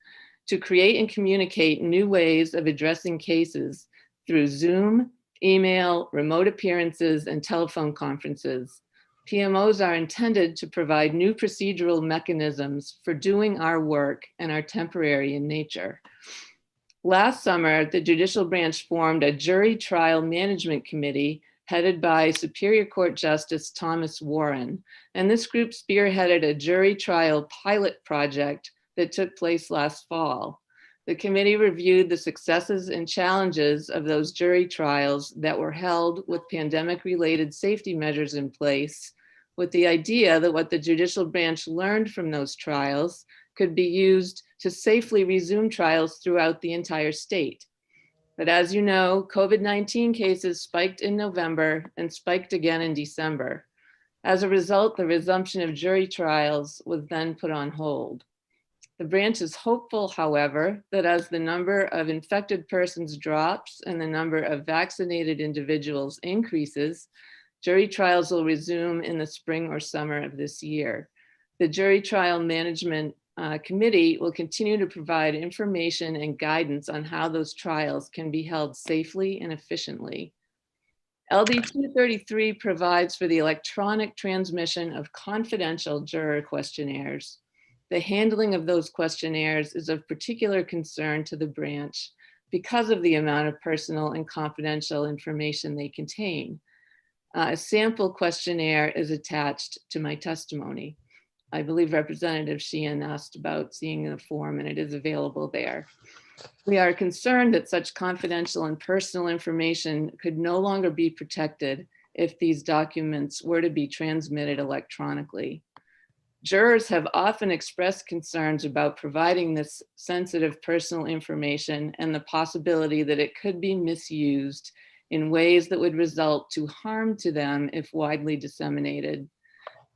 to create and communicate new ways of addressing cases through Zoom, email, remote appearances, and telephone conferences. PMOs are intended to provide new procedural mechanisms for doing our work and are temporary in nature. Last summer, the judicial branch formed a jury trial management committee headed by Superior Court Justice Thomas Warren, and this group spearheaded a jury trial pilot project that took place last fall. The committee reviewed the successes and challenges of those jury trials that were held with pandemic-related safety measures in place, with the idea that what the judicial branch learned from those trials could be used to safely resume trials throughout the entire state. But as you know, COVID-19 cases spiked in November and spiked again in December. As a result, the resumption of jury trials was then put on hold. The branch is hopeful, however, that as the number of infected persons drops and the number of vaccinated individuals increases, jury trials will resume in the spring or summer of this year. The Jury Trial Management Committee will continue to provide information and guidance on how those trials can be held safely and efficiently. LD 233 provides for the electronic transmission of confidential juror questionnaires. The handling of those questionnaires is of particular concern to the branch because of the amount of personal and confidential information they contain. A sample questionnaire is attached to my testimony. I believe Representative Sheehan asked about seeing the form, and it is available there. We are concerned that such confidential and personal information could no longer be protected if these documents were to be transmitted electronically. Jurors have often expressed concerns about providing this sensitive personal information and the possibility that it could be misused in ways that would result to harm to them if widely disseminated.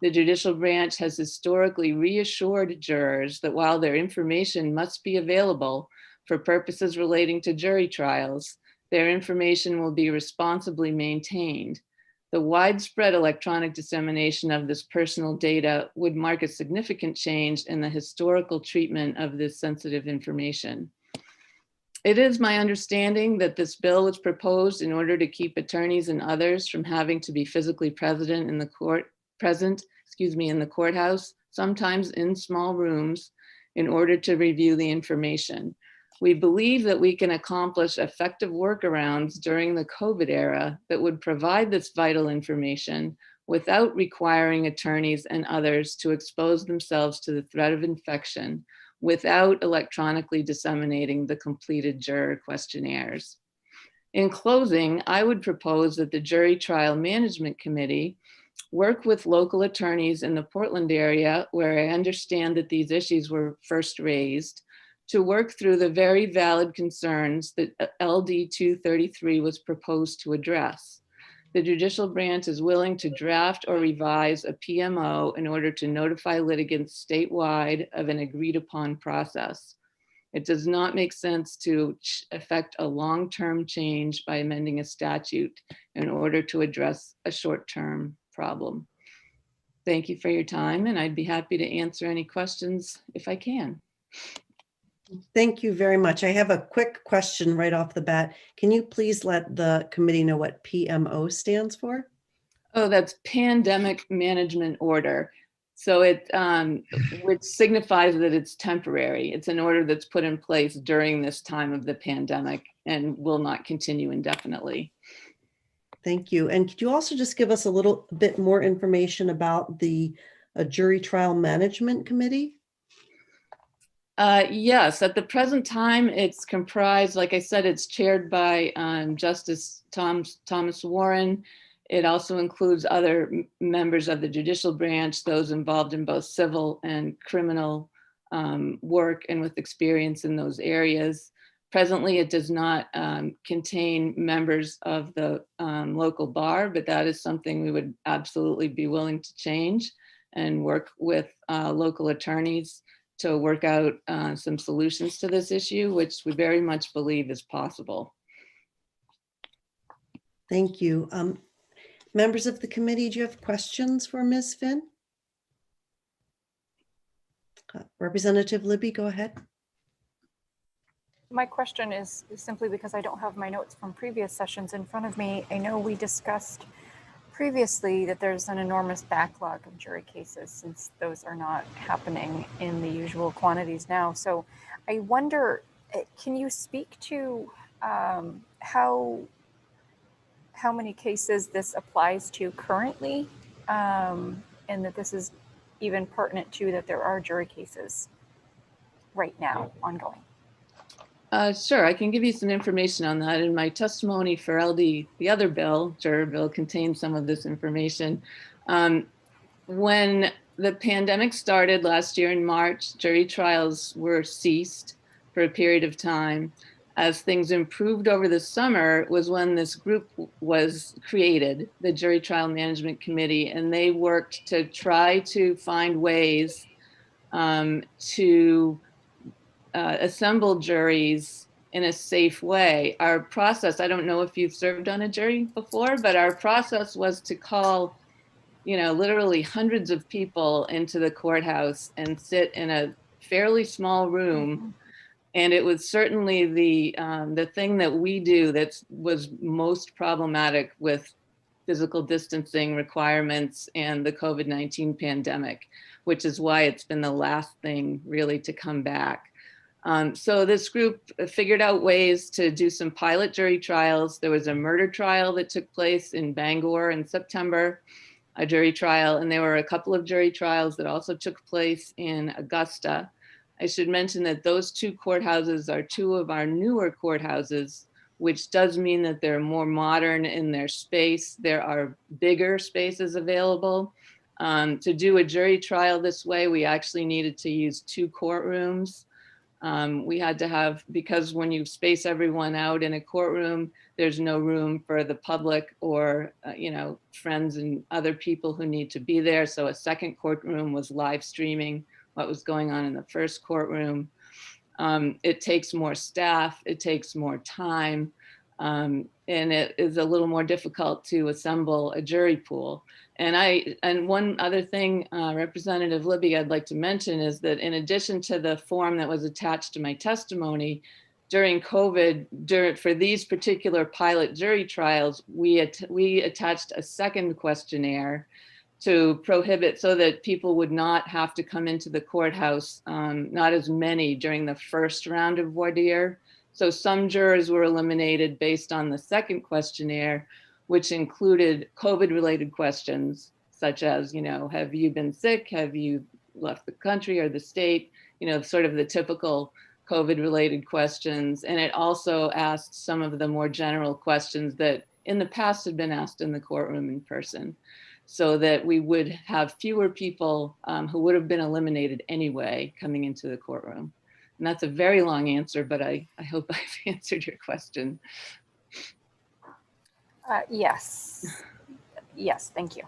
The judicial branch has historically reassured jurors that while their information must be available for purposes relating to jury trials, their information will be responsibly maintained. The widespread electronic dissemination of this personal data would mark a significant change in the historical treatment of this sensitive information. It is my understanding that this bill was proposed in order to keep attorneys and others from having to be physically present in the courthouse, sometimes in small rooms, in order to review the information. We believe that we can accomplish effective workarounds during the COVID era that would provide this vital information without requiring attorneys and others to expose themselves to the threat of infection without electronically disseminating the completed juror questionnaires. In closing, I would propose that the Jury Trial Management Committee work with local attorneys in the Portland area, where I understand that these issues were first raised, to work through the very valid concerns that LD 233 was proposed to address. The judicial branch is willing to draft or revise a PMO in order to notify litigants statewide of an agreed upon process. It does not make sense to effect a long-term change by amending a statute in order to address a short-term problem. Thank you for your time, and I'd be happy to answer any questions if I can.
Thank you very much. I have a quick question right off the bat. Can you please let the committee know what PMO stands for?
Oh, that's Pandemic Management Order. So it, which signifies that it's temporary. It's an order that's put in place during this time of the pandemic and will not continue indefinitely.
Thank you. And could you also just give us a little bit more information about the Jury Trial Management Committee?
Yes, at the present time, it's comprised, like I said, it's chaired by Justice Thomas Warren. It also includes other members of the judicial branch, those involved in both civil and criminal work and with experience in those areas. Presently, it does not contain members of the local bar, but that is something we would absolutely be willing to change and work with local attorneys to work out some solutions to this issue, which we very much believe is possible.
Thank you. Members of the committee, do you have questions for Ms. Finn? Representative Libby, go ahead.
My question is simply because I don't have my notes from previous sessions in front of me. I know we discussed previously that there's an enormous backlog of jury cases since those are not happening in the usual quantities now. So I wonder, can you speak to how many cases this applies to currently, and that this is even pertinent to that there are jury cases right now ongoing?
Sure, I can give you some information on that. In my testimony for LD, the other bill, juror bill, contains some of this information. When the pandemic started last year in March, jury trials were ceased for a period of time. As things improved over the summer was when this group was created, the Jury Trial Management Committee, and they worked to try to find ways to assemble juries in a safe way. Our process, I don't know if you've served on a jury before, but our process was to call, literally hundreds of people into the courthouse and sit in a fairly small room. And it was certainly the thing that we do that was most problematic with physical distancing requirements and the COVID-19 pandemic, which is why it's been the last thing really to come back. So this group figured out ways to do some pilot jury trials. There was a murder trial that took place in Bangor in September, a jury trial, and there were a couple of jury trials that also took place in Augusta. I should mention that those two courthouses are two of our newer courthouses, which does mean that they're more modern in their space. There are bigger spaces available. To do a jury trial this way, we actually needed to use two courtrooms. We had to have, because when you space everyone out in a courtroom, there's no room for the public or, friends and other people who need to be there. So a second courtroom was live streaming what was going on in the first courtroom. It takes more staff, it takes more time, and it is a little more difficult to assemble a jury pool. And one other thing, Representative Libby, I'd like to mention is that in addition to the form that was attached to my testimony, during COVID, for these particular pilot jury trials, we attached a second questionnaire to prohibit, so that people would not have to come into the courthouse, not as many during the first round of voir dire. So some jurors were eliminated based on the second questionnaire, which included COVID-related questions, such as, have you been sick? Have you left the country or the state? Sort of the typical COVID-related questions. And it also asked some of the more general questions that in the past had been asked in the courtroom in person, so that we would have fewer people who would have been eliminated anyway coming into the courtroom. And that's a very long answer, but I hope I've answered your question.
Yes. Yes, thank you.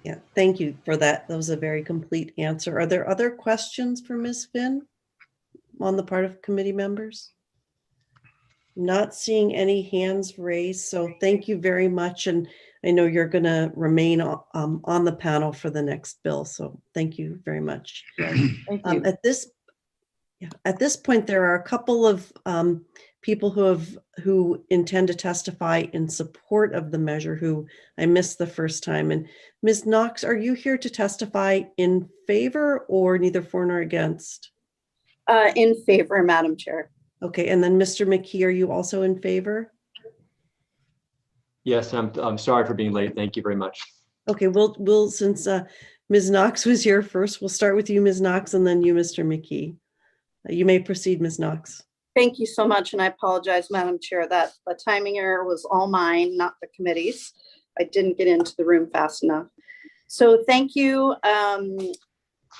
Yeah, thank you for that. That was a very complete answer. Are there other questions for Ms. Finn on the part of committee members? Not seeing any hands raised, so thank you very much. And I know you're going to remain on the panel for the next bill, so thank you very much.
Thank you.
At this point, there are a couple of people who intend to testify in support of the measure who I missed the first time. And Ms. Knox, are you here to testify in favor or neither for nor against?
In favor, Madam Chair.
Okay, and then Mr. McKee, are you also in favor?
Yes, I'm sorry for being late. Thank you very much.
Okay, we'll since Ms. Knox was here first, we'll start with you, Ms. Knox, and then you, Mr. McKee. You may proceed, Ms. Knox.
Thank you so much, and I apologize, Madam Chair, that the timing error was all mine, not the committee's. I didn't get into the room fast enough. So thank you,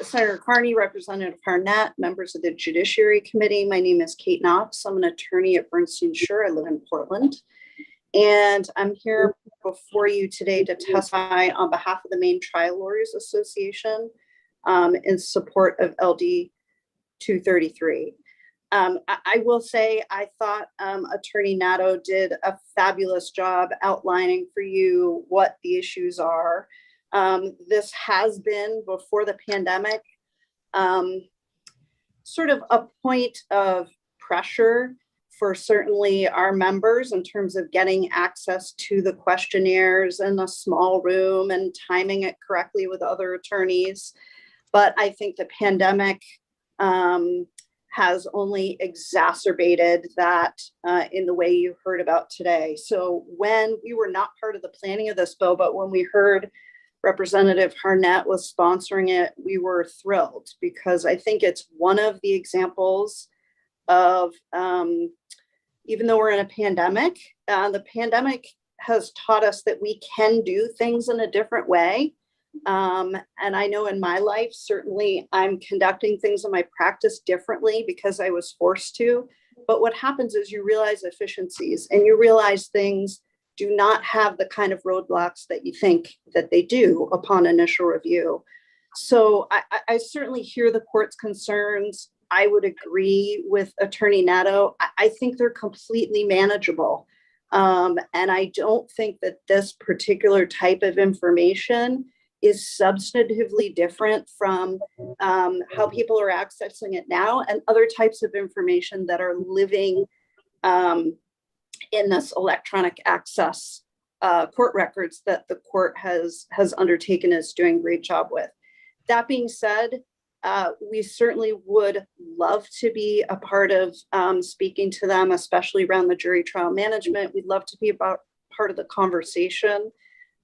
Senator Carney, Representative Harnett, members of the Judiciary Committee. My name is Kate Knox. I'm an attorney at Bernstein Shur. I live in Portland. And I'm here before you today to testify on behalf of the Maine Trial Lawyers Association in support of LD 233. I will say I thought Attorney Nadeau did a fabulous job outlining for you what the issues are. This has been, before the pandemic, sort of a point of pressure for certainly our members in terms of getting access to the questionnaires in a small room and timing it correctly with other attorneys. But I think the pandemic has only exacerbated that in the way you heard about today. So when we were not part of the planning of this bill, but when we heard Representative Harnett was sponsoring it, we were thrilled, because I think it's one of the examples of, even though we're in a pandemic, the pandemic has taught us that we can do things in a different way. And I know in my life, certainly I'm conducting things in my practice differently because I was forced to. But what happens is you realize efficiencies, and you realize things do not have the kind of roadblocks that you think that they do upon initial review. So I certainly hear the court's concerns. I would agree with Attorney Nadeau. I think they're completely manageable. And I don't think that this particular type of information is substantively different from how people are accessing it now and other types of information that are living in this electronic access court records that the court has undertaken, is doing a great job with. That being said, we certainly would love to be a part of speaking to them, especially around the jury trial management. We'd love to be part of the conversation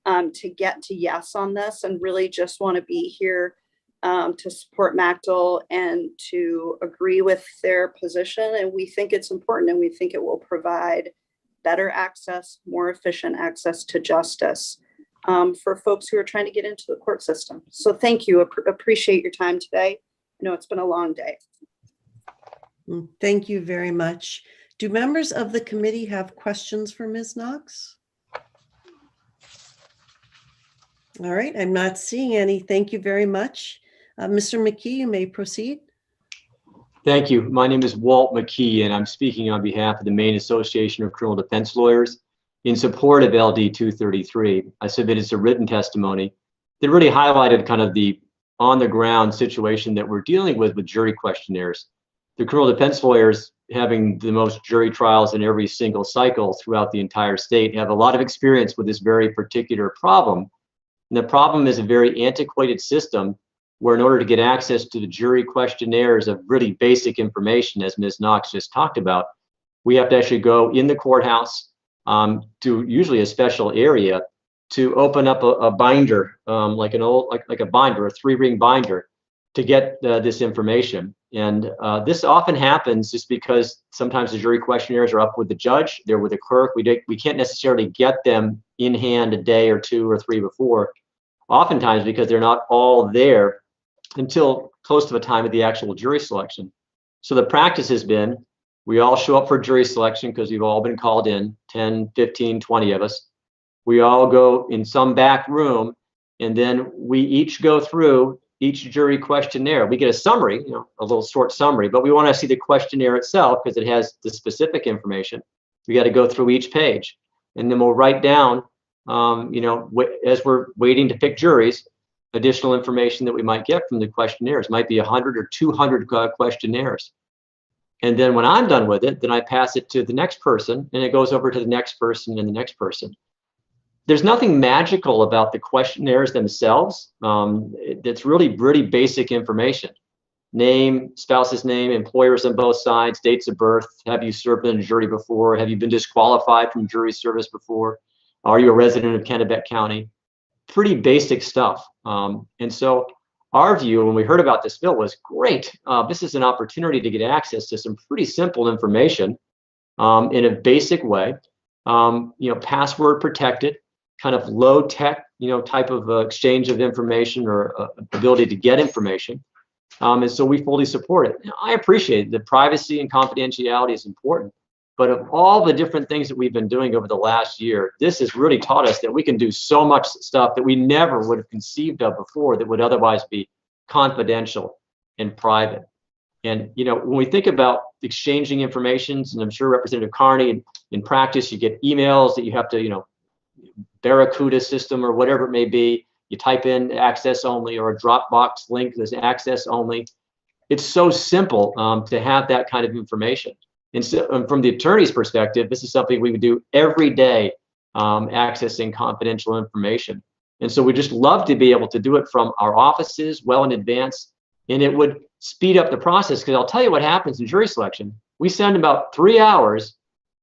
to get to yes on this, and really just want to be here to support MACDL and to agree with their position. And we think it's important, and we think it will provide better access, more efficient access to justice for folks who are trying to get into the court system. So thank you. Appreciate your time today. I know it's been a long day.
Thank you very much. Do members of the committee have questions for Ms. Knox? All right, I'm not seeing any. Thank you very much. Mr. McKee, you may proceed.
Thank you. My name is Walt McKee, and I'm speaking on behalf of the Maine Association of Criminal Defense Lawyers in support of LD 233. I submitted some written testimony that really highlighted kind of the on-the-ground situation that we're dealing with jury questionnaires. The criminal defense lawyers, having the most jury trials in every single cycle throughout the entire state, have a lot of experience with this very particular problem. And the problem is a very antiquated system where, in order to get access to the jury questionnaires of really basic information, as Ms. Knox just talked about, we have to actually go in the courthouse to usually a special area to open up a binder, like a binder, a 3-ring binder, to get this information. And this often happens just because sometimes the jury questionnaires are up with the judge, they're with the clerk. We can't necessarily get them in hand a day or 2 or 3 before, oftentimes because they're not all there until close to the time of the actual jury selection. So the practice has been, we all show up for jury selection because we've all been called in, 10, 15, 20 of us. We all go in some back room, and then we each go through each jury questionnaire. We get a summary, a little short summary, but we want to see the questionnaire itself because it has the specific information. We got to go through each page, and then we'll write down, as we're waiting to pick juries, additional information that we might get from the questionnaires. Might be 100 or 200 questionnaires. And then when I'm done with it, then I pass it to the next person, and it goes over to the next person and the next person. There's nothing magical about the questionnaires themselves. It's really basic information. Name, spouse's name, employers on both sides, dates of birth. Have you served in a jury before? Have you been disqualified from jury service before? Are you a resident of Kennebec County? Pretty basic stuff. And so our view when we heard about this bill was, great, this is an opportunity to get access to some pretty simple information in a basic way, password protected, kind of low tech, type of exchange of information or ability to get information. And so we fully support it. I appreciate that privacy and confidentiality is important, but of all the different things that we've been doing over the last year, this has really taught us that we can do so much stuff that we never would have conceived of before that would otherwise be confidential and private. And, when we think about exchanging information, and I'm sure Representative Carney, in practice, you get emails that you have to, Barracuda system or whatever it may be, you type in access only, or a Dropbox link that's access only. It's so simple to have that kind of information. And so from the attorney's perspective, this is something we would do every day, accessing confidential information. And so we just love to be able to do it from our offices well in advance. And it would speed up the process, because I'll tell you what happens in jury selection. We spend about 3 hours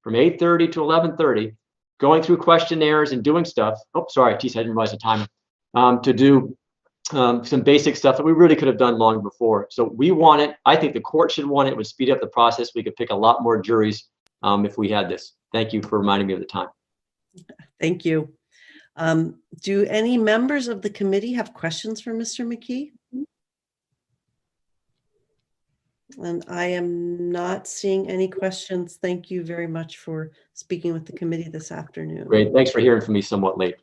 from 8:30 to 11:30 going through questionnaires and doing stuff. Oh, sorry, geez, I didn't realize the time. To do some basic stuff that we really could have done long before. So we want it. I think the court should want it. It would speed up the process. We could pick a lot more juries if we had this. Thank you for reminding me of the time.
Thank you. Do any members of the committee have questions for Mr. McKee? And I am not seeing any questions. Thank you very much for speaking with the committee this afternoon.
Great. Thanks for hearing from me somewhat late.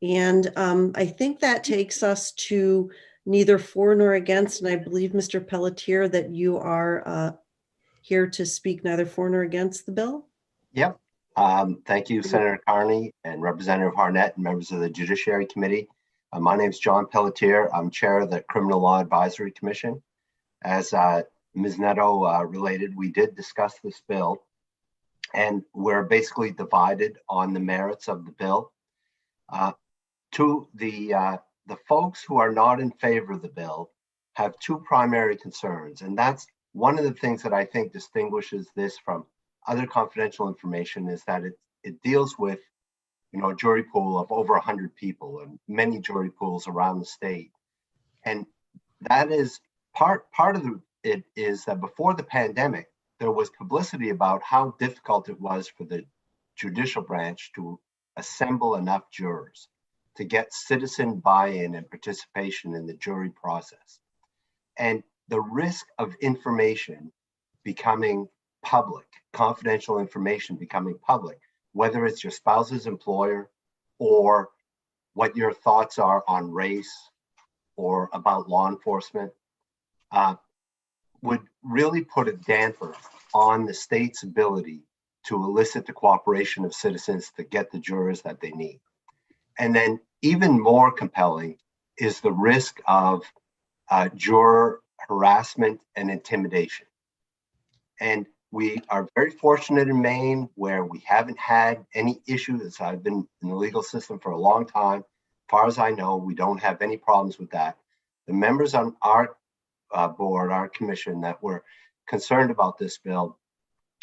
And I think that takes us to neither for nor against. And I believe, Mr. Pelletier, that you are here to speak neither for nor against the bill.
Yep. Thank you, Senator Carney and Representative Harnett and members of the Judiciary Committee. My name is John Pelletier. I'm chair of the Criminal Law Advisory Commission. As Ms. Neto related, we did discuss this bill, and we're basically divided on the merits of the bill. The folks who are not in favor of the bill have two primary concerns, and that's one of the things that I think distinguishes this from other confidential information, is that it deals with, a jury pool of over 100 people and many jury pools around the state. And that is part of it is that before the pandemic, there was publicity about how difficult it was for the judicial branch to assemble enough jurors to get citizen buy-in and participation in the jury process. And the risk of information becoming public, confidential information becoming public, whether it's your spouse's employer or what your thoughts are on race or about law enforcement, would really put a damper on the state's ability to elicit the cooperation of citizens to get the jurors that they need. And then even more compelling is the risk of juror harassment and intimidation. And we are very fortunate in Maine where we haven't had any issues. I've been in the legal system for a long time. As far as I know, we don't have any problems with that. The members on our board, our commission, that were concerned about this bill,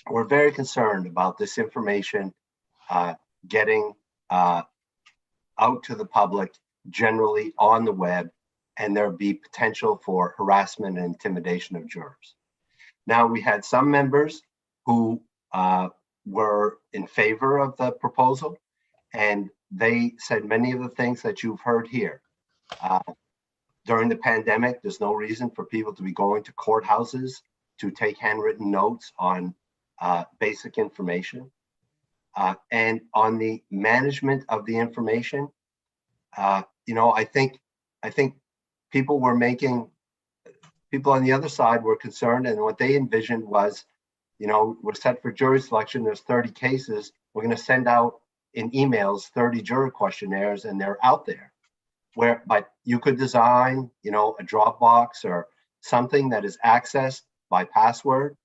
we're very concerned about this information getting out to the public, generally on the web, and there be potential for harassment and intimidation of jurors. Now, we had some members who were in favor of the proposal, and they said many of the things that you've heard here. During the pandemic, there's no reason for people to be going to courthouses to take handwritten notes on basic information. And on the management of the information, I think people on the other side were concerned, and what they envisioned was, we're set for jury selection, there's 30 cases, we're going to send out in emails 30 juror questionnaires, and they're out there. But you could design, a Dropbox or something that is accessed by password,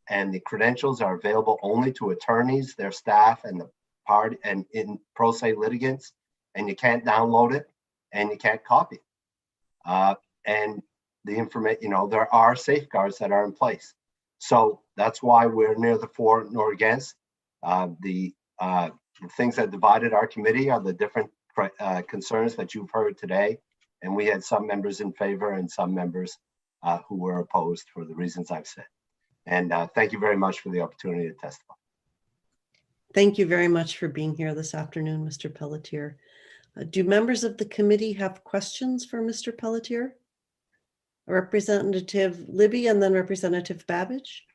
and the credentials are available only to attorneys, their staff, and the party, and in pro se litigants, and you can't download it and you can't copy it. And the information, there are safeguards that are in place. So that's why we're near the for nor against. The things that divided our committee are the different concerns that you've heard today. And we had some members in favor and some members who were opposed for the reasons I've said. And thank you very much for the opportunity to testify.
Thank you very much for being here this afternoon, Mr. Pelletier. Do members of the committee have questions for Mr. Pelletier? Representative Libby and then Representative Babbage.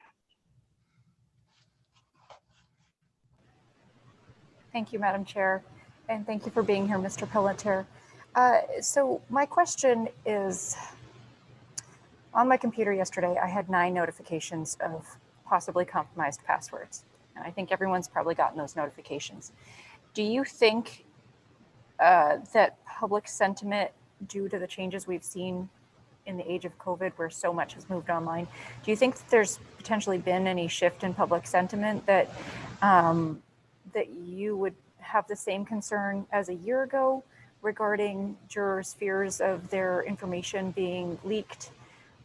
Thank you, Madam Chair, and thank you for being here, Mr. Pelletier. So my question is, on my computer yesterday, I had 9 notifications of possibly compromised passwords. And I think everyone's probably gotten those notifications. Do you think that public sentiment, due to the changes we've seen in the age of COVID where so much has moved online. Do you think that there's potentially been any shift in public sentiment that that you would have the same concern as a year ago regarding jurors' fears of their information being leaked?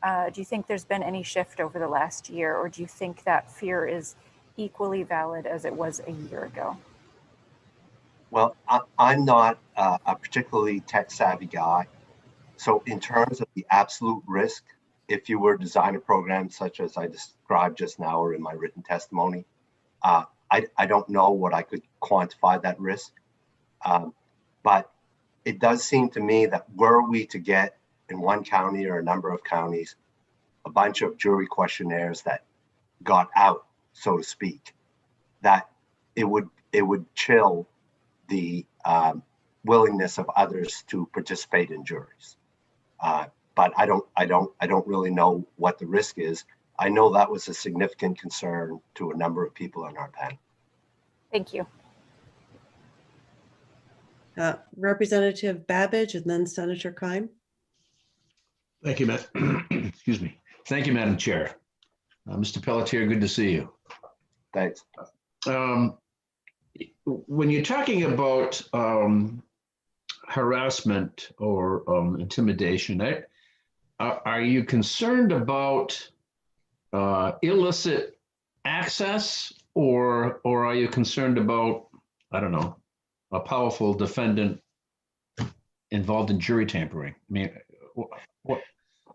Do you think there's been any shift over the last year, or do you think that fear is equally valid as it was a year ago?
Well, I'm not a particularly tech savvy guy. So in terms of the absolute risk, if you were to design a program such as I described just now or in my written testimony, I don't know what I could quantify that risk. But it does seem to me that were we to get in one county or a number of counties, a bunch of jury questionnaires that got out, so to speak, that it would chill the willingness of others to participate in juries. But I don't really know what the risk is. I know that was a significant concern to a number of people on our panel.
Thank you.
Representative Babbage and then Senator Keim.
Thank you, excuse me. Thank you, Madam Chair. Mr. Pelletier, good to see you.
Thanks.
When you're talking about harassment or intimidation, are you concerned about illicit access, or are you concerned about, I don't know, a powerful defendant involved in jury tampering? I mean, what?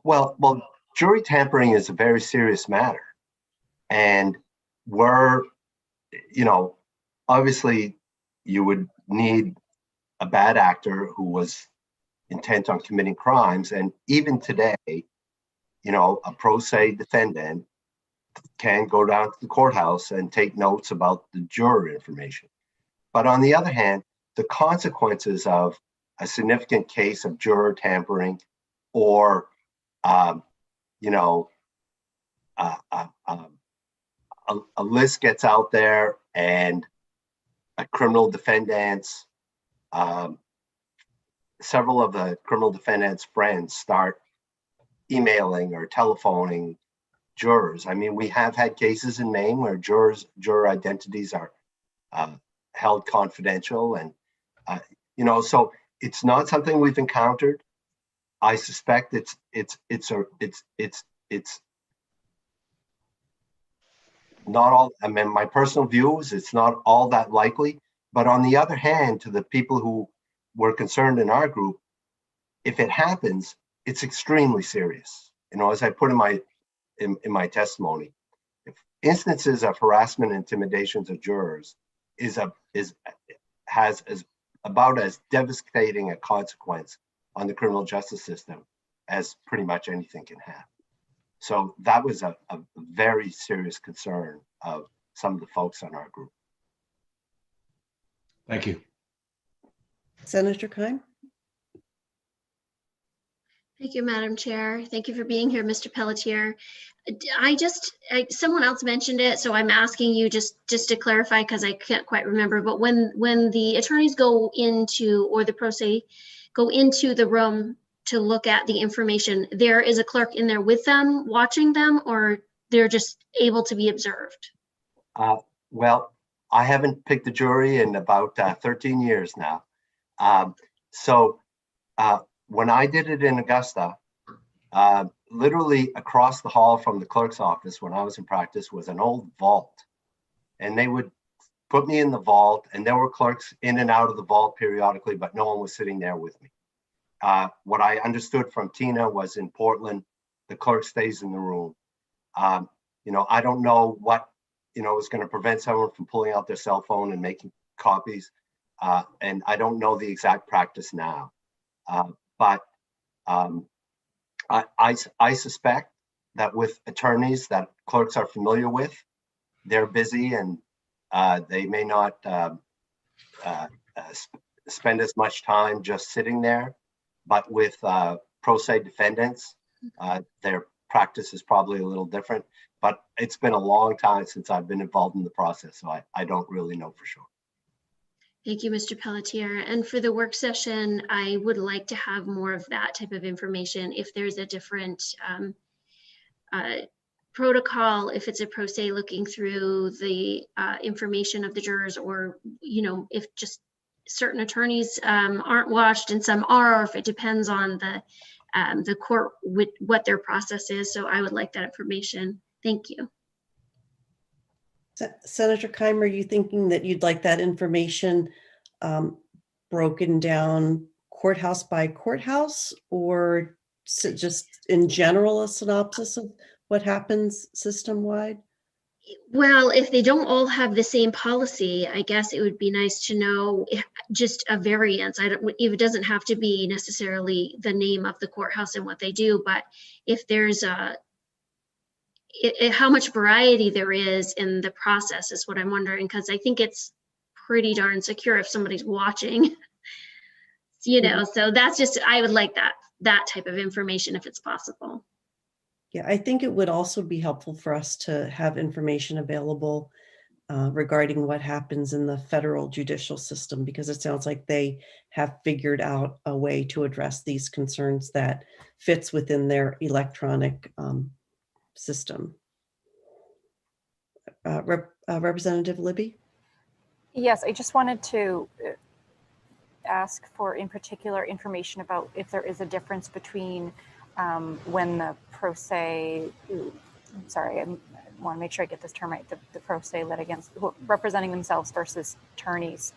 Well, jury tampering is a very serious matter, and we're, obviously you would need a bad actor who was intent on committing crimes, and even today, a pro se defendant can go down to the courthouse and take notes about the juror information. But on the other hand, the consequences of a significant case of juror tampering or a list gets out there and a criminal defendants, several of the criminal defendants' friends start emailing or telephoning jurors. I mean, we have had cases in Maine where juror identities are held confidential, and so it's not something we've encountered. I suspect it's not all. I mean, my personal view is it's not all that likely. But on the other hand, to the people who were concerned in our group, if it happens, it's extremely serious. As I put in my testimony, if instances of harassment and intimidations of jurors has about as devastating a consequence on the criminal justice system as pretty much anything can have. So that was a very serious concern of some of the folks on our group.
Thank you.
Senator Keim.
Thank you, Madam Chair. Thank you for being here, Mr. Pelletier. Someone else mentioned it, so I'm asking you just to clarify because I can't quite remember. But when the attorneys go into, or the pro se go into the room to look at the information, there is a clerk in there with them, watching them, or they're just able to be observed?
Well, I haven't picked a jury in about 13 years now. When I did it in Augusta, literally across the hall from the clerk's office when I was in practice was an old vault. And they would put me in the vault, and there were clerks in and out of the vault periodically, but no one was sitting there with me. What I understood from Tina was in Portland, the clerk stays in the room. I don't know what, is going to prevent someone from pulling out their cell phone and making copies. And I don't know the exact practice now. But I suspect that with attorneys that clerks are familiar with, they're busy and they may not spend as much time just sitting there. But with pro se defendants, their practice is probably a little different. But it's been a long time since I've been involved in the process, so I don't really know for sure.
Thank you, Mr. Pelletier. And for the work session, I would like to have more of that type of information. If there's a different protocol, if it's a pro se looking through the information of the jurors, or, you know, if just certain attorneys aren't watched and some are, or if it depends on the court with what their process is. So I would like that information. Thank you.
Senator Keimer, are you thinking that you'd like that information broken down courthouse by courthouse, or just in general a synopsis of what happens system-wide?
Well, if they don't all have the same policy, I guess it would be nice to know just a variance. It doesn't have to be necessarily the name of the courthouse and what they do, but if there's how much variety there is in the process is what I'm wondering, because I think it's pretty darn secure if somebody's watching, you know. So that's just, I would like that type of information if it's possible.
Yeah, I think it would also be helpful for us to have information available regarding what happens in the federal judicial system, because it sounds like they have figured out a way to address these concerns that fits within their electronic system. Representative Libby?
Yes, I just wanted to ask for in particular information about if there is a difference between when the pro se, I'm sorry, I want to make sure I get this term right, the pro se litigants representing themselves versus attorneys,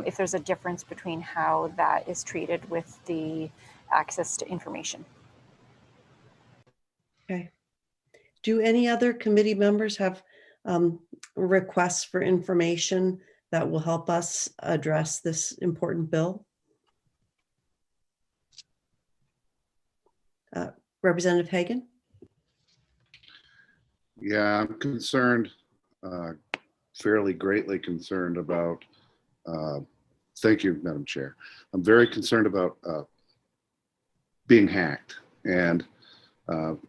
if there's a difference between how that is treated with the access to information.
Okay. Do any other committee members have requests for information that will help us address this important bill? Representative Hagan?
Yeah, I'm concerned, fairly greatly concerned about, thank you, Madam Chair. I'm very concerned about being hacked. And I'm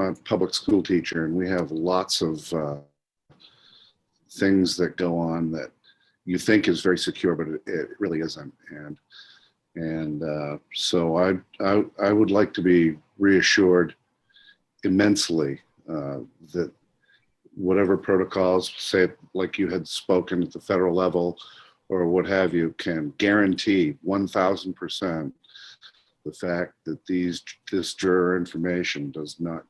a public school teacher, and we have lots of things that go on that you think is very secure, but it really isn't. And so I would like to be reassured immensely that whatever protocols, say like you had spoken at the federal level or what have you, can guarantee 1000% the fact that this juror information does not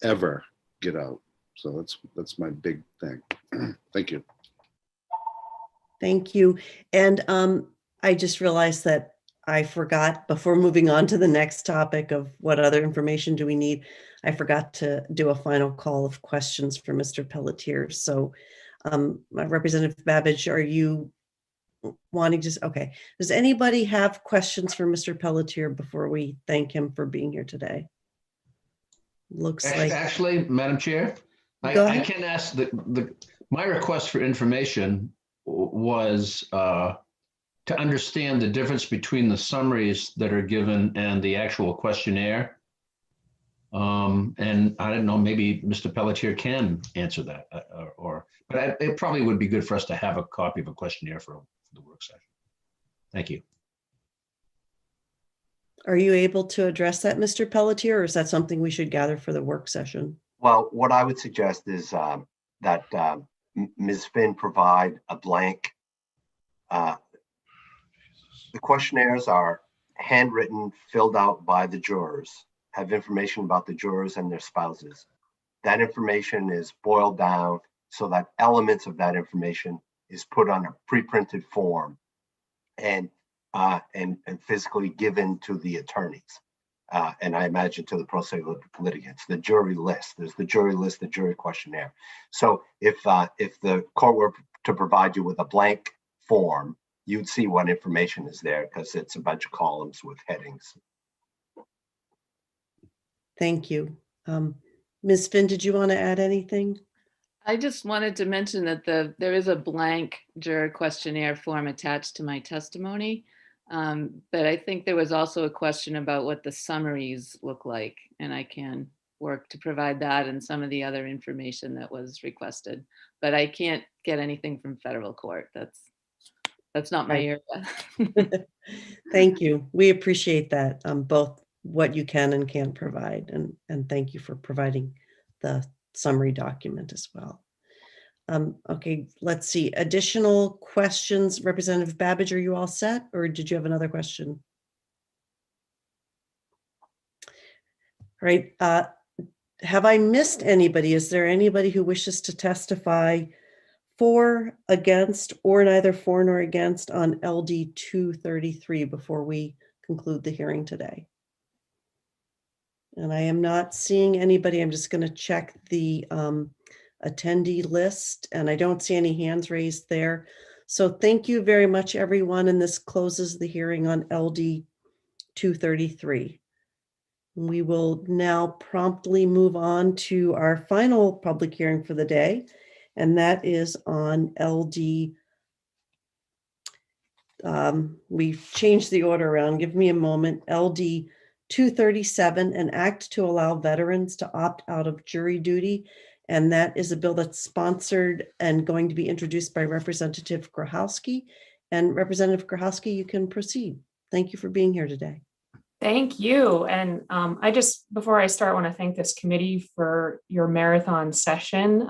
ever get out. So that's my big thing. Thank you.
Thank you. And I just realized that I forgot, before moving on to the next topic of what other information do we need, I forgot to do a final call of questions for Mr. Pelletier. So Representative Babbage, are you wanting to, okay. Does anybody have questions for Mr. Pelletier before we thank him for being here today? Looks like.
Actually, Madam Chair, I can ask my request for information was to understand the difference between the summaries that are given and the actual questionnaire. And I don't know, maybe Mr. Pelletier can answer that, but it probably would be good for us to have a copy of a questionnaire for the work session. Thank you.
Are you able to address that, Mr. Pelletier, or is that something we should gather for the work session?
Well, what I would suggest is that Ms. Finn provide a blank. The questionnaires are handwritten, filled out by the jurors, have information about the jurors and their spouses. That information is boiled down so that elements of that information is put on a pre-printed form and physically given to the attorneys. And I imagine to the pro se litigants, the jury list. There's the jury list, the jury questionnaire. So if the court were to provide you with a blank form, you'd see what information is there, because it's a bunch of columns with headings.
Thank you. Ms. Finn, did you want to add anything?
I just wanted to mention that there is a blank juror questionnaire form attached to my testimony. But I think there was also a question about what the summaries look like, and I can work to provide that and some of the other information that was requested. But I can't get anything from federal court. That's not my area.
Thank you. We appreciate that, both what you can and can't provide. And thank you for providing the summary document as well. Okay, let's see. Additional questions. Representative Babbage, are you all set? Or did you have another question? All right. Have I missed anybody? Is there anybody who wishes to testify for, against, or neither for nor against on LD 233 before we conclude the hearing today? And I am not seeing anybody. I'm just going to check the attendee list, and I don't see any hands raised there. So thank you very much, everyone. And this closes the hearing on LD 233. We will now promptly move on to our final public hearing for the day, and that is on LD. We've changed the order around. Give me a moment. LD 237, an act to allow veterans to opt out of jury duty. And that is a bill that's sponsored and going to be introduced by Representative Grochowski. And Representative Grochowski, you can proceed. Thank you for being here today.
Thank you. And I just, before I start, want to thank this committee for your marathon session.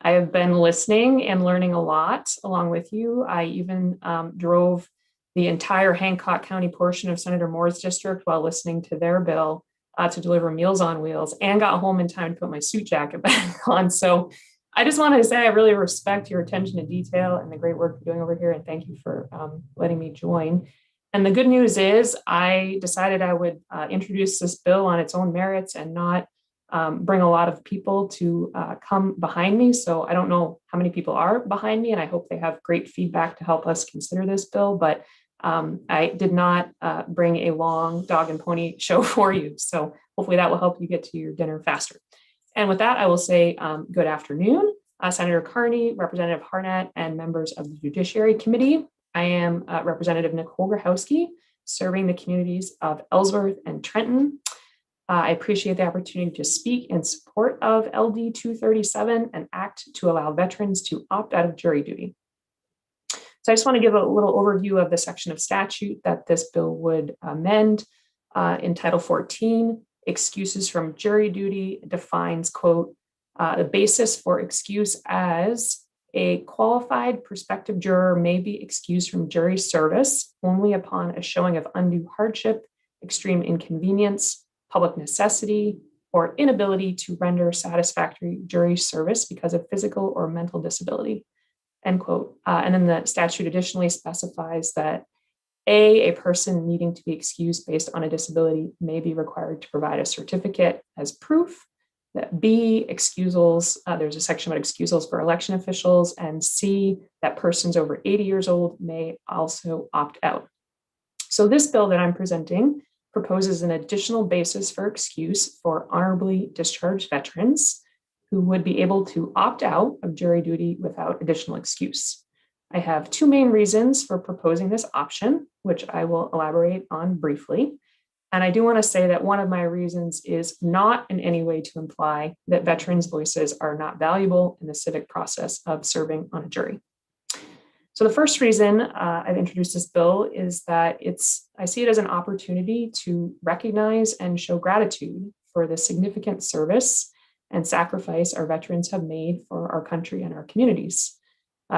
I have been listening and learning a lot along with you. I even drove the entire Hancock County portion of Senator Moore's district while listening to their bill to deliver Meals on Wheels, and got home in time to put my suit jacket back on. So I just wanted to say I really respect your attention to detail and the great work you're doing over here. And thank you for letting me join. And the good news is I decided I would introduce this bill on its own merits and not bring a lot of people to come behind me. So I don't know how many people are behind me, and I hope they have great feedback to help us consider this bill. But I did not bring a long dog and pony show for you. So hopefully that will help you get to your dinner faster. And with that, I will say good afternoon, Senator Carney, Representative Harnett, and members of the Judiciary Committee. I am Representative Nicole Grochowski, serving the communities of Ellsworth and Trenton. I appreciate the opportunity to speak in support of LD 237, an act to allow veterans to opt out of jury duty. So I just want to give a little overview of the section of statute that this bill would amend. In Title 14, excuses from jury duty defines, quote, the basis for excuse as a qualified prospective juror may be excused from jury service only upon a showing of undue hardship, extreme inconvenience, public necessity, or inability to render satisfactory jury service because of physical or mental disability, end quote. And then the statute additionally specifies that a person needing to be excused based on a disability may be required to provide a certificate as proof, that B, excusals, there's a section about excusals for election officials, and C, that persons over 80 years old may also opt out. So this bill that I'm presenting proposes an additional basis for excuse for honorably discharged veterans who would be able to opt out of jury duty without additional excuse. I have two main reasons for proposing this option, which I will elaborate on briefly. And I do want to say that one of my reasons is not in any way to imply that veterans' voices are not valuable in the civic process of serving on a jury. So the first reason I've introduced this bill is that I see it as an opportunity to recognize and show gratitude for the significant service and sacrifice our veterans have made for our country and our communities.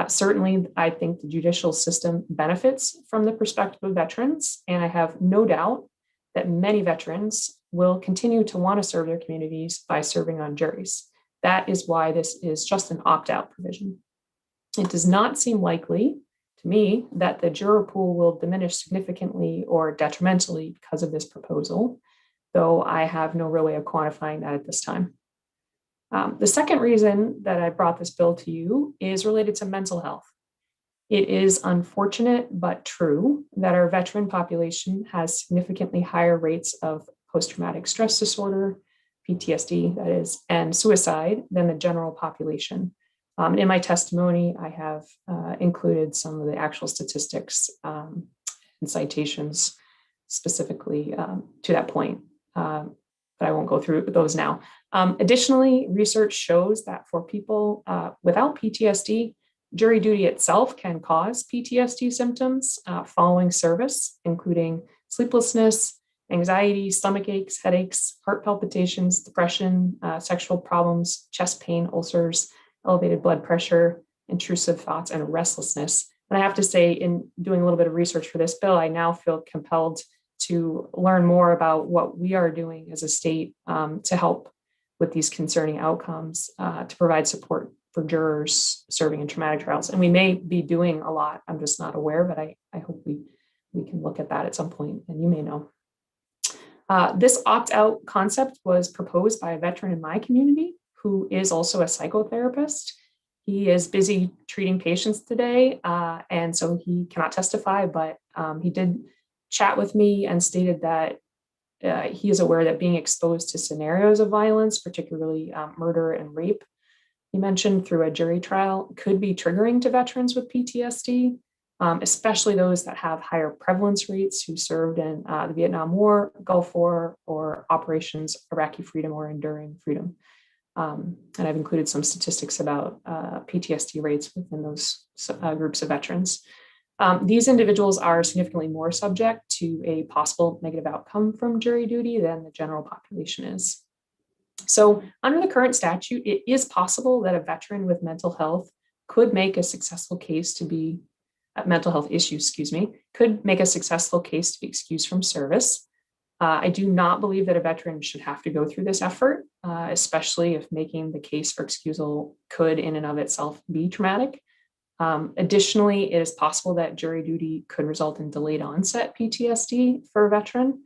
Certainly, I think the judicial system benefits from the perspective of veterans, and I have no doubt that many veterans will continue to want to serve their communities by serving on juries. That is why this is just an opt-out provision. It does not seem likely to me that the juror pool will diminish significantly or detrimentally because of this proposal, though I have no real way of quantifying that at this time. The second reason that I brought this bill to you is related to mental health. It is unfortunate but true that our veteran population has significantly higher rates of post-traumatic stress disorder, PTSD, that is, and suicide than the general population. In my testimony, I have included some of the actual statistics and citations specifically to that point. but I won't go through those now. Additionally, research shows that for people without PTSD, jury duty itself can cause PTSD symptoms following service, including sleeplessness, anxiety, stomach aches, headaches, heart palpitations, depression, sexual problems, chest pain, ulcers, elevated blood pressure, intrusive thoughts, and restlessness. And I have to say, in doing a little bit of research for this bill, I now feel compelled to learn more about what we are doing as a state to help with these concerning outcomes, to provide support for jurors serving in traumatic trials. And we may be doing a lot. I'm just not aware, but I hope we can look at that at some point, and you may know. This opt-out concept was proposed by a veteran in my community who is also a psychotherapist. He is busy treating patients today, and so he cannot testify, but he did chat with me and stated that he is aware that being exposed to scenarios of violence, particularly murder and rape, he mentioned through a jury trial, could be triggering to veterans with PTSD, especially those that have higher prevalence rates who served in the Vietnam War, Gulf War, or Operations Iraqi Freedom or Enduring Freedom. And I've included some statistics about PTSD rates within those groups of veterans. These individuals are significantly more subject to a possible negative outcome from jury duty than the general population is. So under the current statute, it is possible that a veteran with mental health could make a successful case to be mental health issues, could make a successful case to be excused from service. I do not believe that a veteran should have to go through this effort, especially if making the case for excusal could in and of itself be traumatic. Additionally, it is possible that jury duty could result in delayed onset PTSD for a veteran.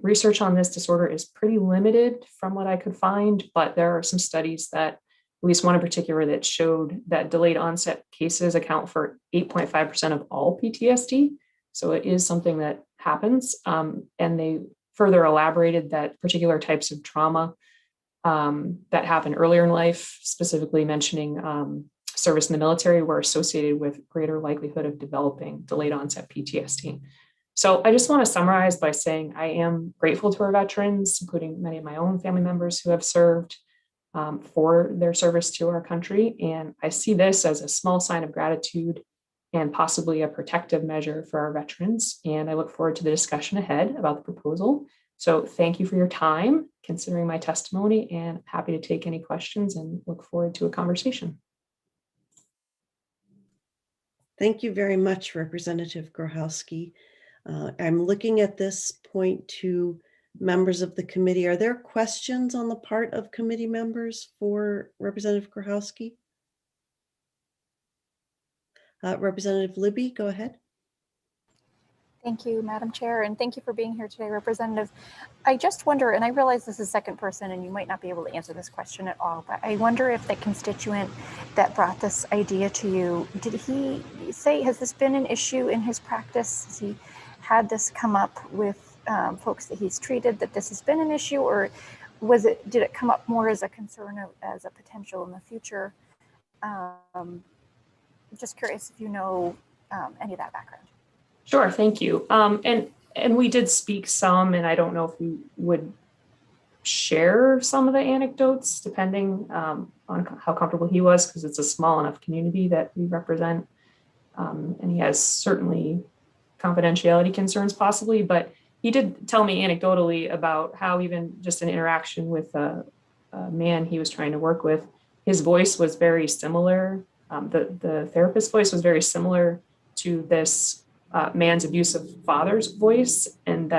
Research on this disorder is pretty limited from what I could find, but there are some studies that, at least one in particular, that showed that delayed onset cases account for 8.5% of all PTSD. So it is something that happens. And they further elaborated that particular types of trauma that happen earlier in life, specifically mentioning service in the military, were associated with greater likelihood of developing delayed onset PTSD. So I just want to summarize by saying I am grateful to our veterans, including many of my own family members who have served, for their service to our country. And I see this as a small sign of gratitude and possibly a protective measure for our veterans. And I look forward to the discussion ahead about the proposal. So thank you for your time considering my testimony, and happy to take any questions and look forward to a conversation.
Thank you very much, Representative Grochowski. I'm looking at this point to members of the committee. Are there questions on the part of committee members for Representative Grochowski? Representative Libby, go ahead.
Thank you, Madam Chair, and thank you for being here today, Representative. I just wonder, and I realize this is second person and you might not be able to answer this question at all, but I wonder if the constituent that brought this idea to you, did he say, has this been an issue in his practice? Has he had this come up with folks that he's treated, that this has been an issue, or did it come up more as a concern as a potential in the future? Just curious if you know any of that background.
Sure, thank you. And we did speak some, and I don't know if you would share some of the anecdotes depending on how comfortable he was, because it's a small enough community that we represent. And he has certainly confidentiality concerns possibly, but he did tell me anecdotally about how even just an interaction with a man he was trying to work with, his voice was very similar. The therapist's voice was very similar to this man's abusive father's voice, and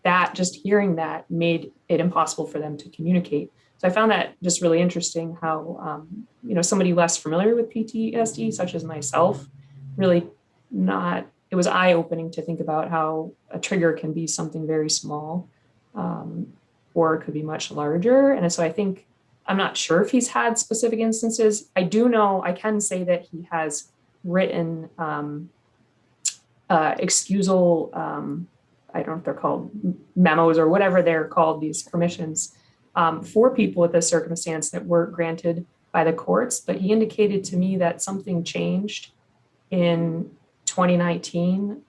that just hearing that made it impossible for them to communicate. So I found that just really interesting how, somebody less familiar with PTSD, such as myself, really it was eye-opening to think about how a trigger can be something very small, or it could be much larger. And so I'm not sure if he's had specific instances. I do know, I can say that he has written excusal, I don't know if they're called memos or whatever they're called, these permissions, for people with this circumstance that weren't granted by the courts. But he indicated to me that something changed in 2019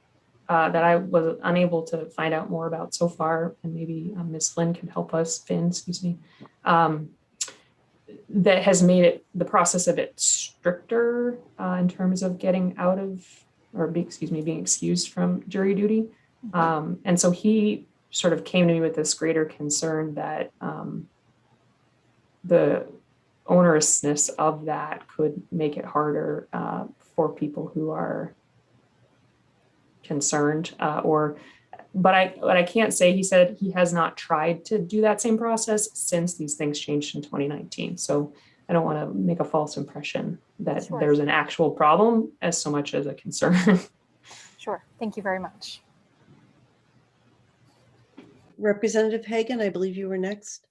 that I was unable to find out more about so far, and maybe Ms. Flynn can help us, Finn, excuse me, that has made it, the process of it stricter in terms of getting out of, or being excused from jury duty. And so he sort of came to me with this greater concern that the onerousness of that could make it harder for people who are concerned but I can't say, he said he has not tried to do that same process since these things changed in 2019. So I don't want to make a false impression that
Sure.
there's an actual problem as so much as a concern.
Sure. Thank you very much.
Representative Hagan, I believe you were next.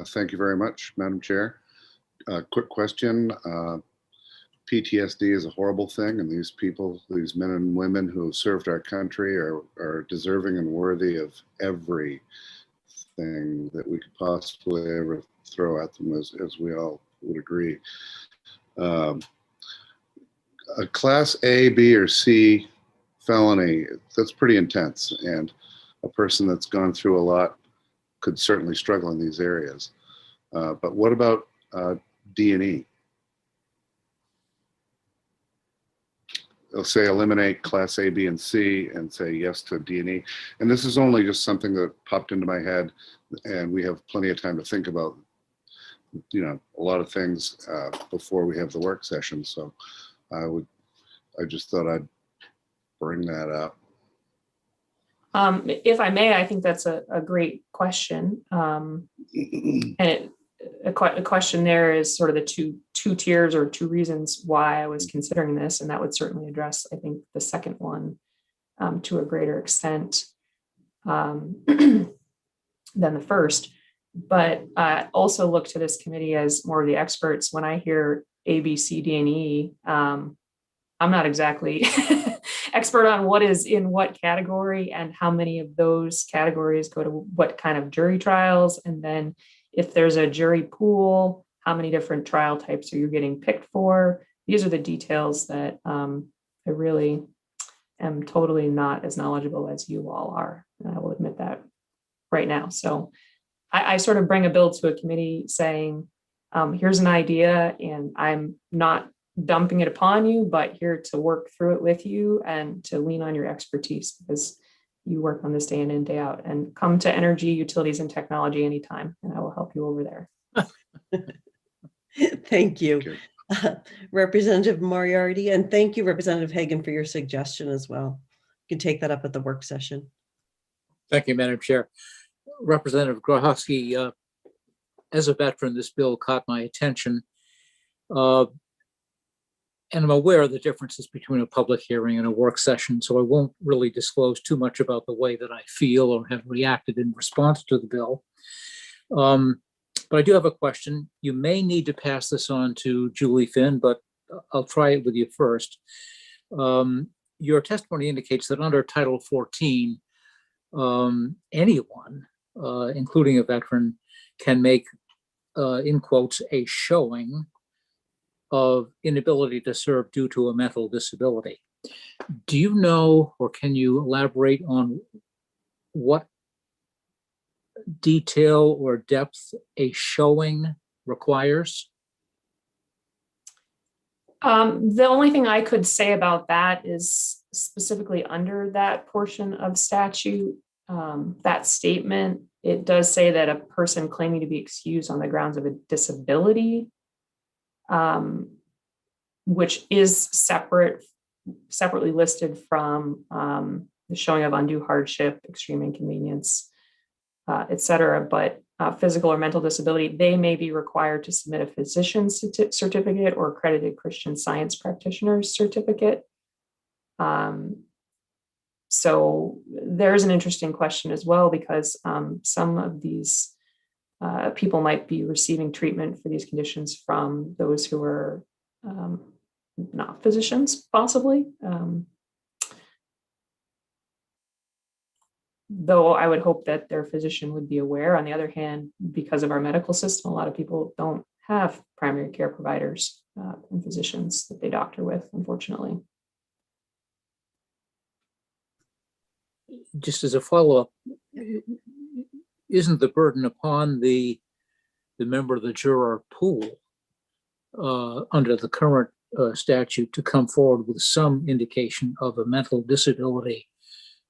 Thank you very much, Madam Chair. Quick question. PTSD is a horrible thing, and these people, these men and women who have served our country are deserving and worthy of everything that we could possibly ever throw at them, as we all would agree. A Class A, B, or C felony, that's pretty intense, and a person that's gone through a lot could certainly struggle in these areas. But what about D&E? They'll say eliminate Class A, B, and C, and say yes to D&E. And this is only just something that popped into my head, and we have plenty of time to think about, a lot of things before we have the work session. So I just thought I'd bring that up.
If I may, I think that's a great question. And a question there is sort of the two tiers or two reasons why I was considering this, and that would certainly address, I think, the second one to a greater extent than the first. But also look to this committee as more of the experts. When I hear A, B, C, D, and E, I'm not exactly expert on what is in what category and how many of those categories go to what kind of jury trials, and then if there's a jury pool, how many different trial types are you getting picked for? These are the details that I really am totally not as knowledgeable as you all are. And I will admit that right now. So I sort of bring a bill to a committee saying, here's an idea, and I'm not dumping it upon you, but here to work through it with you and to lean on your expertise, because you work on this day in and day out. And come to Energy, Utilities, and Technology anytime, and I will help you over there.
Thank you, Representative Moriarty, and thank you, Representative Hagan, for your suggestion as well. You can take that up at the work session.
Thank you, Madam Chair. Representative Grohowski, as a veteran, this bill caught my attention. And I'm aware of the differences between a public hearing and a work session, so I won't really disclose too much about the way that I feel or have reacted in response to the bill. But I do have a question. You may need to pass this on to Julie Finn, but I'll try it with you first. Your testimony indicates that under Title 14, anyone, including a veteran, can make, in quotes, a showing of inability to serve due to a mental disability. Do you know, or can you elaborate on what detail or depth a showing requires?
The only thing I could say about that is specifically under that portion of statute, that statement, it does say that a person claiming to be excused on the grounds of a disability, which is separately listed from the showing of undue hardship, extreme inconvenience, et cetera. But physical or mental disability, they may be required to submit a physician's certificate or accredited Christian Science practitioner's certificate. So there's an interesting question as well, because some of these people might be receiving treatment for these conditions from those who are not physicians, possibly. Though I would hope that their physician would be aware. On the other hand, because of our medical system, a lot of people don't have primary care providers and physicians that they doctor with, unfortunately.
just as a follow-up, isn't the burden upon the member of the juror pool under the current statute to come forward with some indication of a mental disability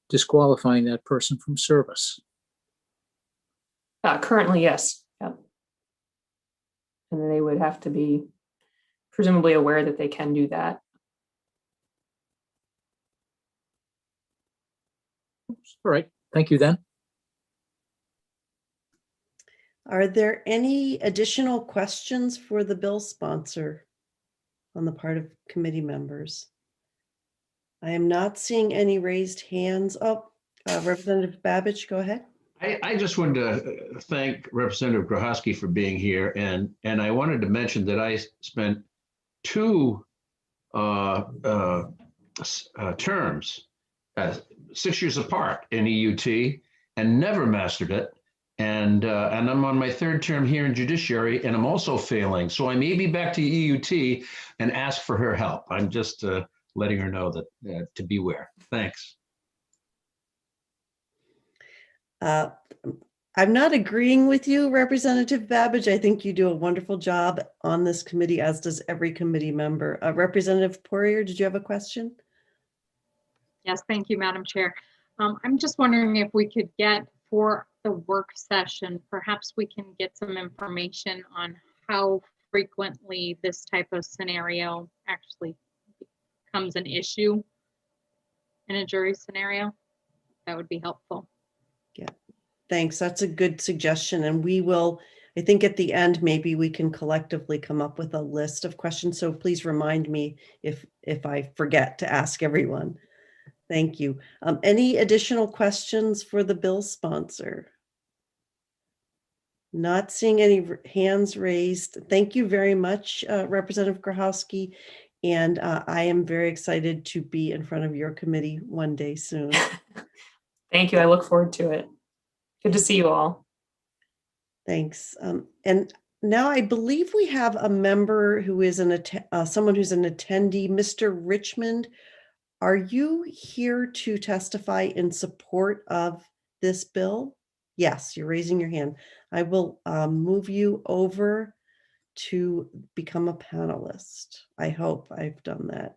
disqualifying that person from service?
Currently, yes. Yep. And they would have to be presumably aware that they can do that.
All right, thank you then.
Are there any additional questions for the bill sponsor on the part of committee members? I am not seeing any raised hands. Oh, Representative Babbage, go ahead.
I just wanted to thank Representative Grohowski for being here, and I wanted to mention that I spent 2 terms, 6 years apart in EUT, and never mastered it. And I'm on my 3rd term here in judiciary, and I'm also failing. So I may be back to EUT and ask for her help. I'm just letting her know that to beware. Thanks.
I'm not agreeing with you, Representative Babbage. I think you do a wonderful job on this committee, as does every committee member. Representative Poirier, did you have a question?
Yes, thank you, Madam Chair. I'm just wondering if we could get, for the work session, perhaps we can get some information on how frequently this type of scenario actually becomes an issue in a jury scenario. That would be helpful.
Yeah, thanks. That's a good suggestion. And we will, I think at the end, maybe we can collectively come up with a list of questions. So please remind me if I forget to ask everyone. Thank you. Any additional questions for the bill sponsor? Not seeing any hands raised. Thank you very much, Representative Grohowski. And I am very excited to be in front of your committee one day soon.
Thank you. I look forward to it. Good to see you all.
Thanks. And now I believe we have a member who is someone who's an attendee. Mr. Richmond, are you here to testify in support of this bill? Yes, you're raising your hand. I will move you over to become a panelist. I hope I've done that.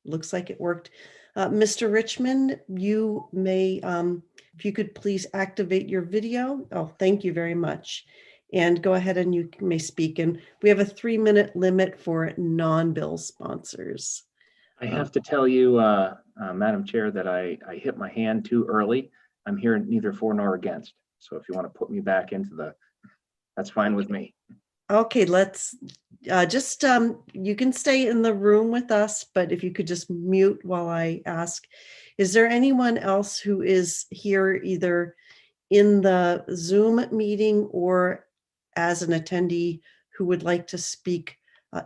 Looks like it worked. Mr. Richmond, you may, if you could please activate your video. Oh, thank you very much. And go ahead and you may speak. And we have a 3-minute limit for non-bill sponsors.
I have to tell you, Madam Chair, that I hit my hand too early. I'm here neither for nor against. So if you want to put me back into that's fine with me.
Okay, let's you can stay in the room with us, but if you could just mute while I ask. Is there anyone else who is here either in the Zoom meeting or as an attendee who would like to speak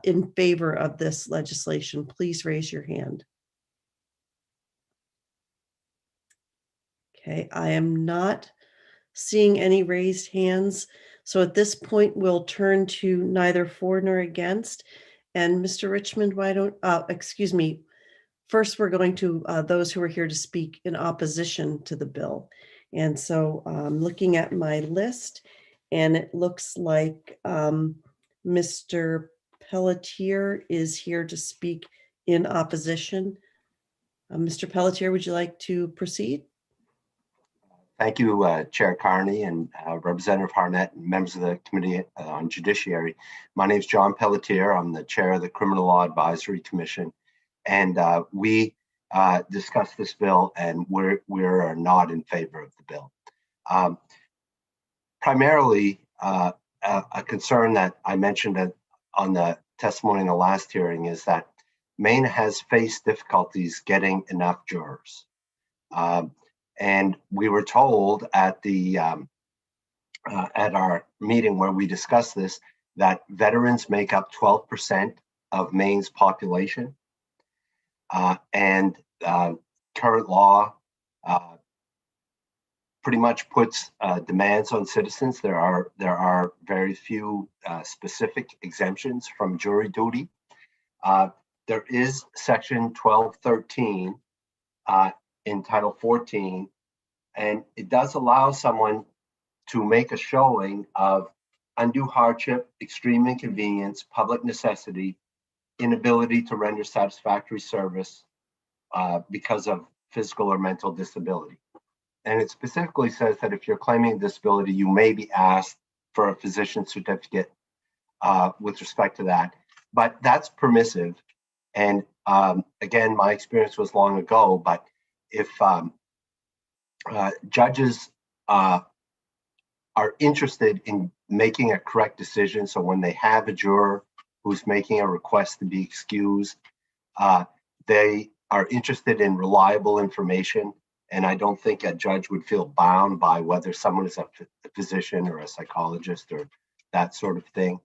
in favor of this legislation? Please raise your hand. Okay, I am not seeing any raised hands. So at this point, we'll turn to neither for nor against. And Mr. Richmond, why don't, excuse me, first we're going to those who are here to speak in opposition to the bill. And so I'm looking at my list, and it looks like Mr. Pelletier is here to speak in opposition. Mr. Pelletier, would you like to proceed?
Thank you, Chair Carney and Representative Harnett and members of the Committee on Judiciary. My name is John Pelletier. I'm the chair of the Criminal Law Advisory Commission. And we discussed this bill, and we're not in favor of the bill. Primarily, a concern that I mentioned on the testimony in the last hearing is that Maine has faced difficulties getting enough jurors. And we were told at the at our meeting where we discussed this that veterans make up 12% of Maine's population, and current law pretty much puts demands on citizens. There are very few specific exemptions from jury duty. there is section 1213 in Title 14, and it does allow someone to make a showing of undue hardship, extreme inconvenience, public necessity, inability to render satisfactory service because of physical or mental disability. And it specifically says that if you're claiming a disability, you may be asked for a physician's certificate with respect to that. But that's permissive. And again, my experience was long ago, but if judges are interested in making a correct decision, so when they have a juror who's making a request to be excused, they are interested in reliable information. And I don't think a judge would feel bound by whether someone is a physician or a psychologist or that sort of thing,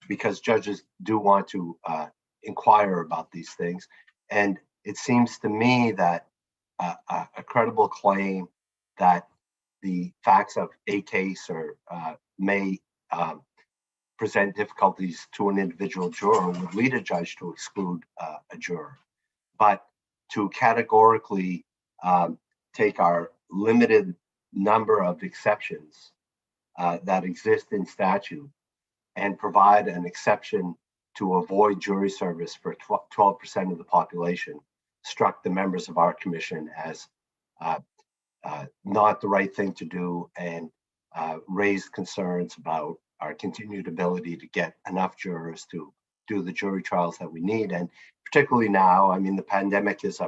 because judges do want to inquire about these things. And it seems to me that a credible claim that the facts of a case or may present difficulties to an individual juror would lead a judge to exclude a juror. But to categorically take our limited number of exceptions that exist in statute and provide an exception to avoid jury service for 12% of the population struck the members of our commission as not the right thing to do, and raised concerns about our continued ability to get enough jurors to do the jury trials that we need. And particularly now, I mean, the pandemic is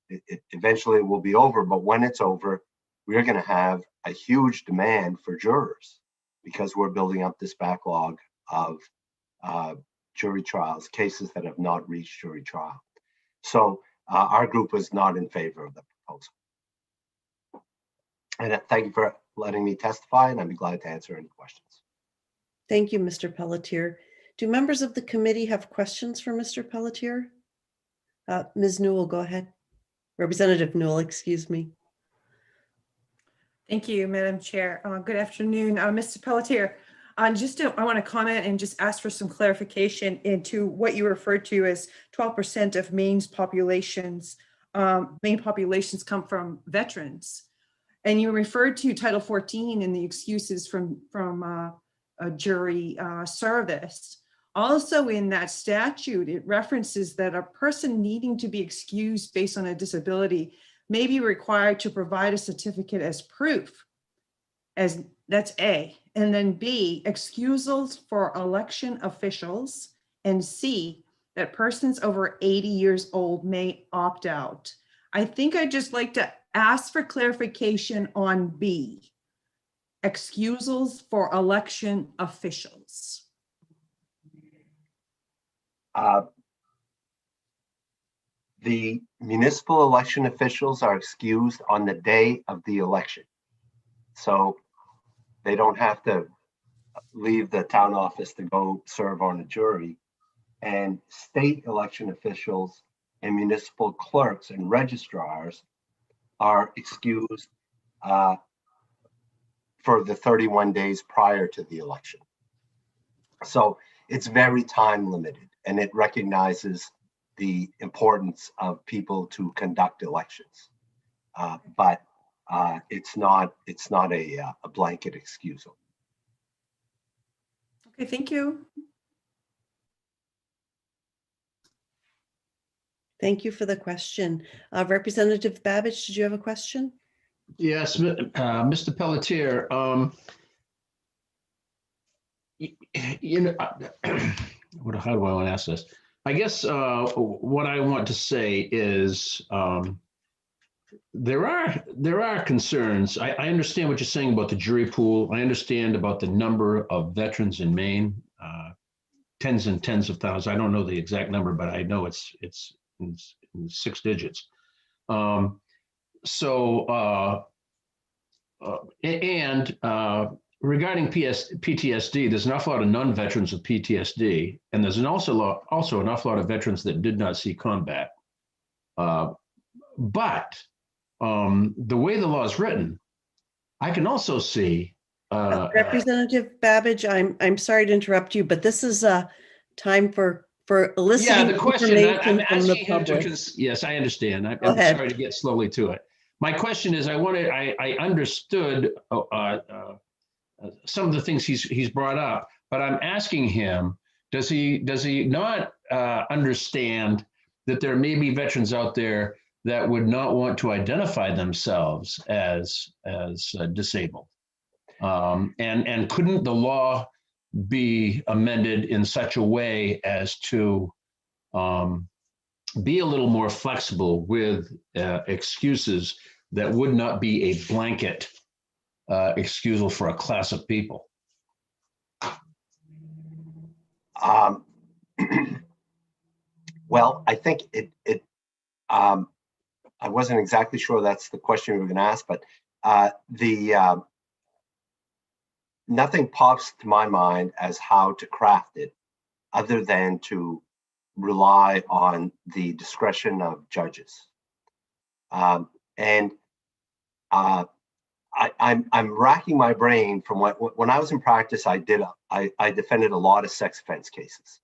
it eventually will be over, but when it's over, we're going to have a huge demand for jurors because we're building up this backlog of jury trials, cases that have not reached jury trial. So our group was not in favor of the proposal. And thank you for letting me testify, and I'd be glad to answer any questions.
Thank you, Mr. Pelletier. Do members of the committee have questions for Mr. Pelletier? Ms. Newell, go ahead. Representative Newell, excuse me.
Thank you, Madam Chair. Good afternoon, Mr. Pelletier. I want to comment and just ask for some clarification into what you referred to as 12% of Maine's populations. Maine populations come from veterans. And you referred to Title 14 and the excuses from a jury service. Also in that statute, it references that a person needing to be excused based on a disability may be required to provide a certificate as proof. As that's A. And then B, excusals for election officials, and C, that persons over 80 years old may opt out. I think I'd just like to ask for clarification on B, excusals for election officials.
The municipal election officials are excused on the day of the election. So they don't have to leave the town office to go serve on a jury. And state election officials and municipal clerks and registrars are excused for the 31 days prior to the election. So it's very time limited, and it recognizes the importance of people to conduct elections. But it's not a blanket excusal.
Okay, thank you.
Thank you for the question. Representative Babbage, did you have a question?
Yes, Mr. Pelletier, you know, how do I want to ask this? I guess what I want to say is there are concerns. I understand what you're saying about the jury pool. I understand about the number of veterans in Maine, tens and tens of thousands. I don't know the exact number, but I know it's in 6 digits. Regarding PTSD, there's an awful lot of non-veterans with PTSD, and there's also an awful lot of veterans that did not see combat. But the way the law is written, I can also see.
Representative Babbage, I'm sorry to interrupt you, but this is time for for eliciting
Yeah, the question, I'm
information from the
asking him to,
public.
yes, I understand.
Go
I'm
ahead.
sorry to get slowly to it. My question is, I understood some of the things he's brought up, but I'm asking him, does he not understand that there may be veterans out there that would not want to identify themselves as disabled? And couldn't the law be amended in such a way as to be a little more flexible with excuses that would not be a blanket excusal for a class of people?
Well, I think I wasn't exactly sure that's the question you were going to ask, but nothing pops to my mind as how to craft it other than to rely on the discretion of judges. I'm racking my brain from when I was in practice. I defended a lot of sex offense cases,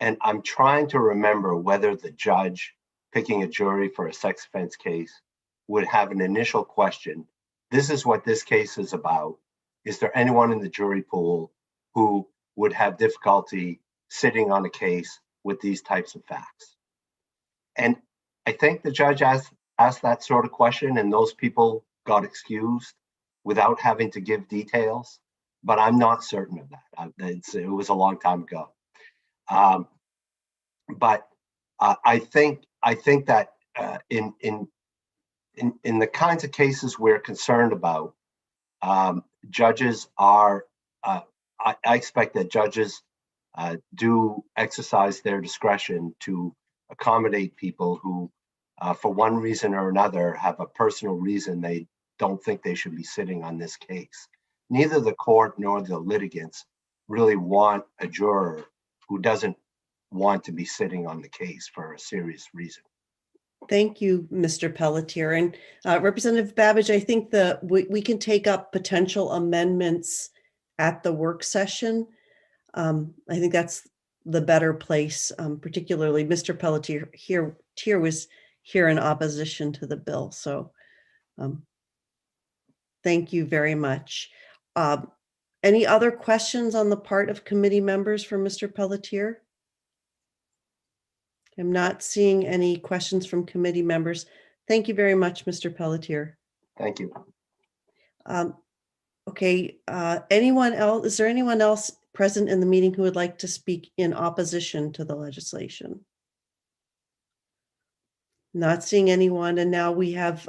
and I'm trying to remember whether the judge picking a jury for a sex offense case would have an initial question. This is what this case is about. Is there anyone in the jury pool who would have difficulty sitting on a case with these types of facts? And I think the judge asked that sort of question, and those people got excused without having to give details, but I'm not certain of that. It was a long time ago. But I think that in the kinds of cases we're concerned about, judges are, I expect that judges do exercise their discretion to accommodate people who, for one reason or another, have a personal reason they don't think they should be sitting on this case. Neither the court nor the litigants really want a juror who doesn't want to be sitting on the case for a serious reason.
Thank you, Mr. Pelletier. And Representative Babbage, I think we can take up potential amendments at the work session. I think that's the better place, particularly Mr. Pelletier was here in opposition to the bill. So thank you very much. Any other questions on the part of committee members for Mr. Pelletier? I'm not seeing any questions from committee members. Thank you very much, Mr. Pelletier.
Thank you.
Okay, anyone else? Is there anyone else present in the meeting who would like to speak in opposition to the legislation? Not seeing anyone. And now we have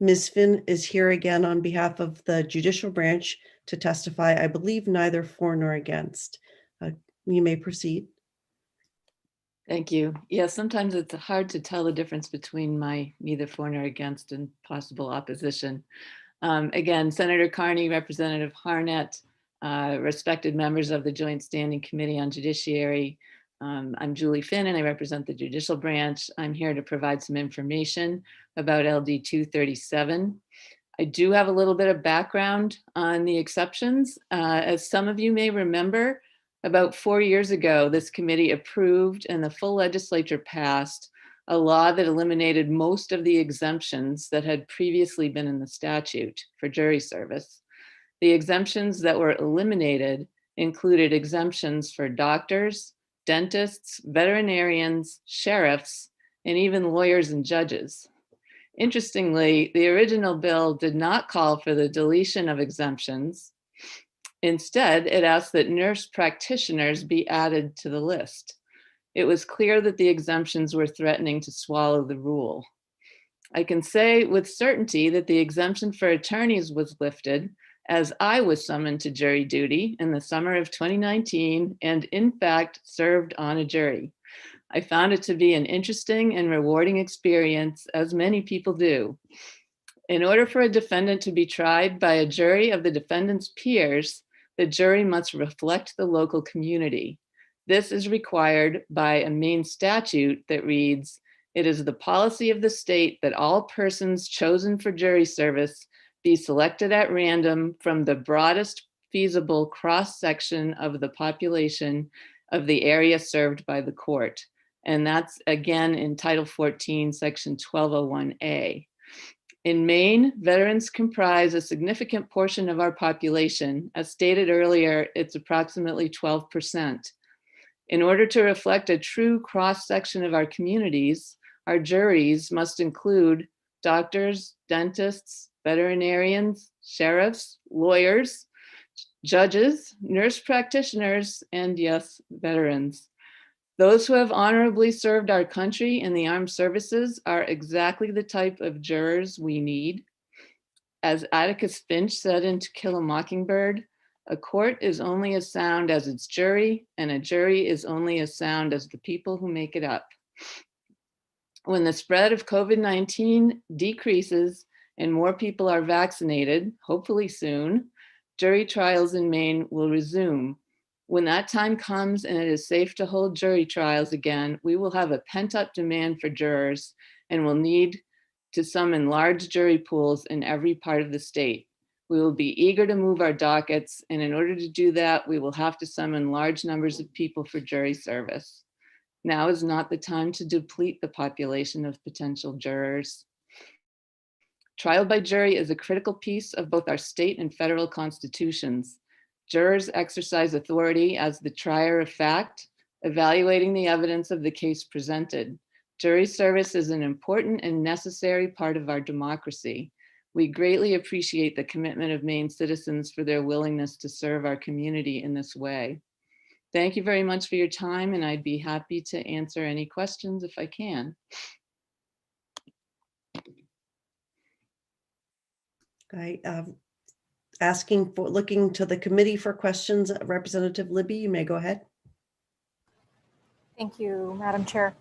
Ms. Finn is here again on behalf of the judicial branch to testify, I believe, neither for nor against. You may proceed.
Thank you. Yeah, sometimes it's hard to tell the difference between my neither for nor against and possible opposition. Again, Senator Carney, Representative Harnett, respected members of the Joint Standing Committee on Judiciary. I'm Julie Finn and I represent the judicial branch. I'm here to provide some information about LD 237. I do have a little bit of background on the exceptions. As some of you may remember, about 4 years ago, this committee approved and the full legislature passed a law that eliminated most of the exemptions that had previously been in the statute for jury service. The exemptions that were eliminated included exemptions for doctors, dentists, veterinarians, sheriffs, and even lawyers and judges. Interestingly, the original bill did not call for the deletion of exemptions. Instead, it asked that nurse practitioners be added to the list. It was clear that the exemptions were threatening to swallow the rule. I can say with certainty that the exemption for attorneys was lifted as I was summoned to jury duty in the summer of 2019 and in fact served on a jury. I found it to be an interesting and rewarding experience, as many people do. In order for a defendant to be tried by a jury of the defendant's peers, the jury must reflect the local community. This is required by a Maine statute that reads, "It is the policy of the state that all persons chosen for jury service be selected at random from the broadest feasible cross-section of the population of the area served by the court. And that's again in Title 14, Section 1201A. In Maine, veterans comprise a significant portion of our population. As stated earlier, it's approximately 12%. In order to reflect a true cross-section of our communities, our juries must include doctors, dentists, veterinarians, sheriffs, lawyers, judges, nurse practitioners, and yes, veterans. Those who have honorably served our country in the armed services are exactly the type of jurors we need. As Atticus Finch said in To Kill a Mockingbird, a court is only as sound as its jury, and a jury is only as sound as the people who make it up. When the spread of COVID-19 decreases and more people are vaccinated, hopefully soon, jury trials in Maine will resume. When that time comes and it is safe to hold jury trials again, we will have a pent-up demand for jurors and will need to summon large jury pools in every part of the state. We will be eager to move our dockets, and in order to do that, we will have to summon large numbers of people for jury service. Now is not the time to deplete the population of potential jurors. Trial by jury is a critical piece of both our state and federal constitutions. Jurors exercise authority as the trier of fact, evaluating the evidence of the case presented. Jury service is an important and necessary part of our democracy. We greatly appreciate the commitment of Maine citizens for their willingness to serve our community in this way. Thank you very much for your time, and I'd be happy to answer any questions if I can.
Looking to the committee for questions. Representative Libby, you may go ahead.
Thank you, Madam Chair.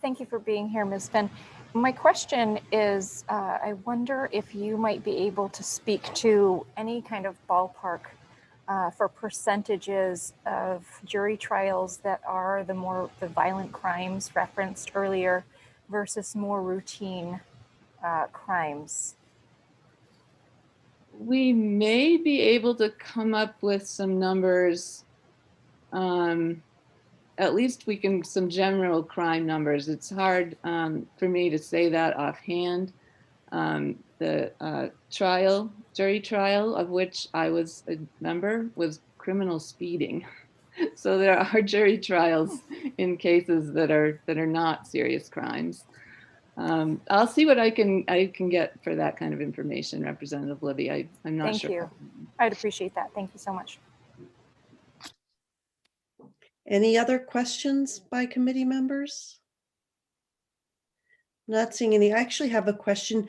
Thank you for being here, Ms. Finn. My question is, I wonder if you might be able to speak to any kind of ballpark for percentages of jury trials that are the violent crimes referenced earlier versus more routine crimes.
We may be able to come up with some numbers. At least we can, some general crime numbers. It's hard for me to say that offhand. The jury trial of which I was a member was criminal speeding. So there are jury trials in cases that are not serious crimes. I'll see what I can get for that kind of information, Representative Libby. I'm not sure.
Thank you. I'd appreciate that. Thank you so much.
Any other questions by committee members? Not seeing any. I actually have a question.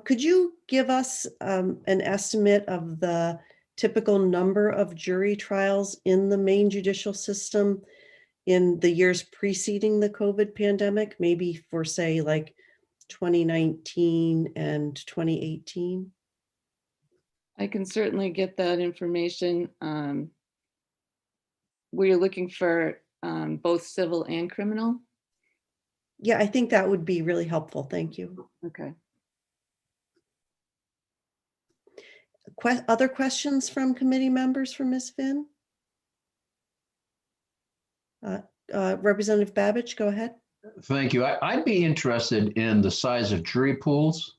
Could you give us an estimate of the typical number of jury trials in the Maine judicial system in the years preceding the COVID pandemic, maybe for say like 2019 and 2018?
I can certainly get that information. Were you looking for both civil and criminal?
Yeah, I think that would be really helpful. Thank you.
Okay.
Other questions from committee members for Ms. Finn? Representative Babbage, go ahead.
Thank you. I'd be interested in the size of jury pools.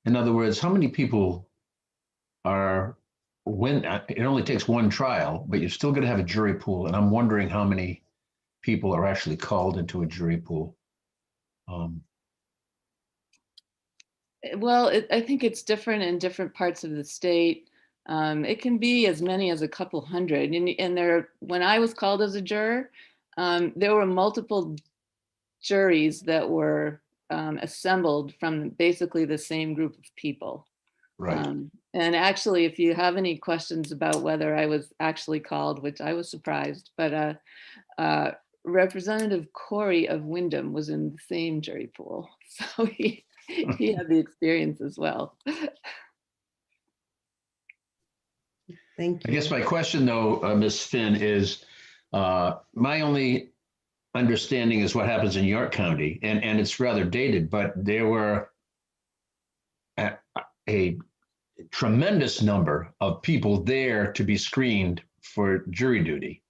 In other words, how many people are, when it only takes one trial, but you're still going to have a jury pool. And I'm wondering how many people are actually called into a jury pool.
Well, I think it's different in different parts of the state. It can be as many as a couple hundred. And there, when I was called as a juror, there were multiple juries that were assembled from basically the same group of people.
Right.
And actually, if you have any questions about whether I was actually called, which I was surprised, but Representative Corey of Wyndham was in the same jury pool. So he had the experience as well.
Thank you.
I guess my question though, Ms. Finn, is my only understanding is what happens in York County, and it's rather dated, but there were a tremendous number of people there to be screened for jury duty.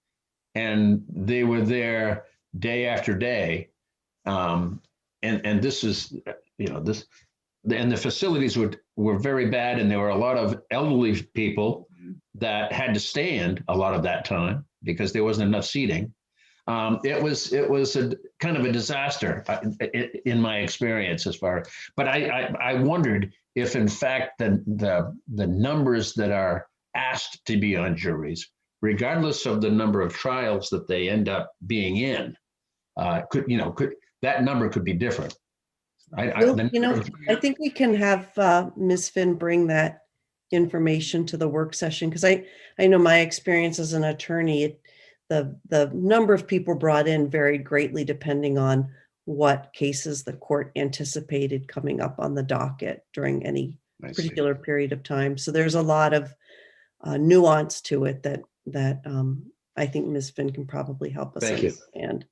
and they were there day after day. And this is, this, and the facilities were very bad, and there were a lot of elderly people that had to stand a lot of that time because there wasn't enough seating. It was a kind of a disaster in my experience but I wondered if in fact the numbers that are asked to be on juries, regardless of the number of trials that they end up being in, could that number could be different.
I think we can have Ms. Finn bring that information to the work session, because I know my experience as an attorney, the number of people brought in varied greatly depending on what cases the court anticipated coming up on the docket during any particular period of time. So there's a lot of nuance to it that I think Ms. Finn can probably help us understand.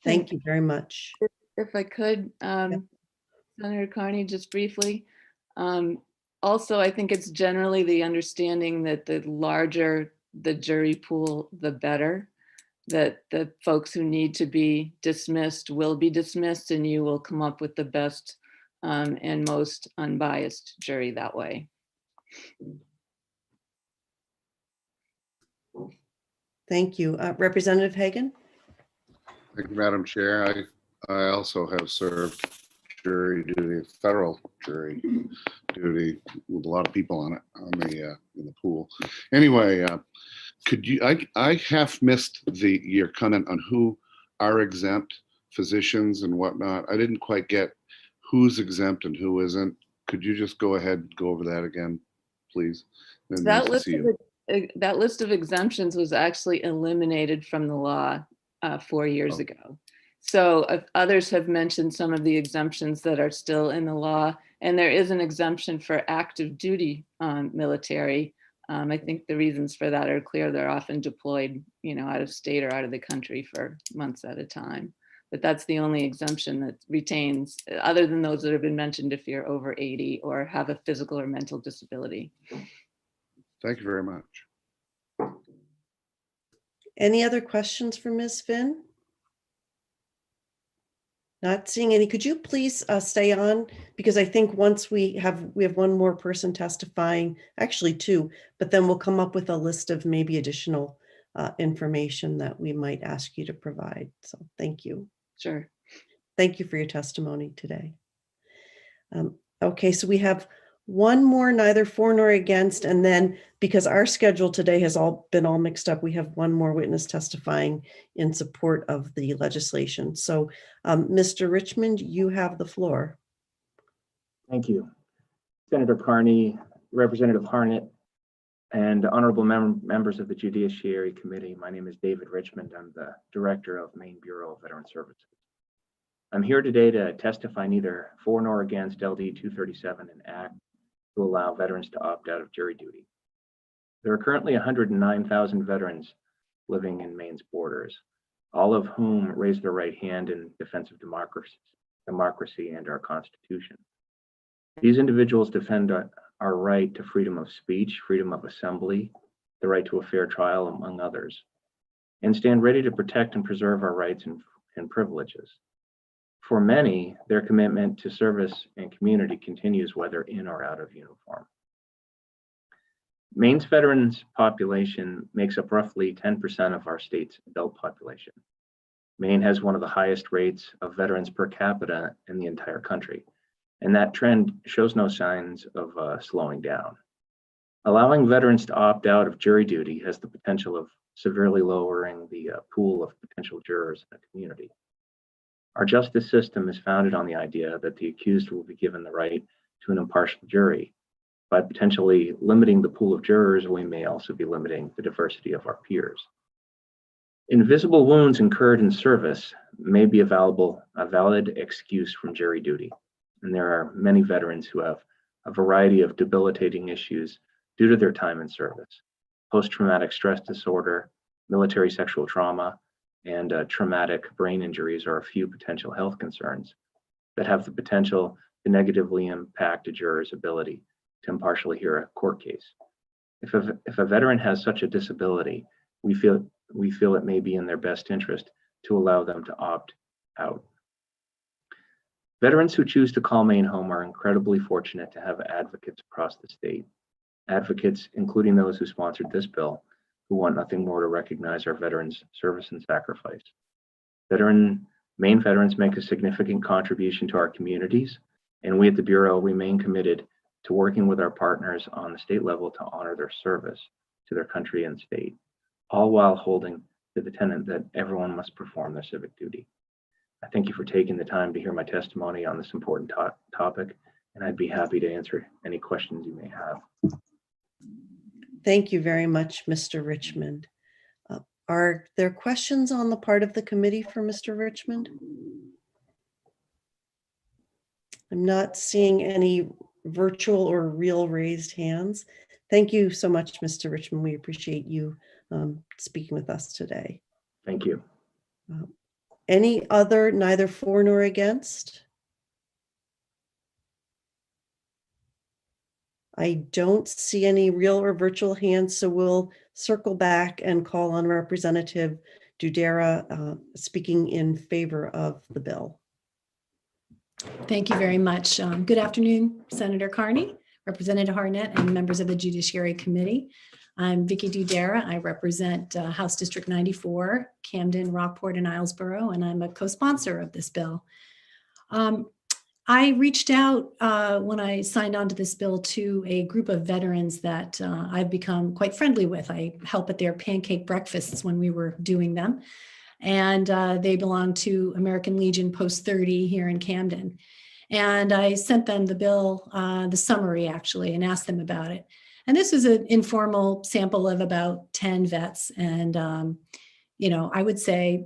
Thank you very much.
If I could, Senator Carney, just briefly. Also, I think it's generally the understanding that the larger the jury pool, the better, that the folks who need to be dismissed will be dismissed, and you will come up with the best and most unbiased jury that way.
Thank you. Representative Hagan?
Thank you, Madam Chair. I also have served jury duty, federal jury duty, with a lot of people on it, in the pool. Anyway, could you, I half missed your comment on who are exempt, physicians and whatnot. I didn't quite get who's exempt and who isn't. Could you just go ahead and go over that again, please?
That list of exemptions was actually eliminated from the law 4 years ago. So others have mentioned some of the exemptions that are still in the law, and there is an exemption for active duty military. I think the reasons for that are clear. They're often deployed, out of state or out of the country for months at a time. But that's the only exemption that retains, other than those that have been mentioned, if you're over 80 or have a physical or mental disability.
Thank you very much.
Any other questions for Ms. Finn? Not seeing any. Could you please stay on? Because I think once we have one more person testifying, actually two, but then we'll come up with a list of maybe additional information that we might ask you to provide. So thank you.
Sure.
Thank you for your testimony today. Okay, so we have one more, neither for nor against, and then because our schedule today has been all mixed up, we have one more witness testifying in support of the legislation. So Mr. Richmond, you have the floor.
Thank you. Senator Carney, Representative Harnett, and honorable members of the Judiciary Committee. My name is David Richmond. I'm the Director of Maine Bureau of Veteran Services. I'm here today to testify neither for nor against LD 237, an act to allow veterans to opt out of jury duty. There are currently 109,000 veterans living in Maine's borders, all of whom raised their right hand in defense of democracy and our Constitution. These individuals defend our right to freedom of speech, freedom of assembly, the right to a fair trial, among others, and stand ready to protect and preserve our rights and privileges. For many, their commitment to service and community continues whether in or out of uniform. Maine's veterans population makes up roughly 10% of our state's adult population. Maine has one of the highest rates of veterans per capita in the entire country, and that trend shows no signs of slowing down. Allowing veterans to opt out of jury duty has the potential of severely lowering the pool of potential jurors in the community. Our justice system is founded on the idea that the accused will be given the right to an impartial jury. By potentially limiting the pool of jurors, we may also be limiting the diversity of our peers. Invisible wounds incurred in service may be a valid excuse from jury duty, and there are many veterans who have a variety of debilitating issues due to their time in service. Post-traumatic stress disorder, military sexual trauma, and traumatic brain injuries are a few potential health concerns that have the potential to negatively impact a juror's ability to impartially hear a court case. If a veteran has such a disability, we feel we feel it may be in their best interest to allow them to opt out. Veterans who choose to call Maine home are incredibly fortunate to have advocates across the state. Advocates, including those who sponsored this bill, who want nothing more to recognize our veterans' service and sacrifice. Maine veterans make a significant contribution to our communities, and we at the Bureau remain committed to working with our partners on the state level to honor their service to their country and state, all while holding to the tenet that everyone must perform their civic duty. I thank you for taking the time to hear my testimony on this important topic, and I'd be happy to answer any questions you may have.
Thank you very much, Mr. Richmond. Are there questions on the part of the committee for Mr. Richmond? I'm not seeing any virtual or real raised hands. Thank you so much, Mr. Richmond. We appreciate you speaking with us today.
Thank you.
Any other, neither for nor against? I don't see any real or virtual hands, so we'll circle back and call on Representative Dudera speaking in favor of the bill.
Thank you very much. Good afternoon, Senator Carney, Representative Harnett, and members of the Judiciary Committee. I'm Vicki Dudera. I represent House District 94, Camden, Rockport, and Islesboro, and I'm a co-sponsor of this bill. I reached out when I signed on to this bill to a group of veterans that I've become quite friendly with. I help at their pancake breakfasts when we were doing them. And they belong to American Legion Post 30 here in Camden. And I sent them the bill, the summary actually, and asked them about it. And this was an informal sample of about 10 vets. And, I would say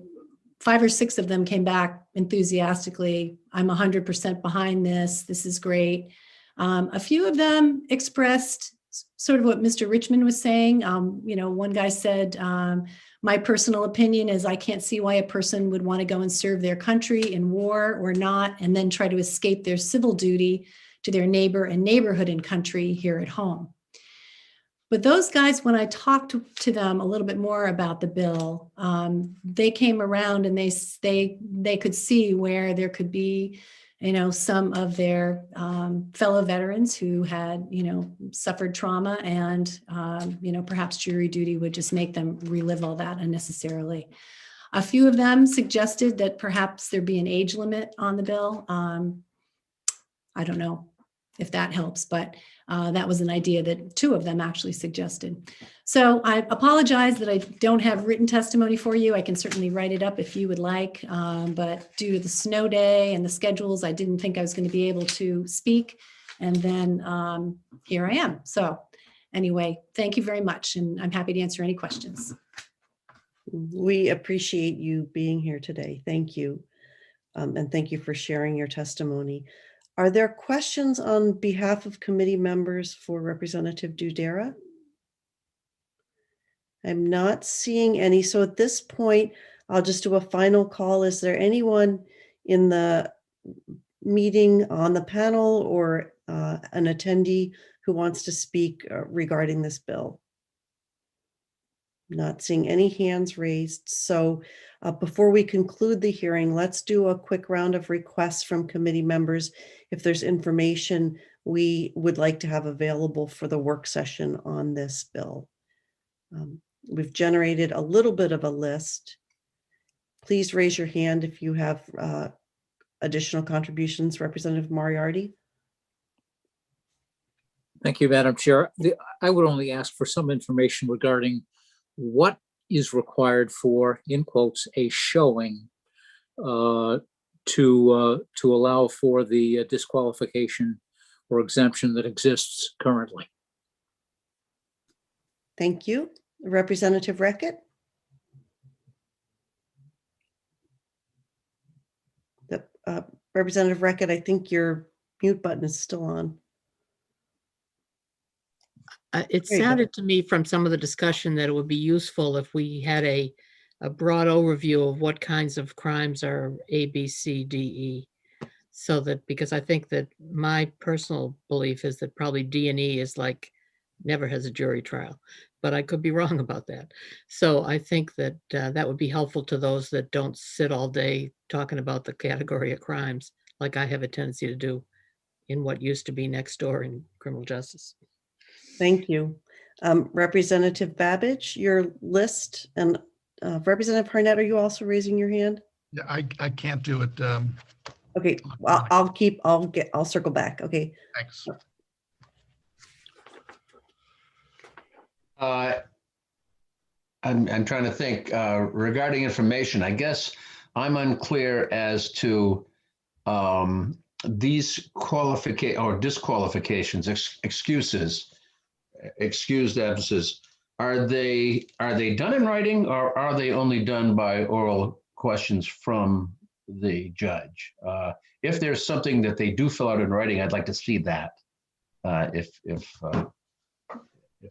5 or 6 of them came back enthusiastically. I'm 100% behind this. This is great. A few of them expressed sort of what Mr. Richmond was saying. One guy said, my personal opinion is I can't see why a person would want to go and serve their country in war or not, and then try to escape their civil duty to their neighbor and neighborhood and country here at home. But those guys, when I talked to them a little bit more about the bill, they came around and they could see where there could be, some of their fellow veterans who had, suffered trauma, and perhaps jury duty would just make them relive all that unnecessarily. A few of them suggested that perhaps there be an age limit on the bill. I don't know if that helps, but that was an idea that 2 of them actually suggested. So I apologize that I don't have written testimony for you. I can certainly write it up if you would like, but due to the snow day and the schedules, I didn't think I was going to be able to speak. And then here I am. So anyway, thank you very much. And I'm happy to answer any questions.
We appreciate you being here today. Thank you. And thank you for sharing your testimony. Are there questions on behalf of committee members for Representative Dudera? I'm not seeing any. So at this point, I'll just do a final call. Is there anyone in the meeting on the panel or an attendee who wants to speak regarding this bill? Not seeing any hands raised. So before we conclude the hearing, let's do a quick round of requests from committee members if there's information we would like to have available for the work session on this bill. We've generated a little bit of a list. Please raise your hand if you have additional contributions. Representative Moriarty.
Thank you, Madam Chair. I would only ask for some information regarding what is required for, in quotes, a showing to allow for the disqualification or exemption that exists currently.
Thank you. Representative Reckitt. Representative Reckitt, I think your mute button is still on.
It sounded to me from some of the discussion that it would be useful if we had a broad overview of what kinds of crimes are A, B, C, D, E. So that, because I think that my personal belief is that probably D and E is like never has a jury trial. but I could be wrong about that. So I think that that would be helpful to those that don't sit all day talking about the category of crimes, like I have a tendency to do in what used to be next door in criminal justice.
Thank you. Representative Babbage, your list, and Representative Harnett, are you also raising your hand?
Yeah, I can't do it.
Okay, I'll circle back. Okay.
Thanks.
I'm trying to think regarding information. I guess I'm unclear as to these disqualifications, excuses, excused absences. Are they done in writing, or are they only done by oral questions from the judge? If there's something that they do fill out in writing, I'd like to see that. If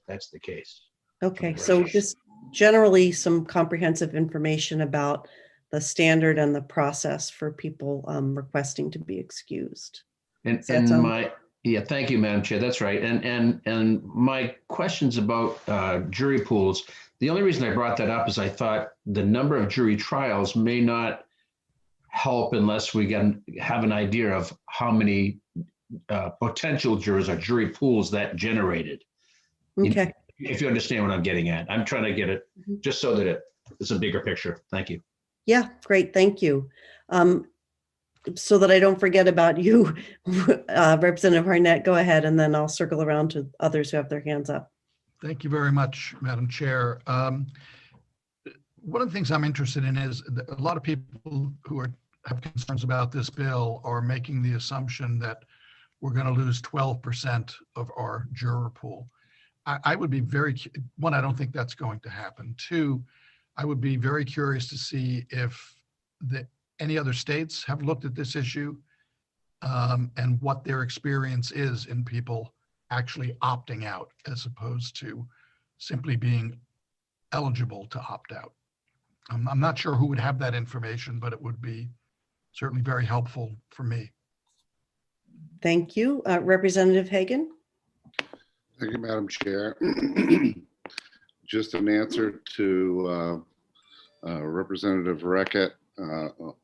that's the case.
Okay, so just generally some comprehensive information about the standard and the process for people requesting to be excused.
And thank you, Madam Chair. That's right. And my questions about jury pools. The only reason I brought that up is I thought the number of jury trials may not help unless we have an idea of how many potential jurors or jury pools that generated.
Okay.
If you understand what I'm getting at, I'm trying to get it just so that it's a bigger picture. Thank you.
Yeah, great. Thank you. So that I don't forget about you, Representative Harnett, go ahead, and then I'll circle around to others who have their hands up.
Thank you very much, Madam Chair. One of the things I'm interested in is that a lot of people who have concerns about this bill are making the assumption that we're going to lose 12% of our juror pool. I would be one, I don't think that's going to happen. Two, I would be very curious to see if any other states have looked at this issue and what their experience is in people actually opting out as opposed to simply being eligible to opt out. I'm not sure who would have that information, but it would be certainly very helpful for me.
Thank you. Representative Hagan?
Thank you, Madam Chair. Just an answer to Representative Reckett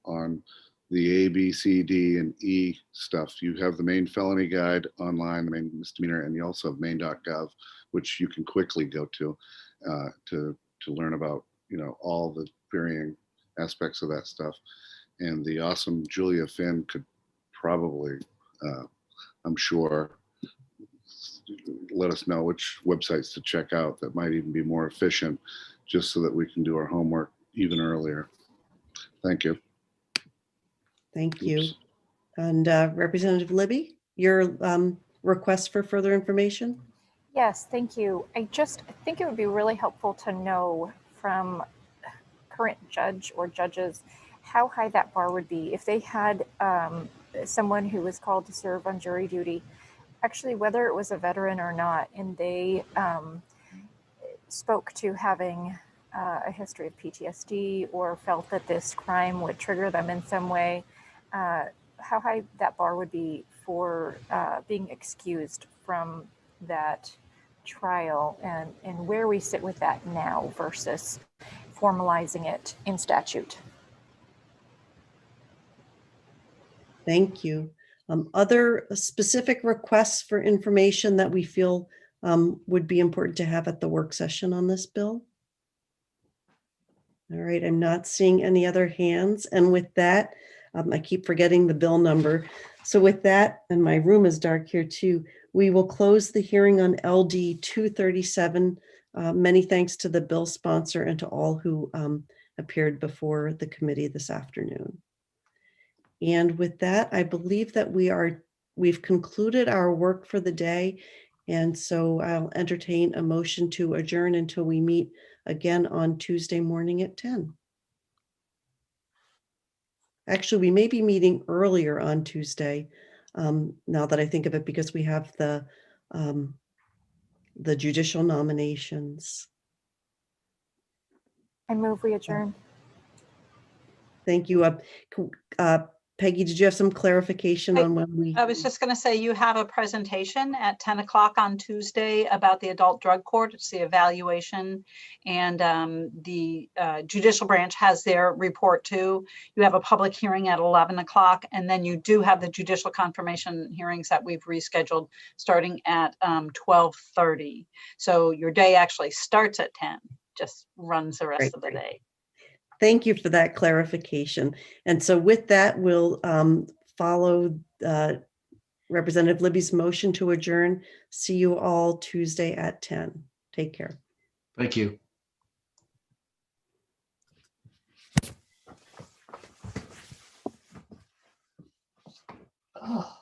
on the A, B, C, D, and E stuff. You have the main felony guide online, the main misdemeanor, and you also have main.gov, which you can quickly go to learn about, all the varying aspects of that stuff. And the awesome Julia Finn could probably, I'm sure, let us know which websites to check out that might even be more efficient, just so that we can do our homework even earlier. Thank you.
Thank you. And Representative Libby, your request for further information?
Yes, thank you. I think it would be really helpful to know from current judge or judges how high that bar would be if they had someone who was called to serve on jury duty, actually whether it was a veteran or not, and they spoke to having a history of PTSD or felt that this crime would trigger them in some way, how high that bar would be for being excused from that trial, and where we sit with that now versus formalizing it in statute.
Thank you. Other specific requests for information that we feel would be important to have at the work session on this bill? All right, I'm not seeing any other hands. And with that, I keep forgetting the bill number. So with that, and my room is dark here too, we will close the hearing on LD 237. Many thanks to the bill sponsor and to all who appeared before the committee this afternoon. And with that, I believe that we've concluded our work for the day. And so I'll entertain a motion to adjourn until we meet again on Tuesday morning at 10. Actually, we may be meeting earlier on Tuesday, now that I think of it, because we have the judicial nominations.
I move we adjourn.
Thank you. Peggy, did you have some clarification on when we?
I was just going to say, you have a presentation at 10 o'clock on Tuesday about the adult drug court. It's the evaluation, and the judicial branch has their report too. You have a public hearing at 11 o'clock, and then you do have the judicial confirmation hearings that we've rescheduled starting at 12:30. So your day actually starts at 10, just runs the rest of the day.
Thank you for that clarification. And so with that, we'll follow Representative Libby's motion to adjourn. See you all Tuesday at 10. Take care.
Thank you.
Oh.